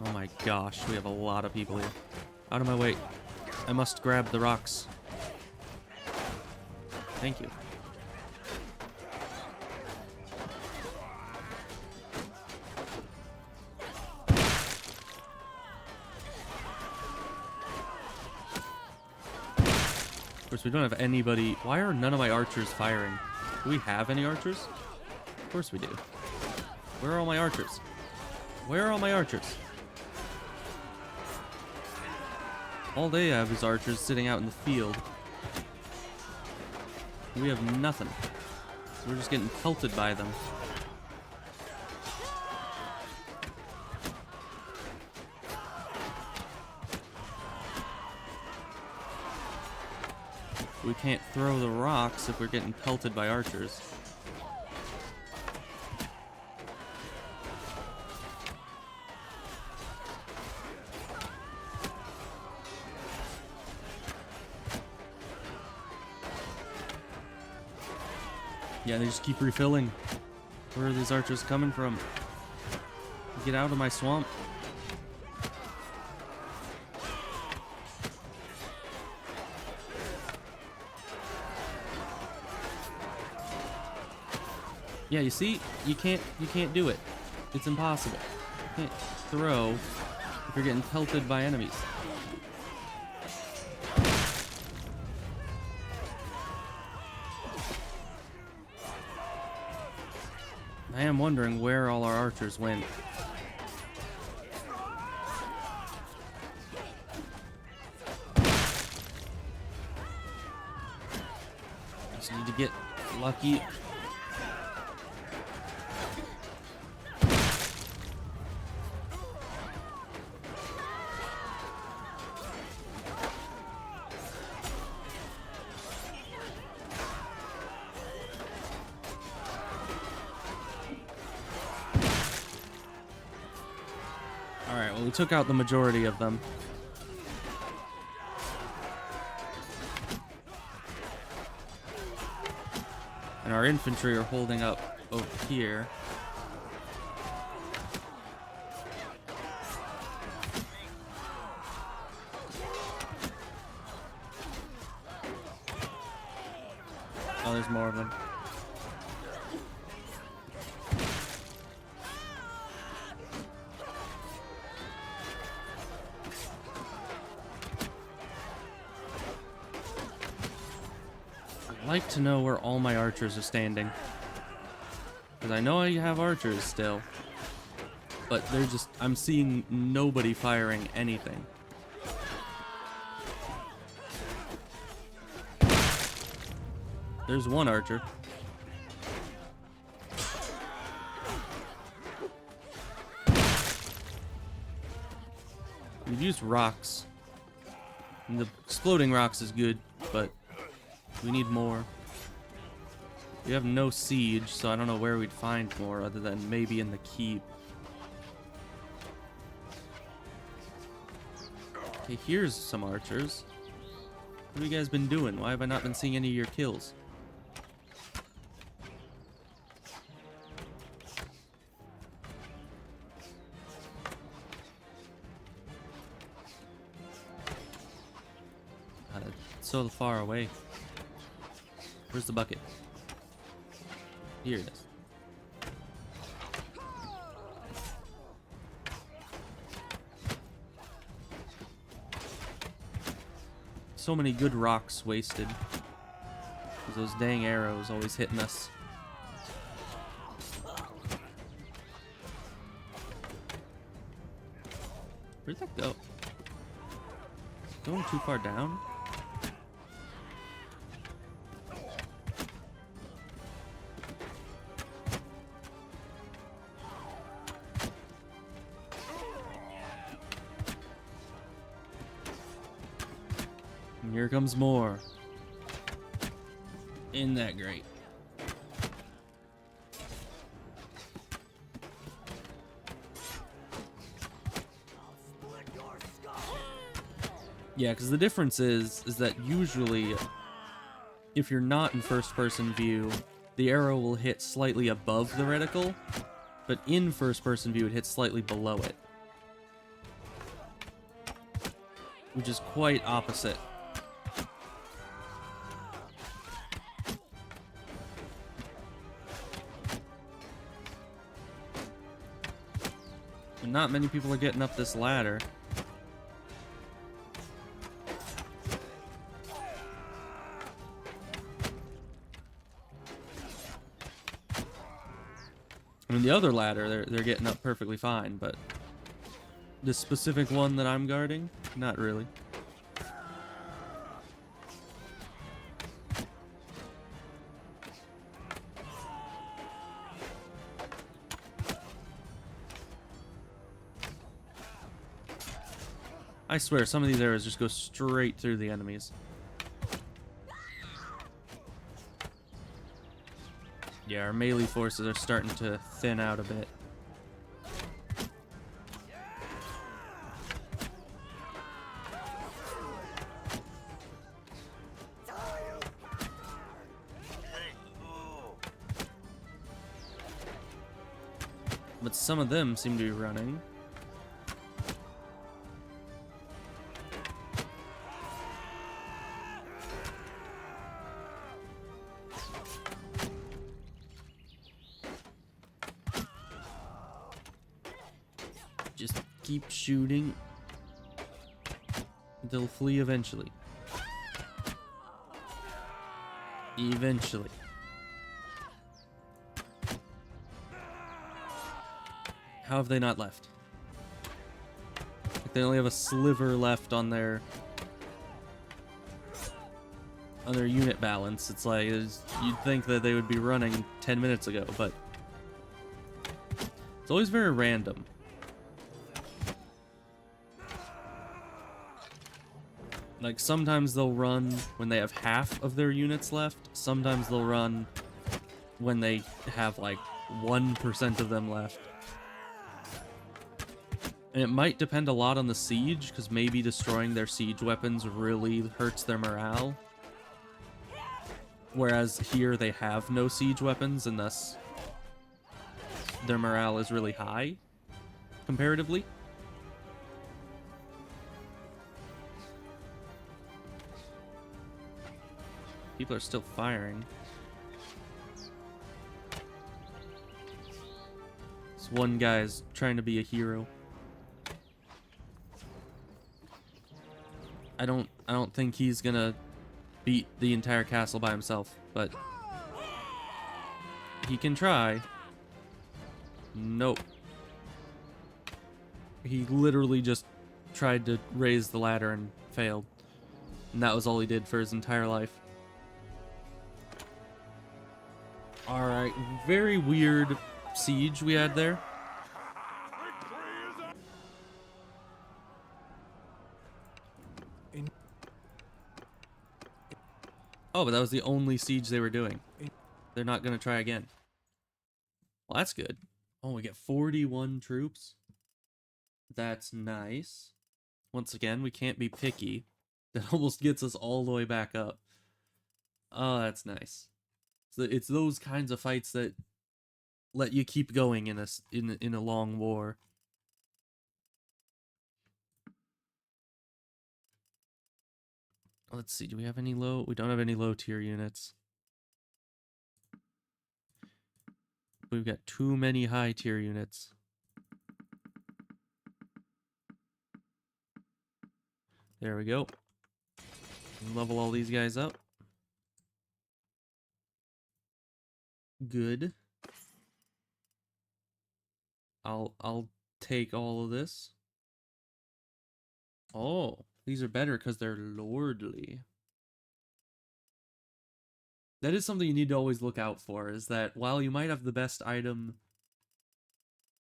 Oh my gosh, we have a lot of people here. Out of my way. I must grab the rocks. Thank you. Of course, we don't have anybody. Why are none of my archers firing? Do we have any archers? Of course we do. Where are all my archers? Where are all my archers? All they have is archers sitting out in the field. We have nothing. So we're just getting pelted by them. We can't throw the rocks if we're getting pelted by archers. Yeah, they just keep refilling. Where are these archers coming from? Get out of my swamp. Yeah, you see? You can't do it. It's impossible. You can't throw if you're getting pelted by enemies. I am wondering where all our archers went. Just need to get lucky. Alright, well, we took out the majority of them. And our infantry are holding up over here. Oh, there's more of them. I'd like to know where all my archers are standing. Because I know I have archers still. But they're just... I'm seeing nobody firing anything. There's one archer. We've used rocks. And the exploding rocks is good, but we need more. We have no siege, so I don't know where we'd find more other than maybe in the keep. Okay, here's some archers. What have you guys been doing? Why have I not been seeing any of your kills? God, it's so far away. Where's the bucket? Here it is. So many good rocks wasted. 'Cause those dang arrows always hitting us. Where'd that go? Going too far down? And here comes more. Isn't that great? Yeah, because the difference is that usually, if you're not in first-person view, the arrow will hit slightly above the reticle, but in first-person view, it hits slightly below it. Which is quite opposite. And not many people are getting up this ladder. I mean, the other ladder, they're getting up perfectly fine, but this specific one that I'm guarding, not really. I swear, some of these arrows just go straight through the enemies. Yeah, our melee forces are starting to thin out a bit. But some of them seem to be running. Just keep shooting. They'll flee eventually. Eventually. How have they not left? Like they only have a sliver left on their unit balance. It's like you'd think that they would be running 10 minutes ago, but it's always very random. Like, sometimes they'll run when they have half of their units left. Sometimes they'll run when they have, like, 1% of them left. And it might depend a lot on the siege, because maybe destroying their siege weapons really hurts their morale. Whereas here they have no siege weapons, and thus their morale is really high, comparatively. People are still firing. This one guy's trying to be a hero. I don't think he's gonna beat the entire castle by himself, but he can try. Nope. He literally just tried to raise the ladder and failed. And that was all he did for his entire life. Alright, very weird siege we had there. Oh, but that was the only siege they were doing. They're not going to try again. Well, that's good. Oh, we get 41 troops. That's nice. Once again, we can't be picky. That almost gets us all the way back up. Oh, that's nice. So it's those kinds of fights that let you keep going in a long war. Let's see, do we have any low? We don't have any low tier units. We've got too many high tier units. There we go. Level all these guys up. Good. I'll take all of this. Oh, these are better because they're lordly. That is something you need to always look out for, is that while you might have the best item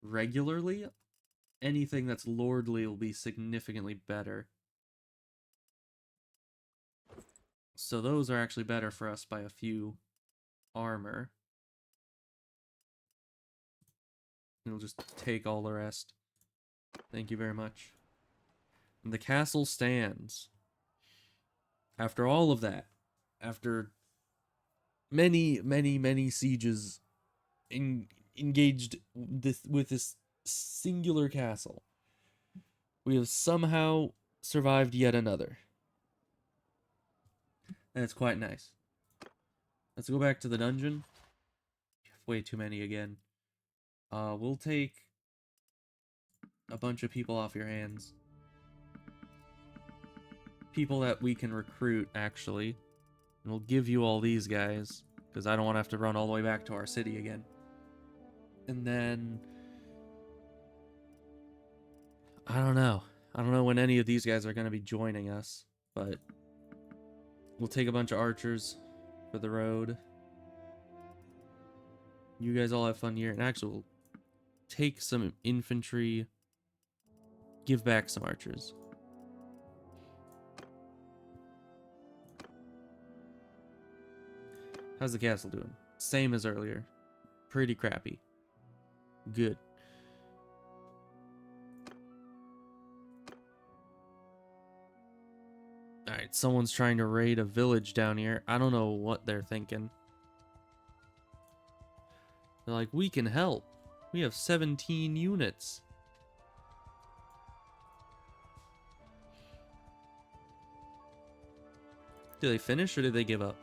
regularly, anything that's lordly will be significantly better. So those are actually better for us by a few armor. We'll just take all the rest. Thank you very much. And the castle stands. After all of that, after many sieges engaged with this singular castle, we have somehow survived yet another. And it's quite nice. Let's go back to the dungeon. Way too many again. We'll take a bunch of people off your hands. People that we can recruit, actually. And we'll give you all these guys, because I don't want to have to run all the way back to our city again. And then I don't know when any of these guys are going to be joining us, but we'll take a bunch of archers for the road. You guys all have fun here. And actually, we'll take some infantry, give back some archers. How's the castle doing? Same as earlier. Pretty crappy. Good. Alright, someone's trying to raid a village down here. I don't know what they're thinking. They're like, we can help. We have 17 units. Did they finish or did they give up?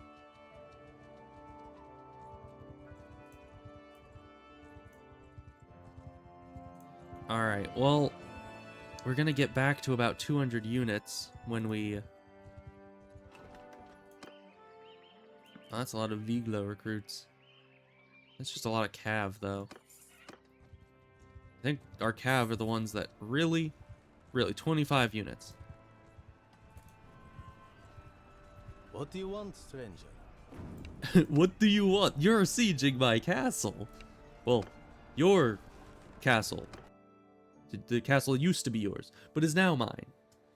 Alright, well, we're gonna get back to about 200 units when we... Oh, that's a lot of Viglo recruits. That's just a lot of Cav, though. I think our Cav are the ones that really, 25 units.
What do you want, stranger?
What do you want? You're sieging my castle. Well, your castle. The castle used to be yours, but is now mine.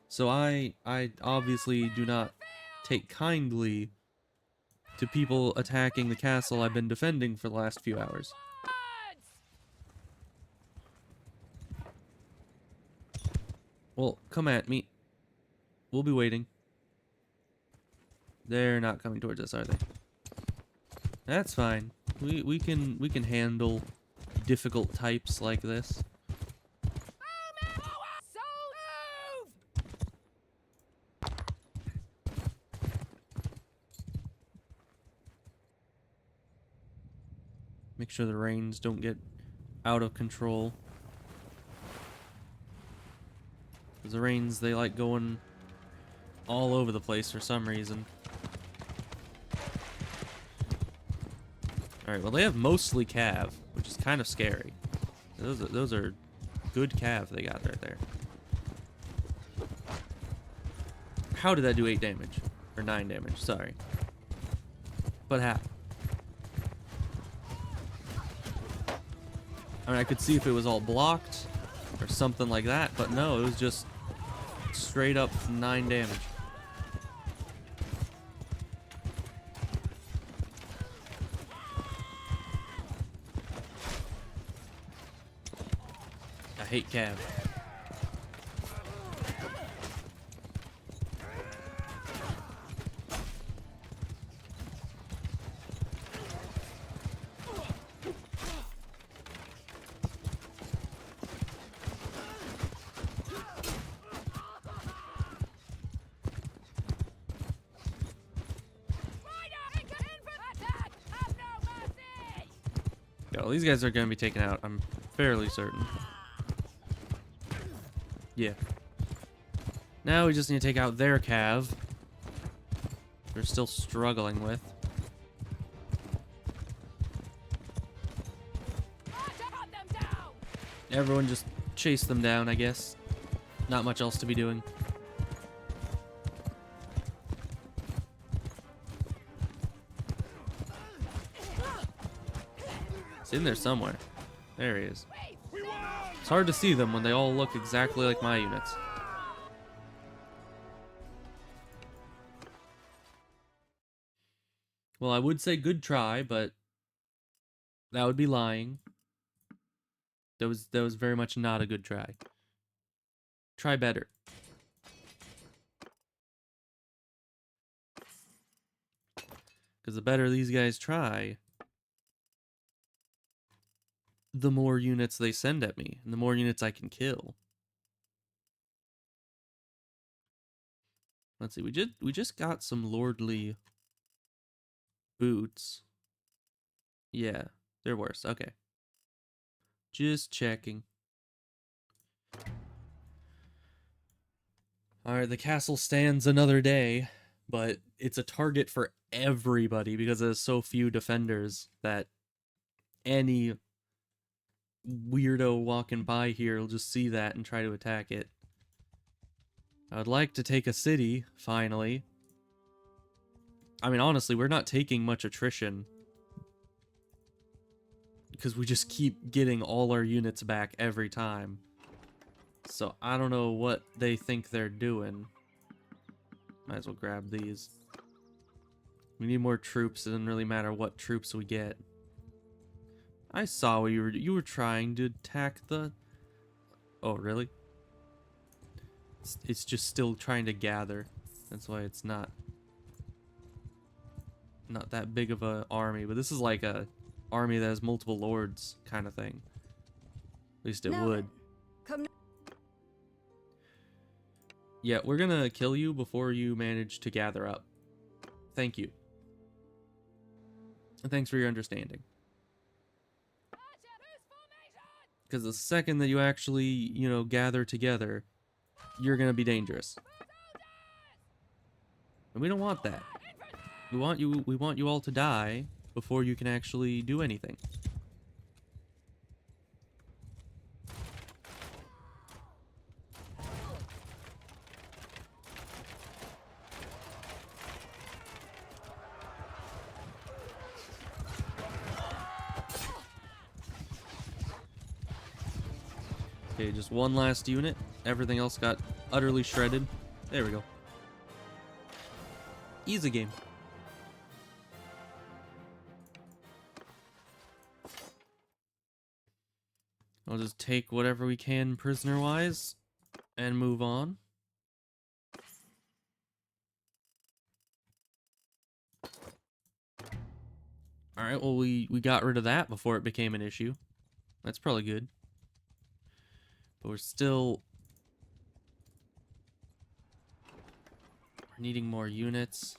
So I obviously do not take kindly to people attacking the castle I've been defending for the last few hours. Well, come at me. We'll be waiting. They're not coming towards us, are they? That's fine. We can handle difficult types like this. Make sure the reins don't get out of control. The Zarains, they like going all over the place for some reason. Alright, well they have mostly cav, which is kind of scary. Those are good cav they got right there. How did that do 8 damage? Or 9 damage, sorry. But how? I mean, I could see if it was all blocked or something like that, but no, it was just straight up 9 damage. I hate cav. Well, these guys are going to be taken out, I'm fairly certain. Yeah. Now we just need to take out their cav. They're still struggling with. Everyone just chase them down, I guess. Not much else to be doing. It's in there somewhere. There he is. It's hard to see them when they all look exactly like my units. Well, I would say good try, but that would be lying. That was very much not a good try. Try better. Because the better these guys try, the more units they send at me, and the more units I can kill. Let's see, we just got some lordly boots. Yeah, they're worse. Okay. Just checking. Alright, the castle stands another day, but it's a target for everybody because there's so few defenders that any weirdo walking by here will just see that and try to attack it. I would like to take a city, finally. I mean, honestly, we're not taking much attrition. Because we just keep getting all our units back every time. So, I don't know what they think they're doing. Might as well grab these. We need more troops. It doesn't really matter what troops we get. I saw what you were trying to attack the... Oh, really? It's just still trying to gather. That's why it's not that big of a army. But this is like a army that has multiple lords kind of thing. At least it would.
Come
Yeah, we're gonna kill you before you manage to gather up. Thank you. And thanks for your understanding. Because the second that you actually, you know, gather together, you're gonna be dangerous. And we don't want that. We want you all to die before you can actually do anything. Okay, just one last unit. Everything else got utterly shredded. There we go. Easy game. I'll just take whatever we can prisoner-wise and move on. Alright, well we got rid of that before it became an issue. That's probably good. But we're still... We're needing more units.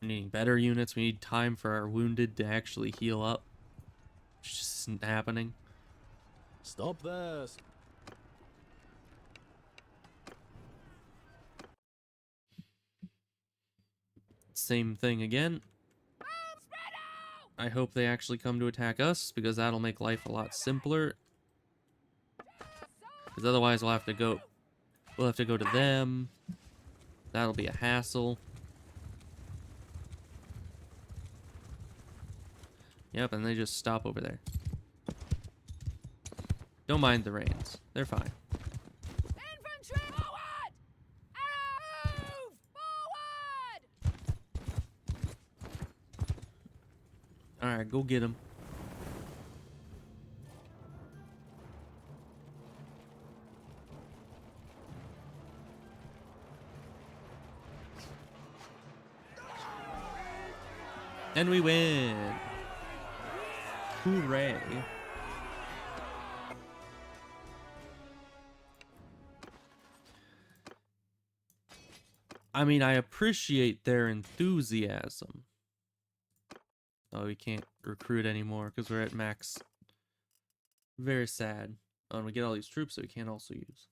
We're needing better units. We need time for our wounded to actually heal up. It just isn't happening.
Stop there.
Same thing again. I hope they actually come to attack us, because that'll make life a lot simpler. Because otherwise we'll have to go to them. That'll be a hassle. Yep, and they just stop over there. Don't mind the rains. They're fine.
Infantry! Forward! Move! Forward!
Alright, go get them. And we win! Hooray! I mean, I appreciate their enthusiasm. Oh, we can't recruit anymore because we're at max. Very sad. Oh, and we get all these troops that we can't also use.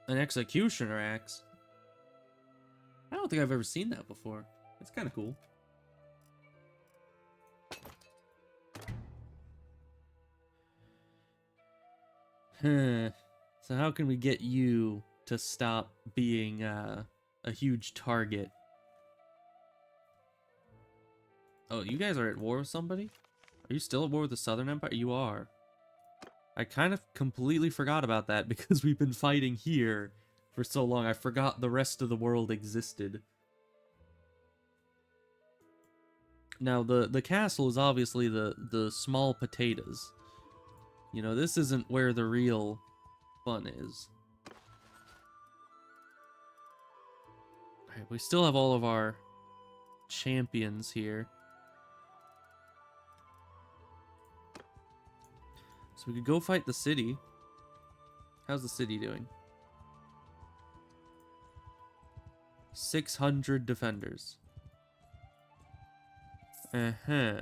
An executioner axe? I don't think I've ever seen that before. It's kind of cool. Huh. So how can we get you to stop being a huge target? Oh, you guys are at war with somebody? Are you still at war with the Southern Empire? You are. I kind of completely forgot about that because we've been fighting here for so long. I forgot the rest of the world existed. Now, the castle is obviously the small potatoes. You know, this isn't where the real fun is. Alright, we still have all of our champions here. So we could go fight the city. How's the city doing? 600 defenders. Uh-huh.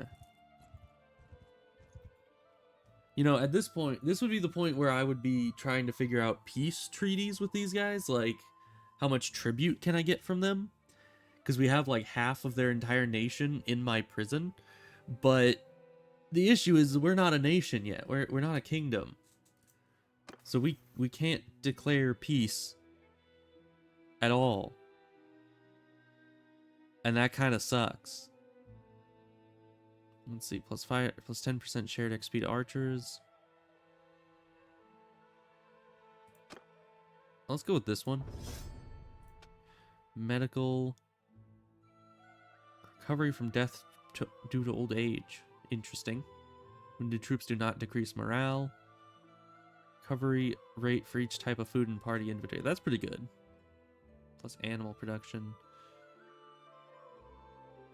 You know, at this point, this would be the point where I would be trying to figure out peace treaties with these guys. Like, how much tribute can I get from them? Because we have like half of their entire nation in my prison. But the issue is we're not a nation yet. We're not a kingdom. So we can't declare peace at all. And that kind of sucks. Let's see, plus 10% shared XP to archers. Let's go with this one. Medical. Recovery from death due to old age. Interesting. Wounded troops do not decrease morale. Recovery rate for each type of food and party inventory. That's pretty good. Plus animal production.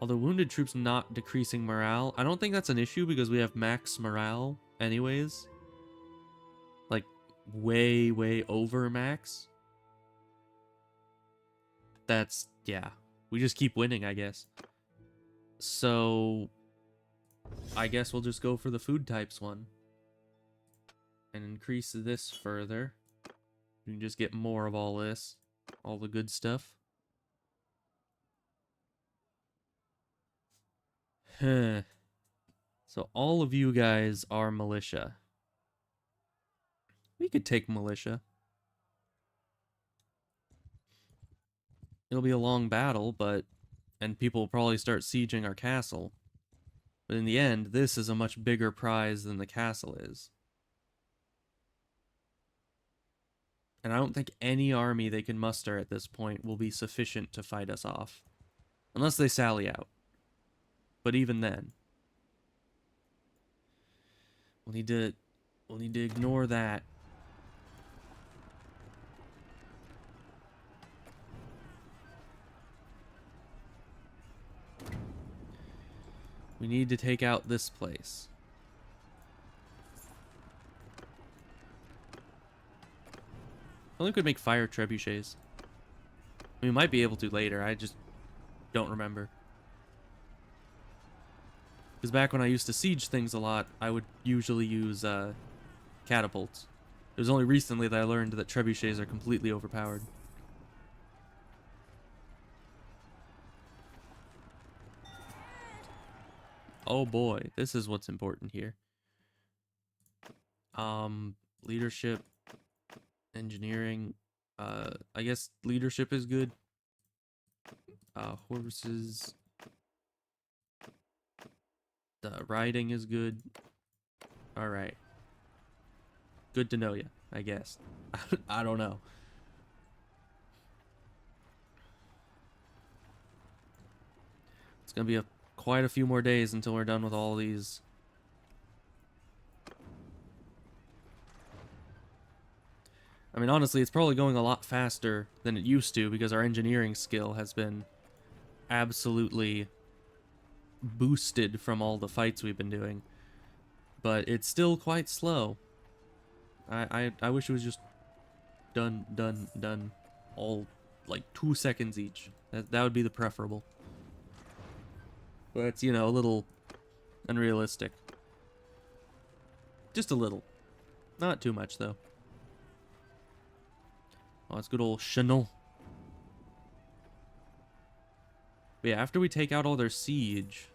Although wounded troops not decreasing morale, I don't think that's an issue because we have max morale anyways. Like, way, way over max. That's, yeah. We just keep winning, I guess. So, I guess we'll just go for the food types one. And increase this further. We can just get more of all this. All the good stuff. So all of you guys are militia. We could take militia. It'll be a long battle, and people will probably start sieging our castle. But in the end, this is a much bigger prize than the castle is. And I don't think any army they can muster at this point will be sufficient to fight us off. Unless they sally out. But even then, we'll need to ignore that. We need to take out this place. I think we could make fire trebuchets. We might be able to later. I just don't remember. Because back when I used to siege things a lot, I would usually use catapults. It was only recently that I learned that trebuchets are completely overpowered. Oh boy, this is what's important here. Leadership, engineering. I guess leadership is good. Horses. The riding is good. All right. Good to know you, I guess. I don't know. It's gonna be quite a few more days until we're done with all these. I mean, honestly, it's probably going a lot faster than it used to because our engineering skill has been absolutely boosted from all the fights we've been doing. But it's still quite slow. I wish it was just done all like 2 seconds each. That would be the preferable. But it's, you know, a little unrealistic. Just a little. Not too much though. Oh, it's good old Chanel. But yeah, after we take out all their siege,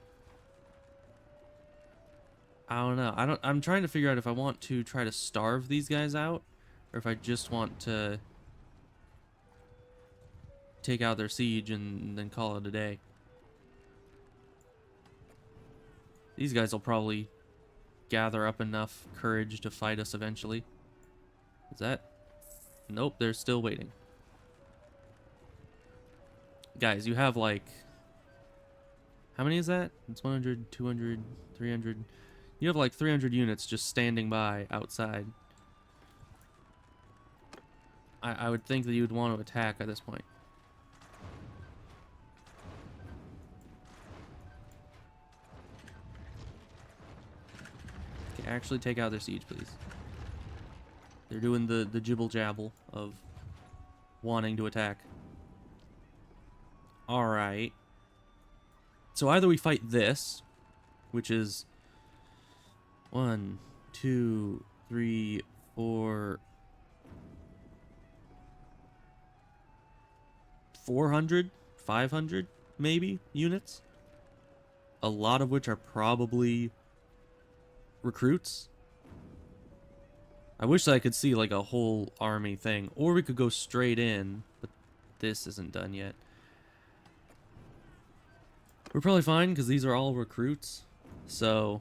I don't know. I'm trying to figure out if I want to try to starve these guys out or if I just want to take out their siege and then call it a day. These guys will probably gather up enough courage to fight us eventually. Is that? Nope, they're still waiting. Guys, you have like... How many is that? It's 100, 200, 300... You have like 300 units just standing by outside. I would think that you would want to attack at this point. Okay, actually take out their siege, please. They're doing the jibble jabble of wanting to attack. Alright. So either we fight this, which is 1, 2, 3, 4, 400, 500 maybe units. A lot of which are probably recruits. I wish I could see like a whole army thing, or we could go straight in, but this isn't done yet. We're probably fine because these are all recruits, so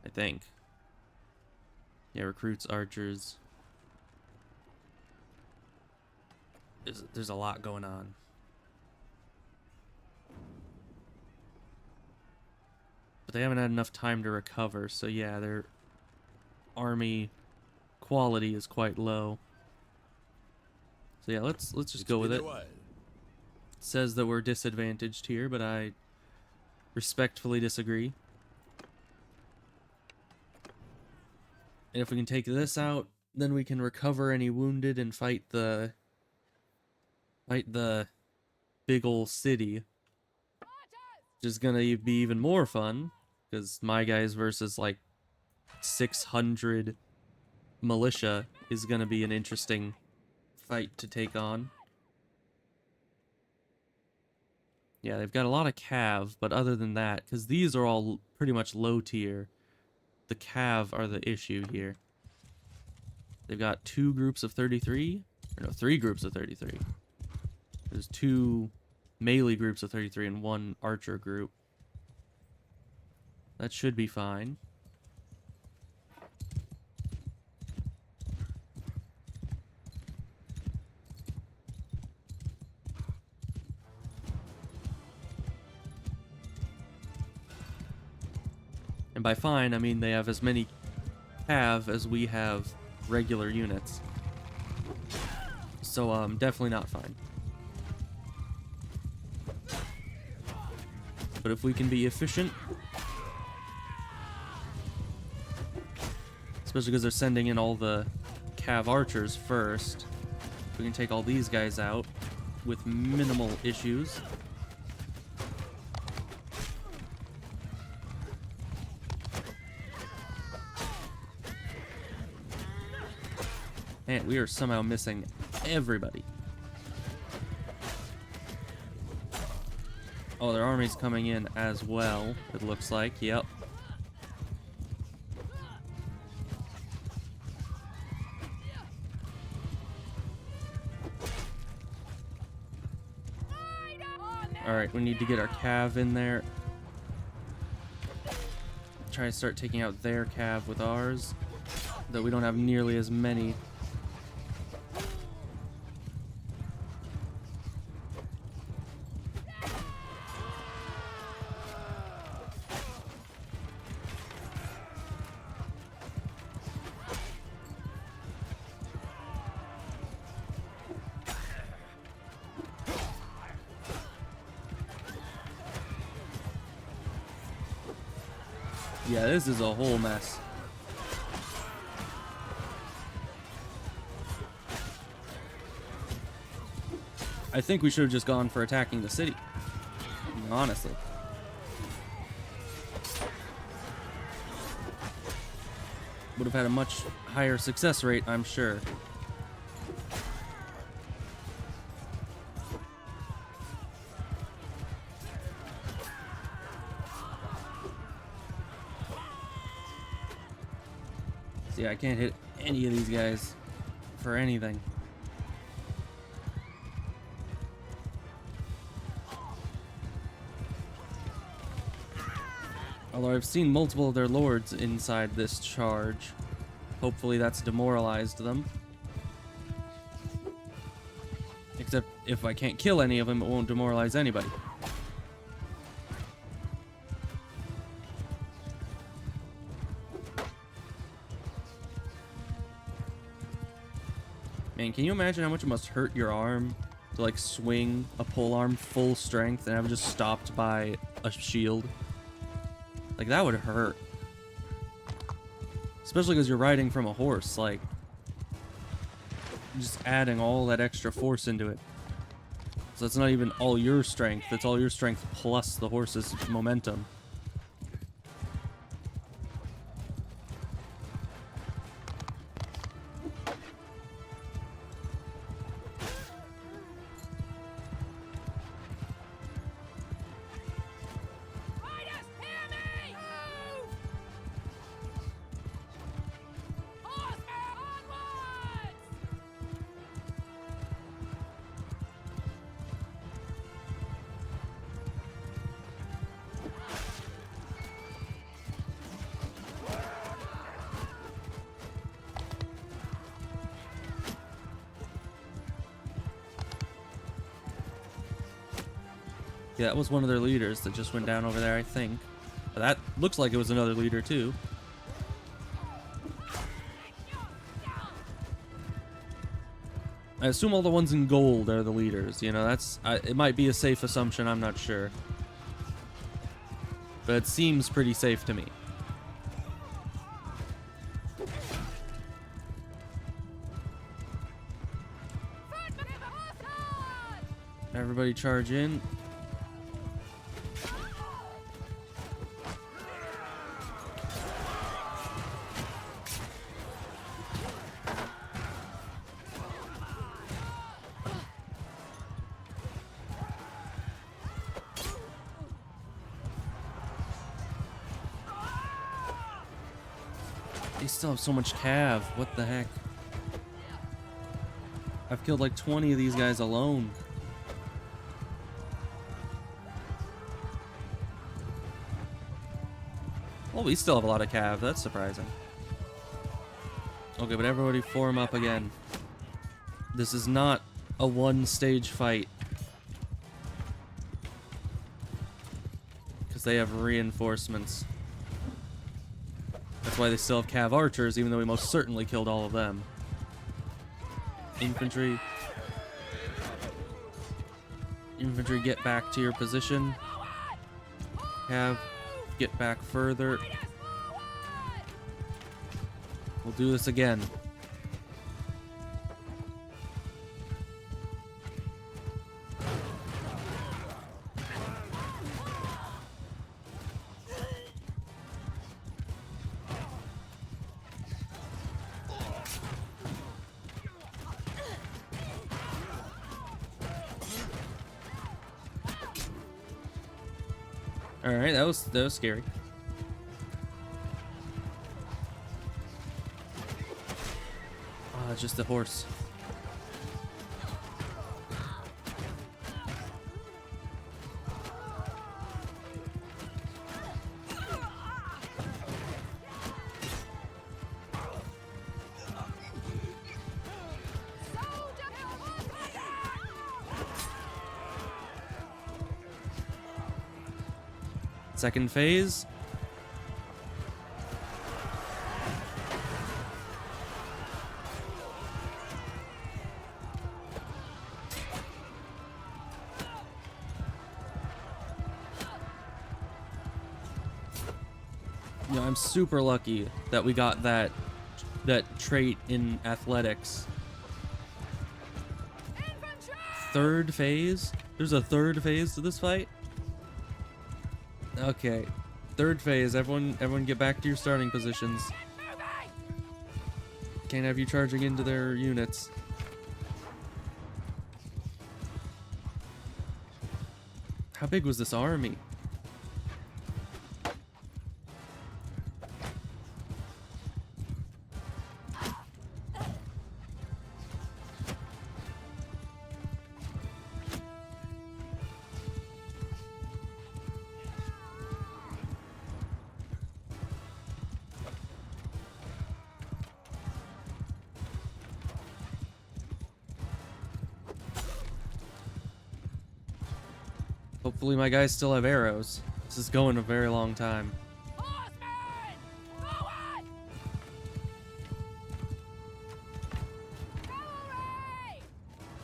I think. Yeah, recruits, archers. There's a lot going on. But they haven't had enough time to recover, so yeah, their army quality is quite low. So yeah, let's just go with it. It says that we're disadvantaged here, but I respectfully disagree. And if we can take this out, then we can recover any wounded and fight the big ol' city. Which is gonna be even more fun, because my guys versus like 600 militia is gonna be an interesting fight to take on. Yeah, they've got a lot of cav, but other than that, because these are all pretty much low tier, the cav are the issue here. They've got 2 groups of 33, or no, 3 groups of 33. There's 2 melee groups of 33 and 1 archer group. That should be fine. And by fine, I mean they have as many cav as we have regular units. So, definitely not fine. But if we can be efficient, especially because they're sending in all the cav archers first, we can take all these guys out with minimal issues. Man, we are somehow missing everybody. Oh, their army's coming in as well, it looks like. Yep. Alright, we need to get our cav in there. Try to start taking out their cav with ours. Though we don't have nearly as many. Yeah, this is a whole mess. I think we should have just gone for attacking the city. Honestly. Would have had a much higher success rate, I'm sure. See, I can't hit any of these guys for anything. Although I've seen multiple of their lords inside this charge. Hopefully that's demoralized them. Except if I can't kill any of them, it won't demoralize anybody. Man, can you imagine how much it must hurt your arm to like swing a pole arm full strength and have it just stopped by a shield? Like, that would hurt. Especially because you're riding from a horse, like, just adding all that extra force into it. So it's not even all your strength, it's all your strength plus the horse's momentum. Yeah, that was one of their leaders that just went down over there, I think. But that looks like it was another leader, too. I assume all the ones in gold are the leaders. You know, that's... it might be a safe assumption, I'm not sure. But it seems pretty safe to me. Everybody charge in. They still have so much cav. What the heck? I've killed like 20 of these guys alone. Well, we still have a lot of cav. That's surprising. Okay, but everybody form up again. This is not a one-stage fight. Because they have reinforcements. That's why they still have cav archers, even though we most certainly killed all of them. Infantry. Infantry, get back to your position. Cav, get back further. We'll do this again. All right, that was scary. Ah, it's just the horse. Second phase. You know, I'm super lucky that we got that trait in athletics. Third phase? There's a third phase to this fight? Okay. Third phase. Everyone get back to your starting positions. Can't have you charging into their units. How big was this army? Hopefully my guys still have arrows. This is going a very long time.
Horsemen! Forward! Cavalry!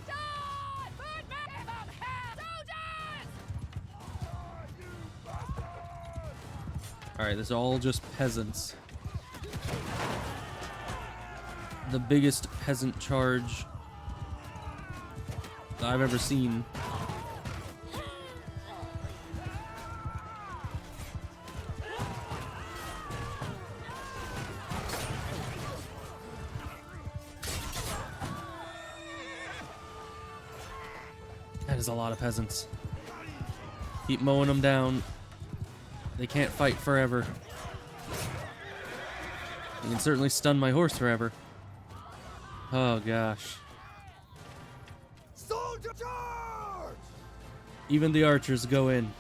Charge! Footmen! Give 'em hell! Soldiers!
Alright, this is all just peasants. The biggest peasant charge that I've ever seen. That is a lot of peasants. Keep mowing them down. They can't fight forever. You can certainly stun my horse forever. Oh gosh.
Soldier charge!
Even the archers go in.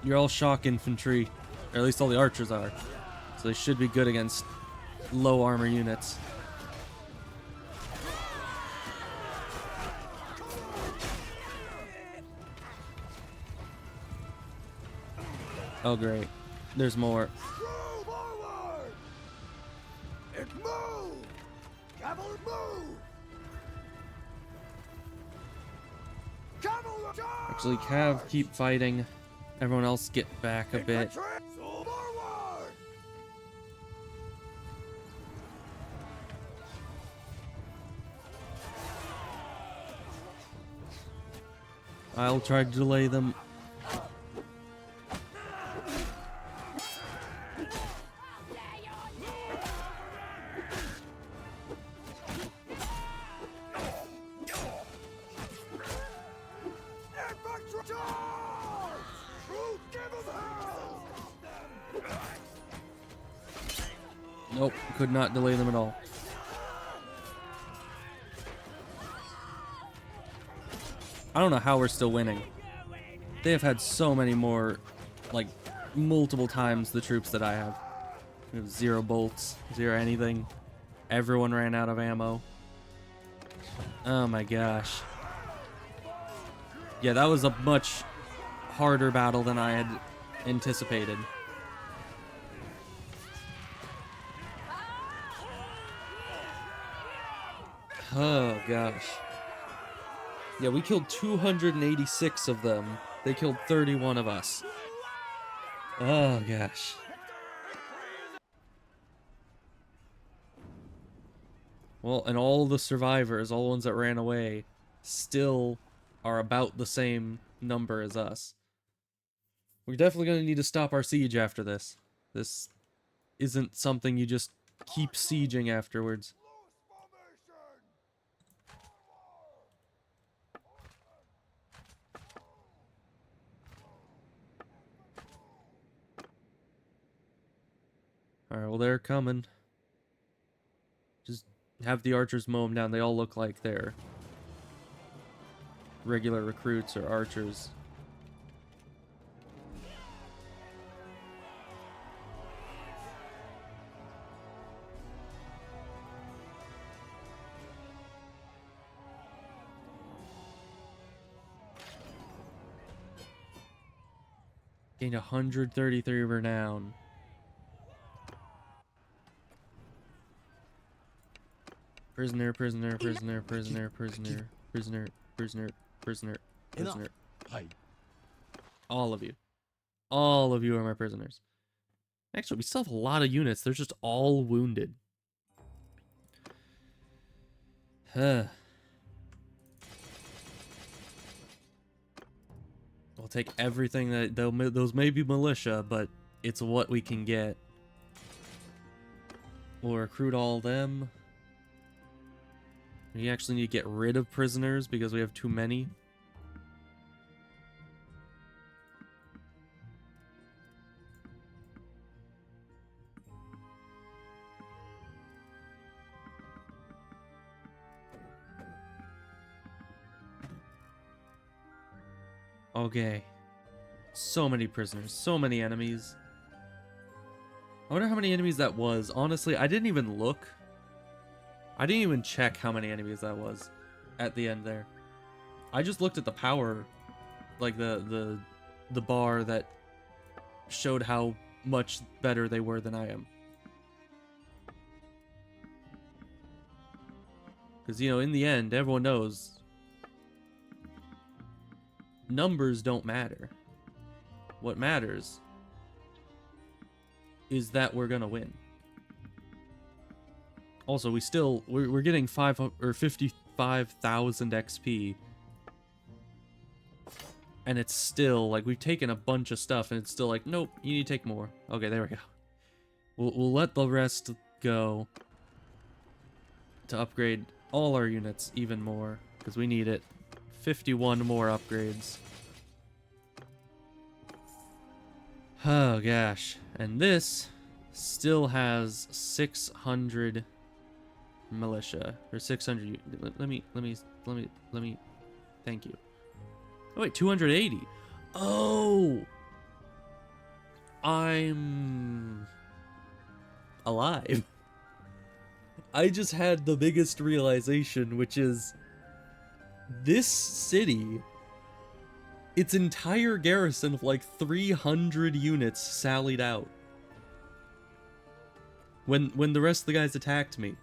You're all shock infantry, or at least all the archers are. So they should be good against low armor units. Oh great. There's more.
Move forward! It move! Cavalry move! Cavalry charge!
Actually, Cav, keep fighting. Everyone else get back a bit.
Infantry, forward!
I'll try to delay them.
Infantry charge! Shoot, give 'em hell!
Nope, could not delay them at all. I don't know how we're still winning. They have had so many more, like, multiple times the troops that I have. We have 0 bolts, 0 anything. Everyone ran out of ammo. Oh my gosh. Yeah, that was a much harder battle than I had anticipated. Oh gosh. Yeah, we killed 286 of them. They killed 31 of us. Oh gosh. Well, and all the survivors, all the ones that ran away, still are about the same number as us. We're definitely going to need to stop our siege after this. This isn't something you just keep sieging afterwards. Alright, well, they're coming. Just have the archers mow them down. They all look like they're regular recruits or archers. Gained 133 renown. Prisoner, prisoner, prisoner, prisoner, prisoner, prisoner, prisoner, prisoner, prisoner.
Hi.
All of you. All of you are my prisoners. Actually, we still have a lot of units. They're just all wounded. Huh. We'll take everything that... Those may be militia, but it's what we can get. We'll recruit all them. We actually need to get rid of prisoners because we have too many. Okay. So many prisoners, so many enemies. I wonder how many enemies that was. Honestly, I didn't even look. I didn't even check how many enemies that was at the end there. I just looked at the power, like the bar that showed how much better they were than I am. Because, you know, in the end, everyone knows numbers don't matter. What matters is that we're gonna win. Also, we're getting 55,000 XP, and it's still like we've taken a bunch of stuff, and it's still like, nope, you need to take more. Okay, there we go. We'll let the rest go to upgrade all our units even more because we need it. 51 more upgrades. Oh gosh, and this still has 600 militia or 600. Let me. Thank you. Oh wait, 280. Oh, I'm alive. I just had the biggest realization, which is this city, its entire garrison of like 300 units sallied out. When the rest of the guys attacked me,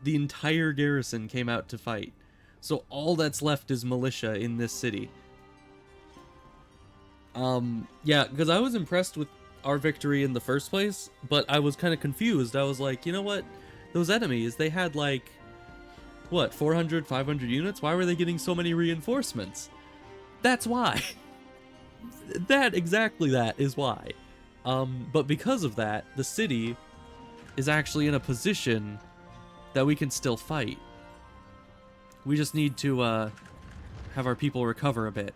the entire garrison came out to fight. So all that's left is militia in this city. Yeah, because I was impressed with our victory in the first place, but I was kind of confused. I was like, you know what? Those enemies, they had like, what, 400, 500 units? Why were they getting so many reinforcements? That's why. Exactly that is why. But because of that, the city is actually in a position that we can still fight. We just need to have our people recover a bit.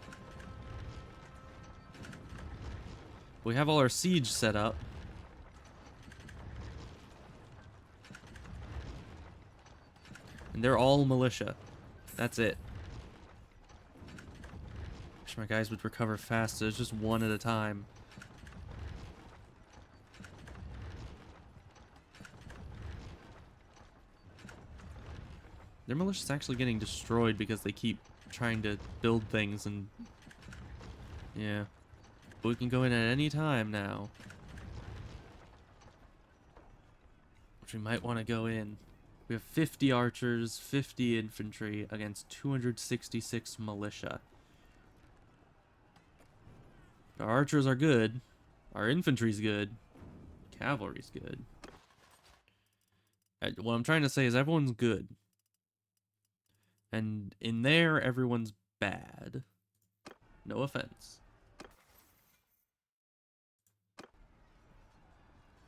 We have all our siege set up. And they're all militia. That's it. Wish my guys would recover faster. It's just one at a time. Their militia's actually getting destroyed because they keep trying to build things and... yeah. But we can go in at any time now. Which we might want to go in. We have 50 archers, 50 infantry against 266 militia. Our archers are good. Our infantry's good. Cavalry's good. What I'm trying to say is everyone's good. And in there, everyone's bad. No offense.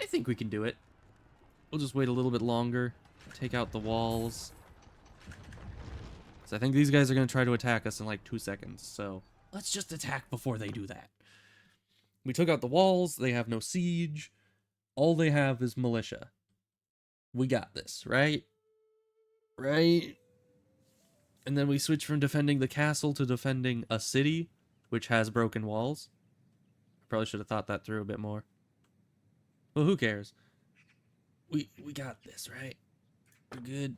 I think we can do it. We'll just wait a little bit longer. Take out the walls. So I think these guys are going to try to attack us in like 2 seconds. So let's just attack before they do that. We took out the walls. They have no siege. all they have is militia. We got this, right? Right? And then we switch from defending the castle to defending a city, which has broken walls. Probably should have thought that through a bit more. Well, who cares? We got this, right? We're good.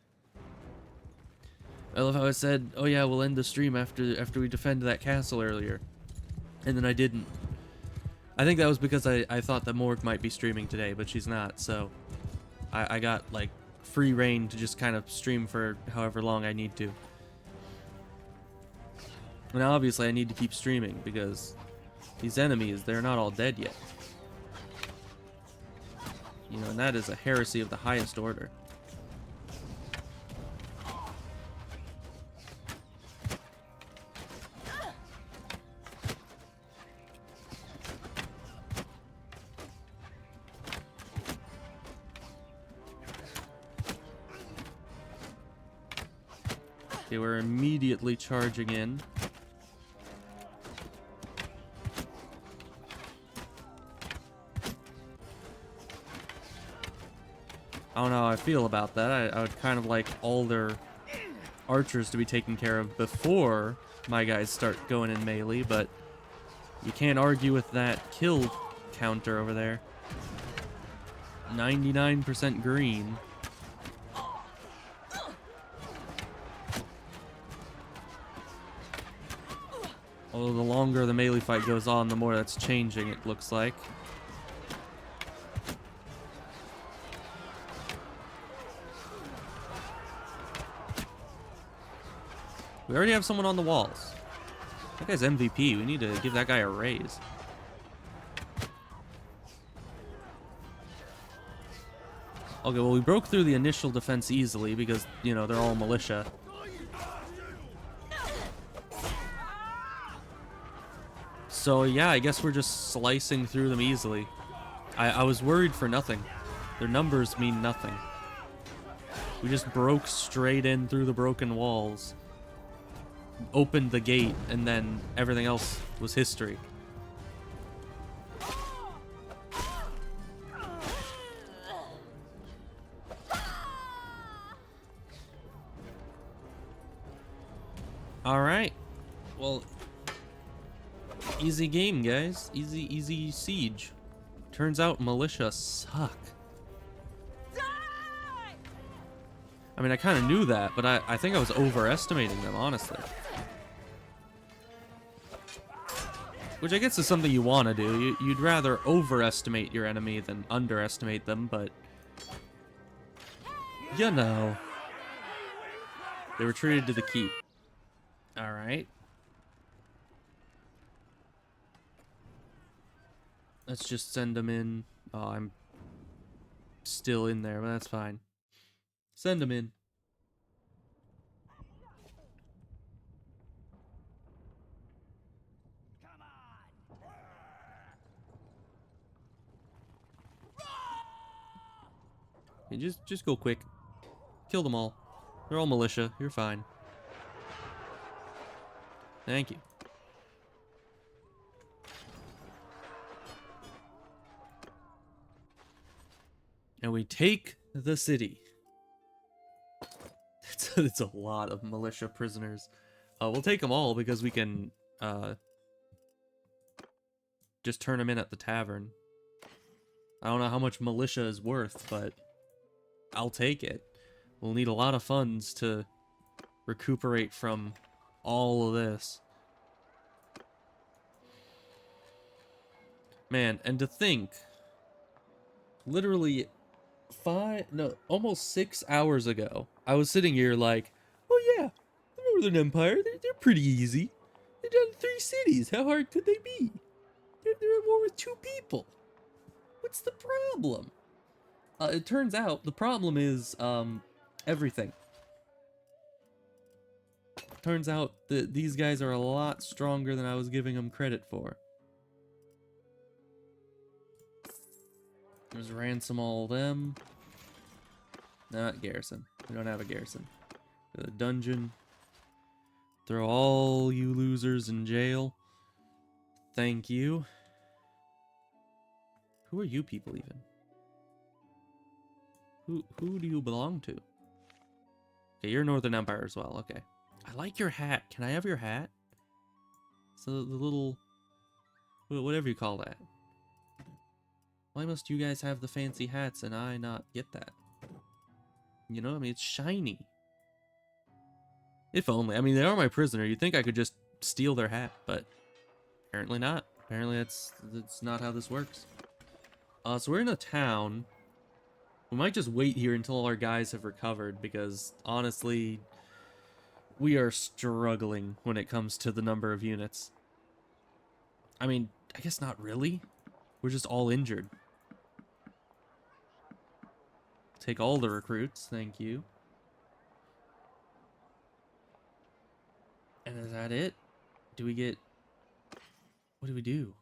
I love how I said, oh yeah, we'll end the stream after we defend that castle earlier. And then I didn't. I think that was because I thought that Morg might be streaming today, but she's not, so I got, like, free reign to just kind of stream for however long I need to. And obviously I need to keep streaming, because these enemies, they're not all dead yet. You know, and that is a heresy of the highest order. They were immediately charging in. I don't know how I feel about that. I would kind of like all their archers to be taken care of before my guys start going in melee, but you can't argue with that kill counter over there. 99% green. Although the longer the melee fight goes on, the more that's changing, it looks like. We already have someone on the walls. That guy's MVP. We need to give that guy a raise. Okay, well, we broke through the initial defense easily because, you know, they're all militia. So, yeah, I guess we're just slicing through them easily. I was worried for nothing. Their numbers mean nothing. We just broke straight in through the broken walls, opened the gate, and then everything else was history. Alright. Well, easy game, guys. Easy siege. Turns out militia suck. I mean, I kind of knew that, but I think I was overestimating them, honestly. Which I guess is something you want to do. You'd rather overestimate your enemy than underestimate them, but... you know. They retreated to the keep. Alright. Let's just send them in. Oh, I'm still in there, but that's fine. Send them in. Okay, just go quick. Kill them all. They're all militia. You're fine. Thank you. And we take the city. It's a lot of militia prisoners. We'll take them all because we can just turn them in at the tavern. I don't know how much militia is worth, but I'll take it. We'll need a lot of funds to recuperate from all of this. Man, and to think, literally almost 6 hours ago, I was sitting here like, oh yeah, the Northern Empire, they're pretty easy. They've done 3 cities, how hard could they be? They're at war with 2 people. What's the problem? It turns out the problem is, everything. Turns out that these guys are a lot stronger than I was giving them credit for. Just ransom all them. Not garrison. We don't have a garrison. The dungeon. Throw all you losers in jail. Thank you. Who are you people even? Who do you belong to? Okay, you're Northern Empire as well. Okay. I like your hat. Can I have your hat? So the little... whatever you call that. Why must you guys have the fancy hats and I not get that? You know, I mean, it's shiny. If only. I mean, they are my prisoner. You'd think I could just steal their hat, but apparently not. Apparently that's not how this works. So we're in a town. We might just wait here until all our guys have recovered, because honestly, we are struggling when it comes to the number of units. I mean, I guess not really. We're just all injured. Take all the recruits, thank you. And is that it? Do we get... what do we do?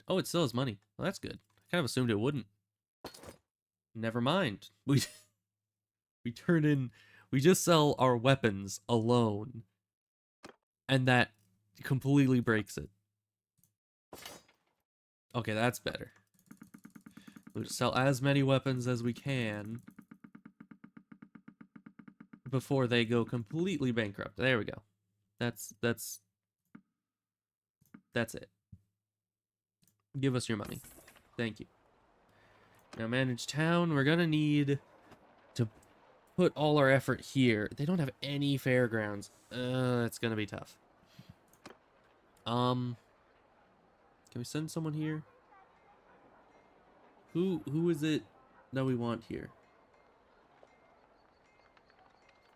Oh, it still has money. Well, that's good. I kind of assumed it wouldn't. Never mind. We turn in... we just sell our weapons alone. And that completely breaks it. Okay, that's better. We'll just sell as many weapons as we can before they go completely bankrupt. There we go. That's it. Give us your money. Thank you. Now manage town. We're gonna need to put all our effort here. They don't have any fairgrounds. It's gonna be tough. Can we send someone here? Who is it that we want here?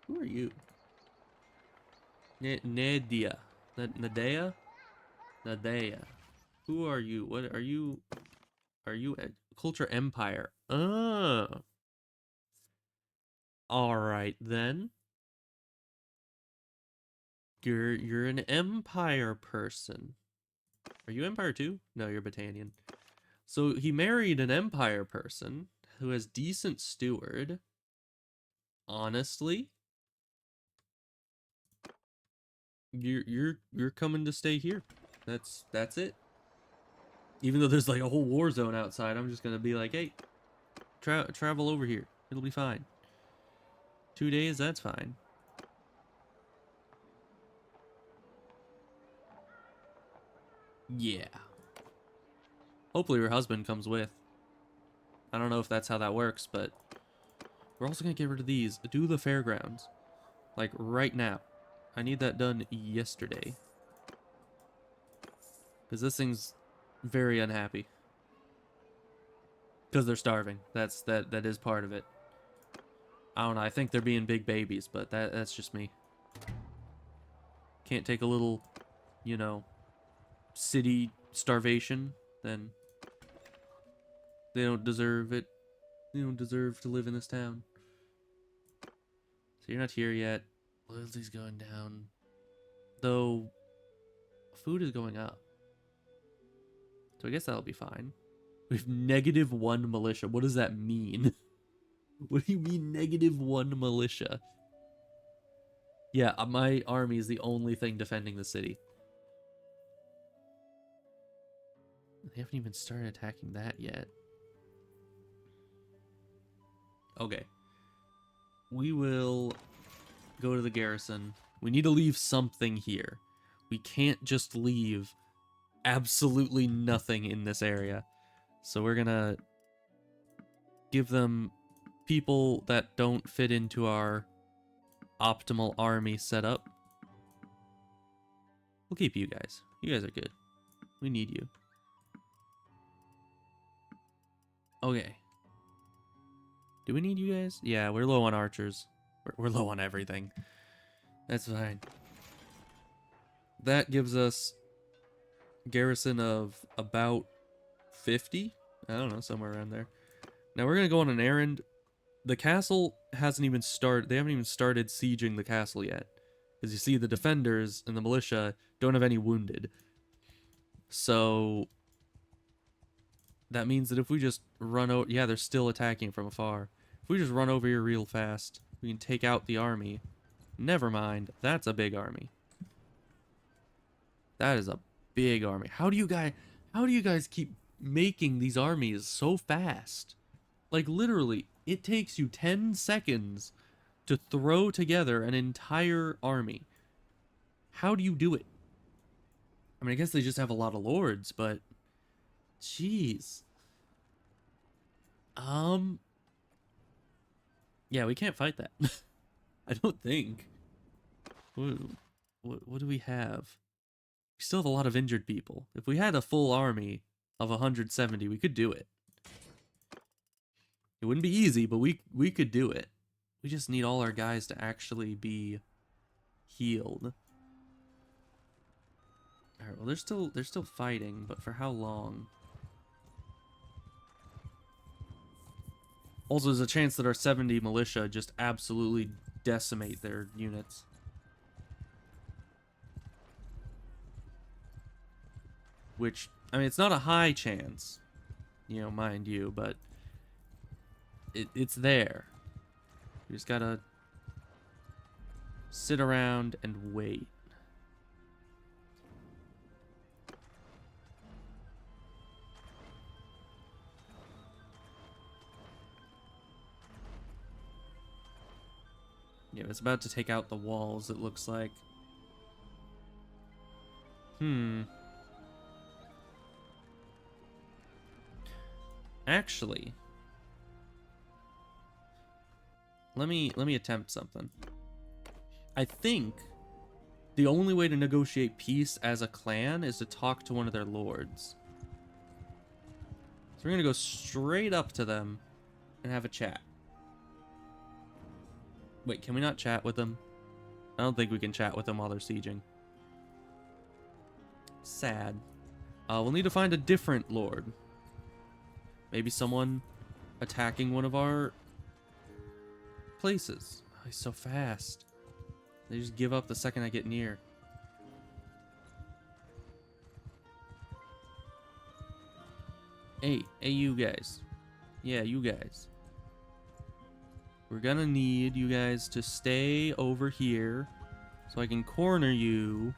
Who are you? Nadia. Nadea? Nadea. Who are you? What are you? Are you a culture empire? All right then. You're an empire person. Are you empire too? No, you're Battanian. So he married an empire person who has decent steward. Honestly, you're coming to stay here. That's it. Even though there's like a whole war zone outside, I'm just gonna be like, hey, travel over here. It'll be fine. 2 days, that's fine. Yeah. Hopefully her husband comes with. I don't know if that's how that works, but we're also gonna get rid of these. Do the fairgrounds. Like right now. I need that done yesterday. Because this thing's very unhappy. Because they're starving. That is part of it. I don't know, I think they're being big babies, but that's just me. Can't take a little, you know, city starvation, then they don't deserve it. They don't deserve to live in this town. So you're not here yet. Loyalty's going down. Though, food is going up. So I guess that'll be fine. We have -1 militia. What does that mean? What do you mean -1 militia? Yeah, my army is the only thing defending the city. They haven't even started attacking that yet. Okay. We will go to the garrison. We need to leave something here. We can't just leave absolutely nothing in this area. So we're gonna give them people that don't fit into our optimal army setup. We'll keep you guys. You guys are good. We need you. Okay. Do we need you guys? Yeah, we're low on archers. We're low on everything. That's fine. That gives us garrison of about 50? I don't know, somewhere around there. Now we're going to go on an errand. The castle hasn't even started. They haven't even started sieging the castle yet. As you see, the defenders and the militia don't have any wounded. So that means that if we just run over... yeah, they're still attacking from afar. If we just run over here real fast, we can take out the army. Never mind. That's a big army. That is a big army. How do you guys keep making these armies so fast? Like, literally, it takes you 10 seconds to throw together an entire army. How do you do it? I mean, I guess they just have a lot of lords, but... Jeez. Yeah, we can't fight that. I don't think. What do we have? We still have a lot of injured people. If we had a full army of 170, we could do it. It wouldn't be easy, but we could do it. We just need all our guys to actually be healed. Alright, well they're still fighting, but for how long? Also, there's a chance that our 70 militia just absolutely decimate their units. Which, I mean, it's not a high chance, you know, mind you, but it's there. You just gotta sit around and wait. Yeah, it's about to take out the walls, it looks like. Actually, let me attempt something. I think the only way to negotiate peace as a clan is to talk to one of their lords. So we're gonna go straight up to them and have a chat. Wait, can we not chat with them? I don't think we can chat with them while they're sieging. Sad. We'll need to find a different lord. Maybe someone attacking one of our places. Oh, he's so fast. They just give up the second I get near. Hey, you guys. Yeah, you guys. We're gonna need you guys to stay over here so I can corner you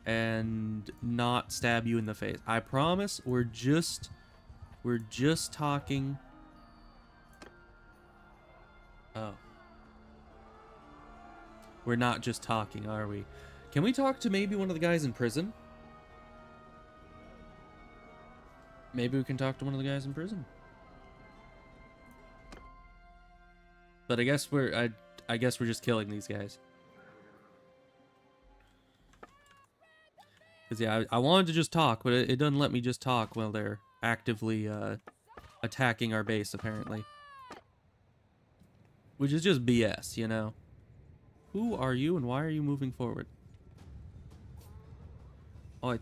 and not stab you in the face. I promise we're just talking. Oh. We're not just talking, are we? Can we talk to maybe one of the guys in prison? Maybe we can talk to one of the guys in prison. But I guess we're just killing these guys. Cause yeah, I wanted to just talk, but it doesn't let me just talk while they're actively attacking our base, apparently. Which is just BS, you know? Who are you and why are you moving forward? Oh,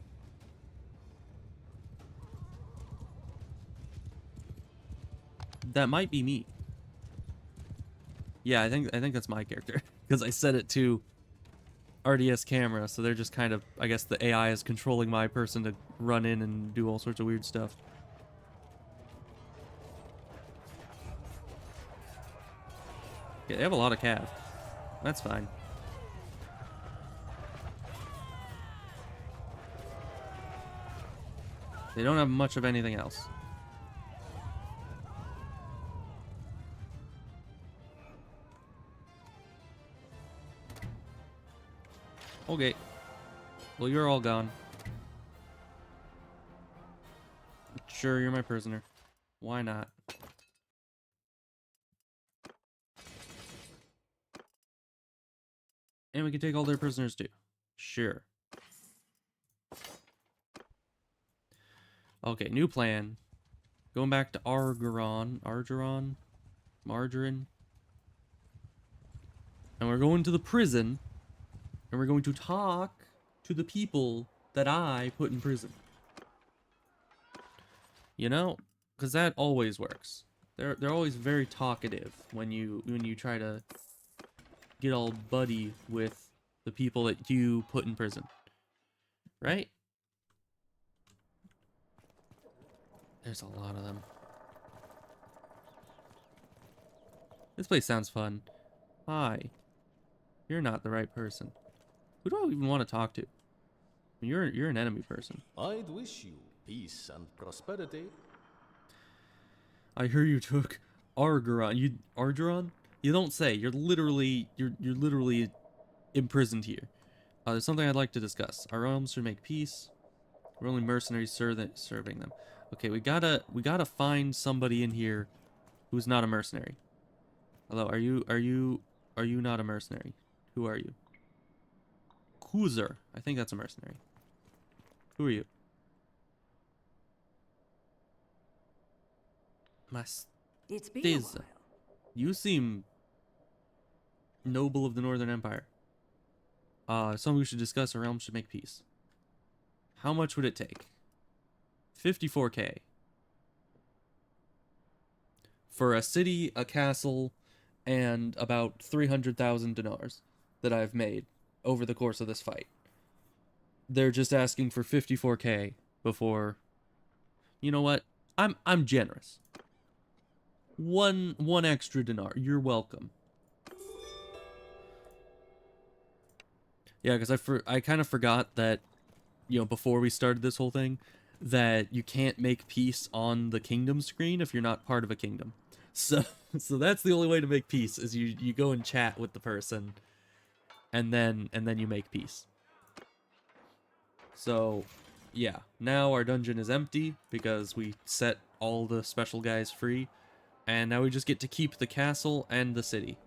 that might be me. Yeah, I think that's my character. Because I set it to RDS camera, so they're just kind of, I guess the AI is controlling my person to run in and do all sorts of weird stuff. Yeah, they have a lot of cav. That's fine. They don't have much of anything else. Okay. Well, you're all gone. Sure, you're my prisoner. Why not? And we can take all their prisoners too. Sure. Okay, new plan. Going back to Margarine. And we're going to the prison. And we're going to talk to the people that I put in prison. You know? Because that always works. They're always very talkative when you try to get all buddy with the people that you put in prison. Right? There's a lot of them. This place sounds fun. Hi. You're not the right person. Who do I even want to talk to? You're an enemy person.
I'd wish you peace and prosperity.
I hear you took Argeron? You don't say. You're literally imprisoned here. There's something I'd like to discuss. Our realms should make peace. We're only mercenaries serving them. Okay, we gotta find somebody in here who's not a mercenary. Hello, are you not a mercenary? Who are you? Kuzer. I think that's a mercenary. Who are you?
It's been a
Masteza.
while.
You seem noble of the Northern Empire. Something we should discuss. Our realm should make peace. How much would it take? 54k. For a city, a castle, and about 300,000 dinars that I've made over the course of this fight. They're just asking for 54k before... You know what? I'm generous. One extra dinar. You're welcome. Yeah, because I kind of forgot that, you know, before we started this whole thing, that you can't make peace on the kingdom screen if you're not part of a kingdom. So that's the only way to make peace, is you go and chat with the person, and then you make peace. So, yeah, now our dungeon is empty because we set all the special guys free, and now we just get to keep the castle and the city.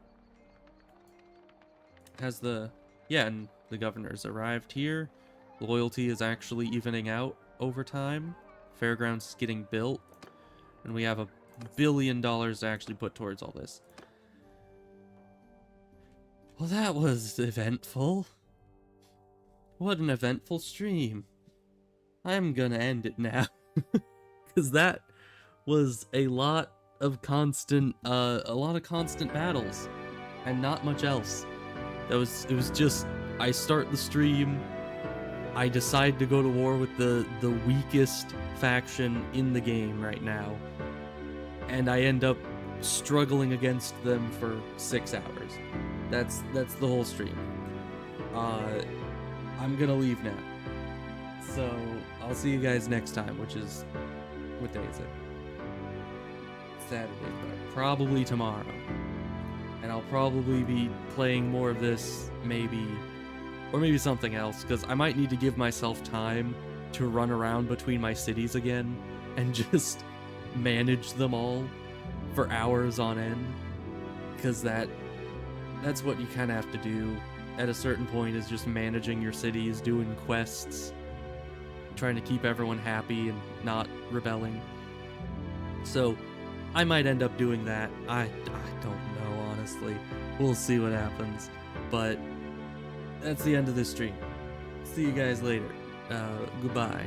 And the governor's arrived here. Loyalty is actually evening out over time. Fairgrounds is getting built, and we have $1 billion to actually put towards all this. Well, that was eventful. What an eventful stream. I'm gonna end it now. Because that was a lot of constant battles. And not much else. It was just, I start the stream, I decide to go to war with the weakest faction in the game right now. And I end up struggling against them for 6 hours. That's the whole stream. I'm gonna leave now. So, I'll see you guys next time, which is... What day is it? Saturday, but probably tomorrow. And I'll probably be playing more of this, maybe... Or maybe something else, because I might need to give myself time to run around between my cities again, and just manage them all for hours on end. Because that's what you kind of have to do at a certain point, is just managing your cities, doing quests, trying to keep everyone happy and not rebelling. So, I might end up doing that. I don't know, honestly. We'll see what happens. But that's the end of this stream. See you guys later. Goodbye.